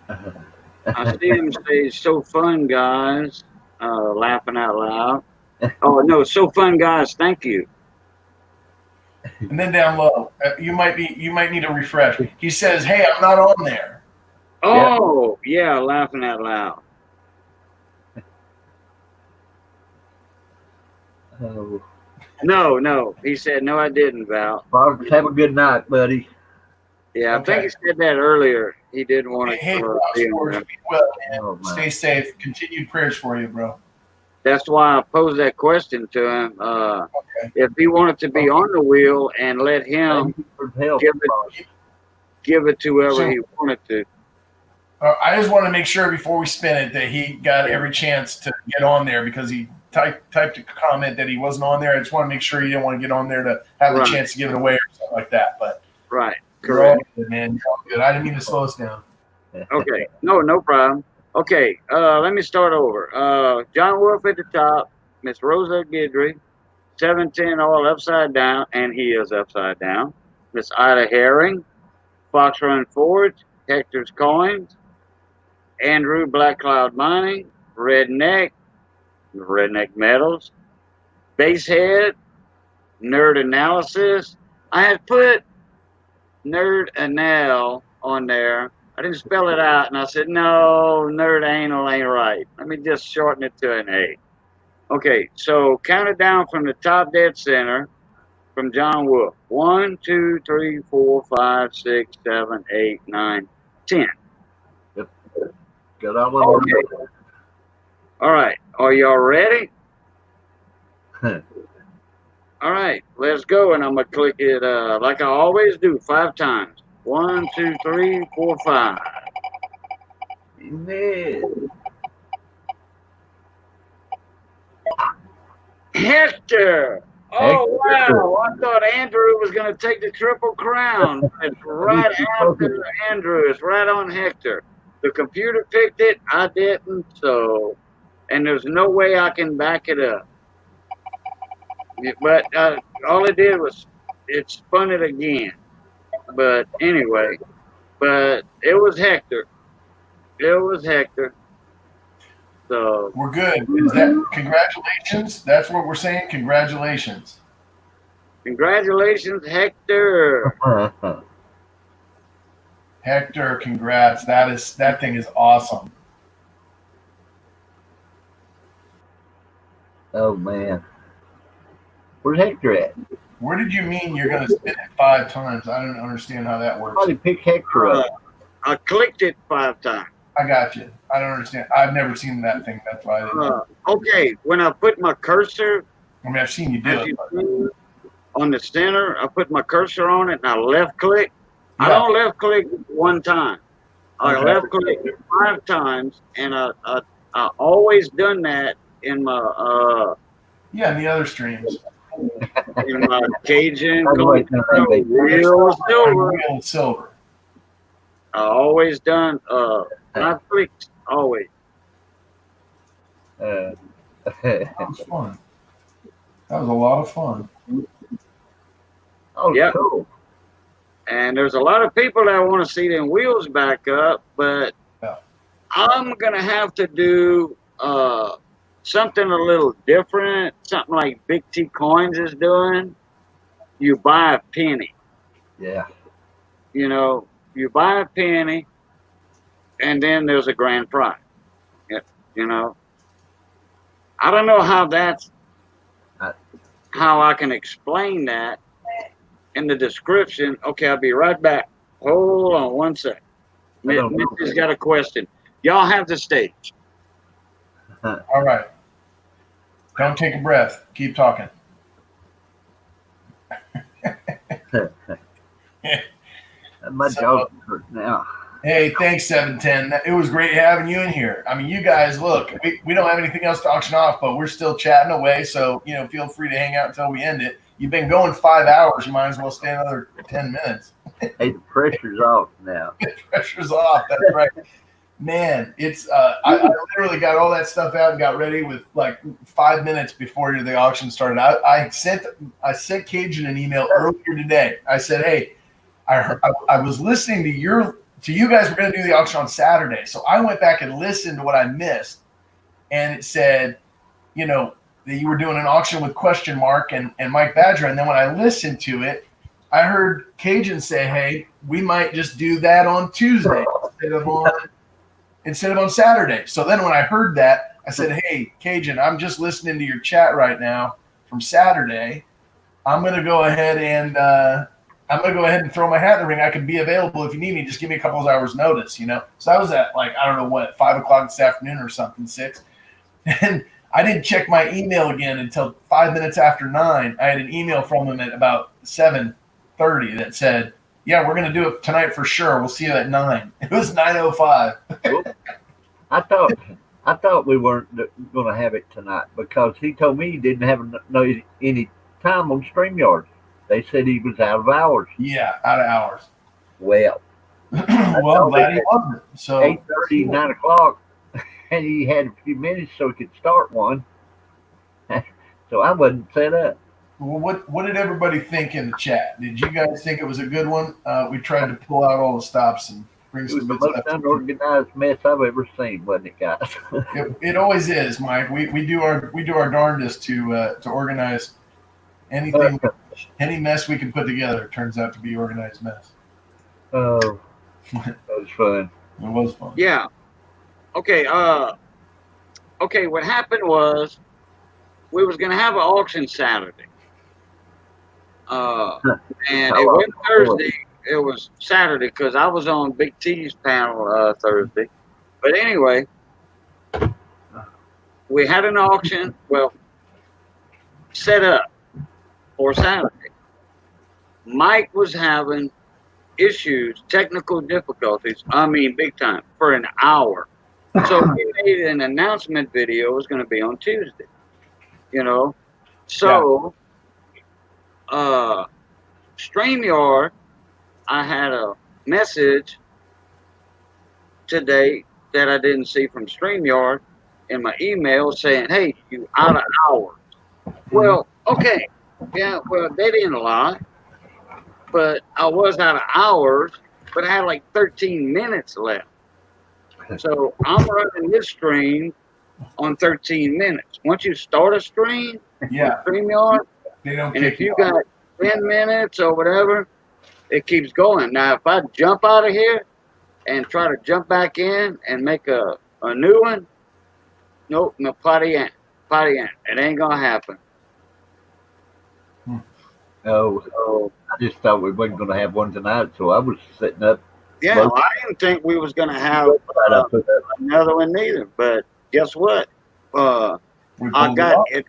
I see him say, "So fun, guys," laughing out loud. Oh no, so fun, guys! Thank you. And then down low, you might need to refresh. He says, "Hey, I'm not on there." Oh yeah, laughing out loud. Oh. No, he said no, I didn't, Val. Well, have a good night, buddy. Yeah, I think he said that earlier. He didn't want to. Hey, well, man. Stay safe. Continued prayers for you, bro. That's why I posed that question to him. If he wanted to be on the wheel and let him give it to whoever he wanted to. I just want to make sure before we spin it that he got every chance to get on there because he typed a comment that he wasn't on there. I just want to make sure you didn't want to get on there to have the chance to give it away or something like that. But right, you're all correct. good, man. You're all good. I didn't mean to slow us down. Okay, no problem. Okay, let me start over. John Wolf at the top, Miss Rosa Guidry, 710 all upside down, and he is upside down. Miss Ida Herring, Fox Run Forge, Hector's Coins, Andrew Black Cloud Mining, Redneck Metals, Basehead, Nerd Analysis. I had put Nerd Anal on there. I didn't spell it out, and I said, no, Nerd Anal ain't right. Let me just shorten it to an A. Okay, so count it down from the top dead center from John Wolf. 1, 2, 3, 4, 5, 6, 7, 8, 9, 10. Yep. Got all of Okay. All right. Are y'all ready? them. All right, let's go. And I'm going to click it like I always do, 5 times. 1, 2, 3, 4, 5. Amen. Hector. Oh, wow. I thought Andrew was going to take the Triple Crown. It's right after Andrew. It's right on Hector. The computer picked it. I didn't. So, and there's no way I can back it up. But all it did was it spun it again. But anyway, but it was Hector. It was Hector. So We're good. Is that congratulations? That's what we're saying. Congratulations. congratulations, Hector. Hector, congrats. That thing is awesome. Oh man. Where's Hector at? Where did you mean you're going to spin it 5 times? I don't understand how that works. Somebody pick Hector up. I clicked it 5 times. I got you. I don't understand. I've never seen that thing. That's why I didn't know. Okay, when I put my cursor, I mean, I've seen you do as it. you But see, on the center, I put my cursor on it and I left click. I Yeah. don't left click 1 time. I Okay. left click 5 times, and I always done that in my Yeah, and the other streams. Cajun By the way, Coin Wheel of Silver. Wheel of silver. I always done 5 clicks, always. That was fun. That was a lot of fun. oh, Yep. cool. And there's a lot of people that want to see them wheels back up, but Yeah. I'm gonna have to do something a little different, something like Big T Coins is doing. You buy a penny, Yeah. you know, you buy a penny, and then there's a grand prize. You know, I don't know how that's how I can explain that in the description. Okay, I'll be right back. Hold on 1 second. Mitch's got a question. Y'all have the stage. All right. Don't take a breath. Keep talking. My So- jaw's hurt now. Hey, thanks, 710. It was great having you in here. I mean, you guys, look, we don't have anything else to auction off, but we're still chatting away. So, feel free to hang out until we end it. You've been going 5 hours. You might as well stay another 10 minutes. Hey, the pressure's off now. Pressure's off. That's right. Man, it's I literally got all that stuff out and got ready with like 5 minutes before the auction started. I sent Cajun an email earlier today. I said, hey, I was listening to you guys were going to do the auction on Saturday. So I went back and listened to what I missed. And it said, that you were doing an auction with question mark and Mike Badger. And then when I listened to it, I heard Cajun say, hey, we might just do that on Tuesday instead of on Saturday. So then when I heard that, I said, hey, Cajun, I'm just listening to your chat right now from Saturday. I'm going to go ahead and throw my hat in the ring. I can be available if you need me. Just give me a couple of hours notice, So I was at 5 o'clock this afternoon or something, 6. And I didn't check my email again until 5 minutes after 9. I had an email from him at about 7:30 that said, Yeah, we're gonna do it tonight for sure. We'll see you at 9. It was 9:05. I thought we weren't going to have it tonight because he told me he didn't have any time on StreamYard. They said he was out of hours. Yeah, out of hours. Well, Well, I'm glad he loved it. So 8:30, 9 o'clock, and he had a few minutes so he could start one. So I wasn't set up. well, what did everybody think in the chat? Did you guys think it was a good one? We tried to pull out all the stops and bring It was some the good most stuff. unorganized mess I've ever seen, wasn't it, guys? It always is, Mike. We do our darndest to organize anything, any mess we can put together. Turns out to be organized mess. Oh, that was fun. It was fun. Yeah. Okay. Okay. What happened was we was gonna have an auction Saturday. And it went Thursday. It was Saturday because I was on Big T's panel Thursday. But anyway, we had an auction. Well, set up for Saturday. Mike was having issues, technical difficulties. I mean, big time for an hour. So we made an announcement video. It was going to be on Tuesday. You know, so StreamYard, I had a message today that I didn't see from StreamYard in my email saying, "Hey, you out of hours." Well, okay, yeah, well they didn't lie, but I was out of hours, but I had like 13 minutes left. So I'm running this stream on 13 minutes. Once you start a stream, Yeah, StreamYard, they don't. and if you got 10 minutes or whatever, it keeps going. Now, if I jump out of here and try to jump back in and make a new one, nope, no potty in. It ain't gonna happen. Oh, I just thought we wasn't going to have one tonight, so I was sitting up. Yeah, well, I didn't think we was gonna have another one neither. But guess what? I got it.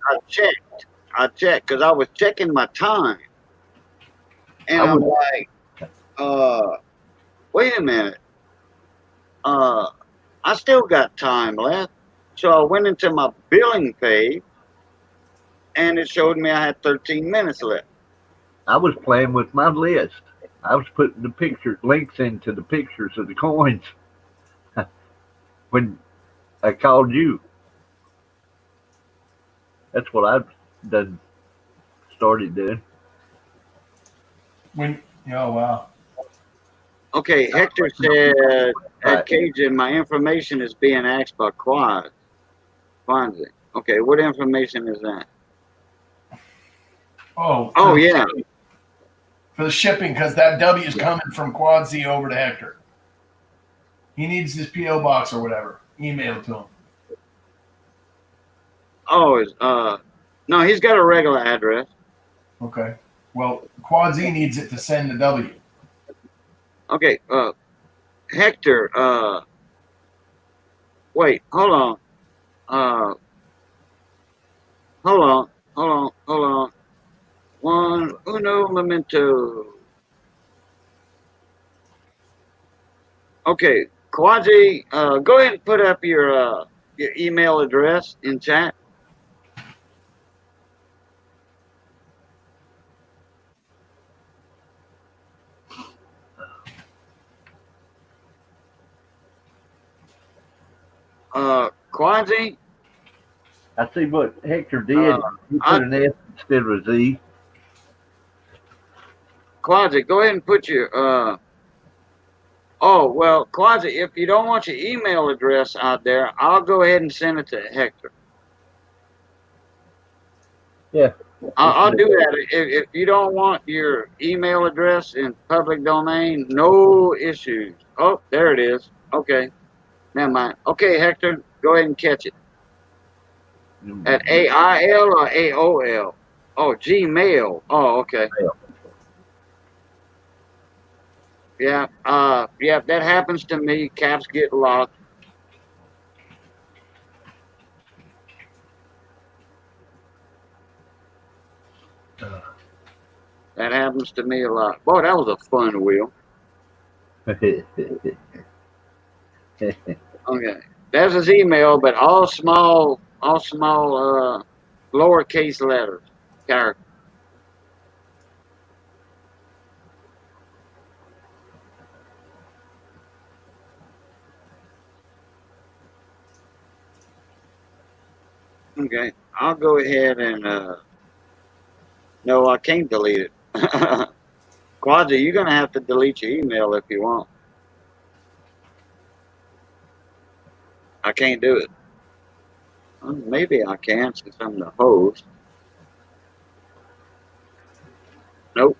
I checked because I was checking my time, and I'm like, wait a minute. I still got time left. So I went into my billing page, and it showed me I had 13 minutes left. I was playing with my list. I was putting the links into the pictures of the coins when I called you. That's what I've started doing. Oh wow. Okay, Hector said at Cajun, my information is being asked by Quad. Quanzi. Okay, what information is that? Oh yeah. For the shipping, because that W is coming from Quad Z over to Hector. He needs his PO box or whatever. Email to him. Oh, no, he's got a regular address. Okay. Well, Quad Z needs it to send the W. Okay, Hector, wait, hold on. Hold on. Uno momento. Okay, Quadzi, go ahead and put up your email address in chat. Quadzi? I see what Hector did. He put an S instead of a Z. Quadzi, go ahead and put your oh well, Quadzi, if you don't want your email address out there, I'll go ahead and send it to Hector. Yeah. I'll do that. If you don't want your email address in public domain, no issues. Oh, there it is. Okay. Never mind. Okay, Hector, go ahead and catch it. At AIL or AOL? Oh, Gmail. Oh, okay. Yeah, yeah, that happens to me. Caps get locked. That happens to me a lot. Boy, that was a fun wheel. Okay. There's his email, but all small, lowercase letters, characters. Okay, I'll go ahead and, no, I can't delete it. Quadri, you're going to have to delete your email if you want. I can't do it. Well, maybe I can since I'm the host. Nope.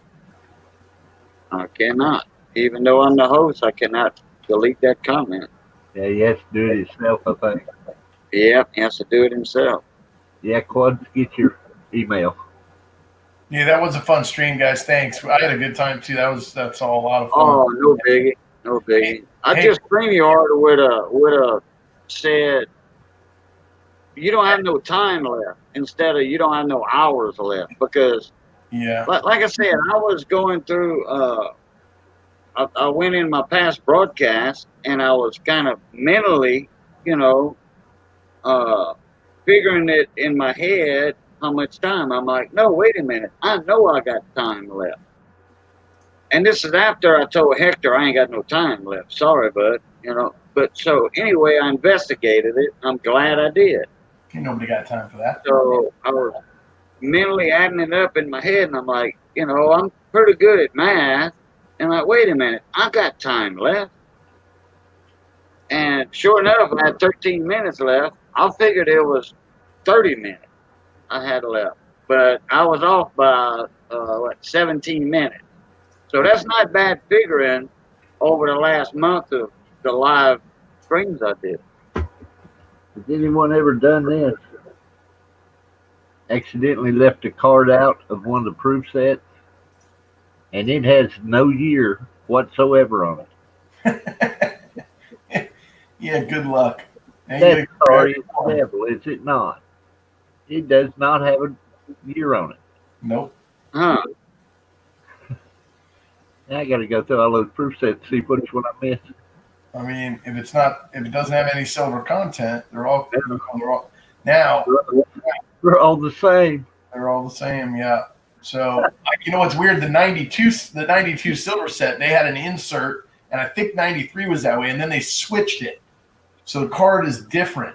I cannot. Even though I'm the host, I cannot delete that comment. Yeah, he has to do it himself, I think. Yep, he has to do it himself. Yeah, Quad, get your email. Yeah, that was a fun stream, guys. Thanks. I had a good time too. That's all a lot of fun. Oh, no biggie. No biggie. I just StreamYard would have said you don't have no time left instead of you don't have no hours left, because like I said, I was going through I went in my past broadcast and I was kind of mentally, figuring it in my head how much time. I'm like, no, wait a minute. I know I got time left. And this is after I told Hector I ain't got no time left. Sorry, bud. But so anyway, I investigated it. I'm glad I did. Nobody got time for that. So I was mentally adding it up in my head, and I'm like, I'm pretty good at math. And I'm like, wait a minute, I got time left. And sure enough, I had 13 minutes left. I figured it was 30 minutes I had left. But I was off by, 17 minutes. So that's not bad figuring over the last month of the live streams I did. Has anyone ever done this? Accidentally left a card out of one of the proof sets, and it has no year whatsoever on it. Yeah, good luck. That card is the devil, is it not? It does not have a year on it. Nope. Huh. Now I got to go through all those proof sets to see which one I missed. I mean, if it doesn't have any silver content, they're all now. They're all the same. They're all the same, yeah. So what's weird? The 92 silver set, they had an insert, and I think 93 was that way, and then they switched it. So the card is different.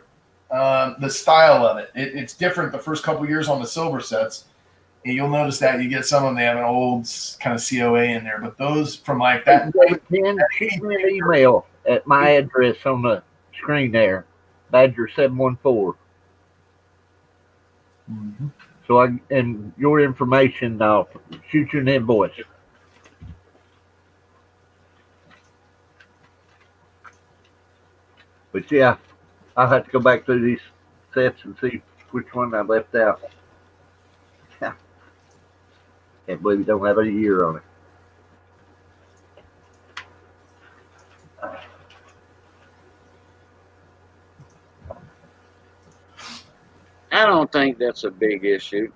The style of it, it's different the first couple years on the silver sets. And you'll notice that you get some of them, they have an old kind of COA in there, but those from like that. Shoot me an email at my address on the screen there, Badger714. Mm-hmm. So and your information, I'll shoot you an invoice. But yeah, I'll have to go back through these sets and see which one I left out. Can't believe you don't have a year on it. I don't think that's a big issue.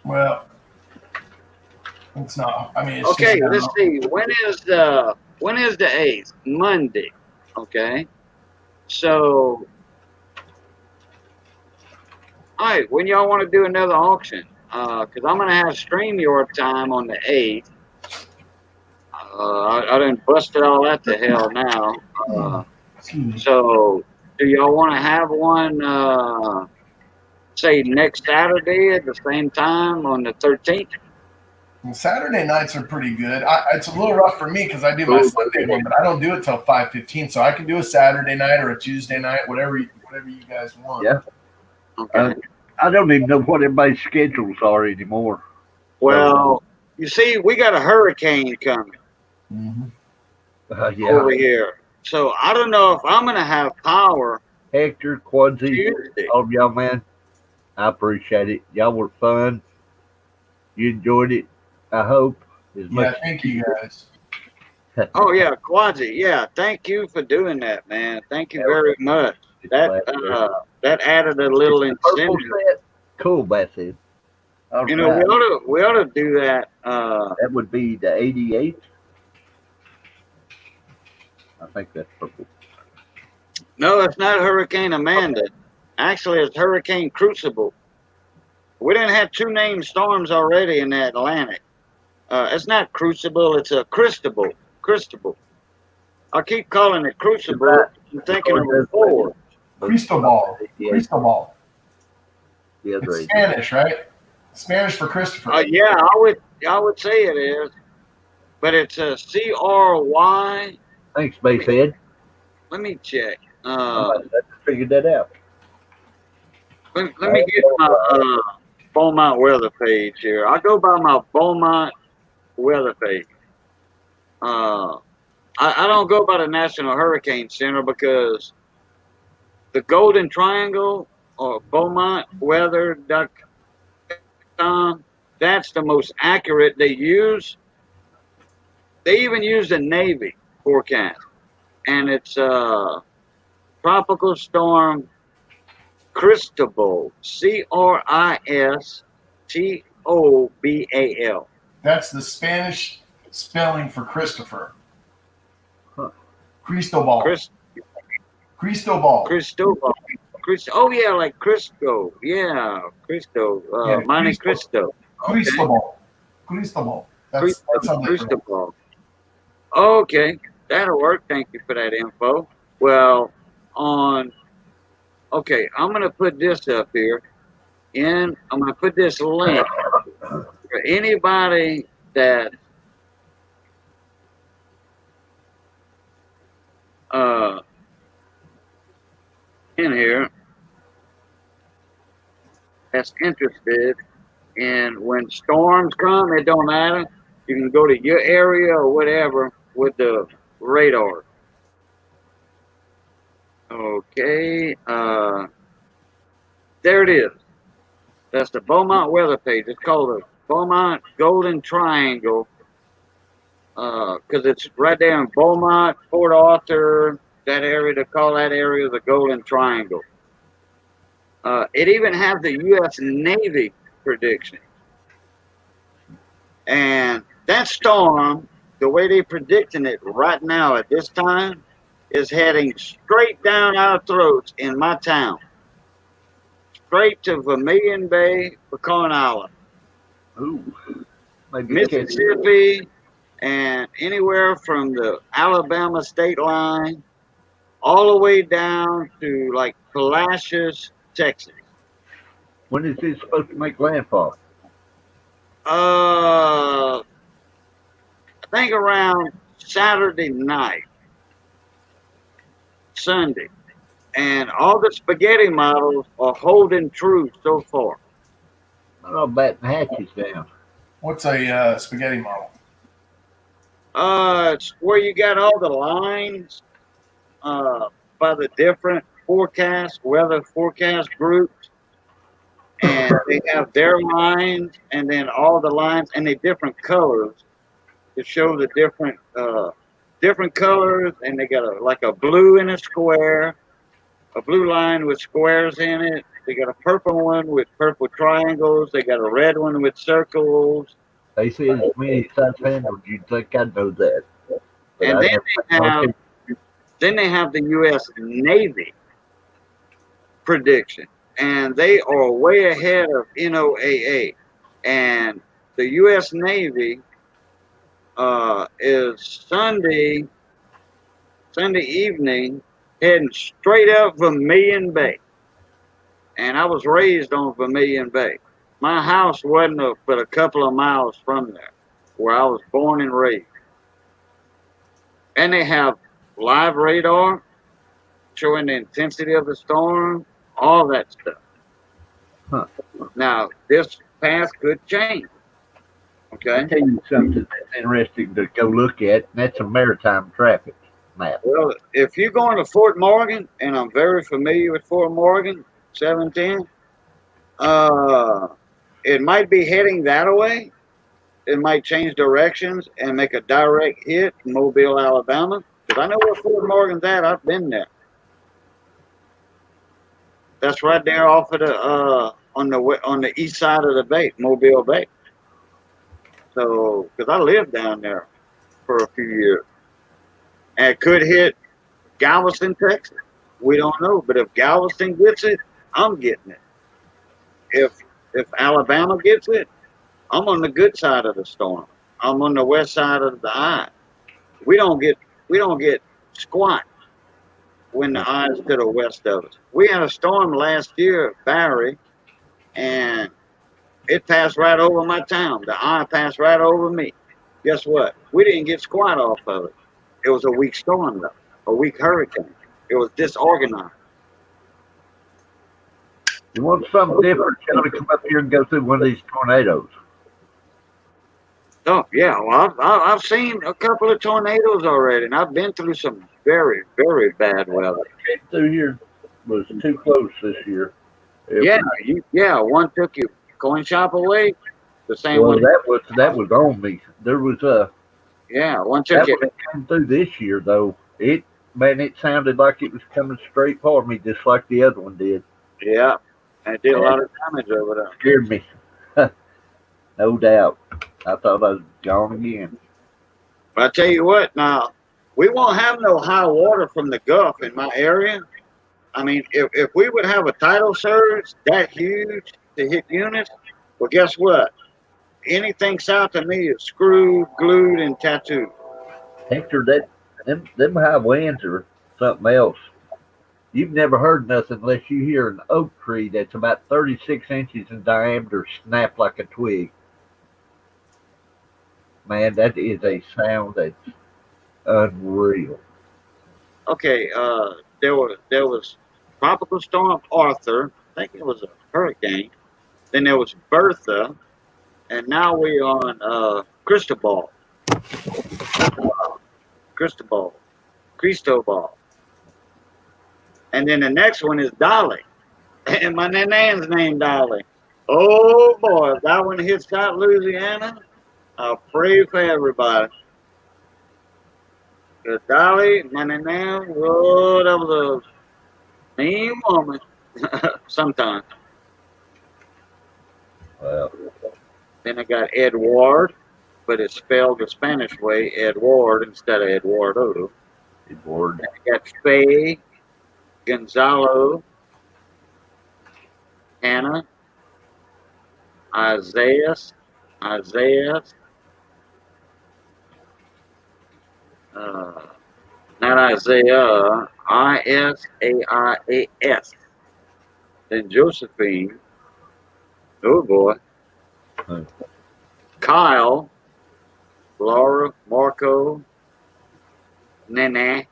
Well, it's not. I mean, it's okay. Let's see. When is the 8th? Monday. Okay. So, all right. When y'all want to do another auction? Because I'm gonna have StreamYard time on the 8th. I done busted all that to hell now. So, do y'all want to have one, say next Saturday at the same time on the 13th? Well, Saturday nights are pretty good. It's a little rough for me because I do my Sunday one, but I don't do it till 5:15. So I can do a Saturday night or a Tuesday night, whatever you guys want. Yeah. Okay. I don't even know what everybody's schedules are anymore. Well, you see, we got a hurricane coming over here. So I don't know if I'm going to have power. Hector, Quadzi, all of y'all, man, I appreciate it. Y'all were fun. You enjoyed it, I hope. Thank you, guys. Oh, yeah, Quadzi. Yeah, thank you for doing that, man. Thank you very much. That added a little incentive. Cool, Bassett. All You know, right. we ought to do that. That would be the 88. I think that's purple. No, it's not Hurricane Amanda. Actually, it's Hurricane Crucible. We didn't have two named storms already in the Atlantic. It's not Crucible, it's a Cristobal. Cristobal. I keep calling it Crucible. Right. I'm thinking of a Ford. Cristobal. Cristobal. The other It's 88. Spanish, right? Spanish for Christopher. Yeah, I would say it is, but it's a CRY. Thanks, Basehead. Let me check. Somebody had to figure that out. Let me get my Beaumont weather page here. I go by my Beaumont weather page. I don't go by the National Hurricane Center because the Golden Triangle or BeaugmontWeather.com, that's the most accurate they use. They even use the Navy forecast, and it's tropical storm Cristobal, Cristobal. That's the Spanish spelling for Christopher. Huh. Cristobal. Cristobal. Cristobal. Oh yeah, like Crisco. Yeah, Cristo. Yeah, Monte Cristo. Cristo. Cristobal. Cristobal. That's how they pronounce it. Cristobal. Okay, that'll work. Thank you for that info. Well, okay, I'm gonna put this up here, and I'm gonna put this link for anybody that in here that's interested in when storms come. It don't matter. You can go to your area or whatever with the radar. Okay, there it is. That's the Beaumont weather page. It's called the Beaumont Golden Triangle because it's right there in Beaumont, Port Arthur, that area. They call that area the Golden Triangle. It even has the U.S. Navy prediction. And that storm, the way they're predicting it right now at this time, is heading straight down our throats in my town. Straight to Vermilion Bay, Pecan Island. Ooh. Maybe Mississippi, and anywhere from the Alabama state line all the way down to like Palacios, Texas. When is this supposed to make landfall? I think around Saturday night, Sunday, and all the spaghetti models are holding true so far. I'm not batting hatches down. What's a spaghetti model? It's where you got all the lines by the different weather forecast groups, and they have their lines, and then all the lines, and they different colors to show the different colors, and they got like a blue in a square, a blue line with squares in it. They got a purple one with purple triangles. They got a red one with circles. They say as many sides handled, you'd think I'd know that. But And I then they have the U.S. Navy prediction, and they are way ahead of NOAA. And the U.S. Navy is Sunday evening heading straight up Vermilion Bay. And I was raised on Vermilion Bay. My house wasn't but a couple of miles from there, where I was born and raised. And they have live radar showing the intensity of the storm, all that stuff. Huh. Now, this path could change. Okay. I'll tell you something that's interesting to go look at, and that's a maritime traffic map. Well, if you're going to Fort Morgan, and I'm very familiar with Fort Morgan, 710, it might be heading that way. It might change directions and make a direct hit in Mobile, Alabama. Because I know where Fort Morgan's at. I've been there. That's right there off of the on the east side of the bay, Mobile Bay. So, because I lived down there for a few years, and it could hit Galveston, Texas. We don't know, but if Galveston gets it, I'm getting it. If Alabama gets it, I'm on the good side of the storm. I'm on the west side of the eye. We don't get squat when the eye's to the west of us. We had a storm last year, Barry, and it passed right over my town. The eye passed right over me. Guess what? We didn't get squat off of it. It was a weak storm, though, a weak hurricane. It was disorganized. You want something different? Tell me to come up here and go through one of these tornadoes. Oh yeah, well I've seen a couple of tornadoes already, and I've been through some very very bad weather. Came through here was too close this year. Yeah, one took your coin shop away. The same Well, one. that was on me. There was One took that it. one came through this year though. It sounded like it was coming straight for me, just like the other one did. Yeah, and it did a lot of damage over there. Scared me, no doubt. I thought I was gone again. But I tell you what, now we won't have no high water from the Gulf in my area. I mean, if we would have a tidal surge that huge to hit units, well, guess what? Anything south of me is screwed, glued, and tattooed. Hector, them high winds are something else. You've never heard nothing unless you hear an oak tree that's about 36 inches in diameter snap like a twig. Man, that is a sound that's unreal. Okay, there was Tropical Storm Arthur. I think it was a hurricane. Then there was Bertha, and now we're on Cristobal. Cristobal. And then the next one is Dolly. And my nan's named Dolly. Oh boy, if that one hits South Louisiana, I'll pray for everybody. The Dolly, my nan, whoa, that was a mean woman. Sometimes. Well, Then I got Edward, but it's spelled the Spanish way, Edward instead of Eduardo. Edward. Then I got Faye, Gonzalo, Hannah, Isaiah, not Isaiah, Isaias. Then Josephine, oh boy, Kyle, Laura, Marco, Nana,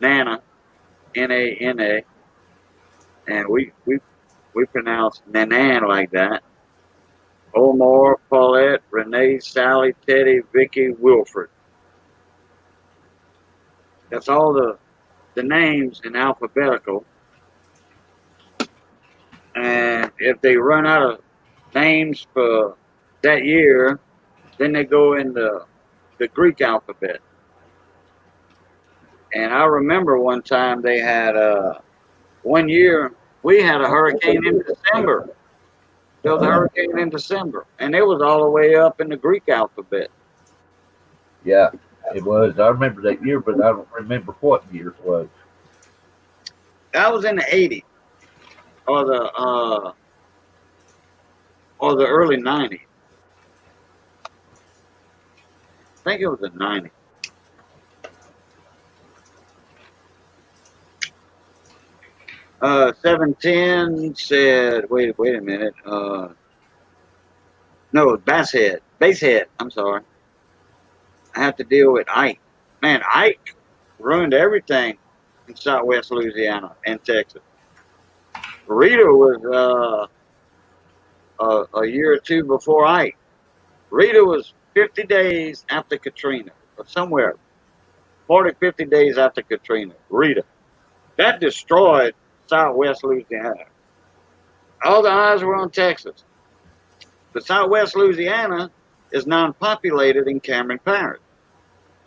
Nana, Nana, and we pronounce Nanan like that. Omar, Paulette, Renee, Sally, Teddy, Vicky, Wilfred. That's all the names in alphabetical. And if they run out of names for that year, then they go in the Greek alphabet. And I remember one time they had one year we had a hurricane in December. There was a hurricane in December, and it was all the way up in the Greek alphabet. Yeah, it was. I remember that year, but I don't remember what year it was. That was in the '80s or the early '90s. I think it was the '90s. $710 said, wait a minute. No, Basehead. I'm sorry. I have to deal with Ike. Man, Ike ruined everything in Southwest Louisiana and Texas. Rita was a year or two before Ike. Rita was 50 days after Katrina, or somewhere 40, 50 days after Katrina. Rita. That destroyed Southwest Louisiana. All the eyes were on Texas. But Southwest Louisiana is non-populated in Cameron Parish.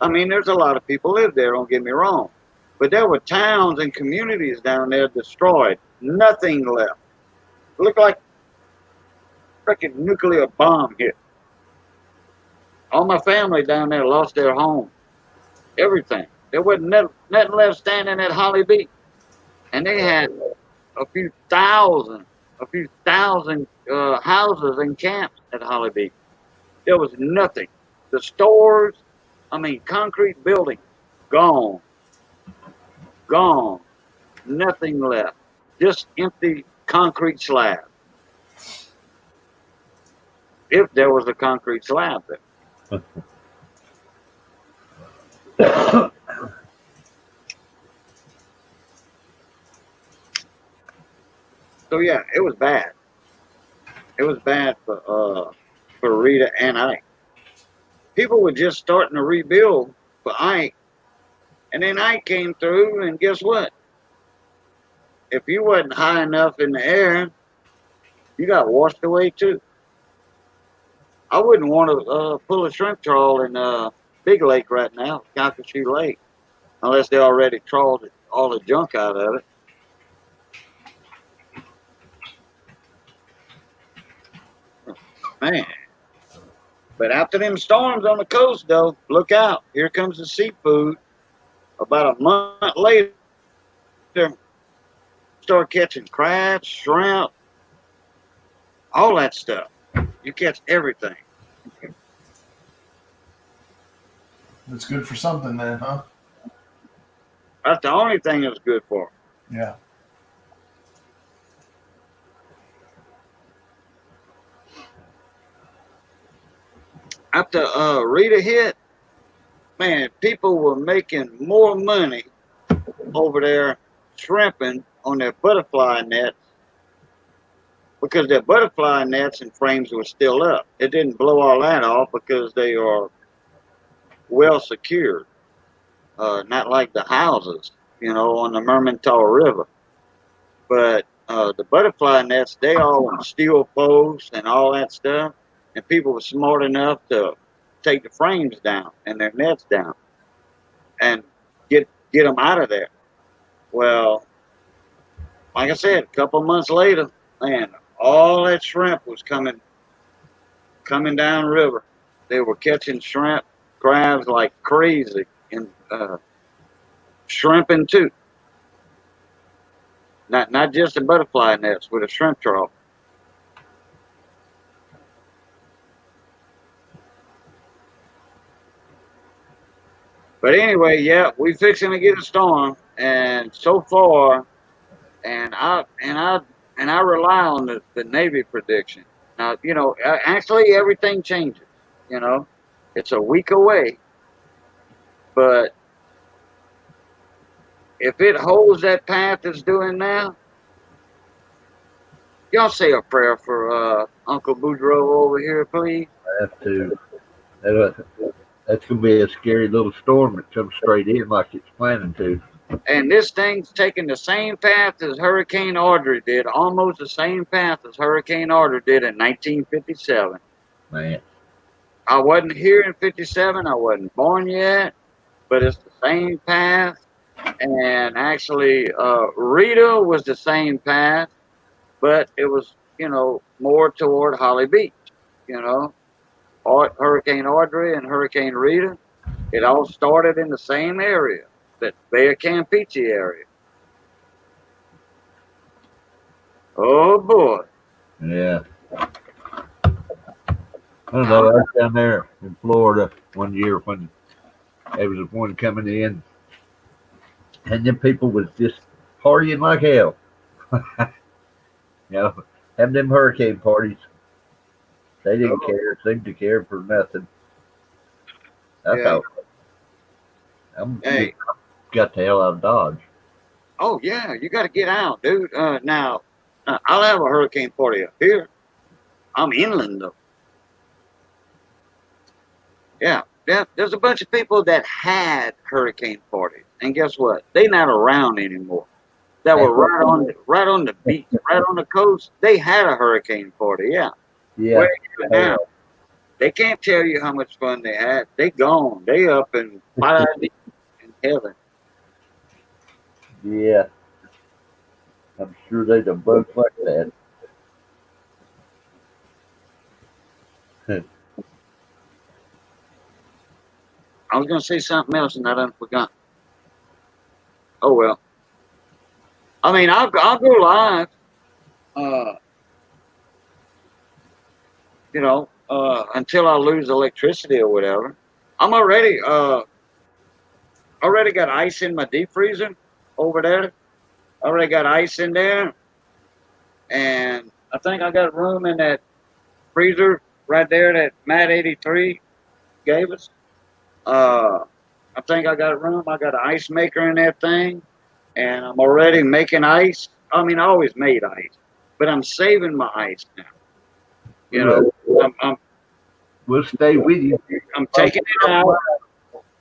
I mean, there's a lot of people live there, don't get me wrong. But there were towns and communities down there destroyed. Nothing left. It looked like a freaking nuclear bomb hit. All my family down there lost their home. Everything. There wasn't nothing left standing at Holly Beach. And they had a few thousand houses and camps at Holly Beach. There was nothing. The stores, concrete buildings, gone. Gone. Nothing left. Just empty concrete slab. If there was a concrete slab there. So yeah, it was bad. It was bad for Rita and Ike. People were just starting to rebuild for Ike, and then Ike came through, and guess what? If you wasn't high enough in the air, you got washed away too. I wouldn't want to pull a shrimp trawl in Big Lake right now, Calcasieu Lake, unless they already trawled all the junk out of it. Man. But after them storms on the coast, though, look out. Here comes the seafood. About a month later, start catching crabs, shrimp, all that stuff. You catch everything. It's good for something then, huh? That's the only thing it's good for. Yeah. After Rita hit, man, people were making more money over there shrimping on their butterfly nets because their butterfly nets and frames were still up. It didn't blow all that off because they are well secured, not like the houses, on the Mermentau River. But the butterfly nets, they all on steel posts and all that stuff. And people were smart enough to take the frames down and their nets down and get them out of there. Well, like I said, a couple of months later, man, all that shrimp was coming down river. They were catching shrimp, crabs like crazy, and shrimping too. Not just the butterfly nets with a shrimp trawl. But anyway, yeah, we fixing to get a storm, and so far, and I rely on the Navy prediction. Now, actually everything changes. It's a week away, but if it holds that path it's doing now, y'all say a prayer for Uncle Boudreaux over here, please. I have to. That's going to be a scary little storm that comes straight in like it's planning to. And this thing's taking the same path as Hurricane Audrey did, almost the same path as Hurricane Audrey did in 1957. Man. I wasn't here in 57. I wasn't born yet, but it's the same path. And actually, Rita was the same path, but it was, more toward Holly Beach, Hurricane Audrey and Hurricane Rita, it all started in the same area, that Bay of Campeche area. Oh boy. Yeah. I don't know. I was down there in Florida one year when there was one coming in, and then people was just partying like hell. Having them hurricane parties. They didn't seem to care for nothing. I thought, got the hell out of Dodge. Oh, yeah, you got to get out, dude. Now, I'll have a hurricane party up here. I'm inland, though. Yeah, there's a bunch of people that had hurricane parties. And guess what? They're not around anymore. That were right on the beach, right on the coast. They had a hurricane party, yeah. Yeah. Now, they can't tell you how much fun they had. They gone. They up in heaven. Yeah, I'm sure they'd have both like that. I was gonna say something else and I done forgot. Oh well. I mean, I'll go live. Uh, until I lose electricity or whatever. I'm already got ice in my deep freezer over there. Already got ice in there, and I think I got room in that freezer right there that Matt 83 gave us. I think I got room. I got an ice maker in that thing, and I'm already making ice. I mean, I always made ice, but I'm saving my ice now. You know, I'm We'll stay with you. I'm taking it out.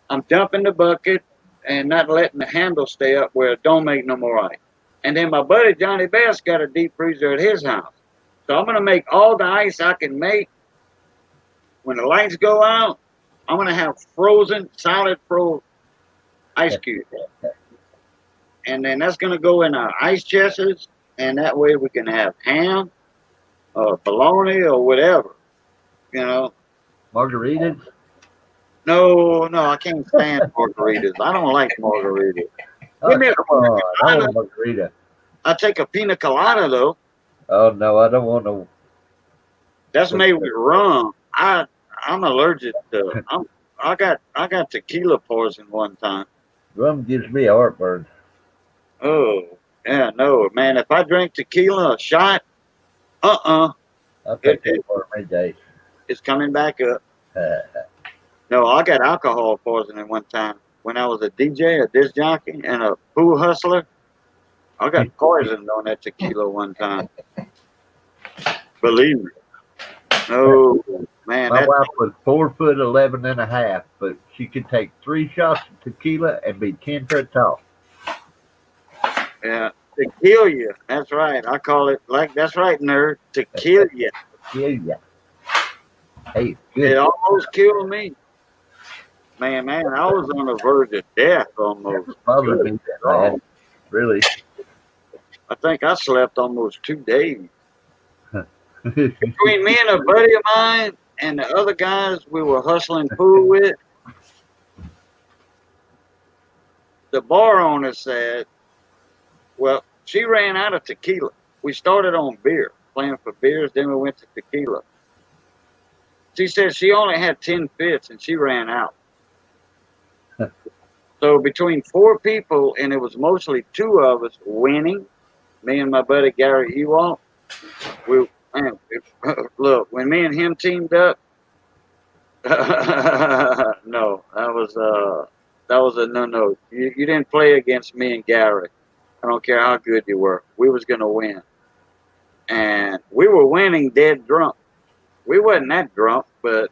I'm dumping the bucket and not letting the handle stay up where it don't make no more ice. And then my buddy Johnny Best got a deep freezer at his house. So I'm gonna make all the ice I can make. When the lights go out, I'm gonna have frozen, solid frozen ice cubes. And then that's gonna go in our ice chests, and that way we can have ham or bologna or whatever. You know. Margaritas? No, I can't stand margaritas. I don't like margaritas. Oh, Give me a come on. I want colada. a margarita. I take a pina colada though. Oh, no, I don't want no. That's made with rum. I'm allergic to. I got tequila poison one time. Rum gives me heartburn. Oh yeah, no man. If I drink tequila, a shot, I'll it, take that for my day. it's coming back up. No, I got alcohol poisoning one time when I was a DJ, a disc jockey, and a pool hustler. I got poisoned on that tequila one time. Believe me. No, man. My wife was 4'11" and a half, but she could take 3 shots of tequila and be 10 foot tall. Yeah, to kill you. That's right. I call it that's right, nerd. To kill you. Yeah. Hey, It good. almost killed me. Man, I was on the verge of death almost. Bothered me that bad. Really. I think I slept almost 2 days. Between me and a buddy of mine and the other guys we were hustling pool with, the bar owner said, well, she ran out of tequila. We started on beer, playing for beers, then we went to tequila. She said she only had 10 fits and she ran out. So between 4 people, and it was mostly 2 of us winning, me and my buddy Gary Ewald, look, when me and him teamed up, no, that was a no. You didn't play against me and Gary. I don't care how good you were. We was gonna win, and we were winning dead drunk. We wasn't that drunk, but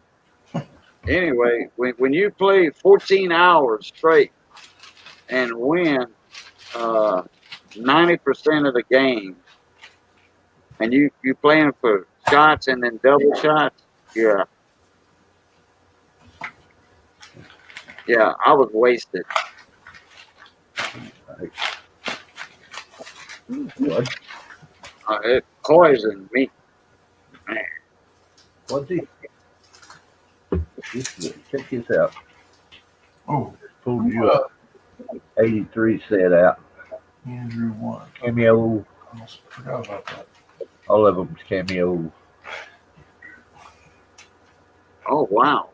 anyway, when you play 14 hours straight and win 90% of the game, and you playing for shots and then double shots, yeah, I was wasted. What? It poisoned me. Man. What's he? Check this out. Oh, Pulled you up. 83 set out. Andrew one. Cameo. Almost forgot about that. All of them's cameo. Oh wow.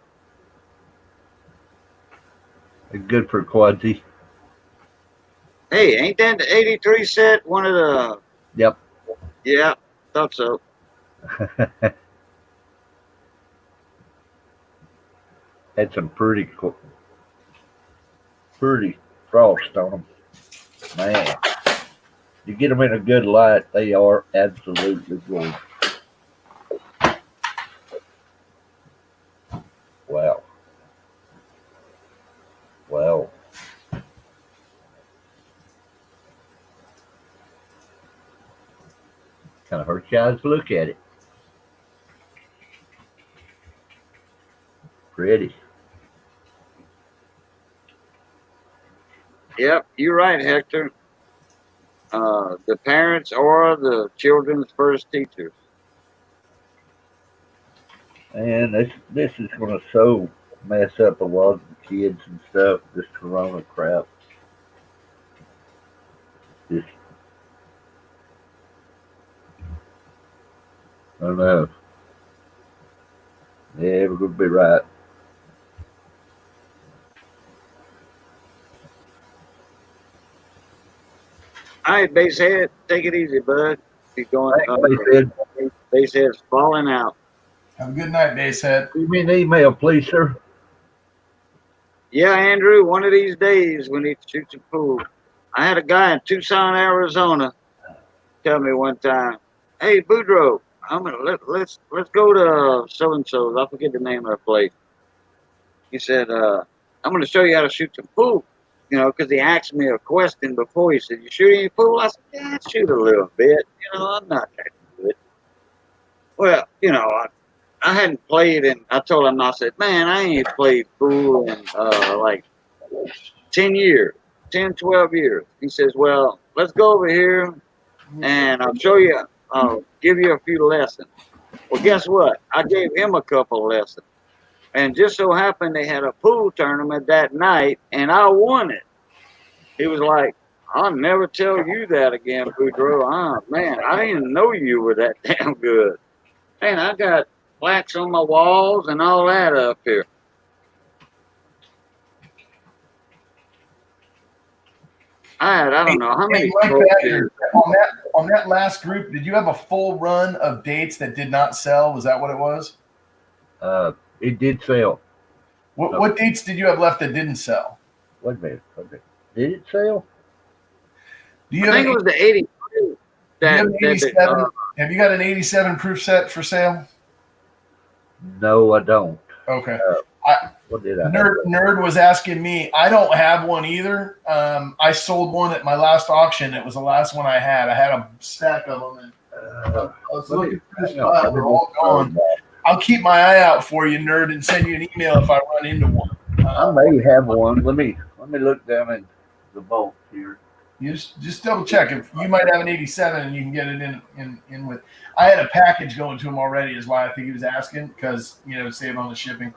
They're good for quadzy. Hey, ain't that the 83 set one of the? Yep. Yeah, thought so. Had some pretty frost on them. Man, you get them in a good light, they are absolutely gold. Wow. Wow. Kind of hurts your eyes to look at it. Pretty. Yep, you're right, Hector. the parents or the children's first teachers. And this is going to so mess up a lot of the kids and stuff. This Corona crap. Just I don't know. Yeah, we're going to be right. All right, basehead, take it easy, bud. He's going. Thanks, Basehead's falling out. Have a good night, Basehead. Give me an email, please, sir. Yeah, Andrew. One of these days we need to shoot some pool. I had a guy in Tucson, Arizona, tell me one time, "Hey, Boudreaux, let's go to so and so's. I forget the name of the place." He said, "I'm gonna show you how to shoot some pool." You know, because he asked me a question before. He said, "You shoot any pool?" I said, "Yeah, I shoot a little bit. You know, I'm not that good." Well, you know, I hadn't played, and I told him, I said, "Man, I ain't played pool in like 10 years, 10, 12 years." He says, "Well, let's go over here and I'll show you, I'll give you a few lessons." Well, guess what? I gave him a couple lessons. And just so happened they had a pool tournament that night, and I won it. He was like, "I'll never tell you that again, Boudreaux." Oh, man, I didn't even know you were that damn good. Man, I got plaques on my walls and all that up here. I don't know how many trophies. On that last group, did you have a full run of dates that did not sell? Was that what it was? It did sell. What dates did you have left that didn't sell? Wait a minute. Did it sell? Do you I have think it was the 82. Have you got an 87 proof set for sale? No, I don't. Okay. What did I? Nerd was asking me. I don't have one either. I sold one at my last auction. It was the last one I had. I had a stack of them, and I was looking for this file. They're all gone. I'll keep my eye out for you, Nerd, and send you an email if I run into one. I may have one. Let me look down in the vault here. You just double check if you might have an 87 and you can get it in with. I had a package going to him already, is why I think he was asking, because save on the shipping.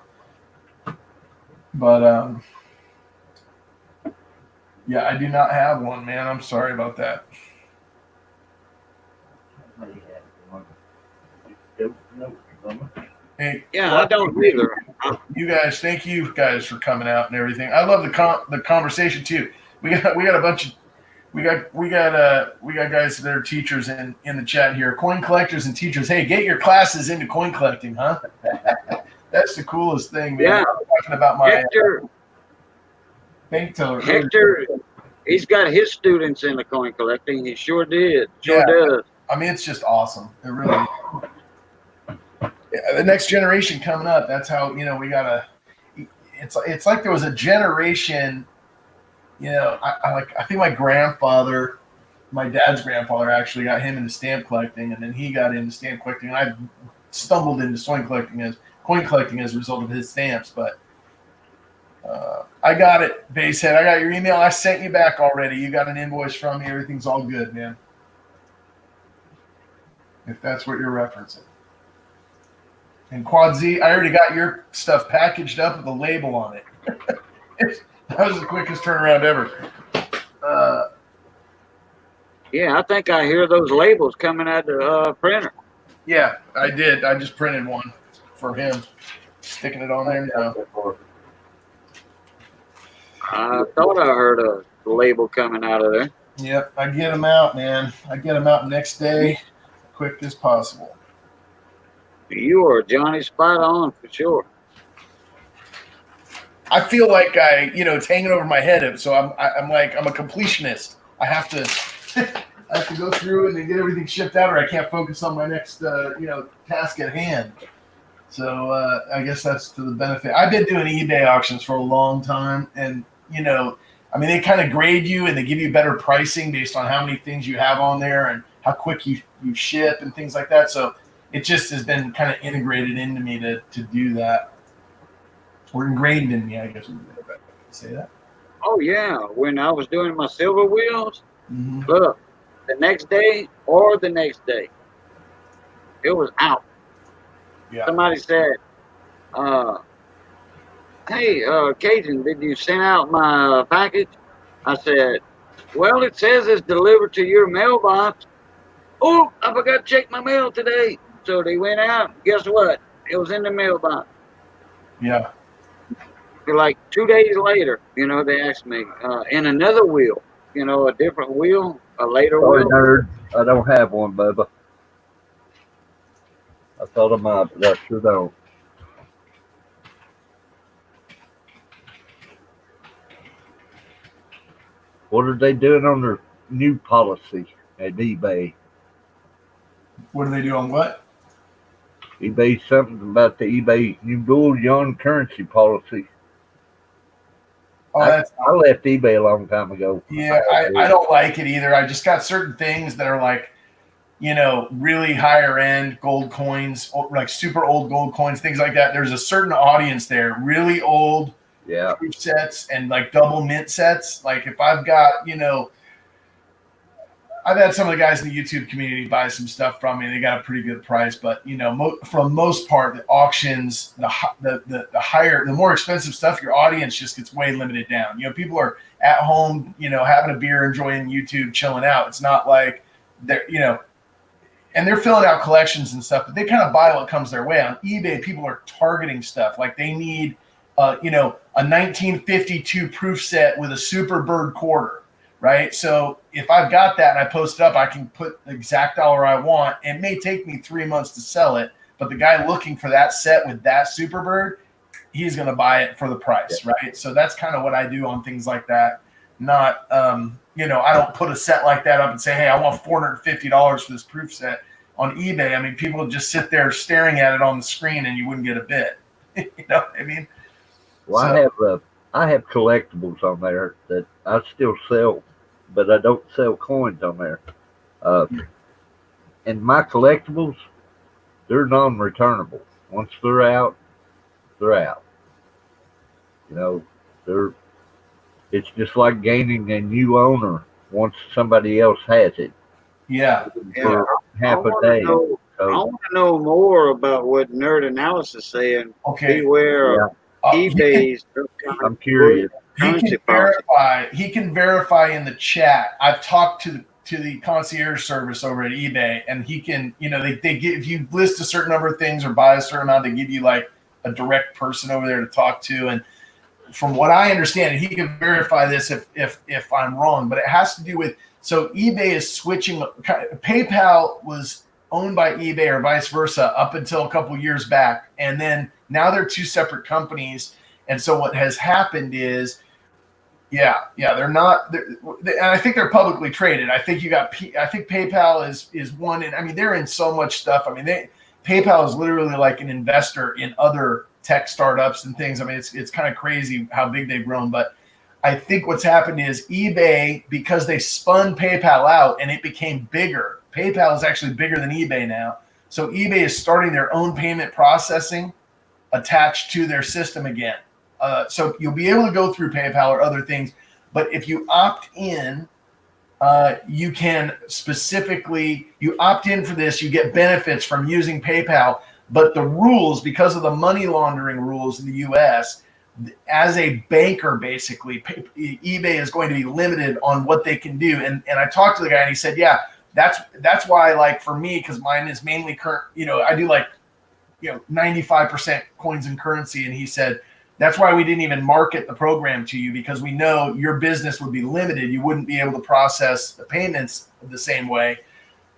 But yeah, I do not have one, man. I'm sorry about that. Hey, yeah, I don't either. You guys, thank you guys for coming out and everything. I love the conversation too. We got a bunch of we got guys that are teachers in the chat here. Coin collectors and teachers. Hey, get your classes into coin collecting, huh? That's the coolest thing, man. Yeah. I'm talking about my Hector. bank teller. Hector, he's got his students in the coin collecting. He sure did. Yeah. Does. I mean, it's just awesome. It really is. Yeah, the next generation coming up. That's how we gotta. It's like there was a generation. I think my grandfather, my dad's grandfather, actually got him into stamp collecting, and then he got into stamp collecting. And I stumbled into coin collecting as a result of his stamps. But I got it, Basehead. I got your email. I sent you back already. You got an invoice from me. Everything's all good, man. If that's what you're referencing. And Quad Z, I already got your stuff packaged up with a label on it. That was the quickest turnaround ever. Yeah, I think I hear those labels coming out the printer. Yeah, I did. I just printed one for him. Sticking it on there now. I thought I heard a label coming out of there. Yep, I get them out, man. I get them out next day, quick as possible. You are Johnny spot on for sure. I feel like it's hanging over my head. So I'm a completionist. I have to go through and then get everything shipped out, or I can't focus on my next task at hand. So I guess that's to the benefit. I've been doing eBay auctions for a long time, and they kind of grade you and they give you better pricing based on how many things you have on there and how quick you ship and things like that. So it just has been kind of integrated into me to do that. Or ingrained in me, I guess we could say that. Oh, yeah. When I was doing my silver wheels, look, the next day or the next day. It was out. Yeah. Somebody said, uh, "Hey, Cajun, did you send out my package?" I said, "Well, it says it's delivered to your mailbox." "Oh, I forgot to check my mail today." So they went out. Guess what? It was in the mailbox. Yeah. Like 2 days later, they asked me, in another wheel, a different wheel, a later Sorry, wheel. nerd. I don't have one, Bubba. I thought I might, but I sure don't. What are they doing on their new policy at eBay? What do they do on what? eBay something about the eBay new bullion currency policy. Oh, I, that's I left eBay a long time ago. yeah. I don't like it either. I just got certain things that are like, really higher end gold coins, like super old gold coins, things like that. There's a certain audience there, really old Yeah, proof sets and like double mint sets. Like if I've got, I've had some of the guys in the YouTube community buy some stuff from me. They got a pretty good price, but for the most part, the auctions, the higher, the more expensive stuff, your audience just gets way limited down. People are at home, having a beer, enjoying YouTube, chilling out. It's not like they're, and they're filling out collections and stuff, but they kind of buy what comes their way. On eBay, people are targeting stuff like they need, a 1952 proof set with a super bird quarter, right? So if I've got that and I post it up, I can put the exact dollar I want. It may take me 3 months to sell it, but the guy looking for that set with that super bird, he's going to buy it for the price, right? So that's kind of what I do on things like that. Not, I don't put a set like that up and say, hey, I want $450 for this proof set on eBay. I mean, people would just sit there staring at it on the screen and you wouldn't get a bit. You know what I mean? well, I have collectibles on there that I still sell, but I don't sell coins on there. Uh, and my collectibles, they're non-returnable. Once they're out, they're out. You know, they're it's just like gaining a new owner once somebody else has it Yeah. for I half a want day. to know. I So want to know more about what Nerd Analysis saying. Okay. Beware yeah, of He can, eBay's I'm curious. currency policy. he can verify in the chat. I've talked to the concierge service over at eBay, and he can, they give, if you list a certain number of things or buy a certain amount, they give you like a direct person over there to talk to. And from what I understand, he can verify this if I'm wrong, but it has to do with, so eBay is switching. PayPal was owned by eBay or vice versa up until a couple years back, and then now they're two separate companies. And so what has happened is, they're not, and I think they're publicly traded. I think I think PayPal is one, and I mean they're in so much stuff. I mean PayPal is literally like an investor in other tech startups and things. I mean it's kind of crazy how big they've grown. But I think what's happened is eBay, because they spun PayPal out and it became bigger. PayPal is actually bigger than eBay now. So eBay is starting their own payment processing attached to their system again. So you'll be able to go through PayPal or other things, but if you opt in, you can you opt in for this, you get benefits from using PayPal, but the rules, because of the money laundering rules in the US, as a banker, basically, eBay is going to be limited on what they can do. And I talked to the guy and he said, yeah, that's why, like for me, because mine is mainly current, I do like, 95% coins and currency. And he said, that's why we didn't even market the program to you, because we know your business would be limited. You wouldn't be able to process the payments the same way.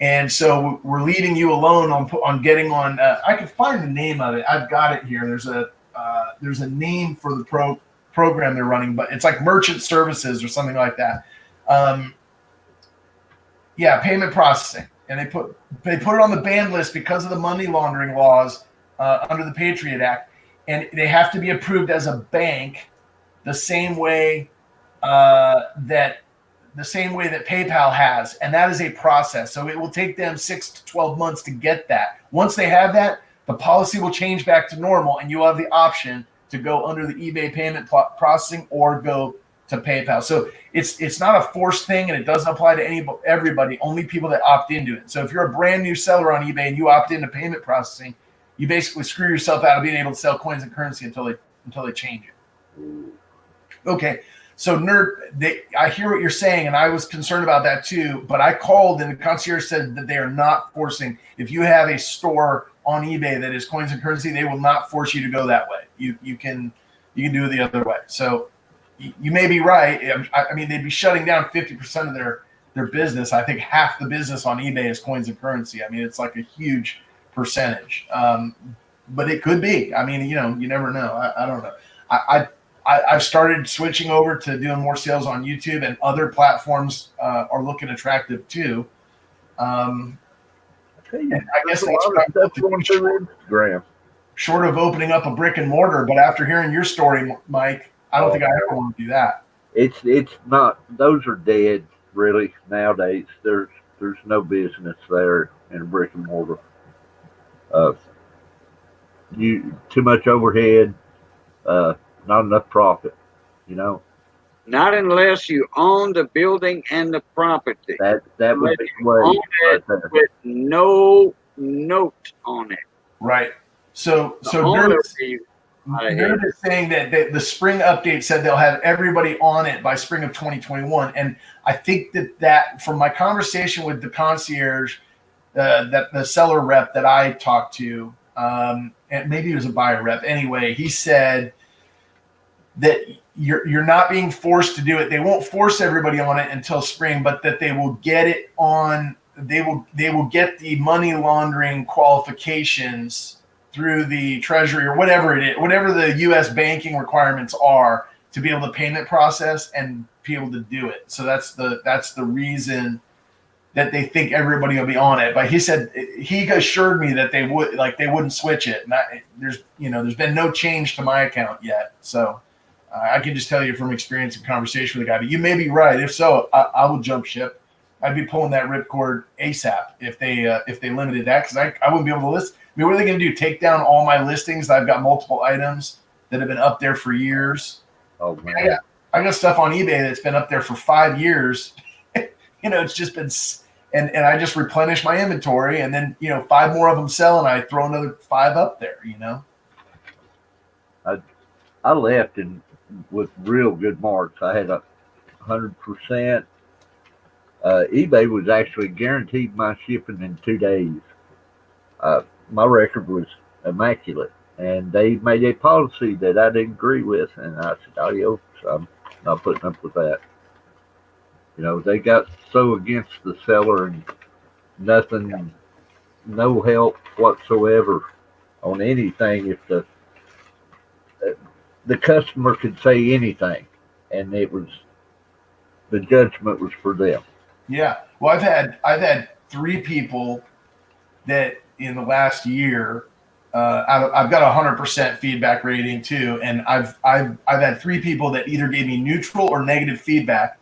And so we're leaving you alone on getting on. I can find the name of it. I've got it here. There's a name for the program they're running, but it's like merchant services or something like that. Payment processing. And they put it on the ban list because of the money laundering laws under the Patriot Act. And they have to be approved as a bank the same way that PayPal has, and that is a process. So it will take them 6 to 12 months to get that. Once they have that, the policy will change back to normal, and you'll have the option to go under the eBay payment processing or go to PayPal. So it's not a forced thing, and it doesn't apply to everybody. Only people that opt into it. So if you're a brand new seller on eBay and you opt into payment processing, you basically screw yourself out of being able to sell coins and currency until they change it. Okay. So I hear what you're saying, and I was concerned about that too. But I called, and the concierge said that they are not forcing. If you have a store on eBay that is coins and currency, they will not force you to go that way. You can do it the other way. So you may be right. I mean, they'd be shutting down 50% of their business. I think half the business on eBay is coins and currency. I mean, it's like a huge percentage. But it could be. I mean, you never know. I don't know. I've started switching over to doing more sales on YouTube, and other platforms are looking attractive too. I guess that's going through Instagram. Short of opening up a brick and mortar, but after hearing your story, Mike, I don't think I ever want to do that. It's not; those are dead, really. Nowadays, there's no business there in a brick and mortar. Too much overhead. Not enough profit, Not unless you own the building and the property. That would be way own it with no note on it. Right. So Nerd is saying that the spring update said they'll have everybody on it by spring of 2021, and I think that from my conversation with the concierge, that the seller rep that I talked to, and maybe it was a buyer rep. Anyway, he said that you're not being forced to do it. They won't force everybody on it until spring, but that they will get it on. They will get the money laundering qualifications through the Treasury or whatever it is, whatever the U.S. banking requirements are to be able to payment process and be able to do it. So that's the reason that they think everybody will be on it. But he said he assured me that they wouldn't switch it. There's been no change to my account yet. So. I can just tell you from experience and conversation with the guy, but you may be right. If so, I would jump ship. I'd be pulling that ripcord ASAP if they limited that, because I wouldn't be able to list. I mean, what are they going to do? Take down all my listings? I've got multiple items that have been up there for years. Oh man, I got stuff on eBay that's been up there for 5 years. It's just been, and I just replenish my inventory, and then 5 more of them sell, and I throw another 5 up there. I left with real good marks. I had 100%. eBay was actually guaranteed my shipping in 2 days. My record was immaculate, and they made a policy that I didn't agree with, and I said, "Adios, I'm not putting up with that." They got so against the seller, and nothing, no help whatsoever on anything. If the customer could say anything, and the judgment was for them. Yeah. Well, I've had 3 people that in the last year, I've got 100% feedback rating too. And I've had 3 people that either gave me neutral or negative feedback.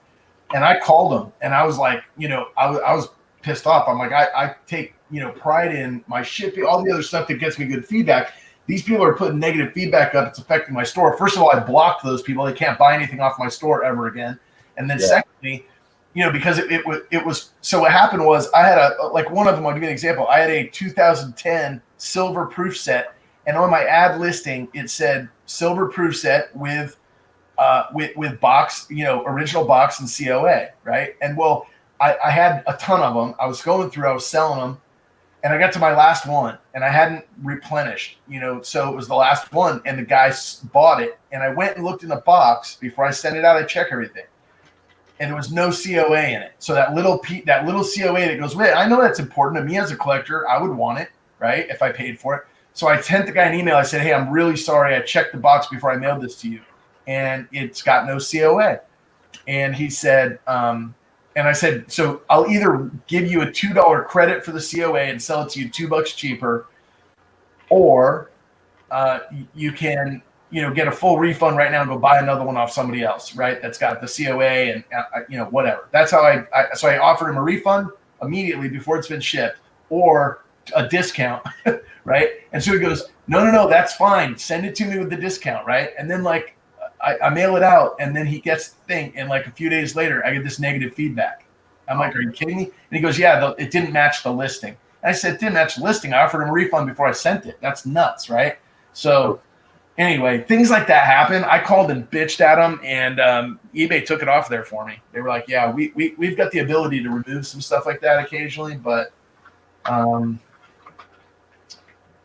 And I called them, and I was like, I was pissed off. I'm like, I take, pride in my shipping, all the other stuff that gets me good feedback. These people are putting negative feedback up. It's affecting my store. First of all, I blocked those people. They can't buy anything off my store ever again. And then secondly, because it was, so what happened was I had one of them, I'll give you an example. I had a 2010 silver proof set, and on my ad listing, it said silver proof set with box, original box and COA, right? And well, I had a ton of them. I was going through, I was selling them. And I got to my last one, and I hadn't replenished, so it was the last one, and the guy bought it. And I went and looked in the box before I sent it out. I check everything, and there was no COA in it. So that little COA that goes with it, I know that's important to me as a collector. I would want it, right, if I paid for it. So I sent the guy an email. I said, "Hey, I'm really sorry. I checked the box before I mailed this to you, and it's got no COA." And he said, and I said, "So I'll either give you a $2 credit for the COA and sell it to you $2 cheaper, or you can, get a full refund right now and go buy another one off somebody else, right? That's got the COA and whatever." That's how so I offered him a refund immediately before it's been shipped, or a discount, right? And so he goes, "No, that's fine. Send it to me with the discount," right? And then I mail it out, and then he gets the thing, and like a few days later, I get this negative feedback. I'm like, are you kidding me? And he goes, yeah, it didn't match the listing. And I said, it didn't match the listing. I offered him a refund before I sent it. That's nuts, right? So anyway, things like that happen. I called and bitched at them, and eBay took it off there for me. They were like, yeah, we've got the ability to remove some stuff like that occasionally, but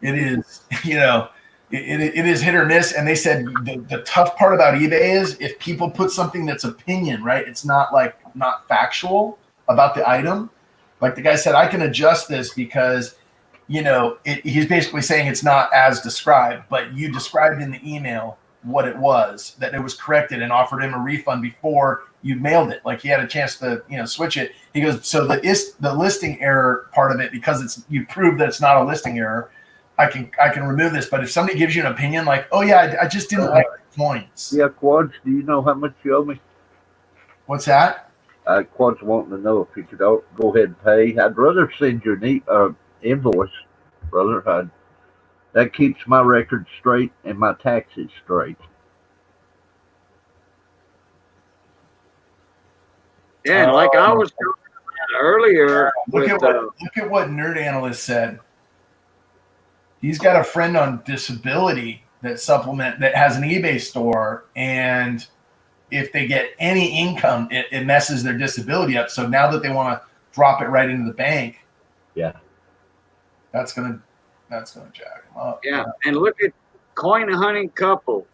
it is, it is hit or miss. And they said the tough part about eBay is if people put something that's opinion, right? It's not factual about the item. Like the guy said, I can adjust this because, he's basically saying it's not as described, but you described in the email what it was, that it was corrected, and offered him a refund before you mailed it. Like he had a chance to, switch it. He goes, so the listing error part of it, because you proved that it's not a listing error, I can remove this. But if somebody gives you an opinion like, oh yeah, I just didn't like the coins. Yeah, Quads, do you know how much you owe me? What's that? Quads wanting to know if you could go ahead and pay. I'd rather send you an invoice, brother. That keeps my record straight and my taxes straight. Yeah, and like I was talking about earlier. Look at what Nerd Analyst said. He's got a friend on disability that has an eBay store, and if they get any income, it messes their disability up. So now that they want to drop it right into the bank, that's gonna jack them up. Yeah, and look at coin hunting couple.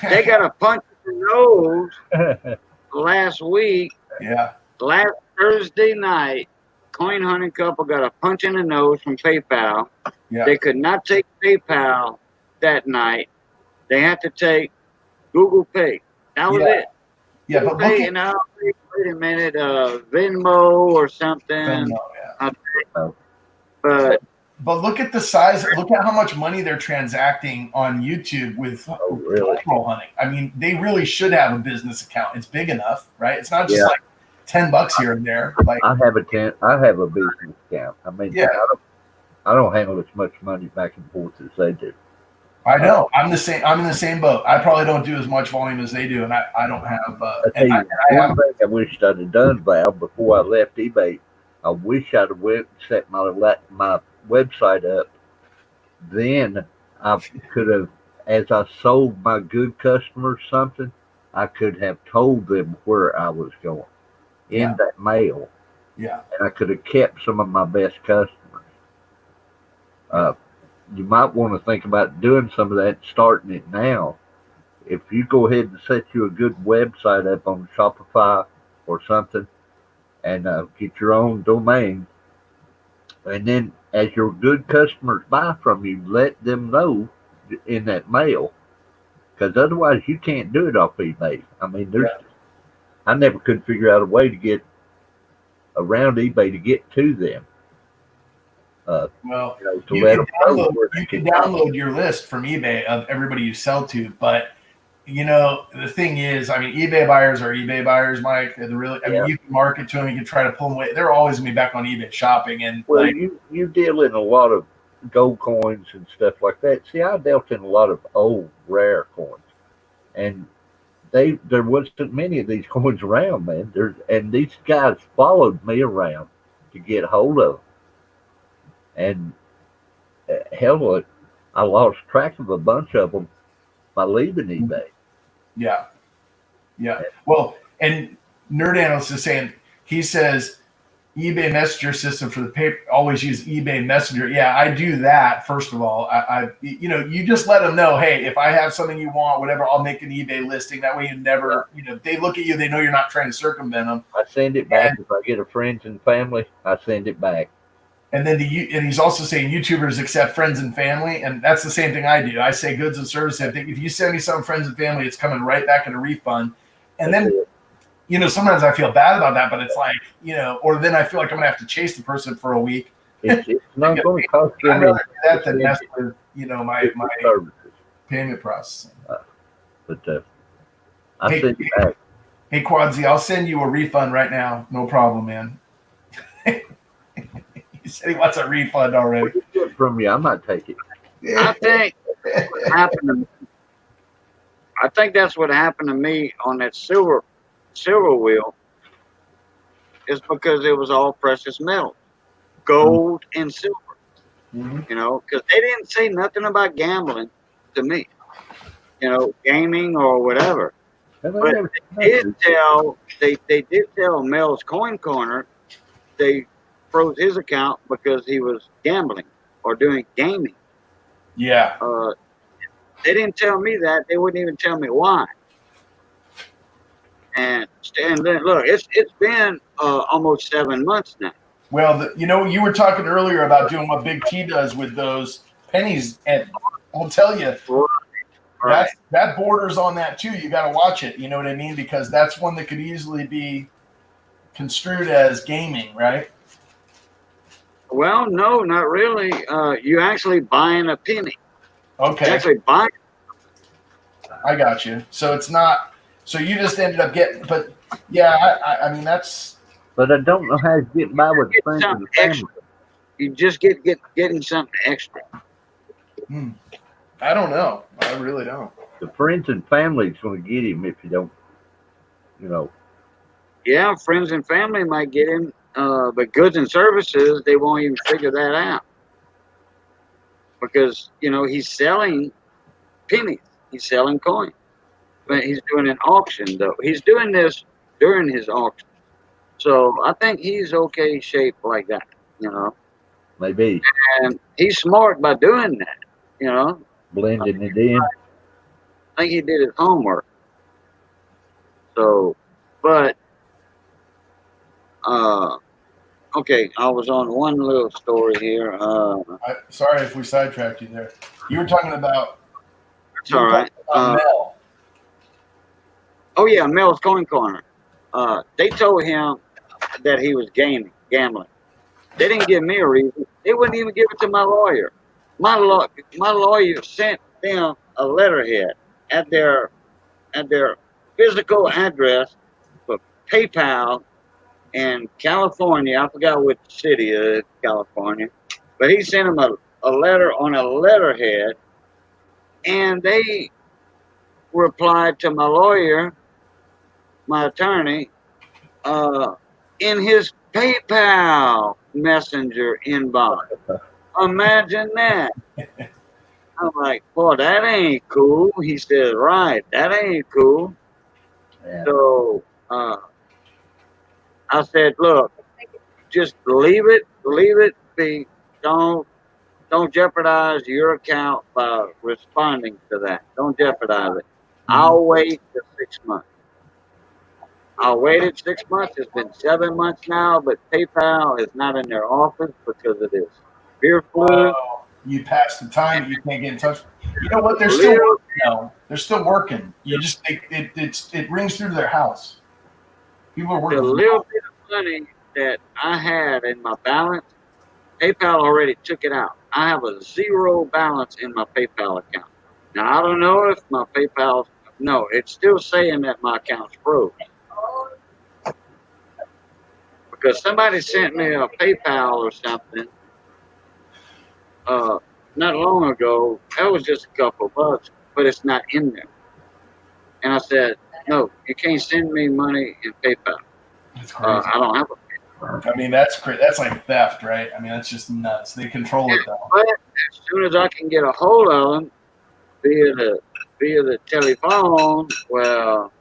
They got a punch in the nose last week. Yeah. Last Thursday night, coin hunting couple got a punch in the nose from PayPal. Yeah. They could not take PayPal that night. They had to take Google Pay. That was it. Yeah, Google but Pay, and I think, wait a minute, Venmo or something. Venmo, But look at the size. Look at how much money they're transacting on YouTube with buffalo hunting. I mean, they really should have a business account. It's big enough, right? It's not just like $10 here and there. Like I have a business account. I mean, I don't handle as much money back and forth as they do. I know. I'm the same. I'm in the same boat. I probably don't do as much volume as they do, and I don't have. One thing I wished I'd have done, Val, before I left eBay, I wish I'd have went and set my website up. Then I could have, as I sold my good customers something, I could have told them where I was going in that mail. Yeah. And I could have kept some of my best customers. You might want to think about doing some of that, starting it now. If you go ahead and set you a good website up on Shopify or something, and get your own domain, and then as your good customers buy from you, let them know in that mail, because otherwise you can't do it off eBay. I mean, I never could figure out a way to get around eBay to get to them. You can download your list from eBay of everybody you sell to, but the thing is, I mean, eBay buyers are eBay buyers, Mike. They're really, I mean, you can market to them, you can try to pull them away. They're always gonna be back on eBay shopping, and you deal in a lot of gold coins and stuff like that. See, I dealt in a lot of old rare coins, and there wasn't many of these coins around, man. And these guys followed me around to get hold of them. And hell, I lost track of a bunch of them by leaving eBay. Yeah. Well, and Nerd Analyst is saying, he says eBay Messenger system for the paper, always use eBay Messenger. Yeah, I do that. First of all, you just let them know, hey, if I have something you want, whatever, I'll make an eBay listing. That way you never, they look at you, they know you're not trying to circumvent them. I send it back. If I get a friends and family, I send it back. And then and he's also saying YouTubers accept friends and family, and that's the same thing I do. I say goods and services. I think if you send me some friends and family, it's coming right back in a refund. And then, sometimes I feel bad about that, but it's like, or then I feel like I'm gonna have to chase the person for a week. It's not going to cost you. I'd rather do that than mess with, my payment processing. But I send it back. Hey, Quadzy, I'll send you a refund right now. No problem, man. He said he wants a refund already. From you, I might take it. I think what happened, I think that's what happened to me on that silver wheel. Is because it was all precious metals, gold and silver. Mm-hmm. You know, because they didn't say nothing about gambling to me. You know, gaming or whatever. And they But never they did tell Mel's Coin Corner they froze his account because he was gambling or doing gaming. Yeah. They didn't tell me that. They wouldn't even tell me why. And then look, it's been almost 7 months now. Well, you were talking earlier about doing what Big T does with those pennies, and I'll tell you, Right. that borders on that too. You got to watch it. You know what I mean? Because that's one that could easily be construed as gaming, right? Well, no, not really. You actually buying a penny. Okay. You actually buying. I got you. So it's not. So you just ended up getting. But yeah, I mean that's. But I don't know how to get by with friends and family. You just getting something extra. I don't know. I really don't. The friends and family's going to get him if you don't, you know. Yeah, friends and family might get him, but goods and services they won't even figure that out because he's selling pennies, he's selling coins, but he's doing an auction though. He's doing this during his auction, so I think he's okay shape like that, Maybe and he's smart by doing that. blending it in. I think he did his homework. So, but okay, I was on one little story here. Sorry if we sidetracked you there. You were talking about. It's all right. Mel. Oh yeah, Mel's Coin Corner. They told him that he was gambling. They didn't give me a reason. They wouldn't even give it to my lawyer. My lawyer sent them a letterhead at their physical address for PayPal in California. I forgot which city it is, California. But he sent them a letter on a letterhead, and they replied to my lawyer, my attorney, in his PayPal messenger inbox. Imagine that. I'm like, boy, that ain't cool. He says, right, that ain't cool. Yeah. So I said, look, just leave it be. Don't jeopardize your account by responding to that. Don't jeopardize it. I'll wait for 6 months. I waited 6 months. It's been 7 months now, but PayPal is not in their office because of this beer flu. You passed the time, you can't get in touch. You know what? They're still working. No, they're still working. You just it rings through to their house. People are working. The little bit of money that I had in my balance, PayPal already took it out. I have a zero balance in my PayPal account. Now I don't know if my PayPal. No, it's still saying that my account's froze. Because somebody sent me a PayPal or something not long ago. That was just a couple bucks, but it's not in there. And I said, no, you can't send me money in PayPal. That's crazy. I don't have a PayPal. I mean, that's crazy. That's like theft, right? I mean, that's just nuts. They control it though. But as soon as I can get a hold of them via the telephone, well,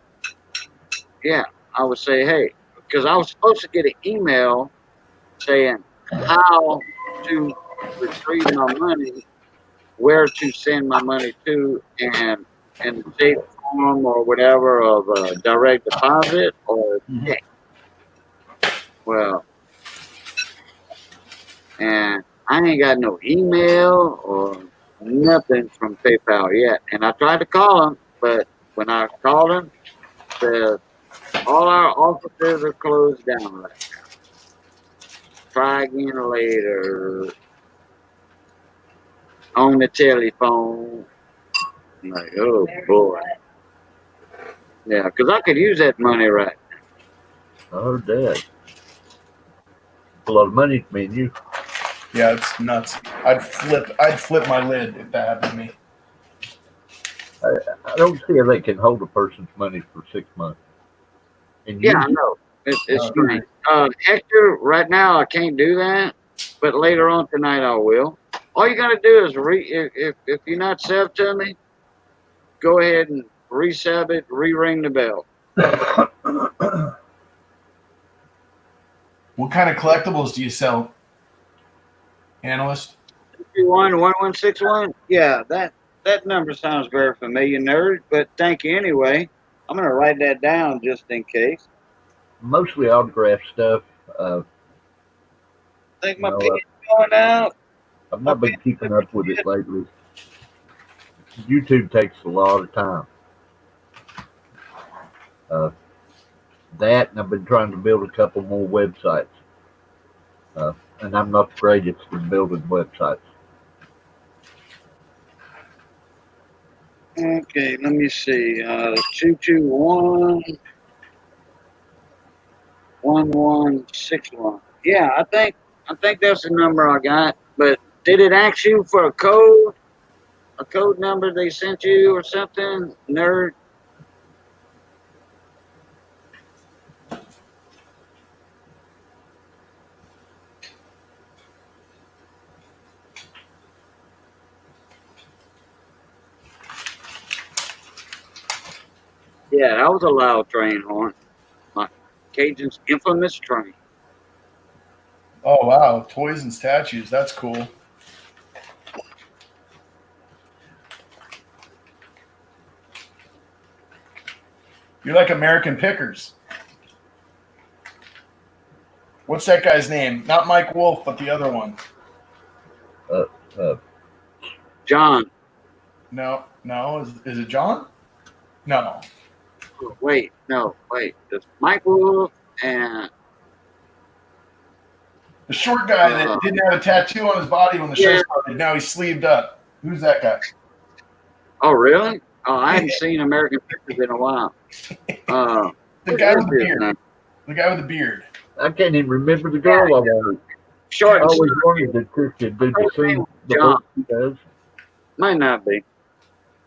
yeah, I would say, hey, because I was supposed to get an email saying how to retrieve my money, where to send my money to, and the safe form or whatever of direct deposit or check. Well, and I ain't got no email or nothing from PayPal yet. And I tried to call them, but when I called them, said all our offices are closed down right now. Try again later. On the telephone. I'm like, oh boy. Yeah, because I could use that money right now. Oh, Dad. A lot of money to me and you. Yeah, it's nuts. I'd flip my lid if that happened to me. I don't see how they can hold a person's money for 6 months. And Yeah, I you, know. It's Oh, strange. Hector, right now I can't do that, but later on tonight I will. All you gotta do is if you're not sub to me, go ahead and resub it, re-ring the bell. What kind of collectibles do you sell, analyst? 221-1161. Yeah, that number sounds very familiar, nerd. But thank you anyway. I'm gonna write that down just in case. mostly autograph stuff. Uh, I think you my know, pen's going out. I've My not been pen's keeping up with it lately. YouTube takes a lot of time. Uh, that, and I've been trying to build a couple more websites. And I'm not the greatest at building websites. Okay, let me see. 221-1161. Yeah, I think that's the number I got. But did it ask you for a code? A code number they sent you or something? Nerd. Yeah, that was a loud train horn. My Cajun's infamous train. Oh wow, toys and statues. That's cool. You're like American Pickers. What's that guy's name? Not Mike Wolf, but the other one. Uh, uh, John. No. Is it John? No. Wait, no, wait. It's Mike Wolf and The short guy that didn't have a tattoo on his body when the show yeah. started. Now he's sleeved up. Who's that guy? Oh, really? Oh, I hadn't seen American Pictures in a while. The What guy is with the his beard. name? The guy with the beard. I can't even remember the girl I wanted. Short I and always sweet. wanted to Christian do to First name see was the John. work he does. Might not be.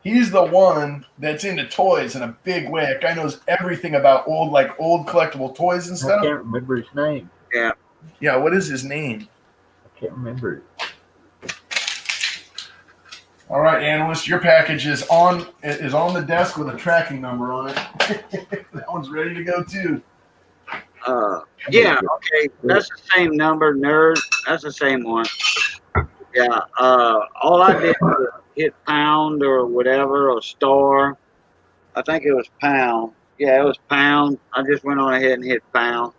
He's the one that's into toys in a big way. That guy knows everything about old collectible toys and I stuff. can't remember his name. Yeah. Yeah, what is his name? I can't remember it. All right, analyst, your package is on the desk with a tracking number on it. That one's ready to go too. Yeah, okay. That's the same number, nerd. That's the same one. Yeah. All I did was hit pound or whatever or star. I think it was pound. Yeah, it was pound. I just went on ahead and hit pound.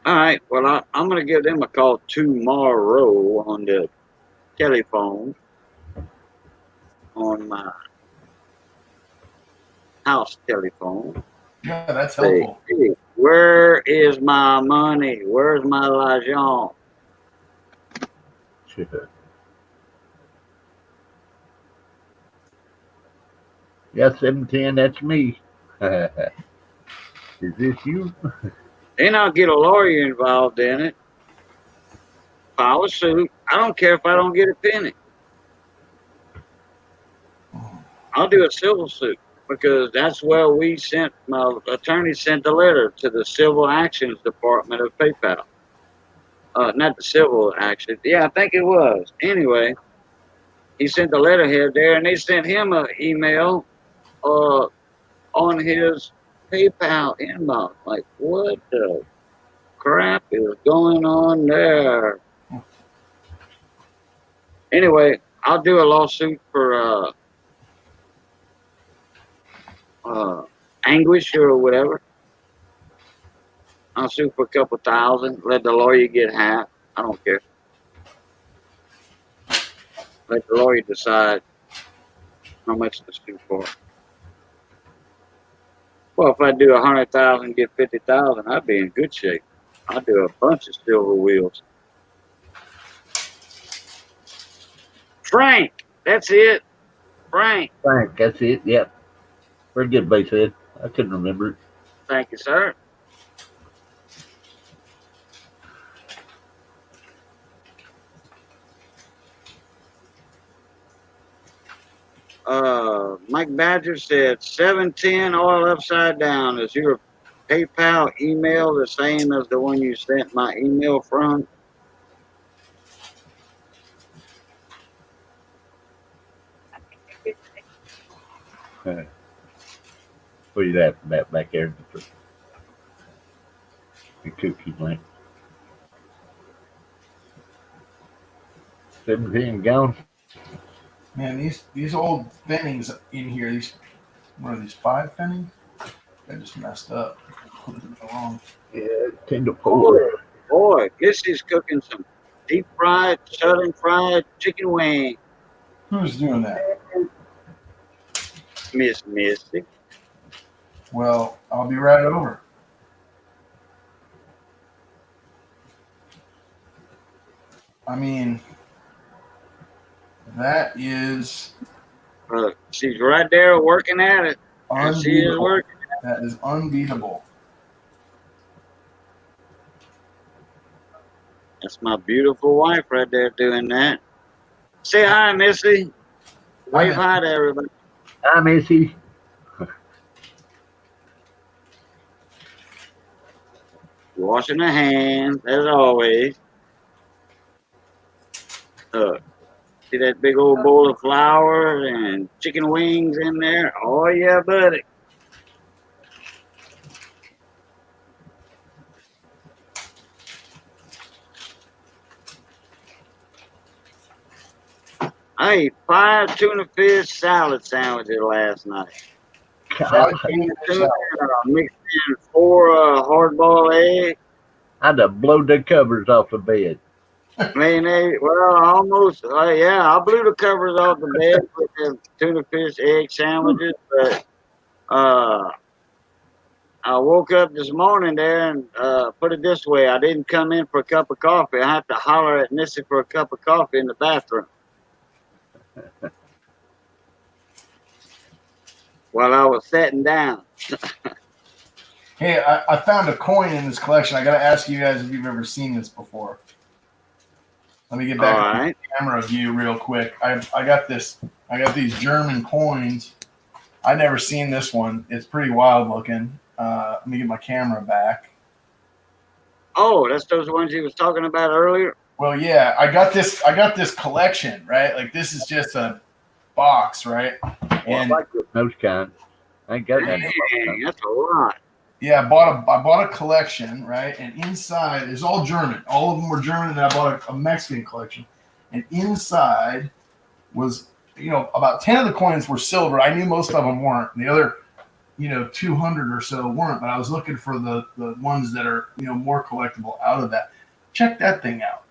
All right. Well, I'm going to give them a call tomorrow on the telephone on my house telephone. Yeah, that's Say, helpful. hey, where is my money? Where's my l'argent? Yeah, 710, that's me. Is this you? Then I'll get a lawyer involved in it. File a suit. I don't care if I don't get a penny. I'll do a civil suit because that's where my attorney sent the letter to the Civil Actions Department of PayPal. Not the civil action. Yeah, I think it was. Anyway, he sent the letterhead there, and they sent him an email on his PayPal inbox. Like, what the crap is going on there? Anyway, I'll do a lawsuit for anguish or whatever. I'll sue for a couple thousand. Let the lawyer get half. I don't care. Let the lawyer decide how much to sue for. Well, if I do 100,000, get 50,000, I'd be in good shape. I'd do a bunch of silver wheels. Frank, that's it. Frank, That's it. Yep. Very good, Basehead. I couldn't remember it. thank you, sir. Mike Badger said 710 all upside down. Is your PayPal email the same as the one you sent my email from? What are you laughing about back there? The cookie link. 17 gone. Man, these old finnings in here, what are these, 5 finnings? I just messed up. Put it wrong. Yeah, 10 to 4. Boy, Missy's cooking some deep fried, southern fried chicken wing. Who's doing that? Miss Missy. Well, I'll be right over. I mean, that is She's right there working at it. And she is unbeatable. working. That is unbeatable. That's my beautiful wife right there doing that. Say hi, Missy. Wave hi to everybody. Hi, Missy. Washing her hands, as always. See that big old bowl of flour and chicken wings in there? Oh, yeah, buddy. I ate 5 tuna fish salad sandwiches last night. Fried Tuna, salad. mixed in 4 hard-boiled eggs. I had to blow the covers off the bed. Mayonnaise. Well, almost. Yeah, I blew the covers off the bed with the tuna fish egg sandwiches, but I woke up this morning there and put it this way: I didn't come in for a cup of coffee. I had to holler at Missy for a cup of coffee in the bathroom while I was sitting down. Hey, I found a coin in this collection. I got to ask you guys if you've ever seen this before. Let me get back All to right. the camera view real quick. I got this. I got these German coins. I've never seen this one. It's pretty wild looking. Let me get my camera back. Oh, that's those ones he was talking about earlier. Well, yeah, I got this collection, right? Like this is just a box, right? And I like those kinds. I ain't got that. Dang, that's a lot. yeah, I bought a collection, right? And inside is all German. All of them were German, and I bought a Mexican collection. And inside was, about 10 of the coins were silver. I knew most of them weren't. The other, 200 or so weren't. But I was looking for the ones that are, more collectible out of that. Check that thing out.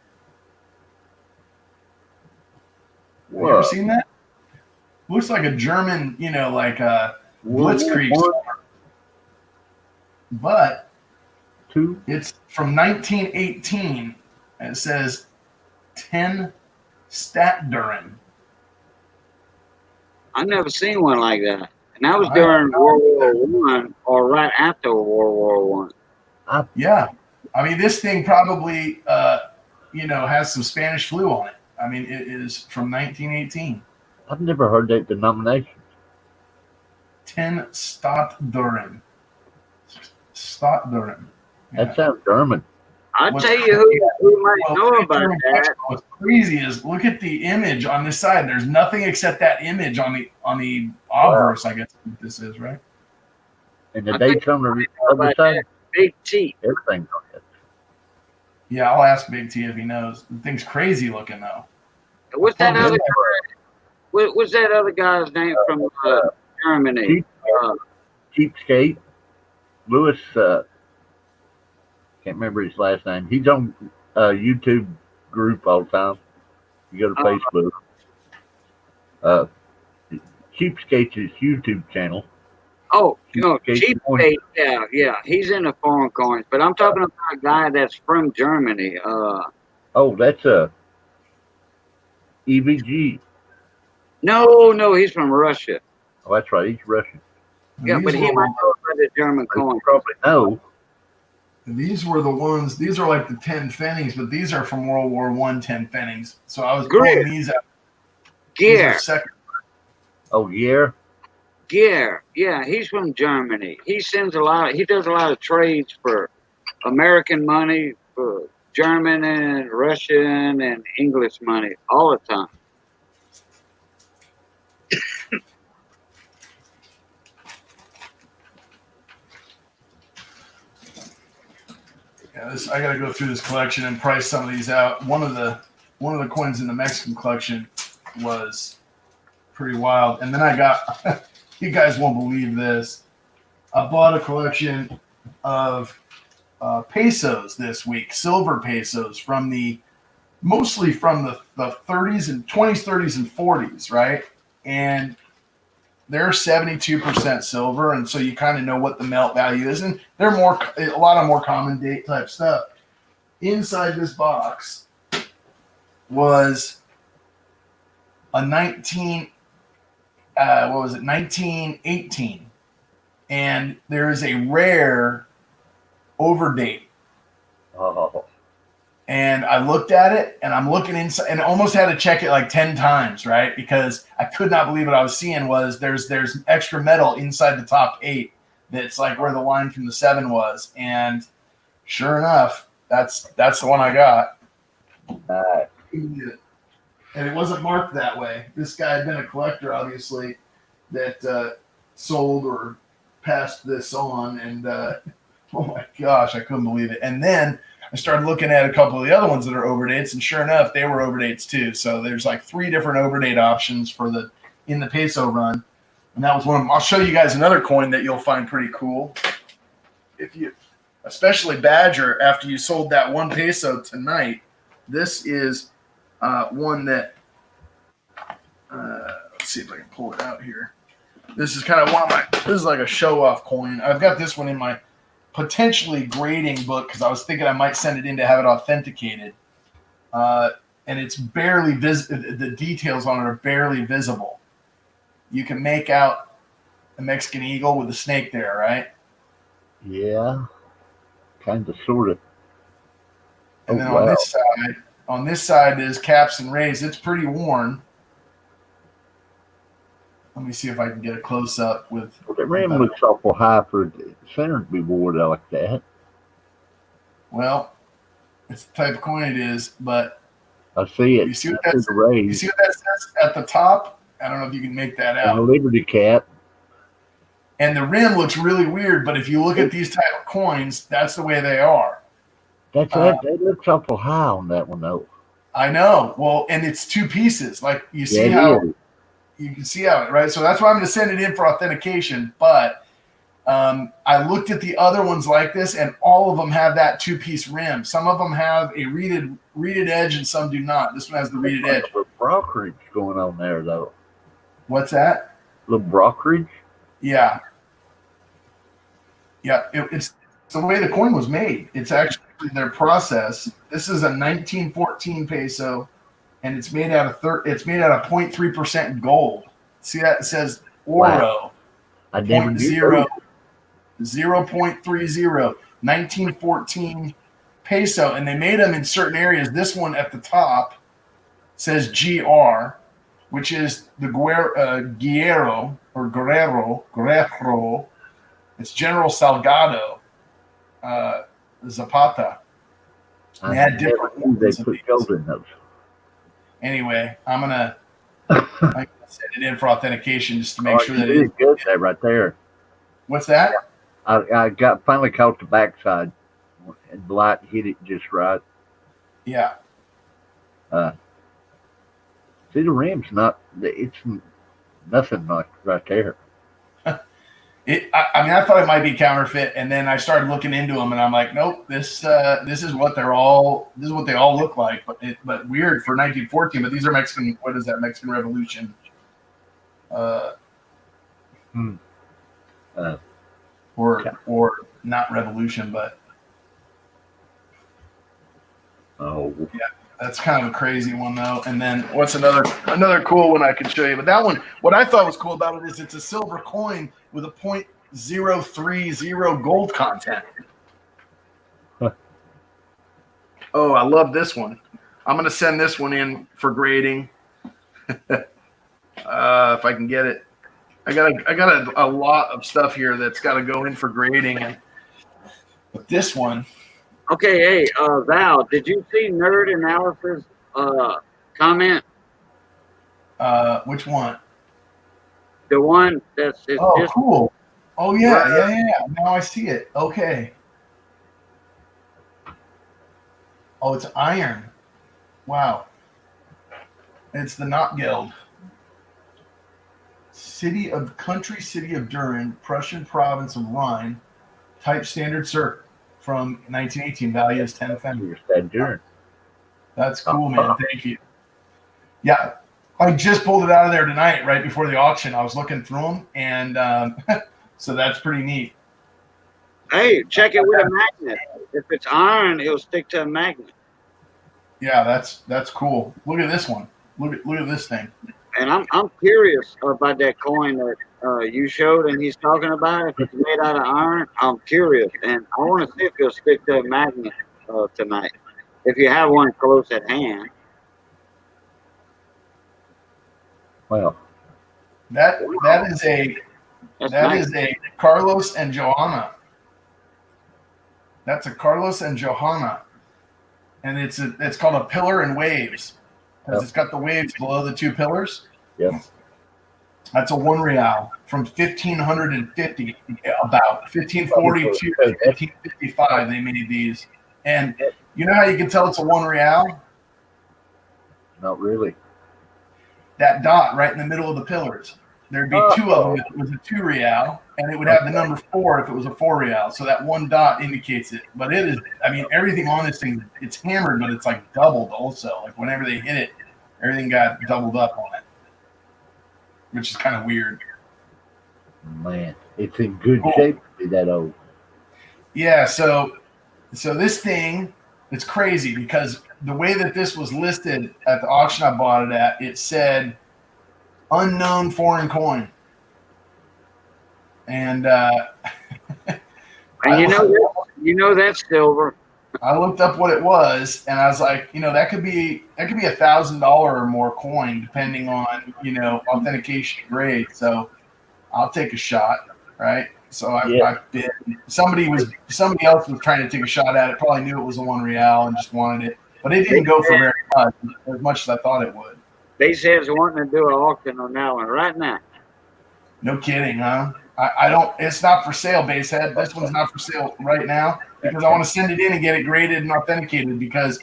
Have you ever seen that? Looks like a German, like a Blitzkrieg. But it's from 1918, and it says 10 Statduren. I've never seen one like that. And that was during World War One or right after World War One. Yeah. I mean, this thing probably, has some Spanish flu on it. I mean, it is from 1918. I've never heard that denomination. 10 Statduren. Statduren. That sounds German. I'll tell you who might know about that. What's crazy is look at the image on this side. There's nothing except that image on the obverse, I guess what this is, right? And the dates on the other side, Big T. everything's on it. Yeah, I'll ask Big T if he knows. The thing's crazy looking though. What's that other guy? What's that other guy's name from Germany? Cheapskate. Lewis, can't remember his last name. He's on YouTube group all the time. You go to Facebook. Cheapskate's his YouTube channel. Oh, Cheapskate. Yeah. He's in the foreign coins, but I'm talking about a guy that's from Germany. That's EVG. No, he's from Russia. Oh, that's right. He's Russian. Yeah, but he might know about the German coin. Probably know. These were the ones. These are like the 10 pfennigs, but these are from World War I 10 pfennigs. So I was Greer. pulling these out. Gear. These are second. Oh, yeah. Yeah, he's from Germany. He sends a lot. He does a lot of trades for American money, for German and Russian and English money all the time. Yeah, I got to go through this collection and price some of these out. One of the coins in the Mexican collection was pretty wild, and then I got you guys won't believe this. I bought a collection of pesos this week, silver pesos mostly from the 30s and 20s, 30s, and 40s, right? And they're 72% silver, and so you kind of know what the melt value is, and they're a lot of more common date type stuff. Inside this box was a 1918, and there is a rare overdate. Oh, And I looked at it, and I'm looking inside, and I almost had to check it like 10 times, right? Because I could not believe what I was seeing was there's extra metal inside the top 8 that's like where the line from the 7 was. And sure enough, that's the one I got. And it wasn't marked that way. This guy had been a collector, obviously, that sold or passed this on. And oh my gosh, I couldn't believe it. And then I started looking at a couple of the other ones that are overdates, and sure enough, they were overdates too. So there's like 3 different overdate options in the peso run, and that was one of them. I'll show you guys another coin that you'll find pretty cool. Especially Badger, after you sold that 1 peso tonight, this is one that let's see if I can pull it out here. This is kind of this is like a show off coin. I've got this one in my potentially grading book because I was thinking I might send it in to have it authenticated. And it's barely the details on it are barely visible. You can make out a Mexican eagle with a snake there, right? yeah. Kind of, sort of. And then on this side is caps and rays. It's pretty worn. Let me see if I can get a close up with. The rim looks awful high for the center to be wore like that. Well, it's the type of coin it is, but I see it. You see what that says at the top? I don't know if you can make that out. And a Liberty Cap. And the rim looks really weird, but if you look at these type of coins, that's the way they are. That looks awful high on that one, though. I know. Well, and it's 2 pieces. Like you see how you can see how it, right? So that's why I'm going to send it in for authentication. But I looked at the other ones like this, and all of them have that 2-piece rim. Some of them have a reeded edge, and some do not. This one has the reeded edge. A little brokerage going on there, though. What's that? A little brokerage? Yeah. Yeah, it's the way the coin was made. It's actually their process. This is a 1914 peso, and it's made out of 0.3% gold. See that? It says oro. Wow. I never knew. 0.30, 1914 peso, and they made them in certain areas. This one at the top says GR, which is the Guerrero. It's General Salgado Zapata. They had different ones. They put gold in those. Anyway, I'm gonna send it in for authentication just to make sure that it's good. That right there. What's that? I finally caught the backside, and the light hit it just right. Yeah. See, the rim's it's nothing like right there. I thought it might be counterfeit, and then I started looking into them, and I'm like, nope, this is what they all look like, but weird for 1914. But these are Mexican. What is that? Mexican Revolution. Or not revolution, but yeah, that's kind of a crazy one though. And then what's another cool one I could show you? But that one, what I thought was cool about it is it's a silver coin with a 0.030 gold content. Huh. Oh, I love this one. I'm gonna send this one in for grading. If I can get it. I got a lot of stuff here that's got to go in for grading. But this one, Okay, hey, Val, did you see Nerd Analysis comment? which one? The one that's it's Oh, just cool. Oh, yeah, right. yeah. Now I see it. Okay. Oh, it's iron. Wow. It's the Knot Guild. City of Düren, Prussian province of Rhine, type standard circ from 1918. Value is 10 Fender. That's cool, man. Thank you. Yeah, I just pulled it out of there tonight, right before the auction. I was looking through them, and so that's pretty neat. Hey, check it with a magnet. If it's iron, it'll stick to a magnet. Yeah, that's cool. Look at this one. Look at this thing. And I'm curious about that coin that you showed and he's talking about. If it's made out of iron, I'm curious, and I want to see if it'll stick to a magnet tonight. If you have one close at hand. Well, that is a That's that nice. is a Carlos and Johanna. That's a Carlos and Johanna, and it's called a pillar and waves because it's got the waves below the two pillars. Yep. That's a 1 real from 1550, about 1540 to 1555. They made these, and you know how you can tell it's a 1 real? Not really. That dot right in the middle of the pillars. There'd be two of them if it was a 2 real, and it would have the number 4 if it was a 4 real. So that one dot indicates it. But it is, I mean, everything on this thing, it's hammered, but it's like doubled also. Like whenever they hit it, everything got doubled up on it, which is kind of weird. Man, it's in good shape to be that old. Yeah, so this thing, it's crazy because the way that this was listed at the auction I bought it at, it said unknown foreign coin. And And you know that's silver. I looked up what it was, and I was like, that could be $1,000 or more coin, depending on authentication grade. So I'll take a shot, right? So I bid. Somebody else was trying to take a shot at it. Probably knew it was a 1 real and just wanted it, but it didn't go for very much, as much as I thought it would. They says wanting to do an auction on that one right now. No kidding, huh? I don't. It's not for sale, Basehead. This one's not for sale right now because I want to send it in and get it graded and authenticated. Because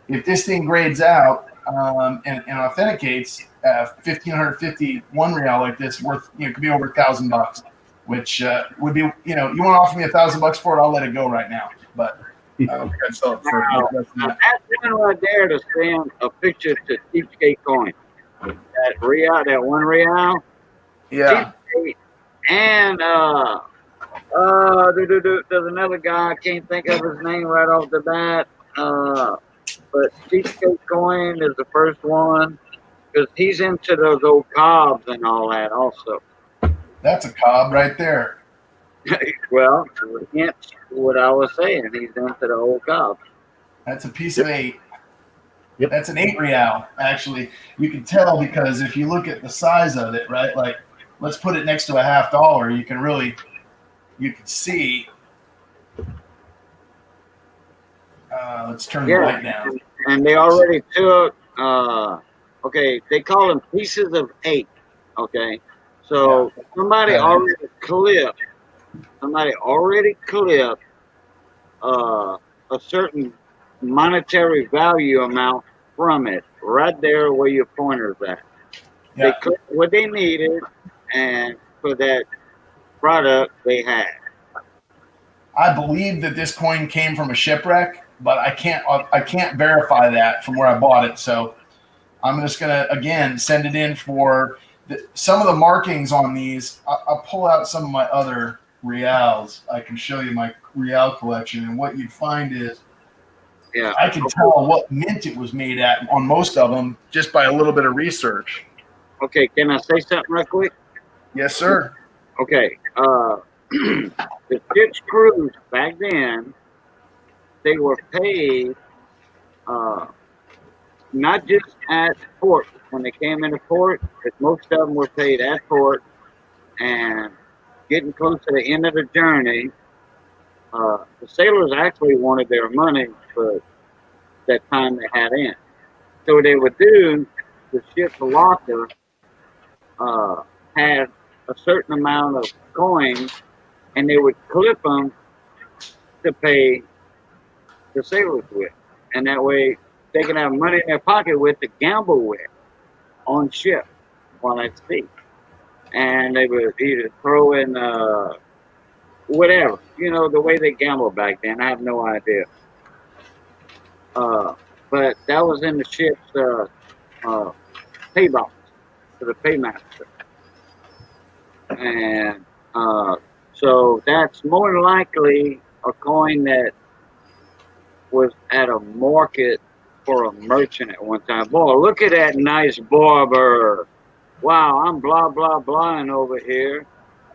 if this thing grades out and authenticates, 1,550 1 real like this worth could be over $1,000, which would be you want to offer me $1,000 for it, I'll let it go right now. But I don't think I'd sell it for That's one right there to send a picture to Cheapskate Coin. That 1 real. Yeah. Cheapskate. And there's another guy, I can't think of his name right off the bat. But Cheapskate Coin is the first one because he's into those old cobs and all that also. That's a cob right there. Well, hence what I was saying. He's into the old cobs. That's a piece of 8. Yep. That's an 8 real, actually. You can tell because if you look at the size of it, right, like let's put it next to a $50. You can see. Let's turn the light down. And they already took, okay, they call them pieces of 8. Okay. So somebody already clipped a certain monetary value amount from it right there where your pointer's at. Yeah. They clipped what they needed, and for that product they had. I believe that this coin came from a shipwreck, but I can't verify that from where I bought it. So I'm just gonna again send it in for some of the markings on these. I'll pull out some of my other reals. I can show you my real collection, and what you'd find is I can tell what mint it was made at on most of them just by a little bit of research. Okay, can I say something real quick? Yes, sir. Okay, the ship's crews back then, they were paid not just at port. When they came into port, because most of them were paid at port, and getting close to the end of the journey, the sailors actually wanted their money for that time they had in. So what they would do, the ship's locker had a certain amount of coins, and they would clip them to pay the sailors with, and that way they can have money in their pocket with to gamble with on ship while at sea. And they would either throw in whatever, the way they gambled back then. I have no idea. But that was in the ship's pay box to the paymaster, and so that's more than likely a coin that was at a market for a merchant at one time. Boy, look at that nice barber. Wow, I'm blah blah blahing over here,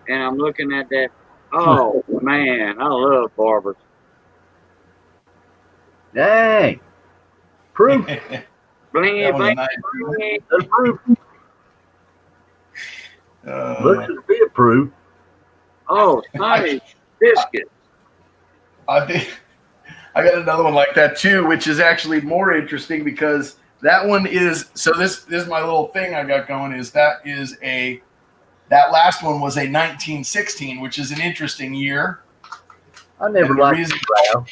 and I'm looking at that. Oh man, I love barbers. Dang. Proof. Blingy, That was blingy, nice. blingy. That's proof. Looks to be a proof. Oh, nice biscuits. I got another one like that too, which is actually more interesting because that one is this is my little thing I got going that last one was a 1916, which is an interesting year. I never liked reason, it.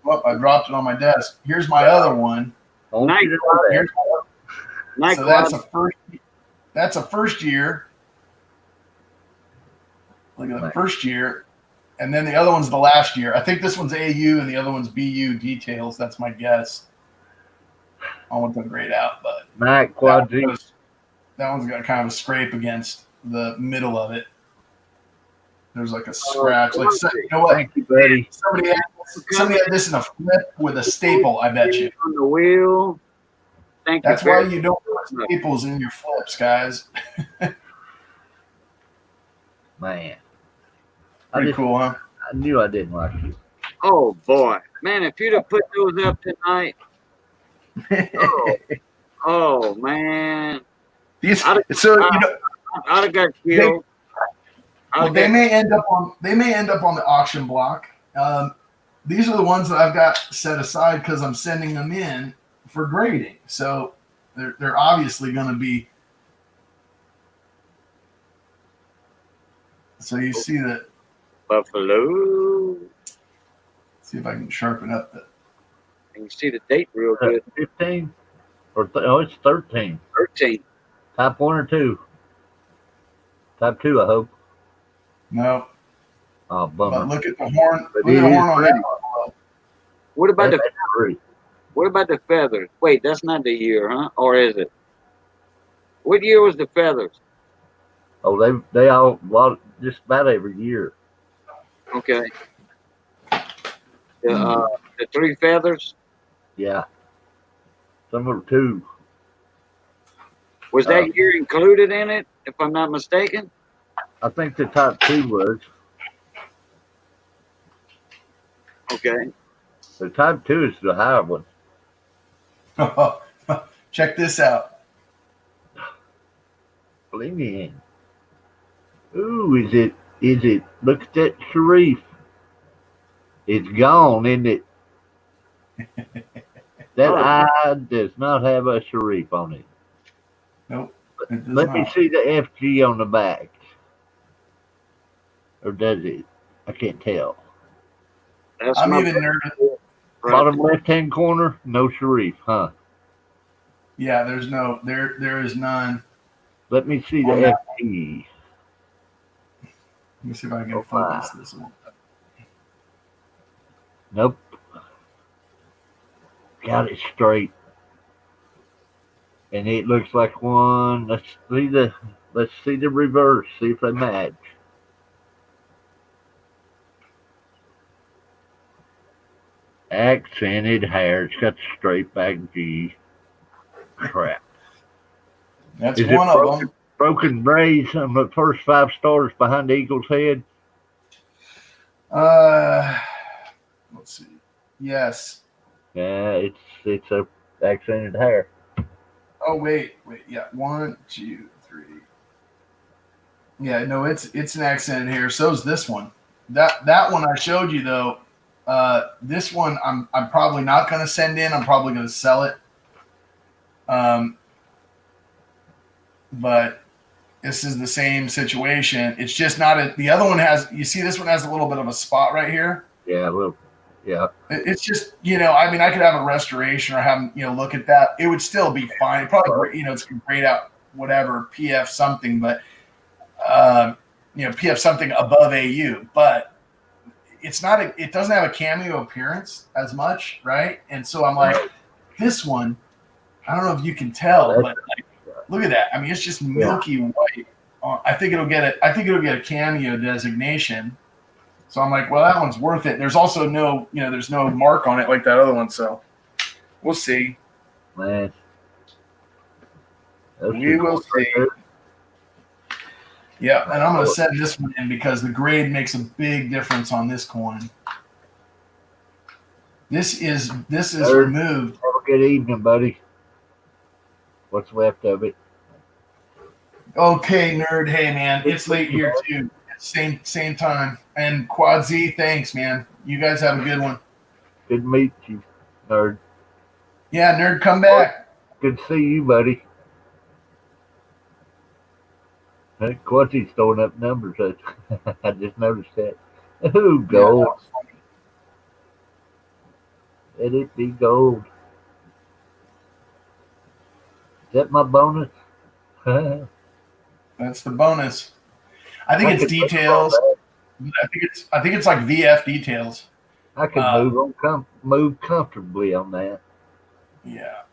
Well, I dropped it on my desk. Here's my other one. Nice. So that's a first year. Look at the first year. And then the other one's the last year. I think this one's AU and the other one's BU details. That's my guess. I want them grayed out, but Mac that one's got kind of a scrape against the middle of it. There's like a scratch. You know what? Thank you, buddy. Somebody had this in a flip with a staple, I bet you. On the wheel. That's why you don't put staples in your flips, guys. Man. Pretty cool, huh? I knew I didn't like you. Oh boy, man! If you'd have put those up tonight, oh man! I'd have got killed. They may end up on the auction block. These are the ones that I've got set aside because I'm sending them in for grading. So they're obviously going to be. So you see that. Buffalo. See if I can sharpen up the. And you see the date real good. 15? It's 13. 13. Type 1 or 2? Type 2, I hope. No. Oh, bummer. But look at the horn. Look at the horn on that one. What about the feathers? What about the feathers? Wait, that's not the year, huh? Or is it? What year was the feathers? Oh, they all just about every year. Okay. The 3 feathers? Yeah. Some are 2. Was that year included in it, if I'm not mistaken? I think the type 2 was. Okay. The type 2 is the higher one. Check this out. Blingy. Ooh, is it? Look at that Sharif. It's gone, isn't it? That eye does not have a Sharif on it. Nope. Let me see the FG on the back. Or does it? I can't tell. I'm even nervous. Bottom left-hand corner, no Sharif, huh? Yeah, there is none. Let me see the FG. Let me see if I can focus this one. Nope. Got it straight. And it looks like one. Let's see the reverse. See if they match. Accented hair. It's got the straight back G. Crap. That's one of them. Broken braids on the first 5 stars behind the eagle's head. Let's see. Yes. Yeah, it's a accented hair. Oh wait, yeah, 1, 2, 3. Yeah, no, it's an accented hair. So's this one. That one I showed you though. This one I'm probably not going to send in. I'm probably going to sell it. But this is the same situation. It's just not the other one has. You see, this one has a little bit of a spot right here. Yeah, well, yeah. It's just, I mean, I could have a restoration or have them, look at that. It would still be fine. Probably, it's grayed out, whatever, PF something, but, PF something above AU. But it's not, it doesn't have a cameo appearance as much, right? And so I'm like, this one, I don't know if you can tell, but like, look at that. I mean, it's just milky white. I think it'll get a cameo designation. So I'm like, well, that one's worth it. There's also there's no mark on it like that other one. So we'll see. Man. We will see. Yeah, and I'm going to send this one in because the grade makes a big difference on this coin. This is removed. Have a good evening, buddy. What's left of it? Okay, nerd. Hey, man, it's late here too. Same time. And Quad Z, thanks, man. You guys have a good one. Good to meet you, nerd. Yeah, nerd, come back. Good to see you, buddy. Quadzy's throwing up numbers. I just noticed that. Oh, gold. Let it be gold. Is that my bonus? That's the bonus. I think it's details. I think it's like VF details. I can move comfortably on that. Yeah.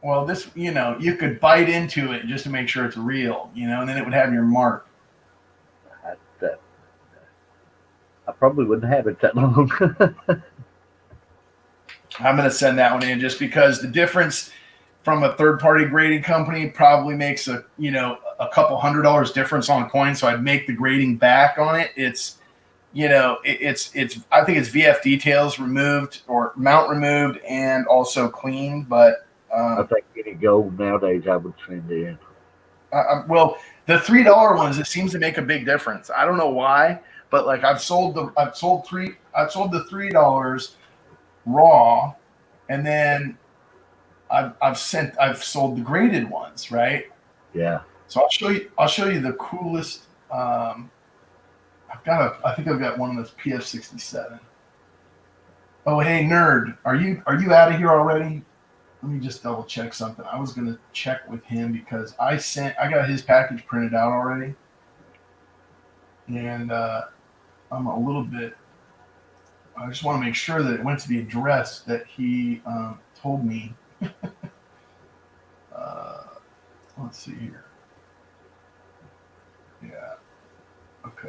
Well, this, you could bite into it just to make sure it's real, and then it would have your mark. I probably wouldn't have it that long. I'm going to send that one in just because the difference from a third-party grading company probably makes a couple $100 difference on a coin. So I'd make the grading back on it. It's, I think it's VF details removed or mount removed and also cleaned, but I think any gold nowadays I would send in. Well, the $3 ones, it seems to make a big difference. I don't know why, but like I've sold the $3 raw, and then I've sold the graded ones, right? Yeah. So I'll show you the coolest. I think I've got one that's PF67. Oh, hey nerd, are you out of here already? Let me just double check something. I was gonna check with him because I got his package printed out already, and I'm a little bit. I just want to make sure that it went to the address that he told me. Let's see here. Yeah. Okay.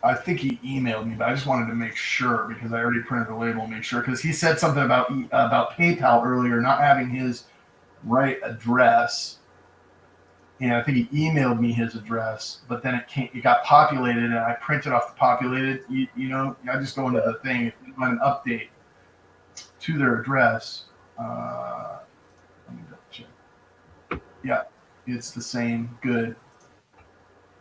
I think he emailed me, but I just wanted to make sure because I already printed the label and make sure because he said something about PayPal earlier not having his right address, and I think he emailed me his address, but then it got populated and I printed off the populated. I just go into the thing. If you want an update to their address, let me double check. Yeah, it's the same. Good.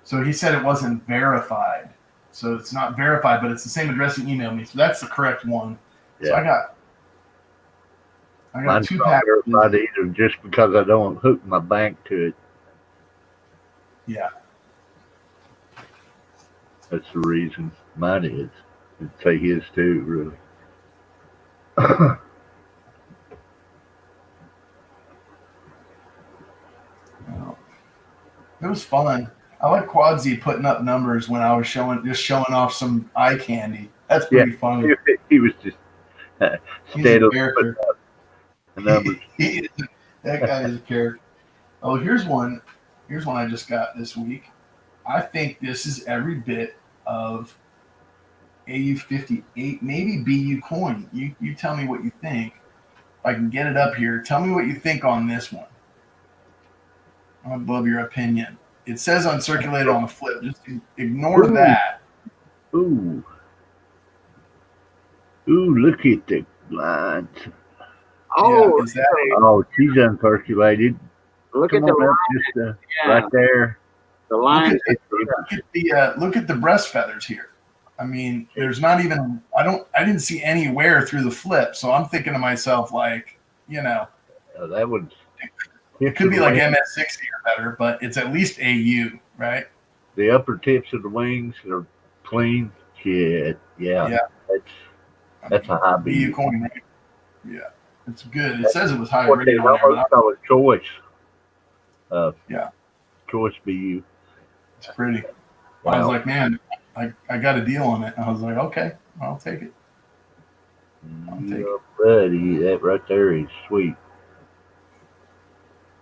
So he said it wasn't verified. So it's not verified, but it's the same address he emailed me. So that's the correct one. Yeah. So I got Mine's 2 not packages. verified either, just because I don't hook my bank to it. Yeah. That's the reason. Mine is. I'd say his too, really. It was fun. I like Quadzy putting up numbers when I was showing off some eye candy. That's pretty funny. He was just steadily putting up the numbers. That guy is a character. Oh, here's one I just got this week. I think this is every bit of AU58, maybe BU coin. You tell me what you think. If I can get it up here, tell me what you think on this one. I'd love your opinion. It says uncirculated on the flip. Just ignore that. Ooh, look at the lines. Oh, Yeah, is that Oh, she's uncirculated. look Come at the on up, line. just Yeah, right there. the look line. at look at the breast feathers here. I mean, there's not even I didn't see any wear through the flip, so I'm thinking to myself like, That was. it could be like MS60 or better, but it's at least AU, right? The upper tips of the wings are clean. Shit, yeah. Yeah. That's a high BU BU. coin, right? Yeah, it's good. It says it was high What they rated on there, almost but call a choice. Yeah. Choice BU. it's pretty. I was like, man, I got a deal on it. I was like, okay, I'll take it. Yeah, buddy, that right there is sweet.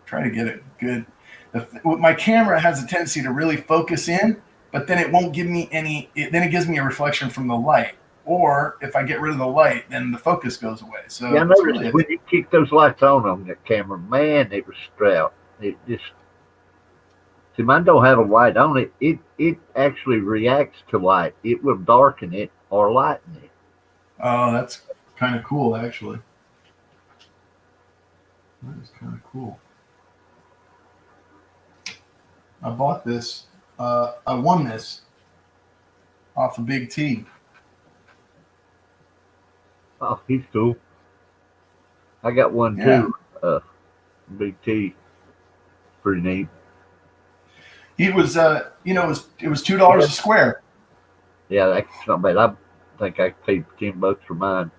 Try to get it good. My camera has a tendency to really focus in, but then it won't give me any. Then it gives me a reflection from the light. Or if I get rid of the light, then the focus goes away. So Yeah, I it's noticed really when you kick those lights on that camera, man, it was strout. It just see mine don't have a light on it. It actually reacts to light. It will darken it or lighten it. oh, that's kind of cool, actually. That is kind of cool. I bought this. I won this off of Big T. Oh, he's cool. I got one Yeah. too. Big T. Pretty neat. It was, it was $2 a square. Yeah, that's not bad. I think I paid $10 for mine.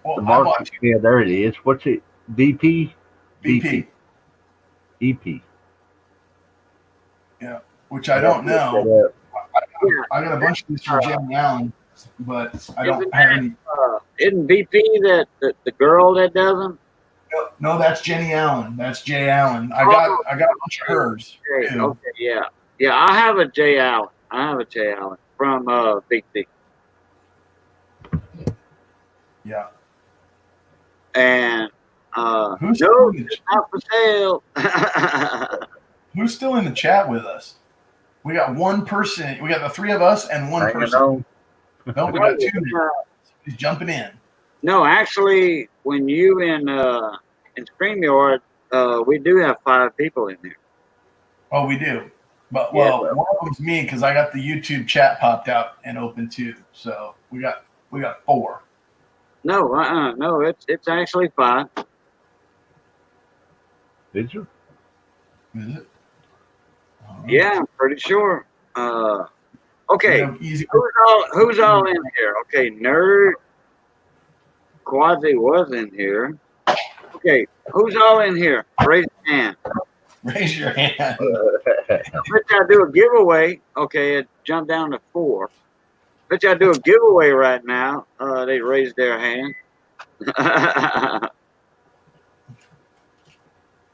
Well, The I market, bought yeah, there it is. What's it? DP? BP. EP. Yeah, which I don't know. Yeah. I got a bunch of these from Jenny Allen, but I don't Isn't have any. Isn't VP that the girl that does them? No, that's Jenny Allen. That's Jay Allen. I got a bunch of hers. Okay, Too. okay, yeah. Yeah, I have a J Allen. I have a J Allen from Big T. Yeah. And Who's no, still in the, it's not for sale. who's still in the chat with us? We got one person. We got the three of us and one Hanging person. on. No, we got two. He's jumping in. No, actually, when you in StreamYard, we do have 5 people in there. Oh, we do. But Yeah. one of them's me because I got the YouTube chat popped out and open too. So we got 4. No, no, it's actually 5. Did you? Is it? Yeah, I'm pretty sure. Okay, Easy. who's all in here? Okay, Nerd, Quasi was in here. Okay, who's all in here? Raise your hand. Raise your hand. Bitch, I do a giveaway. Okay, it jumped down to 4. Bitch, I do a giveaway right now. They raised their hand.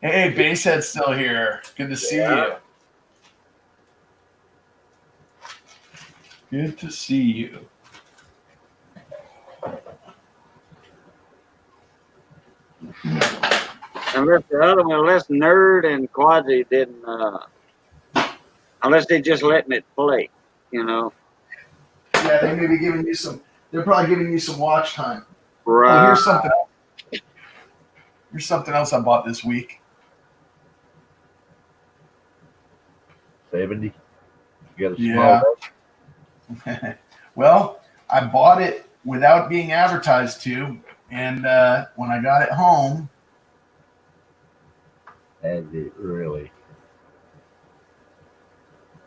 Hey, Basehead's still here. Good to see you. Good to see you. Unless the other one, unless Nerd and Quasi didn't, unless they just letting it play, you know. Yeah, they may be giving you some. They're probably giving you some watch time. Right. Oh, here's something else. Here's something else I bought this week. 70. You got a small Yeah. Well, I bought it without being advertised to, and when I got it home, Has it really?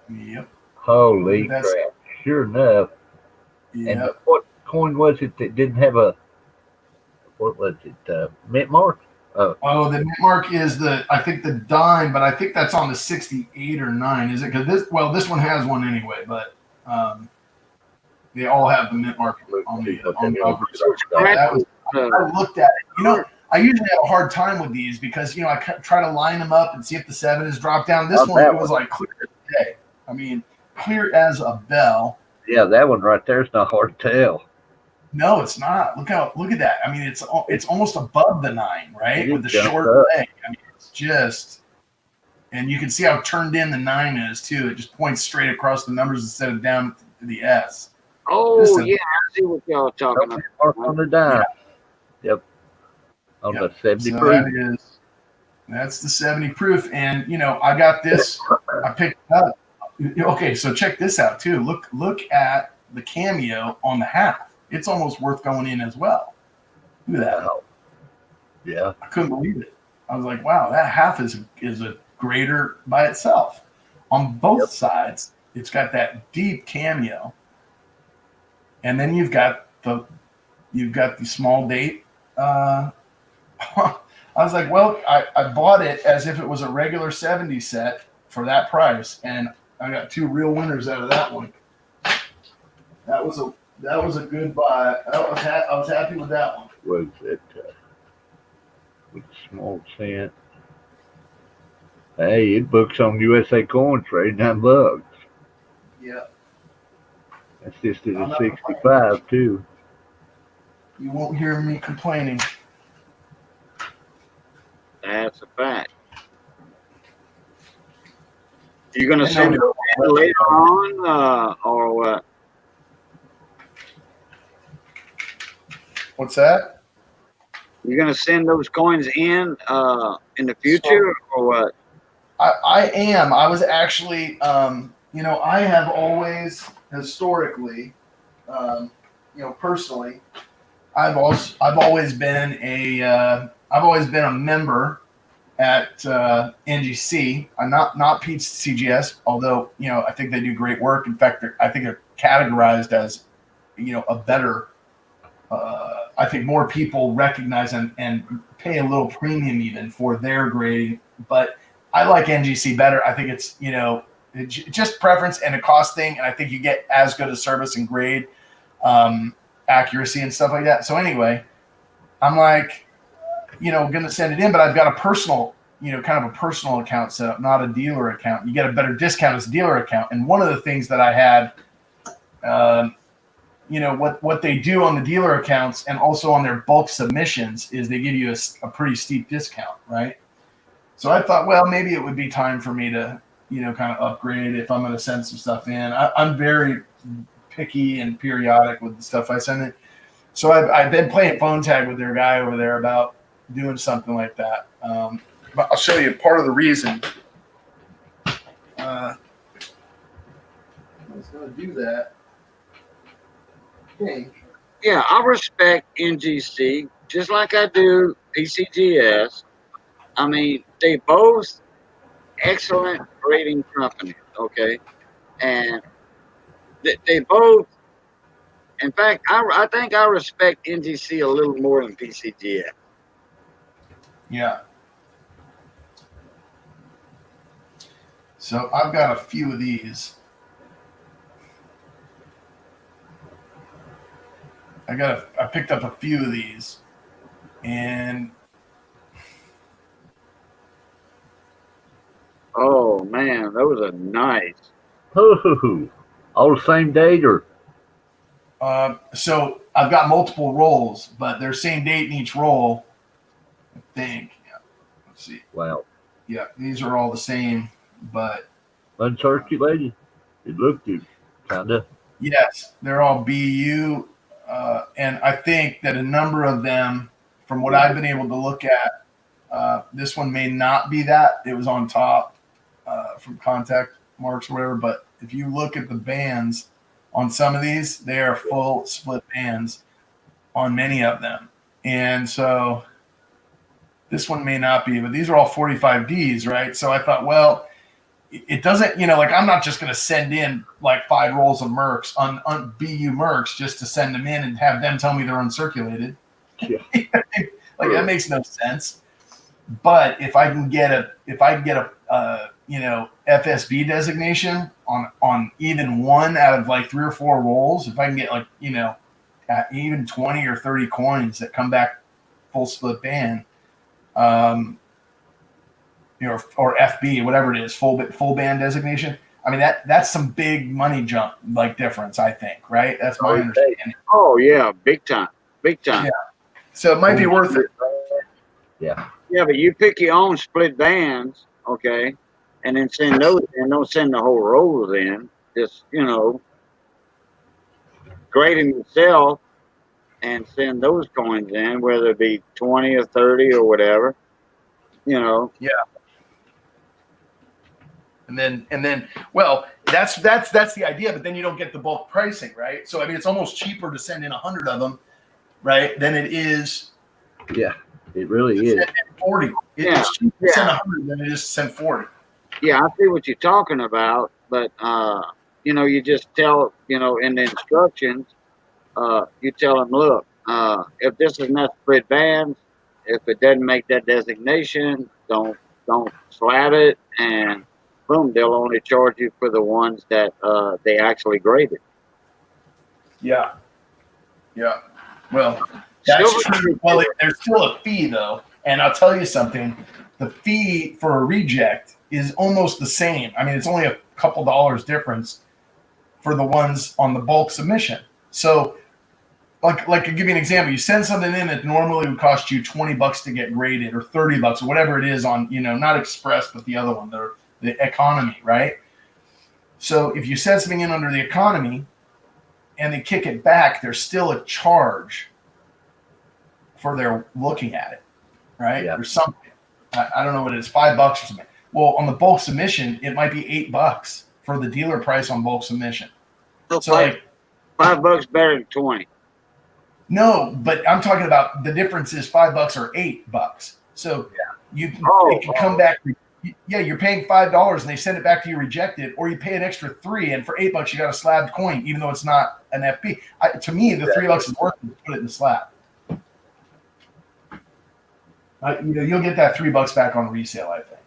yep, Holy That's- crap. Sure enough. And yep. what coin was it that didn't have a, what was it, mint mark? Oh, the mint mark is I think the dime, but I think that's on the 68 or 9, is it? Because this one has one anyway, but they all have the mint mark on the cover. That was, I looked at it. You know, I usually have a hard time with these because, I try to line them up and see if the 7 is dropped down. This one, it was like clear as day. I mean, clear as a bell. Yeah, that one right there is not hard to tell. No, it's not. Look at that. I mean, it's almost above the 9, right? With the short leg. I mean, it's just, and you can see how turned in the 9 is too. It just points straight across the numbers instead of down to the S. Oh, yeah, I see what y'all are talking about. Mark on the dime. Yeah. Yep. On Yep. the 70 So proof. that's the 70 proof. And I got this. I picked it up. Okay, so check this out too. Look at the cameo on the half. It's almost worth going in as well. Look at that. Wow. Yeah. I couldn't believe it. I was like, wow, that half is a grader by itself. On both sides, it's got that deep cameo, and then you've got the small date. I was like, well, I bought it as if it was a regular 70 set for that price, and I got two real winners out of that one. That was a good buy. I was happy with that one. Was it with small cent? Hey, it books on USA Coin Trade $9. Yeah. That's just at a 65 too. You won't hear me complaining. That's a fact. You gonna send it later on, or what? What's that? You gonna send those coins in the future, or what? I am. I was actually, I have always historically, personally, I've always been a member at NGC. I'm not PCGS, although I think they do great work. In fact, I think they're categorized as a better. I think more people recognize and pay a little premium even for their grading, but I like NGC better. I think it's just preference and a cost thing, and I think you get as good a service and grade, accuracy and stuff like that. So anyway, I'm like, going to send it in, but I've got a personal, kind of a personal account set up, not a dealer account. You get a better discount as a dealer account. And one of the things that I had, what they do on the dealer accounts and also on their bulk submissions is they give you a pretty steep discount, right? So I thought, well, maybe it would be time for me to, kind of upgrade if I'm going to send some stuff in. I'm very picky and periodic with the stuff I send in. So I've been playing phone tag with their guy over there about doing something like that. But I'll show you part of the reason. I was going to do that. Okay. Yeah, I respect NGC just like I do PCGS. I mean, they both excellent grading companies, okay? And they both, in fact, I think I respect NGC a little more than PCGS. Yeah. So I've got a few of these. I picked up a few of these, and Oh man, those are nice. Ooh, all the same date or? so I've got multiple rolls, but they're same date in each roll. I think. Yeah. Let's see. Wow. Yeah, these are all the same, but Uncirculated? It looked it, kinda. yes, they're all BU, and I think that a number of them, from what I've been able to look at, this one may not be that. It was on top from contact marks or whatever, but if you look at the bands on some of these, they are full split bands on many of them. And so this one may not be, but these are all 45Ds, right? So I thought, well, it doesn't, I'm not just going to send in like 5 rolls of Mercs on BU Mercs just to send them in and have them tell me they're uncirculated. Yeah. Like that makes no sense. But if I can get a FSB designation on even one out of like 3 or 4 rolls, if I can get like, even 20 or 30 coins that come back full split band, or FB, whatever it is, full band designation. I mean, that's some big money jump, like difference, I think, right? That's my understanding. Oh yeah, big time. Yeah. So it might be worth it. Yeah. Yeah, but you pick your own split bands, okay, and then send those in. Don't send the whole rolls in. Just grade them yourself, and send those coins in, whether it be 20 or 30 or whatever. You know. And then, well, that's the idea. But then you don't get the bulk pricing, right? So I mean, it's almost cheaper to send in 100 of them, right, than it is. Yeah, it really is. 40. It's cheaper to send 100 than it is to send 40. Yeah, I see what you're talking about, but you know, you just tell, you know, in the instructions, you tell them, look, if this is not split bands, if it doesn't make that designation, don't slab it, and boom, they'll only charge you for the ones that they actually graded. Yeah. Well, that's true. Well, there's still a fee though, and I'll tell you something. The fee for a reject is almost the same. I mean, it's only a couple dollars difference for the ones on the bulk submission. So, like to give you an example, you send something in that normally would cost you $20 to get graded, or $30 or whatever it is on, you know, not express, but the other one, the economy, right? So if you send something in under the economy and they kick it back, there's still a charge for their looking at it, right? Yeah. There's something. I don't know what it is, $5 or something. Well, on the bulk submission, it might be $8 for the dealer price on bulk submission. So like $5 better than 20. No, but I'm talking about the difference is $5 or $8. So you can, it can come back. Yeah, you're paying $5 and they send it back to you rejected, or you pay an extra $3, and for $8 you got a slabbed coin, even though it's not an FP. To me, the $3 is worth it to put it in the slab. You know, you'll get that $3 back on resale, I think.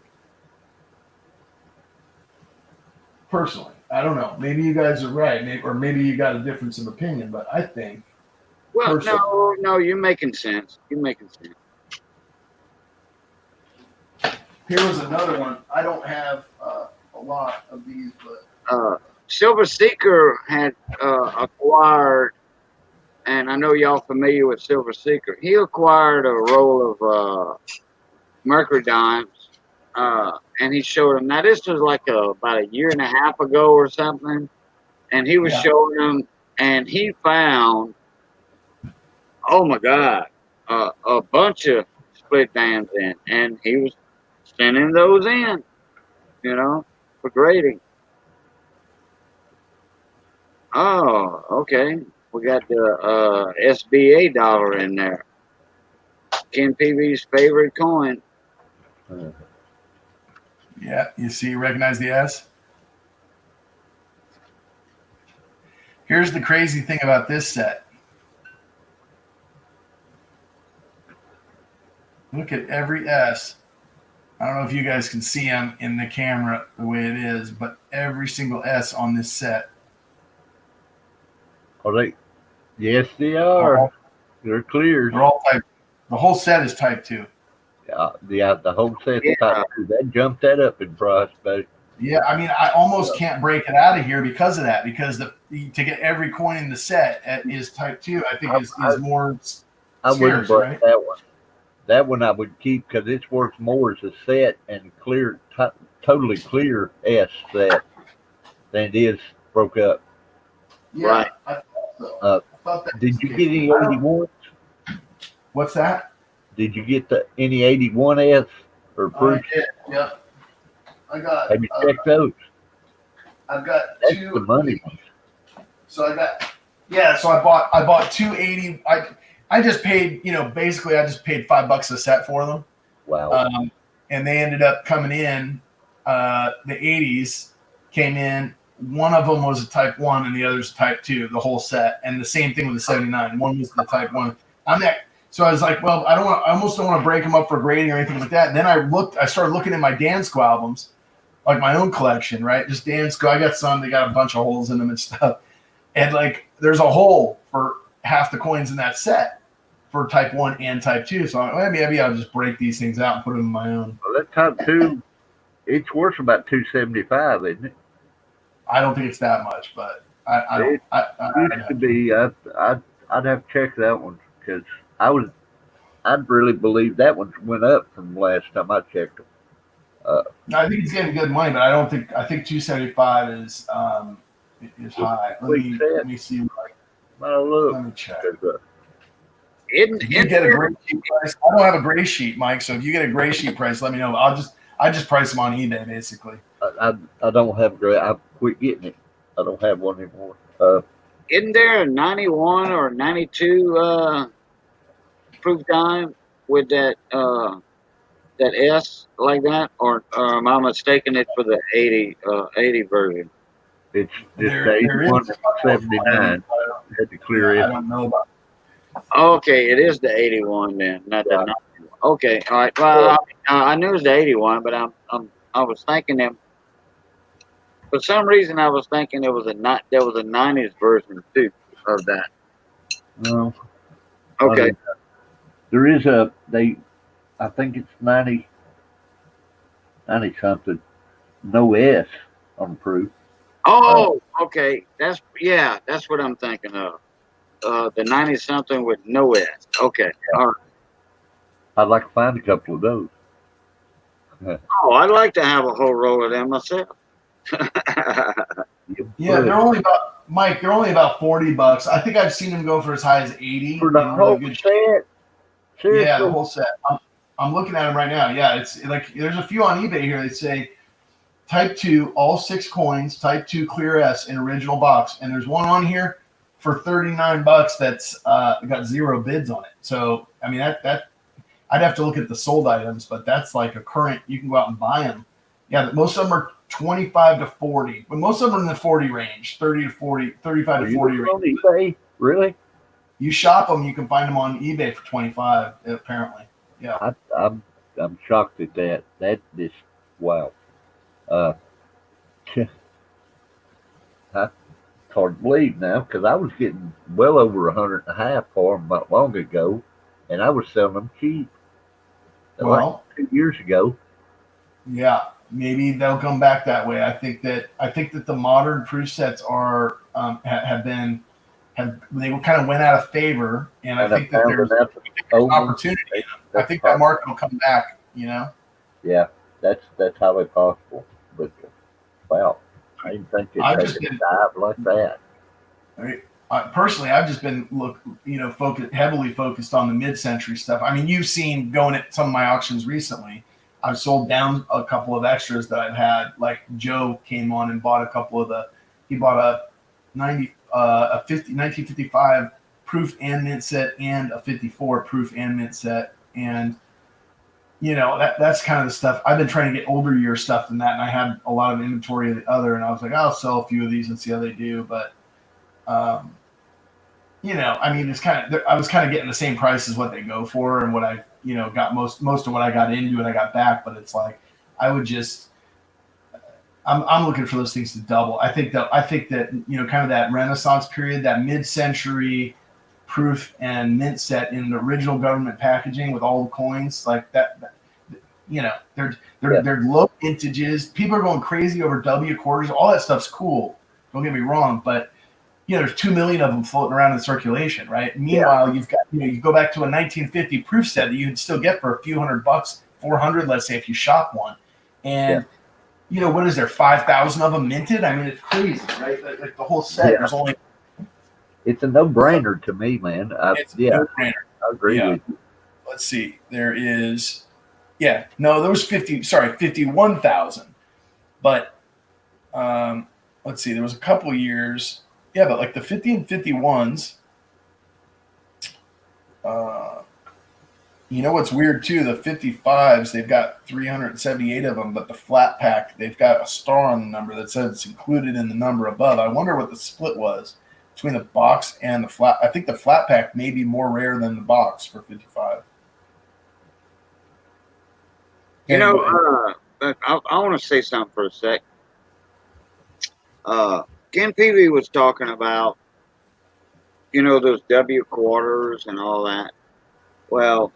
Personally, I don't know. Maybe you guys are right, or maybe you got a difference of opinion, but I think. Well, no, you're making sense. You're making sense. Here was another one. I don't have a lot of these, but Silver Seeker had acquired, and I know y'all familiar with Silver Seeker. He acquired a roll of Mercury dimes, and he showed them. Now this was like about a year and a half ago or something, and he was showing them, and he found, oh my God, a bunch of split bands in, and he was sending those in, you know, for grading. Oh, okay. We got the SBA dollar in there. Ken PV's favorite coin. Yeah, you recognize the S? Here's the crazy thing about this set. Look at every S. I don't know if you guys can see them in the camera the way it is, but every single S on this set. Are they? Yes, they are. They're clear. They're all type. The whole set is type 2. Yeah, the whole set's type 2. That jumped that up in price, buddy. Yeah, I mean, I almost can't break it out of here because of that. Because to get every coin in the set is type 2, I think is more. I wouldn't break that one. That one I would keep because it's worth more as a set and clear, totally clear S set than it is broke up. Yeah, right. I thought so. Did you get any 81s? What's that? Did you get any 81S or proof? I did, yeah. I got. Have you checked those? I've got That's two. the money ones. So I got. So I bought 280. I just paid, basically I just paid $5 a set for them. Wow. And they ended up coming in, the 80s came in. One of them was a type 1 and the other's type 2, the whole set. And the same thing with the 79. One was the type 1. So I was like, well, I almost don't want to break them up for grading or anything like that. And then I started looking at my Dansko albums, like my own collection, right? Just Dansko. I got some, they got a bunch of holes in them and stuff. And like, there's a hole for half the coins in that set for type 1 and type 2. So maybe I'll just break these things out and put them in my own. Well, that type 2, it's worth about $275, isn't it? I don't think it's that much, but I It used to be. I'd have to check that one because I'd really believe that one went up from last time I checked them. No, I think he's getting good money, but I think 275 is high. Let me see. Now look, Let me check. If you get a gray sheet price, I don't have a gray sheet, Mike. So if you get a gray sheet price, let me know. I just price them on eBay basically. I don't have great. I quit getting it. I don't have one anymore. Isn't there a 91 or 92 proof dime with that S like that, or am I mistaken it for the 80 version? It's just There is 81 a couple of 79. Had to clear I it. don't know about. Okay, it is the 81 then, not the Right. 91. Okay, all right. Well, I knew it was the 81, but I was thinking that for some reason I was thinking there was a 90s version too of that. No, Okay. there is a they. I think it's 90 something. No S on proof. Oh, okay. That's what I'm thinking of. The 90 something with no S. Okay. All right. I'd like to find a couple of those. Oh, I'd like to have a whole roll of them myself. Yeah, they're only about Mike. They're only about $40. I think I've seen them go for as high as 80 for the in whole really good shape. set. Seriously, Yeah, the whole set. I'm looking at them right now. Yeah, it's like there's a few on eBay here that say Type 2, all 6 coins, Type 2 Clear S in original box, and there's one on here for $39 that's got 0 bids on it. So I mean that I'd have to look at the sold items, but that's like a current. You can go out and buy them. Yeah, most of them are 25 to 40, but most of them are in the 40 range, 30 to 40, 35 are to you 40 on range. eBay? Really? You shop them, you can find them on eBay for 25. Apparently, yeah. I'm shocked at that. That is wow. Uh, it's hard to believe now because I was getting well over 100.5 for them not long ago, and I was selling them cheap. Well, like 2 years ago. yeah, maybe they'll come back that way. I think that the modern proof sets are have they kind of went out of favor, and I think that there's opportunity. I think that market will come back. You know. Yeah, that's highly possible. But wow, I didn't think I've it'd just take a been dive like that. personally, I've just been heavily focused on the mid-century stuff. I mean, you've seen going at some of my auctions recently. I've sold down a couple of extras that I've had. Like Joe came on and bought a couple of he bought a 1955 proof and mint set and a 54 proof and mint set. And, that's kind of the stuff. I've been trying to get older year stuff than that. And I had a lot of inventory of the other, and I was like, I'll sell a few of these and see how they do. But, I mean, it's I was kind of getting the same price as what they go for and what I, got most of what I got into and I got back. But it's like, I would just, I'm looking for those things to double. I think that kind of that Renaissance period, that mid-century proof and mint set in the original government packaging with all the coins like that. They're low vintages. People are going crazy over W quarters. All that stuff's cool. Don't get me wrong, but there's 2 million of them floating around in circulation, right? Meanwhile, you've got you go back to a 1950 proof set that you'd still get for a few $100, 400, let's say, if you shop one, and what is there, 5,000 of them minted? I mean, it's crazy, right? Like the whole set. There's only. It's a no-brainer to me, man. It's a no-brainer. I agree with you. Let's see. There is, there was 51,000. But let's see. There was a couple years. Yeah, but like the 50 and 51s. What's weird too? The 55s, they've got 378 of them, but the flat pack, they've got a star on the number that says it's included in the number above. I wonder what the split was between the box and the flat. I think the flat pack may be more rare than the box for 55. Anyway. I want to say something for a sec. Ken Peavy was talking about, those W quarters and all that. Well,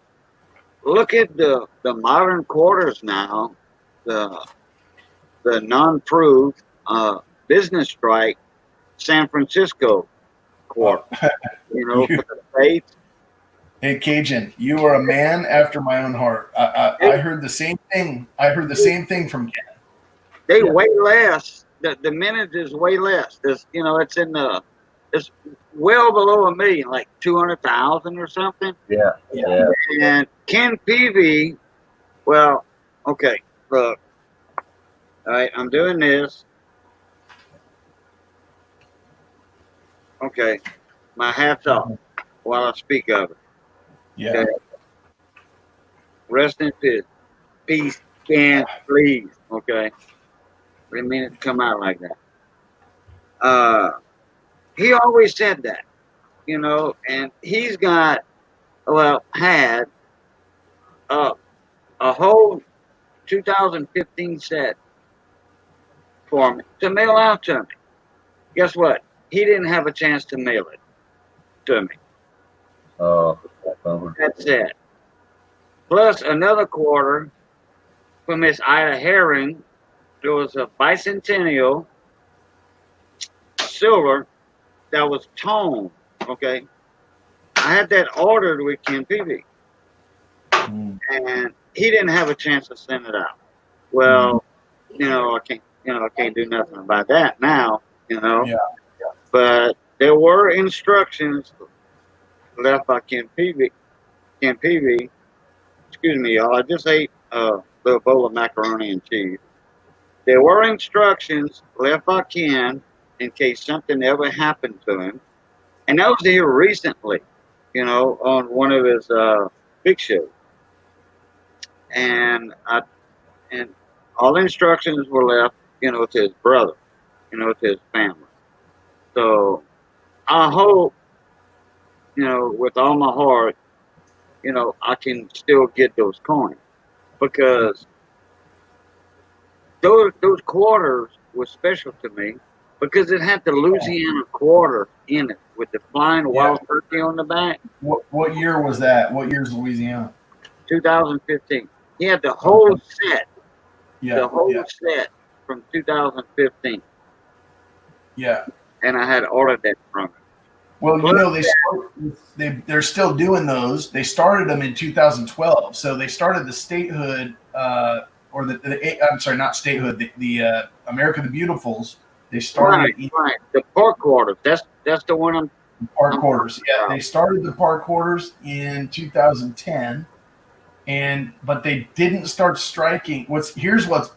look at the modern quarters now, the non-proof business strike San Francisco quarter. For the States. Hey, Cajun, you are a man after my own heart. I heard the same thing. I heard the same thing from Ken. They way less. The minute is way less. It's in the it's well below $1 million, like 200,000 or something. Yeah. And Ken Peavy, well, okay, look, all right, I'm doing this. Okay, my hat's off while I speak of it. Yeah. Okay. Rest in peace, Ken, please. Okay, didn't mean it to come out like that. He always said that, and he's got, well, had a whole 2015 set for me to mail out to me. Guess what? He didn't have a chance to mail it to me. That's it. Plus another quarter from Miss Ida Herring. There was a bicentennial silver that was toned. Okay. I had that ordered with Ken Peavy. And he didn't have a chance to send it out. Well, I can't do nothing about that now, Yeah. But there were instructions left by Ken Peavy. Excuse me, y'all. I just ate a little bowl of macaroni and cheese. There were instructions left by Ken in case something ever happened to him. And that was here recently, on one of his big shows. And all instructions were left, to his brother, to his family. So I hope, with all my heart, I can still get those coins, because those quarters were special to me, because it had the Louisiana quarter in it with the flying wild turkey on the back. What year was that? What year's Louisiana? 2015. He had the whole set. Yeah. The whole set from 2015. Yeah. And I had ordered that from him. Well, they're still doing those. They started them in 2012. So they started the statehood, or I'm sorry, not statehood, the America the Beautifuls. They started right. The park quarters. That's the one I'm. Park quarters. Yeah, they started the park quarters in 2010, but they didn't start striking. Here's what's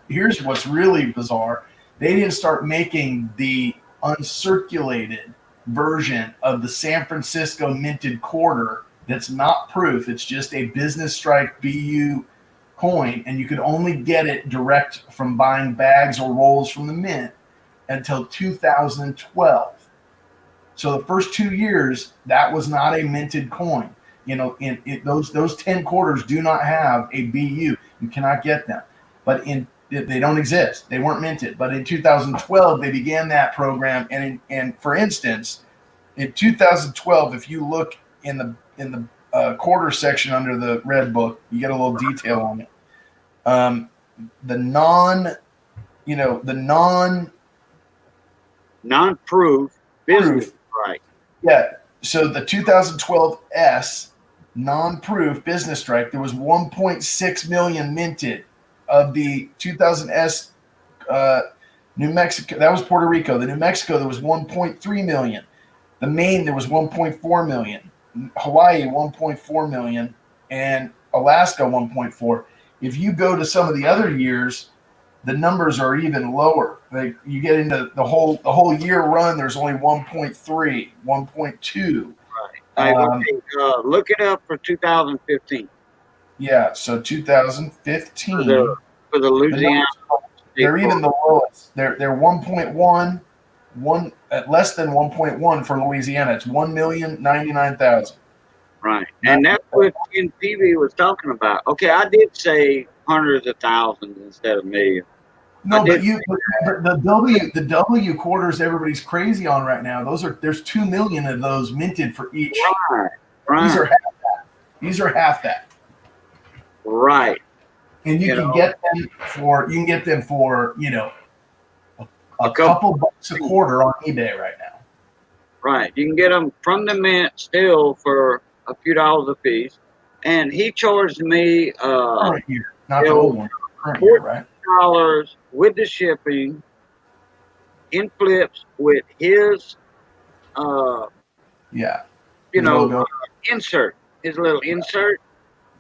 really bizarre. They didn't start making the uncirculated version of the San Francisco minted quarter that's not proof. It's just a business strike BU coin, and you could only get it direct from buying bags or rolls from the mint until 2012. So the first 2 years, that was not a minted coin. In those 10 quarters do not have a BU. You cannot get them. But they don't exist. They weren't minted. But in 2012, they began that program. And for instance, in 2012, if you look in the quarter section under the red book, you get a little detail on it. The non-proof business, right? Yeah. So the 2012 S non-proof business strike, there was 1.6 million minted of the 2000 S. New Mexico, that was Puerto Rico. The New Mexico, there was 1.3 million. The Maine, there was 1.4 million. Hawaii, 1.4 million, and Alaska, 1.4. If you go to some of the other years, the numbers are even lower. Like you get into the whole year run, there's only 1.3, 1.2. Right. Look it up for 2015. Yeah, so 2015 for the Louisiana. They're even the lowest. They're 1.1, less than 1.1 for Louisiana. It's 1,099,000. Right, and that's what Ken Peavy was talking about. Okay, I did say hundreds of thousands instead of millions. No, but the W quarters everybody's crazy on right now. There's 2 million of those minted for each. Right. These are half that. Right. And you can get them for a couple bucks a quarter on eBay right now. Right. You can get them from the mint still for a few dollars a piece. And he charged me current year, not the old one. Current year, right? $40 with the shipping in flips with his Yeah. You The know, logo. insert, his little insert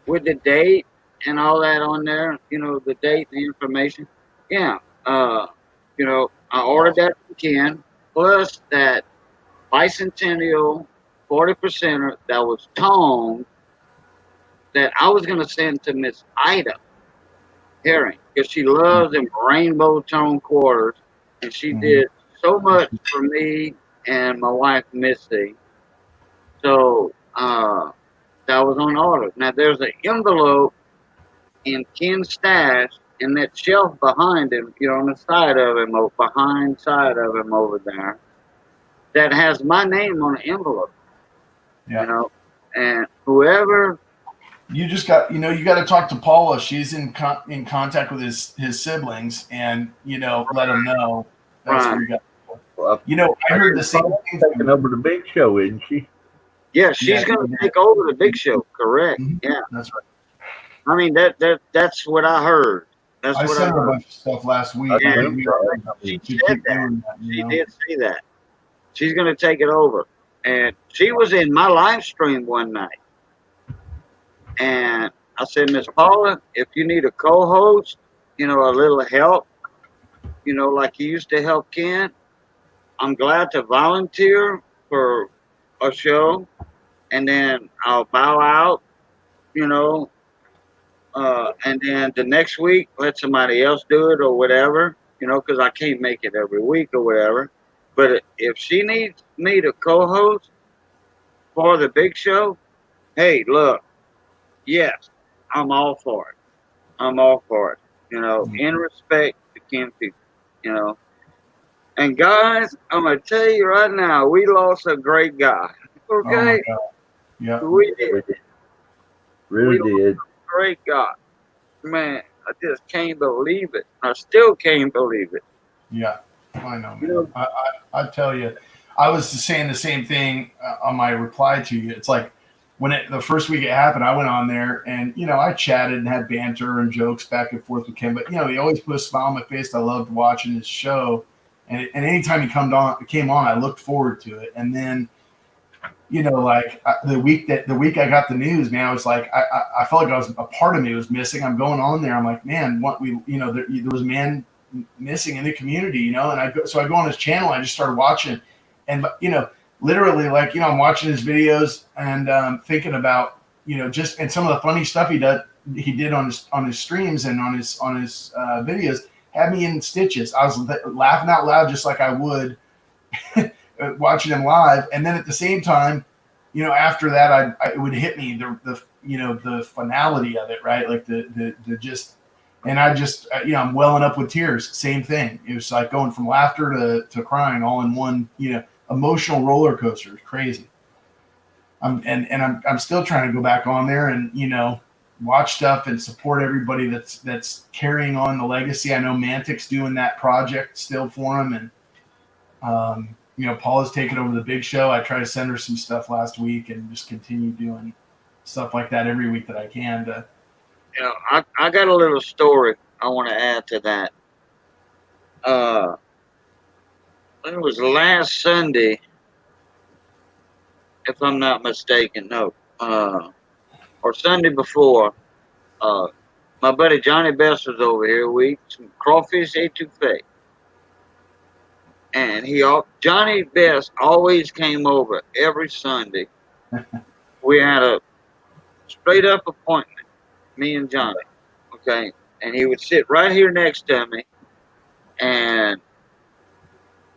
with the date and all that on there, you know, the date, the information. Yeah. You know, I ordered that from Ken, plus that bicentennial 40%er that was toned that I was going to send to Miss Ida Herring because she loves them rainbow tone quarters, and she did so much for me and my wife Missy. So that was on order. Now there's an envelope in Ken's stash in that shelf behind him, you know, on the side of him, or behind side of him over there, that has my name on the envelope. Yeah. You know, and whoever. You just got, you know, you got to talk to Paula. She's in contact with his siblings, and you know, let them know that's where you got. Well, You know, I heard the same thing. Taking over the big show, isn't she? Yeah, she's going to take over the big show. Correct. Mhm. Yeah. That's right. I mean that's what I heard. That's I what sent I her a heard. bunch of stuff last week. Yeah, And we she should said keep that. doing that. You She know? did say that. She's going to take it over. And she was in my live stream one night. And I said, Miss Paula, if you need a co-host, you know, a little help, you know, like you used to help Ken, I'm glad to volunteer for a show. And then I'll bow out, you know, and then the next week let somebody else do it or whatever, you know, because I can't make it every week or whatever. But if she needs me to co-host for the big show, hey, look, yes, I'm all for it. I'm all for it. You know, in respect to Ken people, you know. And guys, I'm gonna tell you right now, we lost a great guy. Oh my Okay, God. Yeah. we did. Really We did. lost a great guy. Man, I just can't believe it. I still can't believe it. Yeah. I know, You man. know, I tell you, I was saying the same thing on my reply to you. It's like when the first week it happened, I went on there and, you know, I chatted and had banter and jokes back and forth with Ken, but you know, he always put a smile on my face. I loved watching his show. And anytime he came on, I looked forward to it. And then, you know, like the week I got the news, man, I was like, I felt like I was a part of me was missing. I'm going on there. I'm like, man, you know, there was a man missing in the community, you know, and so I go on his channel. I just started watching, and you know, literally, like, you know, I'm watching his videos and thinking about, you know, just and some of the funny stuff he did on his streams and on his videos had me in stitches. I was laughing out loud just like I would watching him live, and then at the same time, you know, after that, it would hit me the you know, the finality of it, right? Like the just, and I just you know, I'm welling up with tears. Same thing. It was like going from laughter to crying all in one, you know, emotional roller coaster. It's crazy. I'm still trying to go back on there and, you know, watch stuff and support everybody that's carrying on the legacy. I know Mantic's doing that project still for him, and you know, Paula's taken over the big show. I try to send her some stuff last week and just continue doing stuff like that every week that I can. you know, I got a little story I want to add to that. It was last Sunday, if I'm not mistaken. No, or Sunday before. My buddy Johnny Best was over here. We ate some crawfish etouffee, and Johnny Best always came over every Sunday. We had a straight up appointment, me and Johnny. Okay, and he would sit right here next to me, and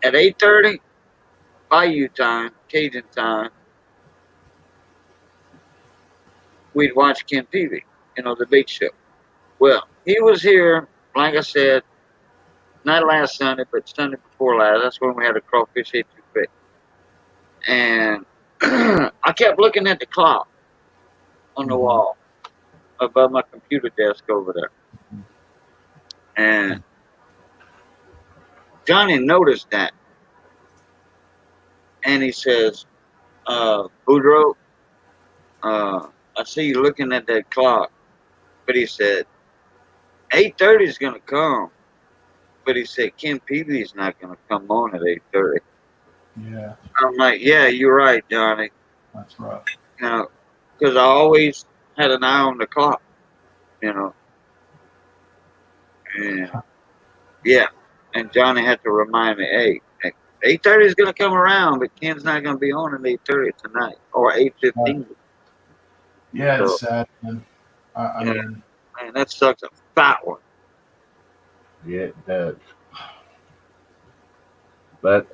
at 8:30, Bayou time, Cajun time, we'd watch Ken Peavy, you know, the big show. Well, he was here, like I said, not last Sunday, but Sunday before last. That's when we had a crawfish etouffee. And I kept looking at the clock on the wall above my computer desk over there. And Johnny noticed that. And he says, Boudreaux, I see you looking at that clock. But he said, 8:30 is going to come. But he said, Ken Peavy is not going to come on at 8:30. Yeah, I'm like, yeah, you're right, Johnny. that's rough. You know, because I always had an eye on the clock. You know, and yeah, and Johnny had to remind me, hey, 8:30 is gonna come around, but Ken's not gonna be on at 8:30 tonight or 8:15. Yeah, So it's sad. Man. I yeah, mean, man, that sucks a fat one. Yeah, it does. But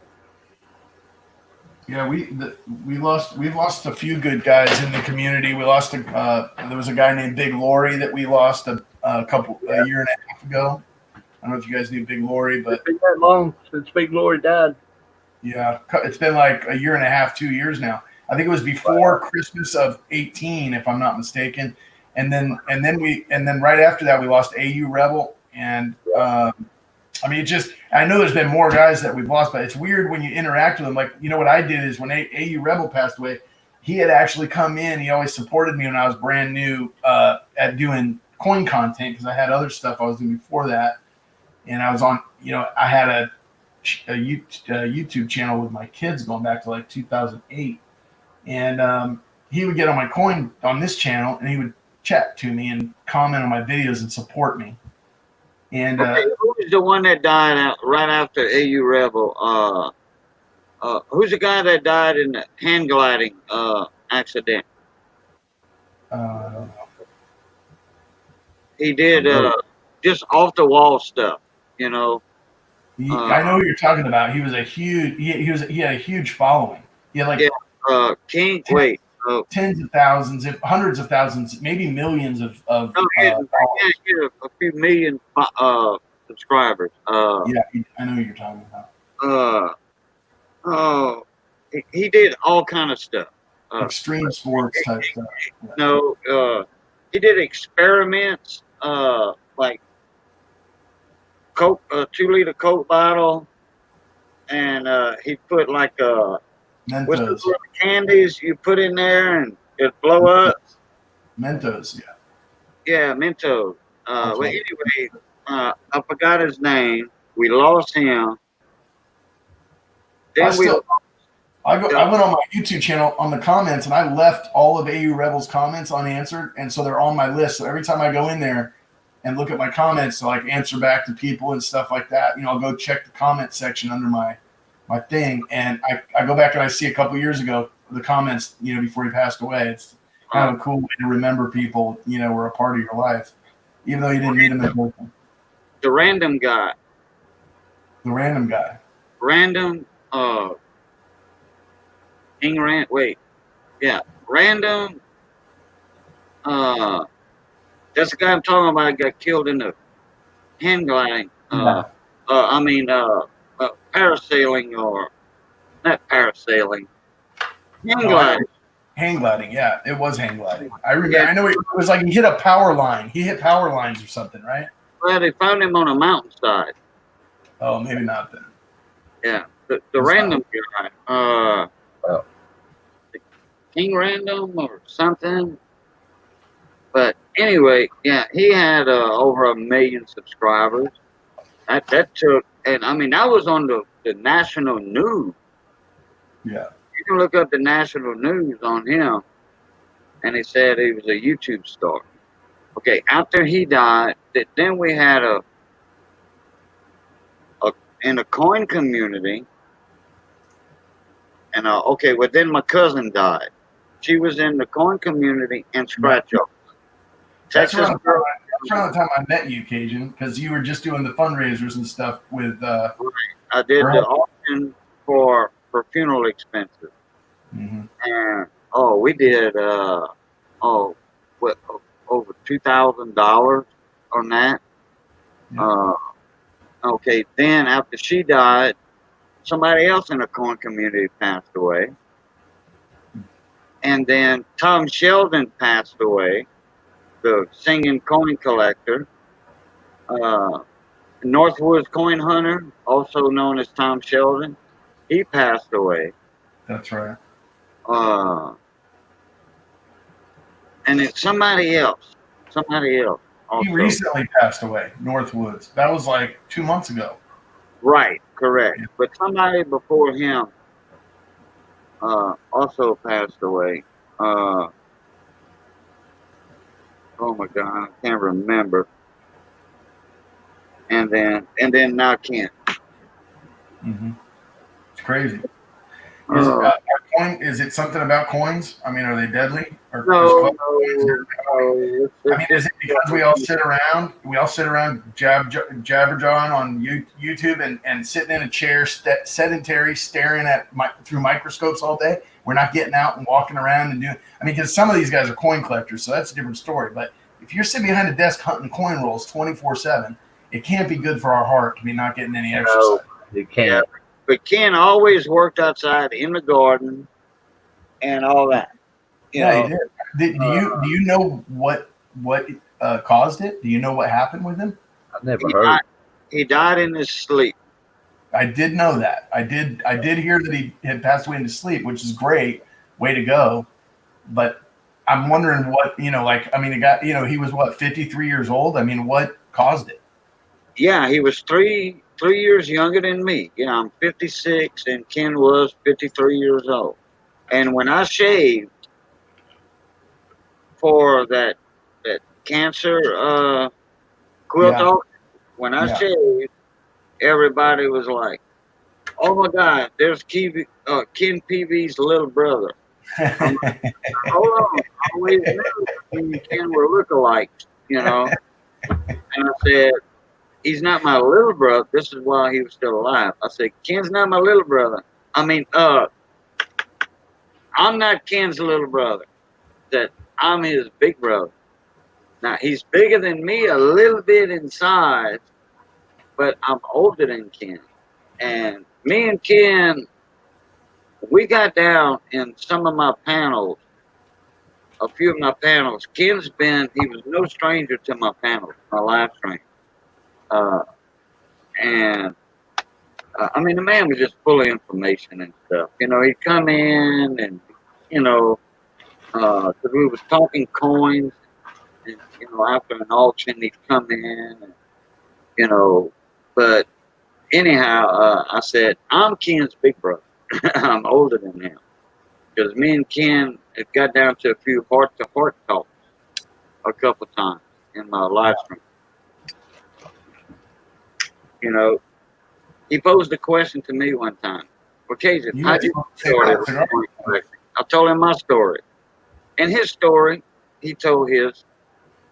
yeah, we've lost a few good guys in the community. We lost there was a guy named Big Lori that we lost a year and a half ago. I don't know if you guys knew Big Lori, it's but been that long since Big Lori died. yeah, it's been like a year and a half, 2 years now. I think it was before Christmas of 18, if I'm not mistaken. And then right after that, we lost AU Rebel. And I mean, I know there's been more guys that we've lost, but it's weird when you interact with them. Like, you know, what I did is when AU Rebel passed away, he had actually come in. He always supported me when I was brand new at doing coin content because I had other stuff I was doing before that. And I was on, I had a YouTube channel with my kids going back to like 2008. And he would get on my coin on this channel and he would chat to me and comment on my videos and support me. And Okay, who was the one that died right after AU Rebel? Who's the guy that died in the hand gliding accident? uh, He did just off the wall stuff, you know. I know who you're talking about. He was a huge. He had a huge following. He had like King. Wait, tens of thousands, if hundreds of thousands, maybe millions of no, he had a few million subscribers. yeah, I know who you're talking about. Oh, he did all kind of stuff. Extreme sports type stuff. Yeah. No, he did experiments, like Coke, a 2 liter Coke bottle, and he put like what's the Mentos. little candies you put in there and it blow up. Mentos. Yeah. Yeah, Mentos. That's Well, right. anyway, I forgot his name. We lost him. Then I went on my YouTube channel on the comments and I left all of AU Rebels comments unanswered, and so they're on my list. So every time I go in there and look at my comments to like answer back to people and stuff like that, I'll go check the comment section under my thing, and I go back and I see a couple years ago the comments, before he passed away. It's kind of a cool way to remember people, were a part of your life, even though you didn't meet them in person. the random guy. The random guy. Random. King Rand. Wait. Yeah. Random. That's the guy I'm talking about. Got killed in the hand gliding. Yeah. Parasailing or not parasailing. Hang gliding. Hang gliding, yeah, it was hang gliding. I remember. Yeah. I know it was like he hit a power line. He hit power lines or something, right? Well, they found him on a mountainside. Oh, maybe not then. Yeah, the random guy. King Random or something. But anyway, yeah, he had over 1 million subscribers. That took, and I mean, that was on the national news. Yeah. You can look up the national news on him, and he said he was a YouTube star. Okay, after he died, then we had in the coin community, and then my cousin died. She was in the coin community and scratch offs. That's around the time I met you, Cajun, because you were just doing the fundraisers and stuff with. I did the auction for funeral expenses, and we did over $2,000 on that. Yeah. Okay, then after she died, somebody else in the coin community passed away, and then Tom Sheldon passed away, the singing coin collector. Northwoods Coin Hunter, also known as Tom Sheldon, he passed away. That's right. And it's somebody else. Also. He recently passed away, Northwoods. That was like 2 months ago. Right, correct. Yeah. But somebody before him also passed away. Oh my God, I can't remember. And then now Kent. Mm-hmm. It's crazy. Uh, Is it something about coins? I mean, are they deadly? Or no, coins no, no. I mean, is it because we all sit around jabberjawing on YouTube and sitting in a chair, sedentary, staring at through microscopes all day? We're not getting out and walking around and doing. I mean, because some of these guys are coin collectors, so that's a different story. But if you're sitting behind a desk hunting coin rolls 24/7, it can't be good for our heart to be not getting any exercise. No, you can't. Yeah, but Ken always worked outside in the garden and all that. You know, He did. Do you know what caused it? Do you know what happened with him? I've never he heard. died, he died in his sleep. I did know that. I did hear that he had passed away in his sleep, which is great. Way to go. But I'm wondering what, like, I mean, he was what, 53 years old? I mean, what caused it? Yeah, he was three years younger than me. Yeah, I'm 56 and Ken was 53 years old. And when I shaved for that cancer quilt Yeah. off, when I Yeah. shaved, everybody was like, "Oh my God, there's Ken Peavy's little brother." I'm like, hold on, I always knew me and Ken were lookalikes, And I said, "He's not my little brother. This is why he was still alive." I said, "Ken's not my little brother. I mean, I'm not Ken's little brother. That I'm his big brother. Now he's bigger than me a little bit in size, but I'm older than Ken. And me and Ken, we got down in some of my panels, a few of my panels. He was no stranger to my panels, my live stream. And I mean, the man was just full of information and stuff. He'd come in and, because we was talking coins, and after an auction, he'd come in, and, But anyhow, I said, I'm Ken's big brother. I'm older than him. Because me and Ken had got down to a few heart-to-heart talks a couple times in my live stream. He posed a question to me one time. Well, Cajun, how did you start it? I told him my story. And his story, he told his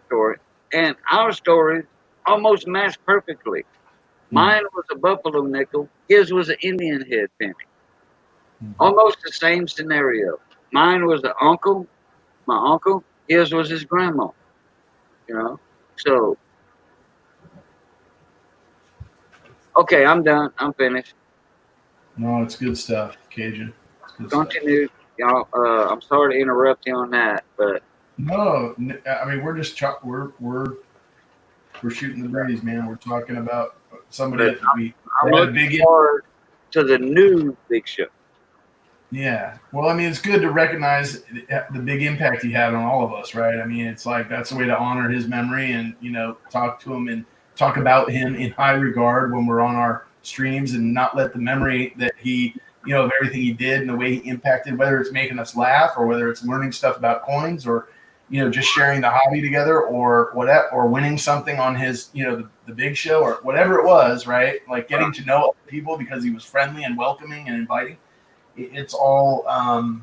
story. And our story almost matched perfectly. Mine was a buffalo nickel. His was an Indian head penny. Almost the same scenario. Mine was my uncle. His was his grandma. So, okay, I'm done. I'm finished. No, it's good stuff, Cajun. Continue. Y'all, I'm sorry to interrupt you on that, but no, I mean, we're just we're shooting the breeze, man. We're talking about somebody that I'm looking forward to the new big show. Yeah. Well, I mean, it's good to recognize the big impact he had on all of us, right? I mean, it's like that's a way to honor his memory and, talk to him and talk about him in high regard when we're on our streams and not let the memory that he, of everything he did and the way he impacted, whether it's making us laugh or whether it's learning stuff about coins or, just sharing the hobby together or whatever, or winning something on his, the big show or whatever it was, right? Like getting to know people because he was friendly and welcoming and inviting. It's all a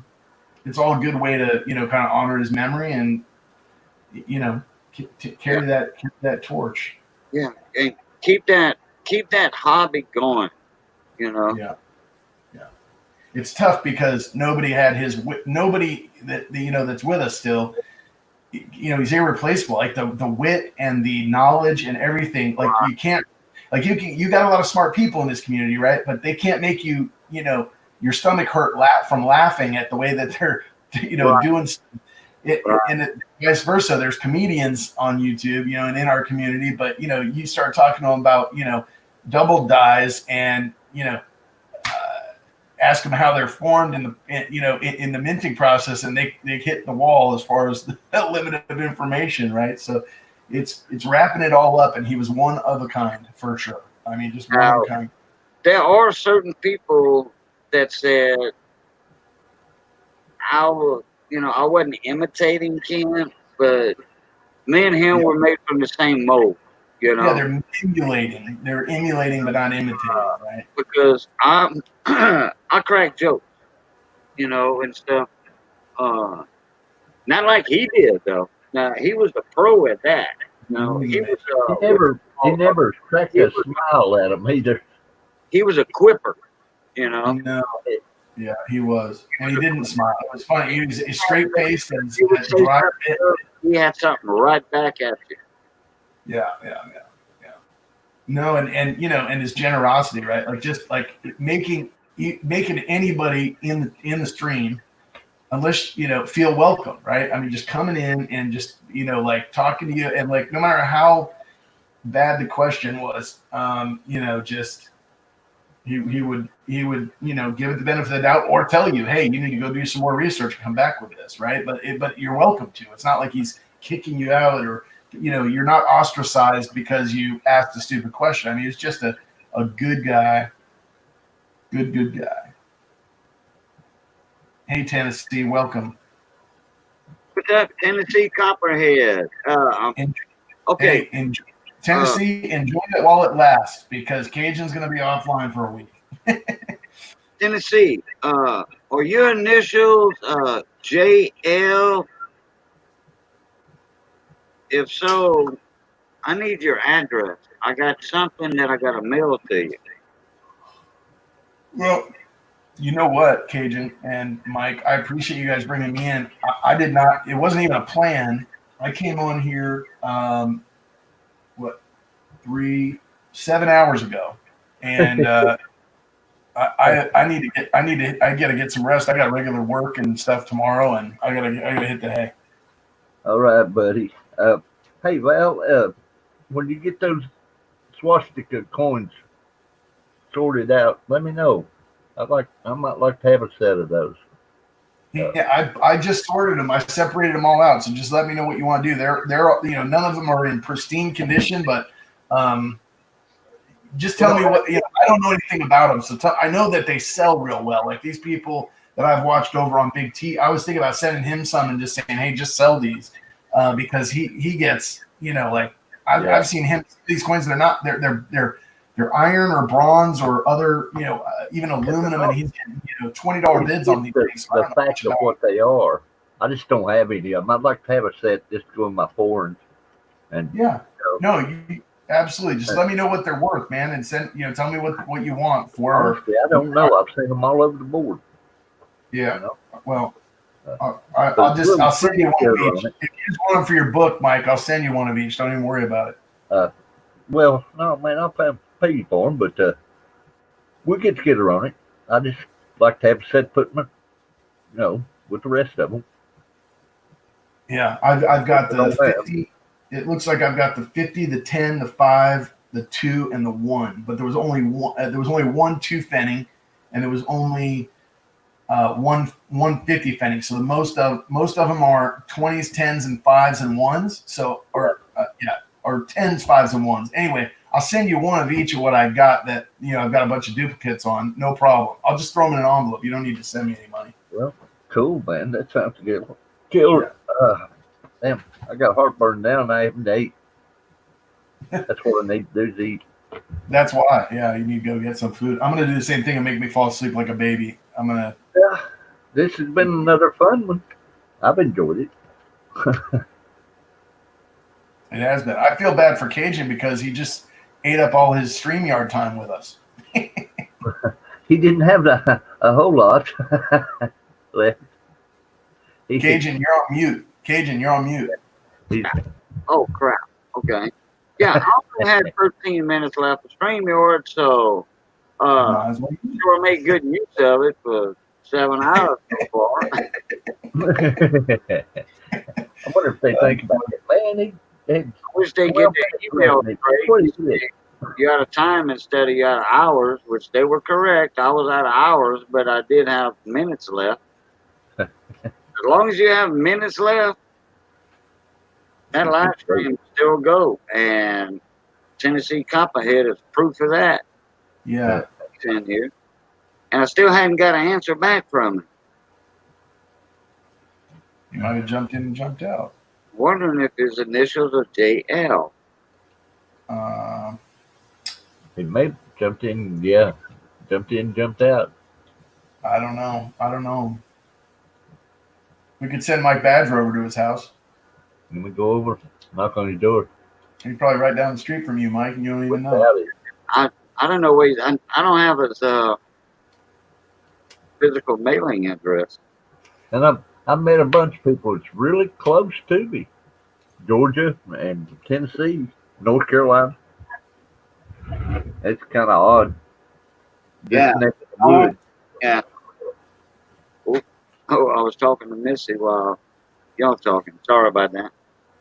good way to kind of honor his memory and carry that torch. Yeah, and keep that hobby going. Yeah. It's tough because nobody had nobody that that's with us still. He's irreplaceable. Like the wit and the knowledge and everything. Like you can't. Like you got a lot of smart people in this community, right? But they can't make you your stomach hurt from laughing at the way that they're, doing it, and vice versa. There's comedians on YouTube, and in our community, but you start talking to them about, double dies and, ask them how they're formed in the minting process, and they hit the wall as far as the limit of information, right? So it's wrapping it all up, and he was one of a kind for sure. I mean, just one of a kind. There are certain people that said I was, I wasn't imitating Ken, but me and him were made from the same mold, Yeah, they're emulating. They're emulating, but not imitating, right? because I crack jokes, and stuff. Not like he did though. Now he was a pro at that. He was He never cracked he a was smile at him either. he was a quipper, you know. No. Yeah, he was, and he didn't smile. It was funny. He was straight faced and He would say dry. something, he had something right back at you. Yeah. No, and and his generosity, right? Like just like making anybody in the stream, unless feel welcome, right? I mean, just coming in and just like talking to you, and like no matter how bad the question was, just he would give it the benefit of the doubt, or tell you, hey, you need to go do some more research and come back with this, right? But you're welcome to. It's not like he's kicking you out, or you're not ostracized because you asked a stupid question. I mean, he's just a good guy, good guy. Hey, Tennessee, welcome. What's up, Tennessee Copperhead? Okay. Hey, in Tennessee, enjoy it while it lasts, because Cajun's going to be offline for a week. Tennessee, are your initials JL? If so, I need your address. I got something that I got to mail to you. Well, you know what, Cajun and Mike, I appreciate you guys bringing me in. I did not. It wasn't even a plan. I came on here, 7 hours ago, and I gotta get some rest. I got regular work and stuff tomorrow, and I gotta hit the hay. All right, buddy. Hey, Val, when you get those swastika coins sorted out, let me know. I might like to have a set of those. Yeah, I just sorted them. I separated them all out. So just let me know what you want to do. They're none of them are in pristine condition, but just tell me what I don't know anything about them. So I know that they sell real well. Like these people that I've watched over on Big T, I was thinking about sending him some and just saying, hey, just sell these, because he gets I've seen him these coins. They're iron or bronze or other even aluminum, and he's getting $20 bids on these things. The fact of what they are, I just don't have any of them. I'd like to have a set just to go in my foreign. And no, you absolutely just let me know what they're worth, man, and send tell me what you want for. Honestly, I don't know. I've seen them all over the board. Yeah. Well, I'll send you one of each. If you just want them for your book, Mike, I'll send you one of each. Don't even worry about it. Well, no, man, I'll pay you for them, but we'll get together on it. I just like to have a set put my, with the rest of them. Yeah, I've got the 50. It looks like I've got the 50, the 10, the 5, the 2, and the 1. But there was only one. There was only one 2 fenning, and there was only one 50 fenning. So most of them are 20s, 10s, and 5s and 1s. So or 10s, 5s, and 1s. Anyway, I'll send you one of each of what I got that I've got a bunch of duplicates on. No problem. I'll just throw them in an envelope. You don't need to send me any money. Well, cool, man. That sounds good. Killer. Damn, I got heartburn now and I haven't ate. That's what I need to do is eat. That's why. Yeah, you need to go get some food. I'm gonna do the same thing and make me fall asleep like a baby. Yeah, this has been another fun one. I've enjoyed it. It has been. I feel bad for Cajun because he just ate up all his StreamYard time with us. He didn't have a whole lot left. Cajun, you're on mute. Cajun, you're on mute. Oh, crap. Okay. Yeah, I only had 13 minutes left of StreamYard, so sure make good use of it for 7 hours so far. I wonder if they think about it. Man, I wish they get their email straight. You out of time instead of you out of hours, which they were correct. I was out of hours, but I did have minutes left. As long as you have minutes left, that live stream will still go. And Tennessee Copperhead is proof of that. Yeah. In here. And I still hadn't got an answer back from him. You might have jumped in and jumped out. Wondering if his initials are JL. He may have jumped in, yeah. Jumped in, jumped out. I don't know. We could send Mike Badger over to his house. Let me go over, knock on his door. He's probably right down the street from you, Mike, and you don't even What's know. out here? I don't know where I don't have his physical mailing address. And I've met a bunch of people that's really close to me. Georgia and Tennessee, North Carolina. It's kind of odd. Yeah. This neck of the woods. Yeah. Oh, I was talking to Missy while y'all talking. Sorry about that.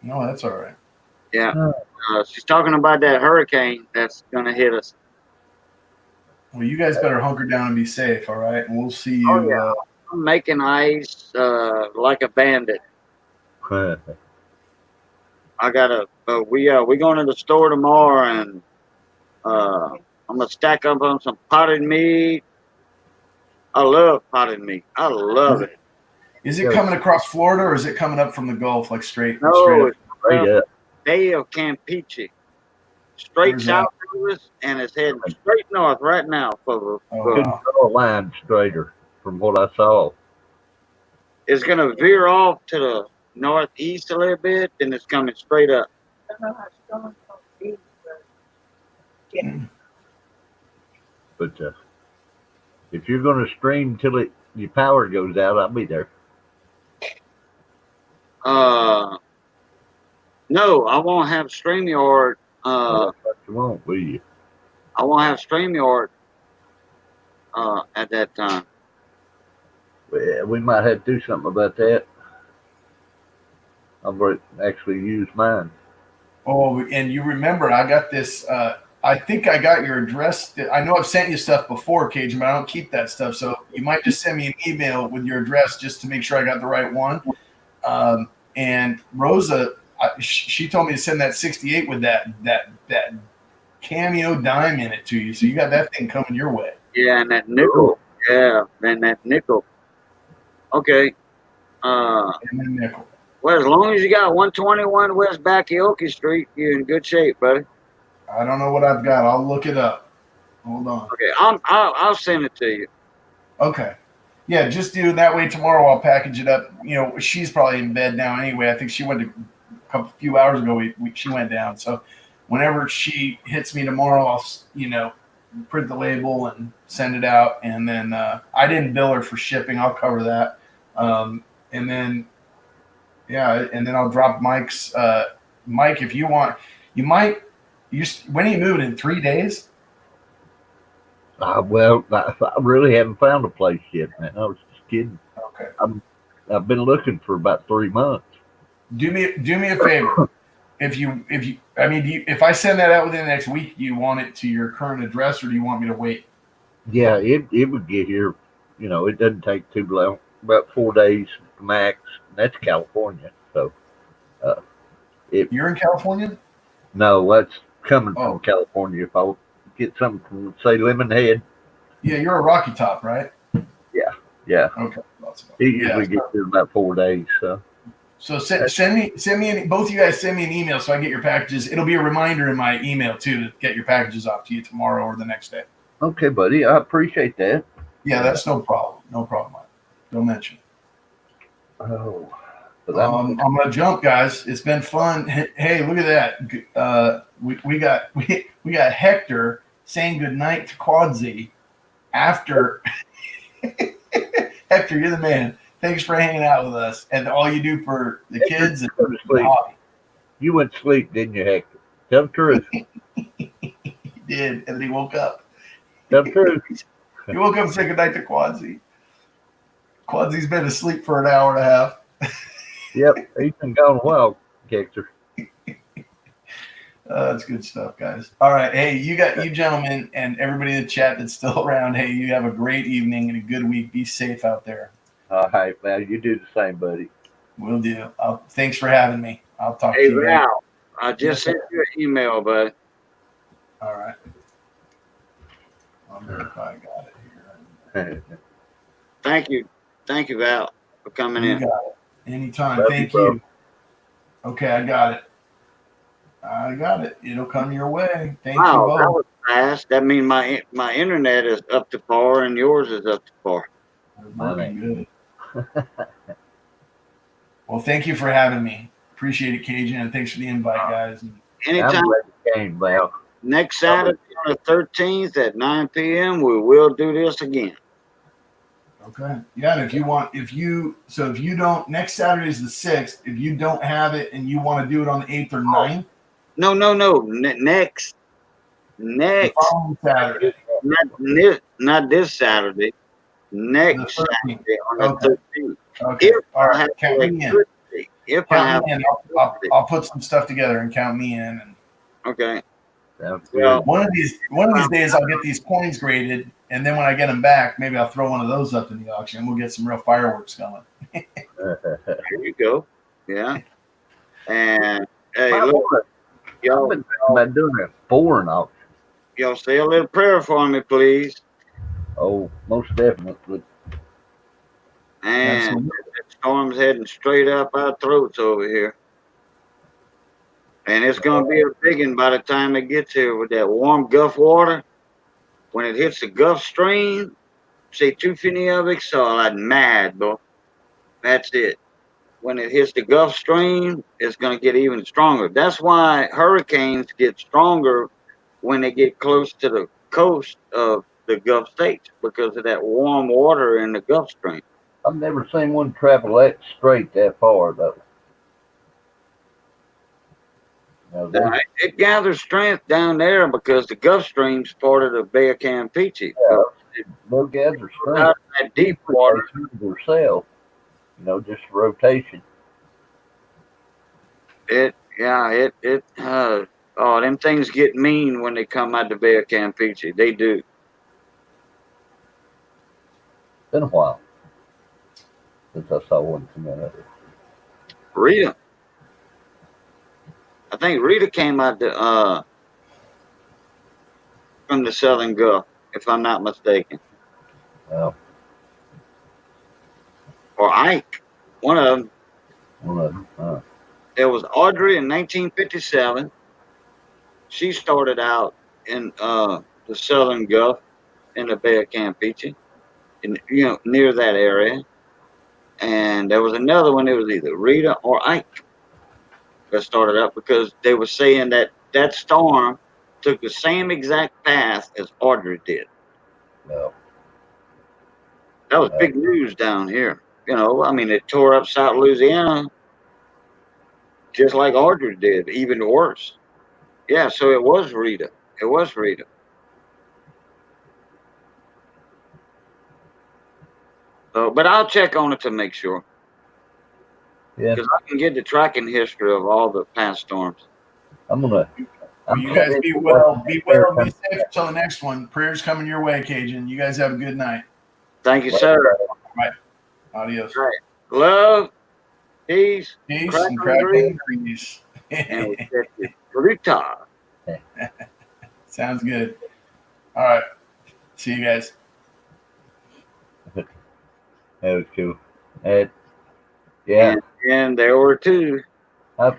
No, that's all right. Yeah. She's talking about that hurricane that's going to hit us. Well, you guys better hunker down and be safe, all right? And we'll see you. Oh, yeah. I'm making ice like a bandit. I gotta. We going to the store tomorrow, and I'm gonna stack up on some potted meat. I love potted meat. I love it. Is it coming across Florida or is it coming up from the Gulf, like straight No, up? it's Straight up. Bay of Campeche, straight Where's south of us, and it's heading straight north right now. Oh, Couldn't wow. draw a line straighter from what I saw. It's gonna veer off to the northeast a little bit, then it's coming straight up. But if you're going to stream till your power goes out, I'll be there. No, I won't have StreamYard. You won't, will you? I won't have StreamYard at that time. Well, we might have to do something about that. I'm going to actually use mine. Oh, and you remember, I got this. I think I got your address. I know I've sent you stuff before, Cajun, but I don't keep that stuff. So you might just send me an email with your address just to make sure I got the right one. And Rosa, she told me to send that 68 with that cameo dime in it to you. So you got that thing coming your way. Yeah, and that nickel. Yeah, and that nickel. Okay. And then nickel. Well, as long as you got 121 West Bacchioke Street, you're in good shape, buddy. I don't know what I've got. I'll look it up. Hold on. Okay, I'll send it to you. Okay. Yeah, just do it that way tomorrow. I'll package it up. You know, she's probably in bed now anyway. I think she went a few hours ago. She went down. So whenever she hits me tomorrow, I'll print the label and send it out. And then I didn't bill her for shipping. I'll cover that. And then I'll drop Mike's. Mike, if you want, you might. When are you moving, in 3 days? Well, I really haven't found a place yet, man. I was just kidding. Okay. I've been looking for about 3 months. Do me a favor. If I send that out within the next week, do you want it to your current address or do you want me to wait? Yeah, it would get here. You know, it doesn't take too long. About 4 days max. That's California. So, You're in California? No, that's coming Oh. from California. If I get something from, say, Lemonhead. Yeah, you're a Rocky Top, right? Yeah. Okay. It usually gets here in about 4 days. So send me both of you guys send me an email so I get your packages. It'll be a reminder in my email too to get your packages off to you tomorrow or the next day. okay, buddy. I appreciate that. Yeah, that's no problem. No problem, Mike. Don't mention it. Oh, but I'm gonna jump, guys. It's been fun. Hey, look at that. We got Hector saying goodnight to Quadzy after. Hector, you're the man. Thanks for hanging out with us and all you do for the kids and the hobby. You went to sleep, didn't you, Hector? Tell the truth. He did, and then he woke up. Tell the truth. He woke up and said goodnight to Quadzy. Quadzy's been asleep for an hour and a half. Yep, he's been gone a while, Hector. That's good stuff, guys. All right. Hey, you gentlemen and everybody in the chat that's still around. Hey, you have a great evening and a good week. Be safe out there. All right, man. You do the same, buddy. Will do. Thanks for having me. I'll talk to Hey, you later. Val, I just sent you an email, bud. All right. I'll verify I got it here. Thank you, Val, for coming You in. got it. Anytime. Love Thank bro. you. Okay, I got it. It'll come your way. Thank you Wow, that both. was fast. That means my internet is up to par and yours is up to par. Working good. Well, thank you for having me. Appreciate it, Cajun, and thanks for the invite, guys. I'm Anytime. glad you came, Val. Next Saturday on the 13th at 9 p.m. we will do this again. Okay. Yeah, and if you don't, next Saturday is the 6th. If you don't have it and you want to do it on the 8th or 9th, No. Next, the following Saturday, not this Saturday. the Next 13th. Saturday on the Okay. 13th. Okay. If All I right. have Count me in. electricity. If I have Count me in. I'll put some stuff together and count me in. And okay. Sounds Well, good. one of these days, I'll get these coins graded, and then when I get them back, maybe I'll throw one of those up in the auction. And we'll get some real fireworks going. there you go. Yeah. And hey, My look, boy, I've y'all, been thinking about doing a foreign auction. y'all say a little prayer for me, please. Oh, most definitely. And Absolutely. the storm's heading straight up our throats over here. And it's going to be a big one by the time it gets here with that warm Gulf water. When it hits the Gulf Stream, say 250 of it, so like mad, bro. That's it. When it hits the Gulf Stream, it's going to get even stronger. That's why hurricanes get stronger when they get close to the coast of the Gulf states because of that warm water in the Gulf Stream. I've never seen one travel that straight that far though. Now, Now, it gathers strength down there because the Gulf Stream's part of the Bay of Campeche. So they'll gather out strength. of that deep water, They turn themselves. Just rotation. oh, them things get mean when they come out the Bay of Campeche. They do. Been a while since I saw one come out of it. Rita. I think Rita came out from the Southern Gulf, if I'm not mistaken. Well, Or Ike. One of them. one of them. There was Audrey in 1957. She started out in the Southern Gulf in the Bay of Campeche, near that area. And there was another one. It was either Rita or Ike that started up because they were saying that that storm took the same exact path as Audrey did. No. That was big news down here. I mean, it tore up South Louisiana just like Audrey did, even worse. Yeah, so it was Rita. It was Rita. So, but I'll check on it to make sure. Yeah. Because I can get the tracking history of all the past storms. Well, you guys be well, be safe until the next one. Prayers coming your way, Cajun. You guys have a good night. Thank you, sir. Right. Adios. Right. Love, peace, and crackling grease. And we'll catch you Rita. Sounds good. All right. See you guys. That was cool. Yeah. And there were two. I've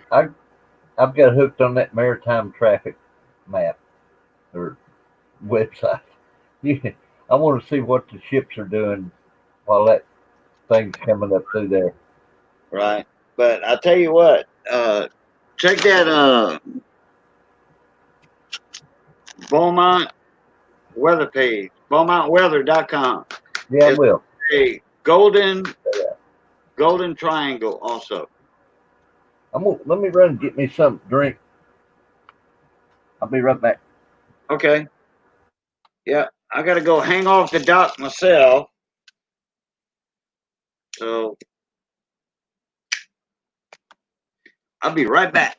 got hooked on that maritime traffic map or website. I want to see what the ships are doing while that thing's coming up through there. Right. But I'll tell you what, check that Beaumont weather page, Beaumont.weather.com. Yeah, I will. A golden triangle also. Let me run and get me some drink. I'll be right back. Okay. Yeah, I gotta go hang off the dock myself. So I'll be right back.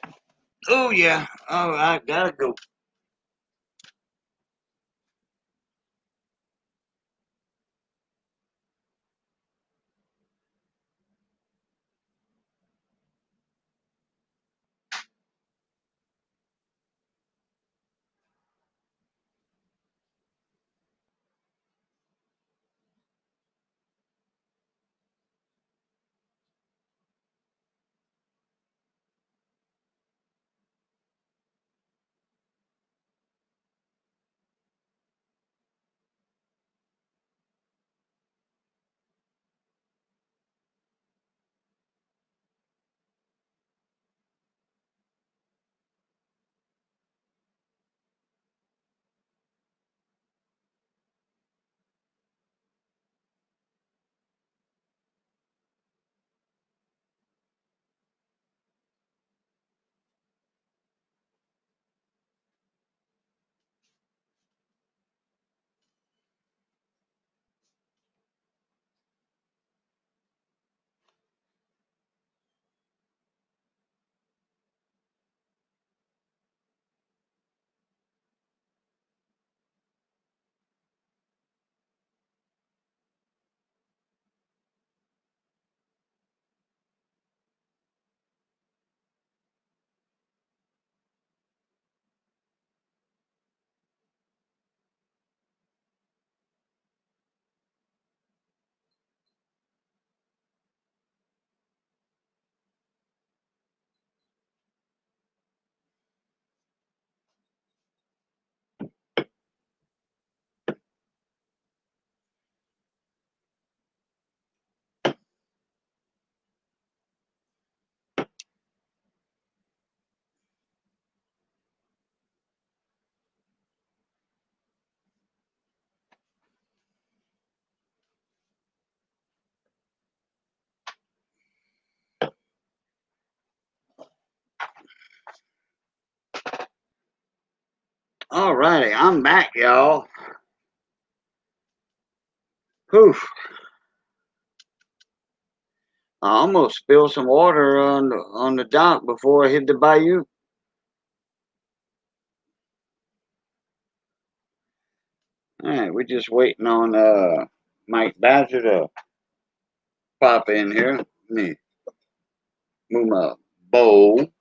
Oh yeah. Oh, I gotta go. All righty, I'm back, y'all. Whew. I almost spilled some water on the dock before I hit the bayou. All right, we're just waiting on Mike Badger to pop in here. Let me move my bowl.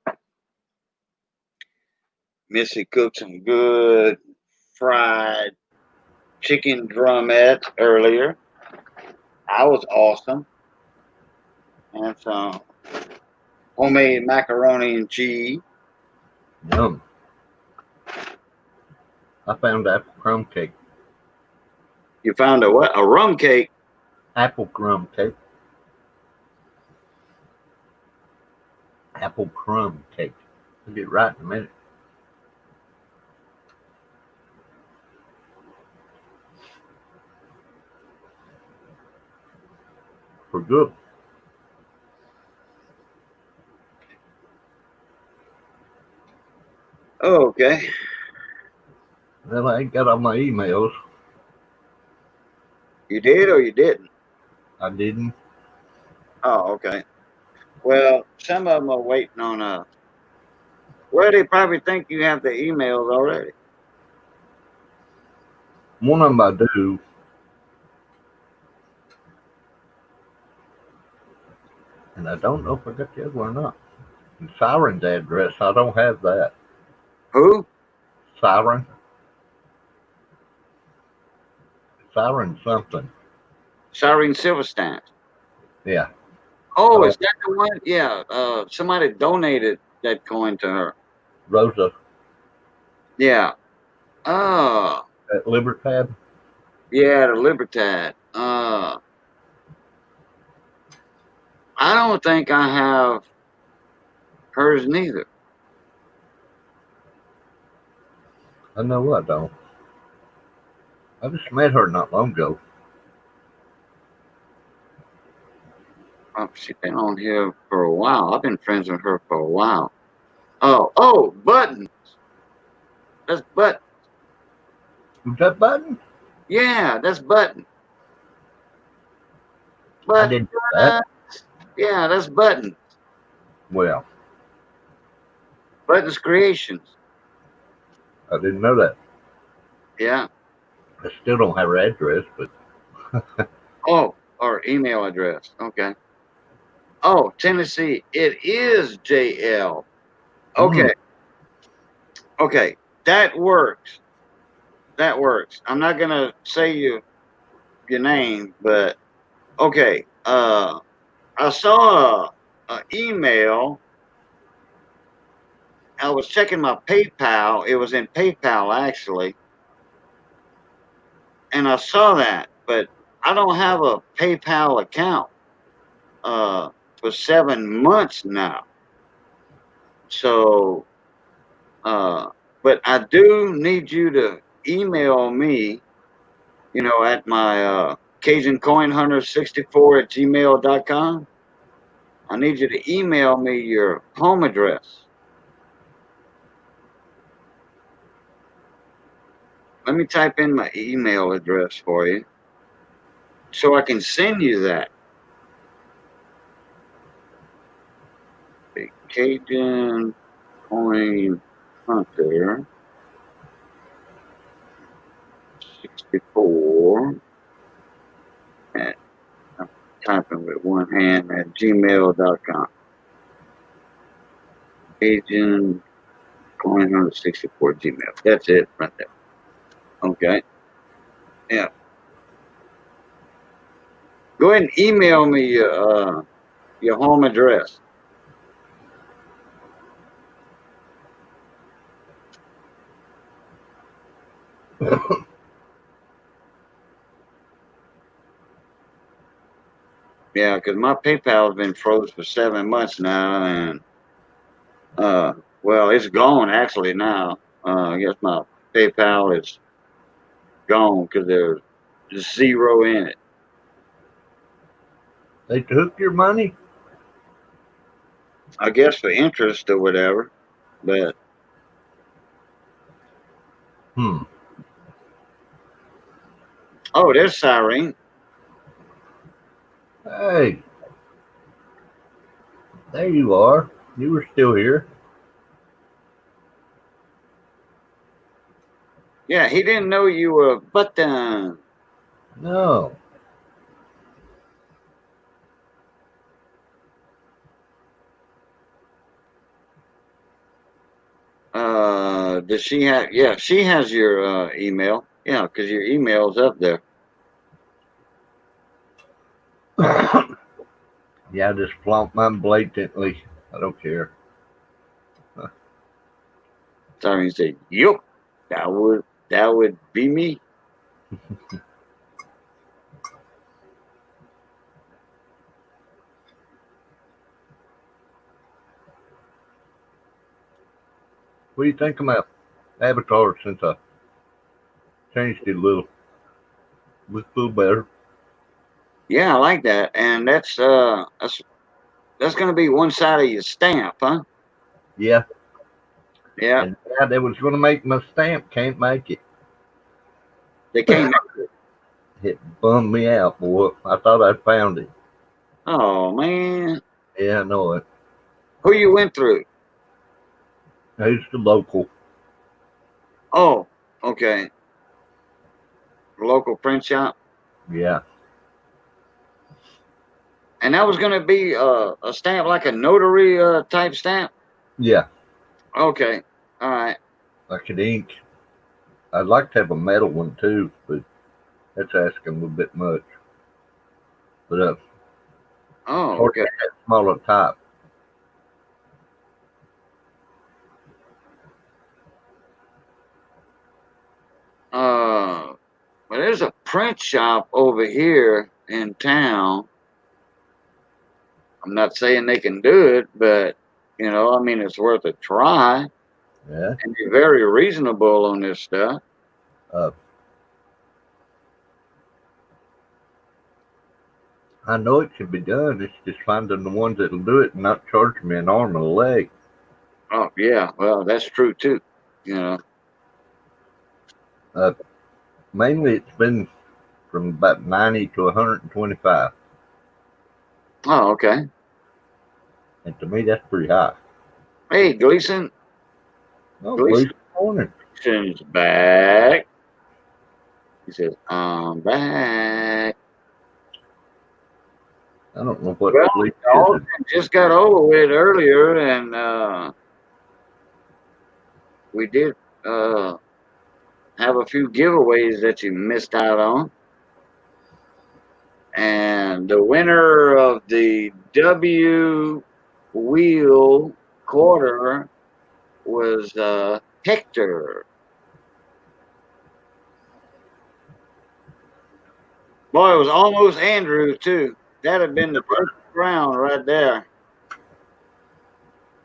Missy cooked some good fried chicken drumettes earlier. I was awesome. And some homemade macaroni and cheese. Yum. I found apple crumb cake. You found a what? A rum cake. Apple crumb cake. Apple crumb cake. I'll get right in a minute. For good. Oh, okay. Well, I ain't got all my emails. You did or you didn't? I didn't. Oh, okay. Well, some of them are waiting on well, they probably think you have the emails already. One of them I do. And I don't know if I got the other one or not. And Siren's address, I don't have that. Who? Siren. Siren something. Cyrene Silverstein. Yeah. Oh, is that the one? Yeah. Somebody donated that coin to her. Rosa Yeah. Oh. at Libertad. Yeah, the Libertad. I don't think I have hers neither. I know I don't. I just met her not long ago. Oh, she's been on here for a while. I've been friends with her for a while. Oh, Buttons. That's Button. Was that Button? Yeah, that's Button. I didn't know that. Yeah, that's Button. Well, Button's Creations. I didn't know that. Yeah. I still don't have her address, but Oh, or email address. Okay. Oh, Tennessee. It is JL. Okay. Okay. That works. That works. I'm not gonna say your name, but okay. I saw a email. I was checking my PayPal. It was in PayPal actually, and I saw that, but I don't have a PayPal account for 7 months now. So, but I do need you to email me, at my Cajun Coin Hunter 64 at gmail.com. I need you to email me your home address. Let me type in my email address for you so I can send you that. The Cajun Coin Hunter 64 at, I'm typing with one hand at gmail.com. Cajun Coin Hunter 64 Gmail. That's it right there. Okay. Yeah. Go ahead and email me your home address. Yeah, because my PayPal has been froze for 7 months now, and well, it's gone actually now. I guess my PayPal is gone because there's zero in it. they took your money. I guess for interest or whatever, but Oh, there's Cyrene. Hey, there you are. You were still here. Yeah, he didn't know you were Button. No. Does she have? Yeah, she has your email. Yeah, because your email's up there. Yeah, I just flaunt mine blatantly. I don't care. Cyrene said, "Yup, that would be me." What do you think of my avatar since I changed it a little? Looks a little better. Yeah, I like that, and that's gonna be one side of your stamp, huh? Yeah. Yeah, And the guy that was going to make my stamp can't make it. they came. It bummed me out, boy. I thought I'd found it. Oh man, Yeah, I know it. who you went through? Who's the local? Oh, okay, local print shop, Yeah. and that was gonna be a stamp like a notary type stamp. Yeah. Okay, all right. I could ink. I'd like to have a metal one too, but that's asking a little bit much. But Oh, sort okay. of that smaller type. Well, there's a print shop over here in town. I'm not saying they can do it, but I mean, it's worth a try, Yeah. and you're very reasonable on this stuff. Uh, I know it can be done. It's just finding the ones that'll do it and not charge me an arm and a leg. Oh, yeah. Well, that's true too. You know. Uh, Mainly it's been from about 90 to 125. Oh, okay. And to me, that's pretty high. Hey, Gleason. Oh, Gleason morning. Gleason's back. He says, "I'm back." I don't know what Well, Gleason the is. auction just got over with earlier, and we did have a few giveaways that you missed out on. And the winner of the W wheel quarter was Hector. Boy, it was almost Andrew too. That'd have been the first round right there.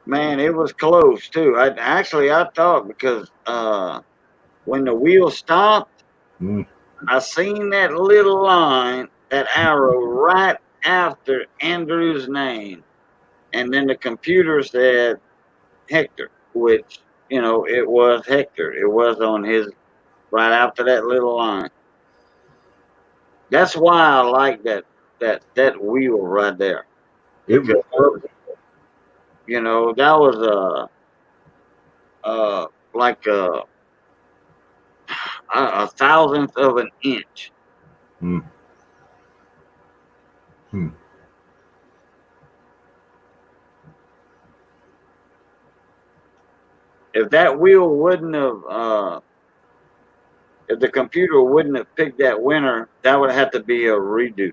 Man, it was close too. I thought because when the wheel stopped, Mm. I seen that little line, that arrow right after Andrew's name, and then the computer said Hector, which it was Hector. It was on his right after that little line. That's why I like that wheel right there. It was close. That was like a thousandth of an inch. Mm. Hmm. If that wheel wouldn't have if the computer wouldn't have picked that winner, that would have to be a redo.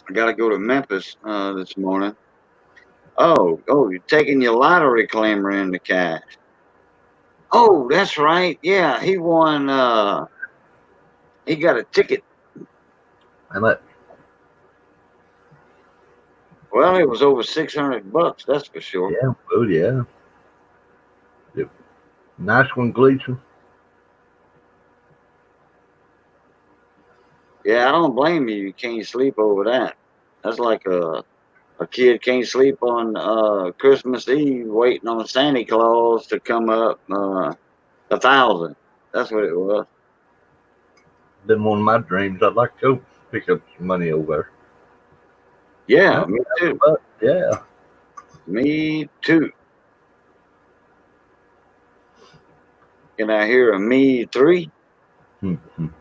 I got to go to Memphis this morning. Oh, you're taking your lottery claimer into cash. Oh, that's right. Yeah, he won. He got a ticket. How much? Well, it was over $600. That's for sure. Yeah. Oh, yeah. Yep. Nice one, Gleason. Yeah, I don't blame you. You can't sleep over that. That's like a kid can't sleep on Christmas Eve waiting on Santa Claus to come up 1,000. That's what it was. Been one of my dreams. I'd like to go pick up some money over there. Yeah, me too. But yeah, Me too. Can I hear a me 3? Mhm.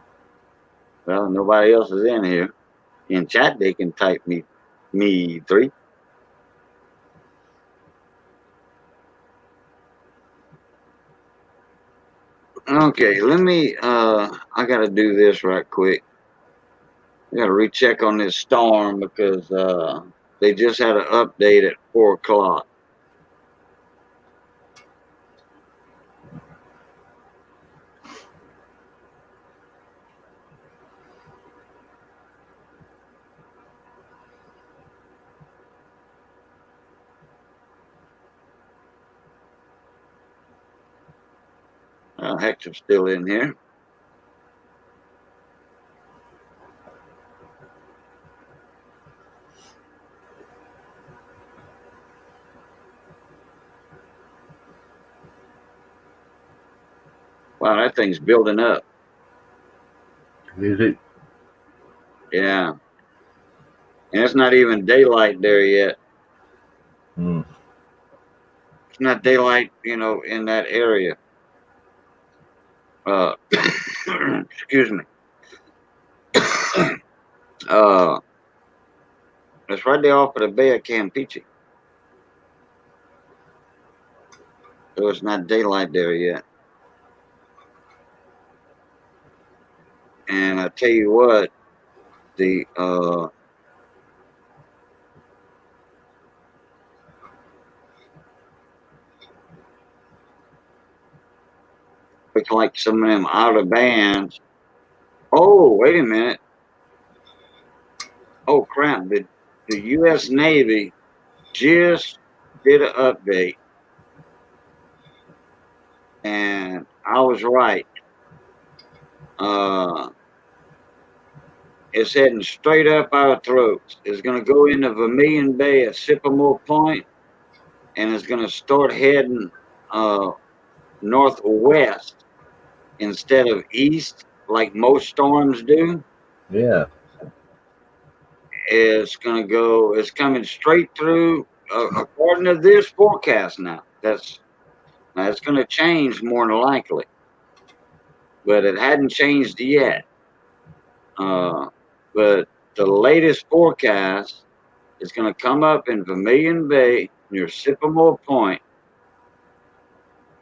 Well, nobody else is in here. In chat, they can type me 3. Okay, let me, I gotta do this right quick. I gotta recheck on this storm because, they just had an update at 4 o'clock. Hector's still in here. Wow, that thing's building up. Is it? Yeah. And it's not even daylight there yet. Mm. It's not daylight, in that area. Excuse me. It's right there off of the Bay of Campeche. So it's not daylight there yet. And I tell you what, the looks like some of them outer bands. Oh, wait a minute. Oh crap! The U.S. Navy just did an update, and I was right. It's heading straight up our throats. It's going to go into Vermilion Bay at Sycamore Point, and it's going to start heading northwest instead of east, like most storms do. Yeah. It's going to go. It's coming straight through. According to this forecast, now it's going to change more than likely, but it hadn't changed yet. But the latest forecast is going to come up in Vermilion Bay near Sycamore Point,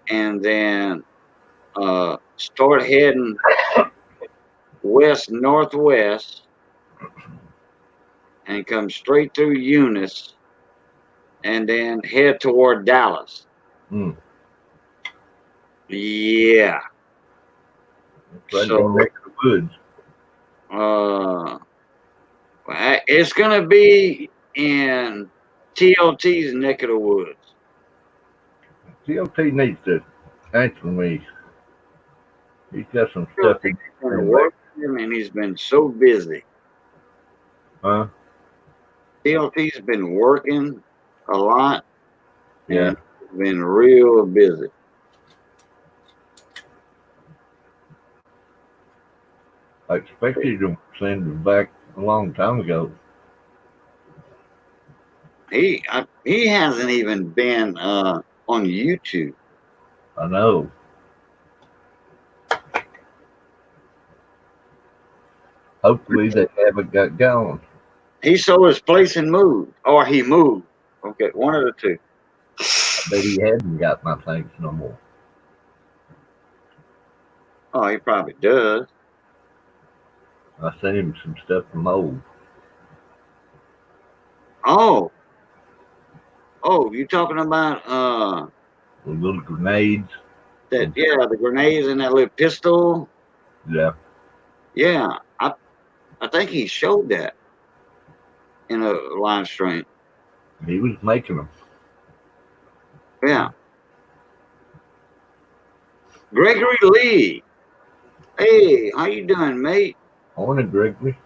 and then start heading west northwest, and come straight through Eunice, and then head toward Dallas. Mm. Yeah. Right So, in the woods. it's going to be in TLT's neck of the woods. CLT needs to answer me. He's got some stuff. He's been working, and he's been so busy. Huh? TLT's been working a lot. Yeah. And been real busy. I expected you to send him back a long time ago. He hasn't even been on YouTube. I know. Hopefully they haven't got gone. He sold his place and moved, or he moved. Okay, one of the two. I bet he hasn't got my things no more. Oh, he probably does. I sent him some stuff from old. Oh, you talking about The little grenades. that? Yeah, the grenades and that little pistol. Yeah. Yeah, I think he showed that in a live stream. He was making them. Yeah. Gregory Lee. Hey, how you doing, mate? Morning, Gregory.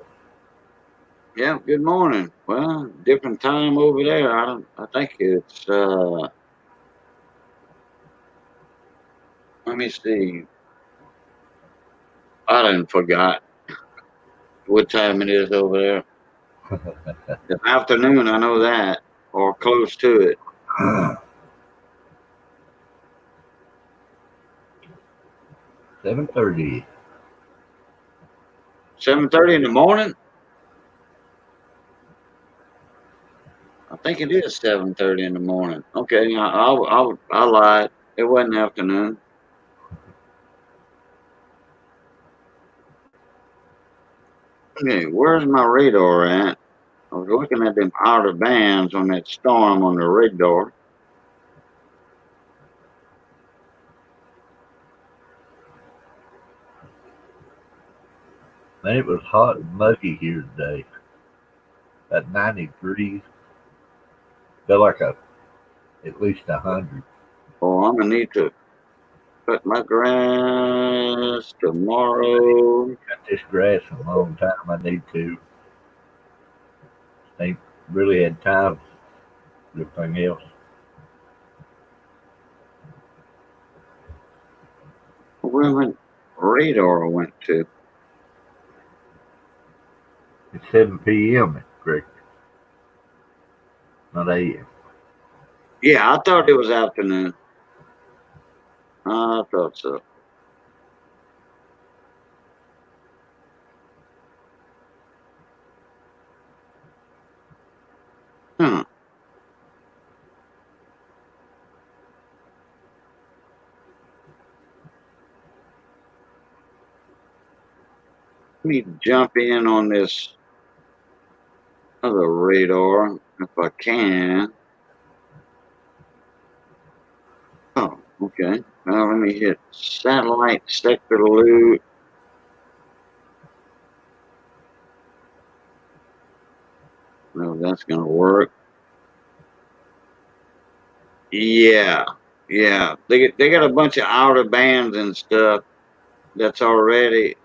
Yeah, good morning. Well, different time over there. I think it's let me see. I done forgot what time it is over there. It's afternoon, I know that. Or close to it. 7:30. 7:30 in the morning? I think it is 7:30 in the morning. Okay, I lied. It wasn't afternoon. Okay, where's my radar at? I was looking at them outer bands on that storm on the radar. Man, it was hot and muggy here today. At 90 degrees. Felt like at least 100. Oh, I'm gonna need to cut my grass tomorrow. Cut this grass a long time. I need to. Ain't really had time for everything else. Where my radar went to? It's 7 p.m. Correct. Not a.m. Yeah, I thought it was afternoon. I thought so. Huh. Let me jump in on this other radar if I can. Oh, okay. Now let me hit satellite sector loop. No, that's gonna work. Yeah, yeah. They got a bunch of outer bands and stuff that's already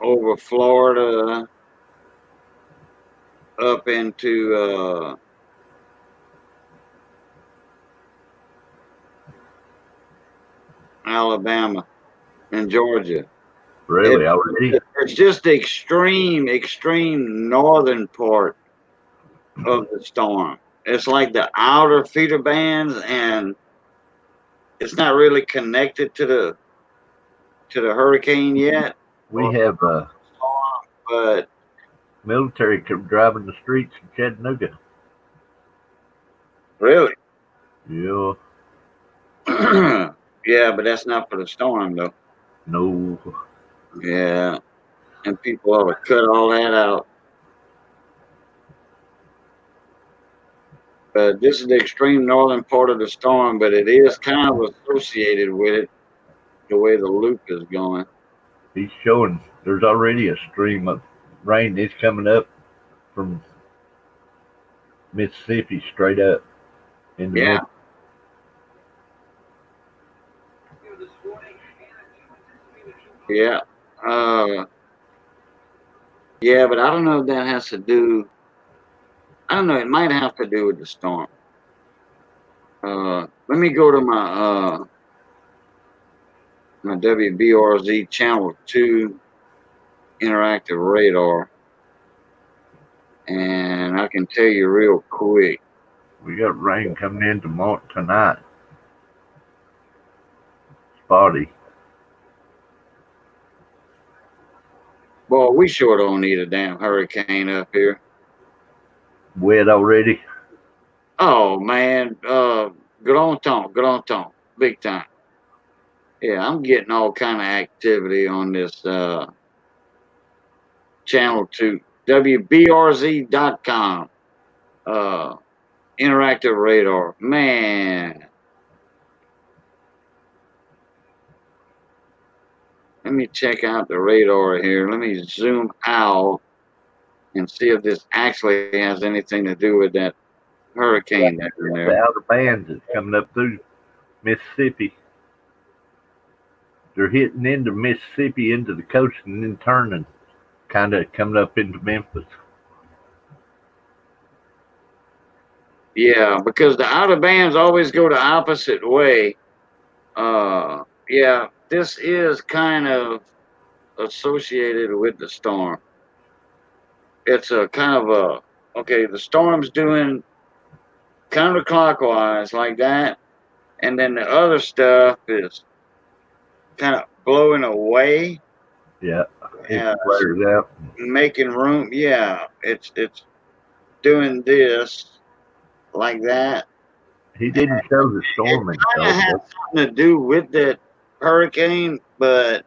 over Florida up into Alabama and Georgia. Really, already? It's just the extreme northern part of the storm. It's like the outer feeder bands, and it's not really connected to the hurricane yet. We have But military driving the streets in Chattanooga. really, Yeah. yeah, but that's not for the storm though. No. Yeah, and people ought to cut all that out. But this is the extreme northern part of the storm, but it is kind of associated with it the way the loop is going. He's showing there's already a stream of rain that's coming up from Mississippi straight up in the Yeah, middle. yeah, uh, yeah. But I don't know if that has to do. I don't know. It might have to do with the storm. Let me go to my WBRZ channel 2 interactive radar, and I can tell you real quick. We got rain coming in tomorrow tonight. Spotty. Boy, we sure don't need a damn hurricane up here. Wet already. Oh man, grand temps, big time. Yeah, I'm getting all kind of activity on this channel 2, WBRZ.com, interactive radar. Man, let me check out the radar here. Let me zoom out and see if this actually has anything to do with that hurricane down The there. outer bands that's coming up through Mississippi. They're hitting into Mississippi, into the coast, and then turning. kind of coming up into Memphis. Yeah, because the outer bands always go the opposite way. Yeah, this is kind of associated with the storm. It's a kind of okay, the storm's doing counterclockwise like that, and then the other stuff is kind of blowing away. Yeah, it uh, flares out. Making room. Yeah, it's doing this like that. He didn't show the It storm kind of himself. has something to do with that hurricane, but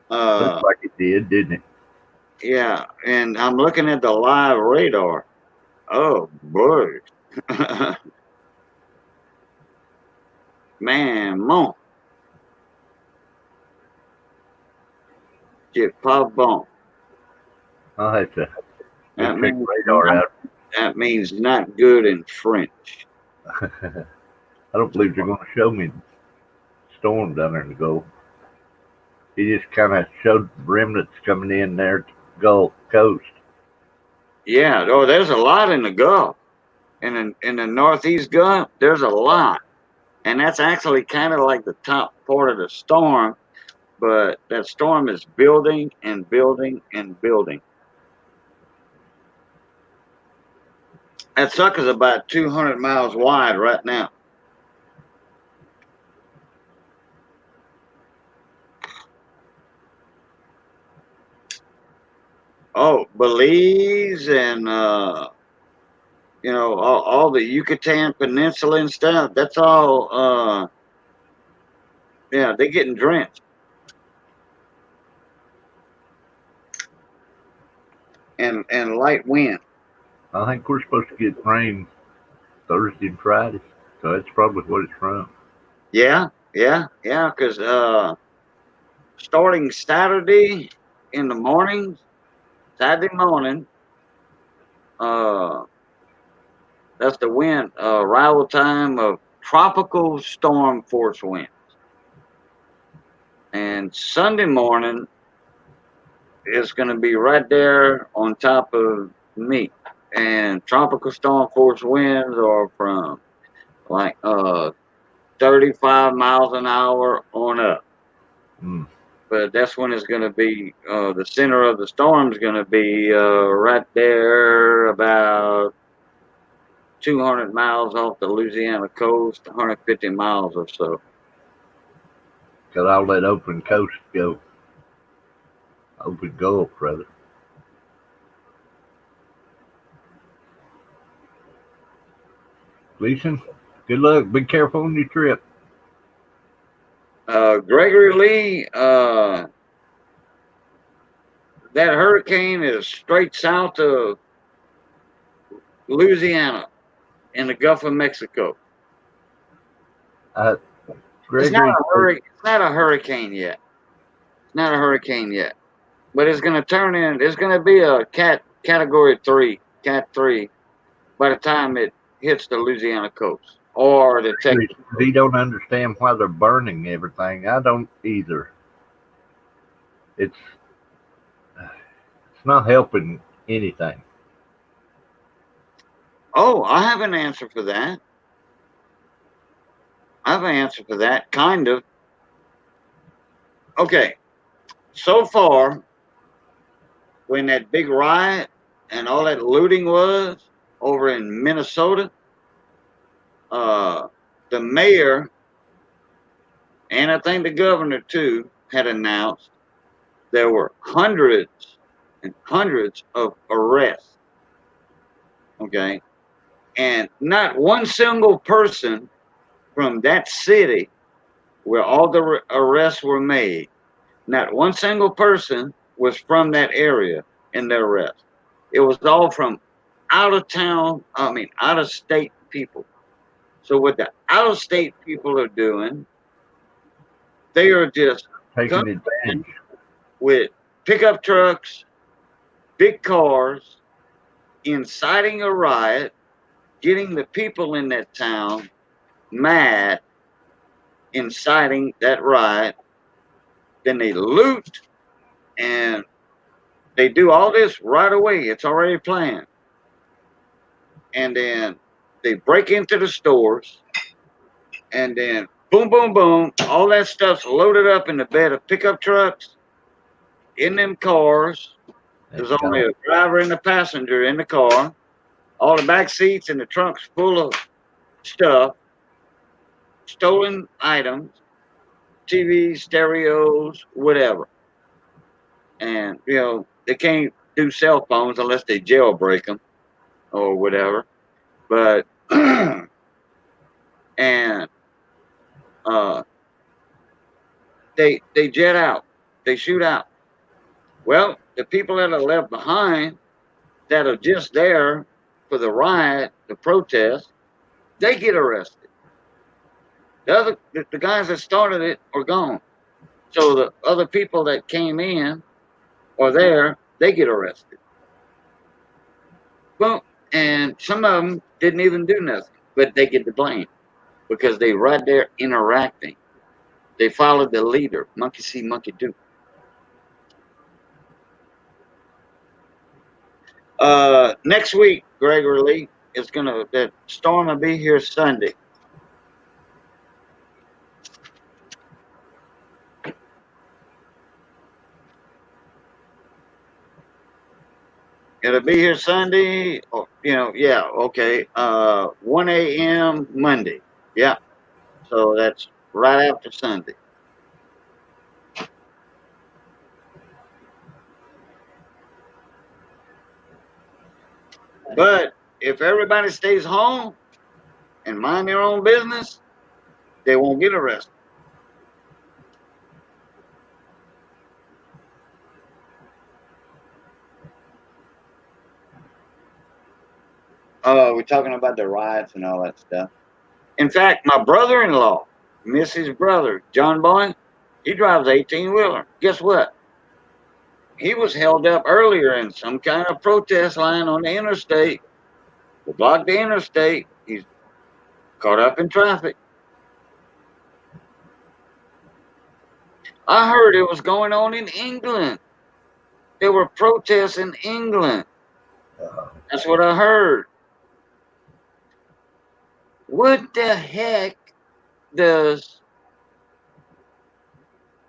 Looks like it did, didn't it? yeah, and I'm looking at the live radar. Oh boy. Man, mon. Get pop bomb. I'll have to That check means radar out. that means not good in French. I don't believe they're going to show me the storm down there in the Gulf. He just kind of showed remnants coming in there to the Gulf Coast. Yeah, oh, there's a lot in the Gulf. In the Northeast Gulf, there's a lot. And that's actually kind of like the top part of the storm, but that storm is building and building and building. That sucker's about 200 miles wide right now. Oh, Belize and all the Yucatan Peninsula and stuff. That's all. Yeah, they're getting drenched. And light wind. I think we're supposed to get rain Thursday and Friday, so that's probably what it's from. Yeah. Because starting Saturday in the mornings, Saturday morning, that's the wind arrival time of tropical storm force winds. And Sunday morning is going to be right there on top of me. And tropical storm force winds are from like 35 miles an hour on up. Mm. But that's when it's going to be, the center of the storm is going to be right there about 200 miles off the Louisiana coast, 150 miles or so. Got all that open coast go. Open Gulf, rather. Gleason, good luck. Be careful on your trip. Gregory Lee, that hurricane is straight south of Louisiana in the Gulf of Mexico. Gregory, It's not a hurricane yet. It's not a hurricane yet. But it's going to turn in. It's going to be a category 3, Cat 3, by the time it hits the Louisiana coast or the Texas. he don't understand why they're burning everything. I don't either. It's not helping anything. Oh, I have an answer for that. Kind of. Okay. So far, when that big riot and all that looting was over in Minnesota, the mayor and I think the governor too had announced there were hundreds and hundreds of arrests. Okay. And not one single person from that city where all the arrests were made, not one single person was from that area in their arrest. It was all from out of state people. So what the out of state people are doing, they are just Taking advantage with pickup trucks, big cars, inciting a riot, getting the people in that town mad, inciting that riot. Then they loot and They do all this right away. It's already planned. And then they break into the stores, and then boom, boom, boom, all that stuff's loaded up in the bed of pickup trucks, in them cars. There's only a driver and a passenger in the car. All the back seats and the trunks full of stuff, stolen items, TVs, stereos, whatever. And, they can't do cell phones unless they jailbreak them or whatever. But, and, they jet out, they shoot out. Well, the people that are left behind that are just there for the riot, the protest, they get arrested. The guys that started it are gone. So the other people that came in or there, they get arrested. Well, and some of them didn't even do nothing, but they get the blame because they right there interacting. They followed the leader. Monkey see, monkey do. Next week, Gregory Lee, the storm will be here Sunday. It'll be here Sunday, yeah, okay. 1 a.m. Monday. Yeah. So that's right after Sunday. But if everybody stays home and mind their own business, they won't get arrested. We're talking about the riots and all that stuff. In fact, my brother-in-law, Missy's brother, John Boy, he drives 18-wheeler. Guess what? He was held up earlier in some kind of protest line on the interstate. They blocked the interstate. He's caught up in traffic. I heard it was going on in England. There were protests in England. That's what I heard. What the heck does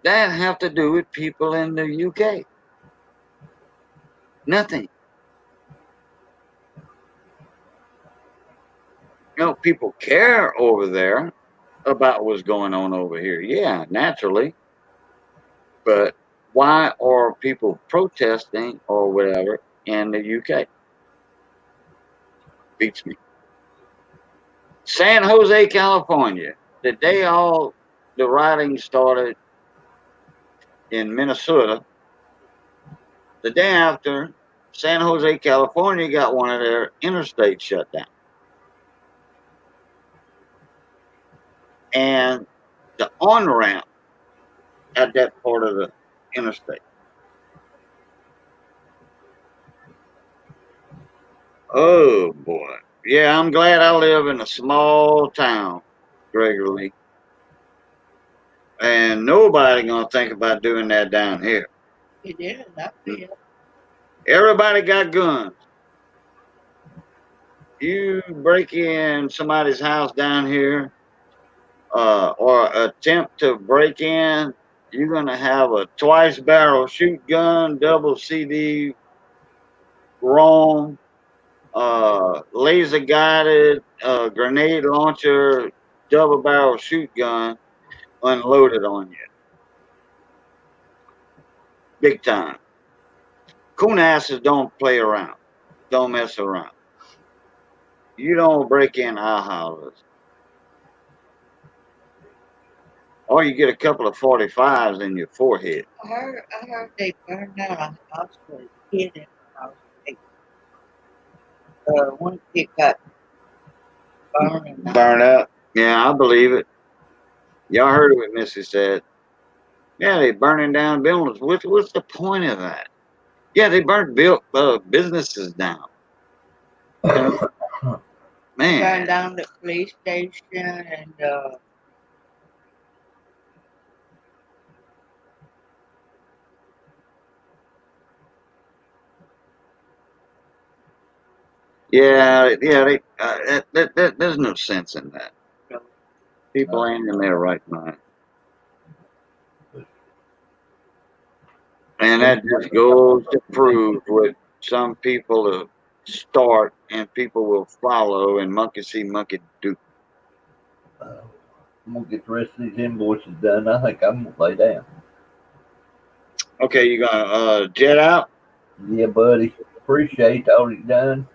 that have to do with people in the UK? Nothing. People care over there about what's going on over here. Yeah, naturally. But why are people protesting or whatever in the UK? Beats me. San Jose, California. The day all the rioting started in Minnesota, the day after, San Jose, California got one of their interstates shut down. And the on-ramp at that part of the interstate. Oh, boy. Yeah, I'm glad I live in a small town, Gregory. And nobody gonna think about doing that down here. It is. I feel. Everybody got guns. You break in somebody's house down here, or attempt to break in, you're gonna have a twice barrel shoot gun, double CD ROM, laser guided grenade launcher, double barrel shoot gun unloaded on you. Big time. Coon asses don't play around. Don't mess around. You don't break in our houses. Or you get a couple of 45s in your forehead. I heard they burned down a house with a kid in the house. One kid got burned. Burned up. Yeah, I believe it. Y'all heard of what Missy said. Yeah, they burning down buildings. What's the point of that? Yeah, they burnt businesses down. Man. Burned down the police station and Yeah, yeah. There's no sense in that. People ain't in their right mind. And that just goes to prove what some people start and people will follow, and monkey see, monkey do. I'm gonna get the rest of these invoices done. I think I'm gonna lay down. Okay, you gonna jet out? Yeah, buddy. Appreciate all you done.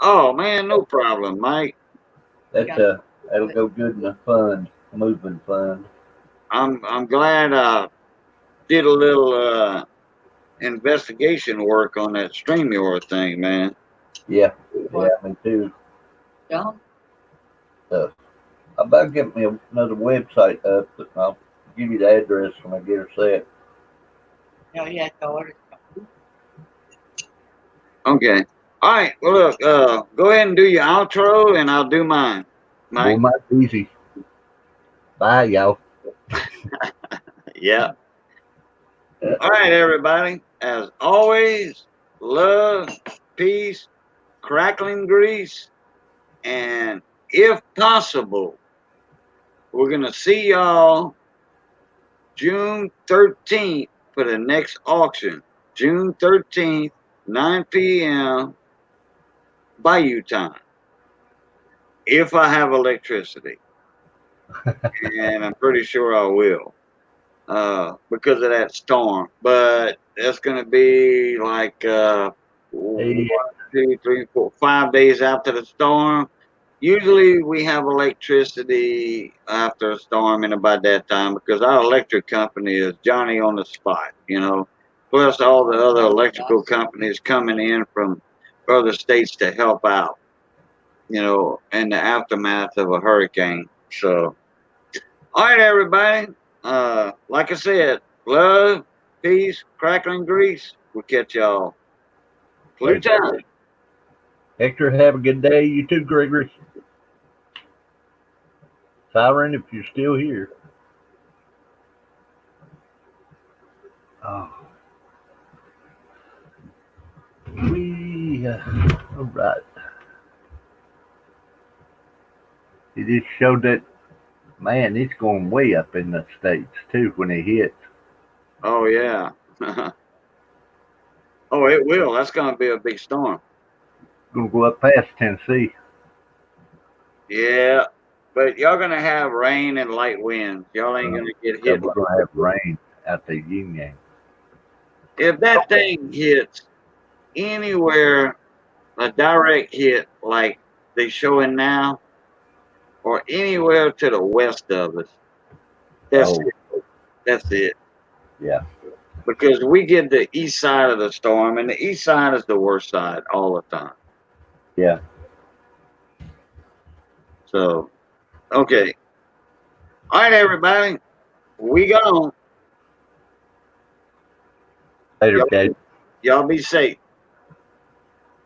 Oh man, no problem, Mike. That'll go good in the fund, moving fund. I'm glad I did a little investigation work on that StreamYard thing, man. Yeah, me too. Don't. I about get me another website up, but I'll give you the address when I get her set. No, you have to order. Okay. All right. Well, look. Go ahead and do your outro, and I'll do mine, Boy, Mike. mine's easy. Bye, y'all. Yeah. All right, everybody. As always, love, peace, crackling grease, and if possible, we're gonna see y'all June 13th for the next auction. June 13th, 9 p.m. Bayou time. If I have electricity, and I'm pretty sure I will, because of that storm. But that's going to be like 1, 2, 3, 4, 5 days after the storm. Usually we have electricity after a storm and about that time because our electric company is Johnny on the spot, you know. Plus all the other electrical companies coming in from other states to help out, you know, in the aftermath of a hurricane. So, all right, everybody. Like I said, love, peace, crackling grease. We'll catch y'all. Blue time. Hector, have a good day. You too, Gregory. Siren, if you're still here. Oh. All right. It just showed that, man, it's going way up in the States, too, when it hits. Oh, yeah. Oh, it will. That's going to be a big storm. It's going to go up past Tennessee. Yeah. But y'all going to have rain and light winds. Y'all ain't going to get Yeah, hit. we're going to have rain out the yin yang. If that thing hits anywhere, a direct hit like they showing now, or anywhere to the west of us, that's it. That's it. Yeah. Because we get the east side of the storm, and the east side is the worst side all the time. Yeah. So, okay. All right, everybody. We gone. Later, Dad. Y'all be safe.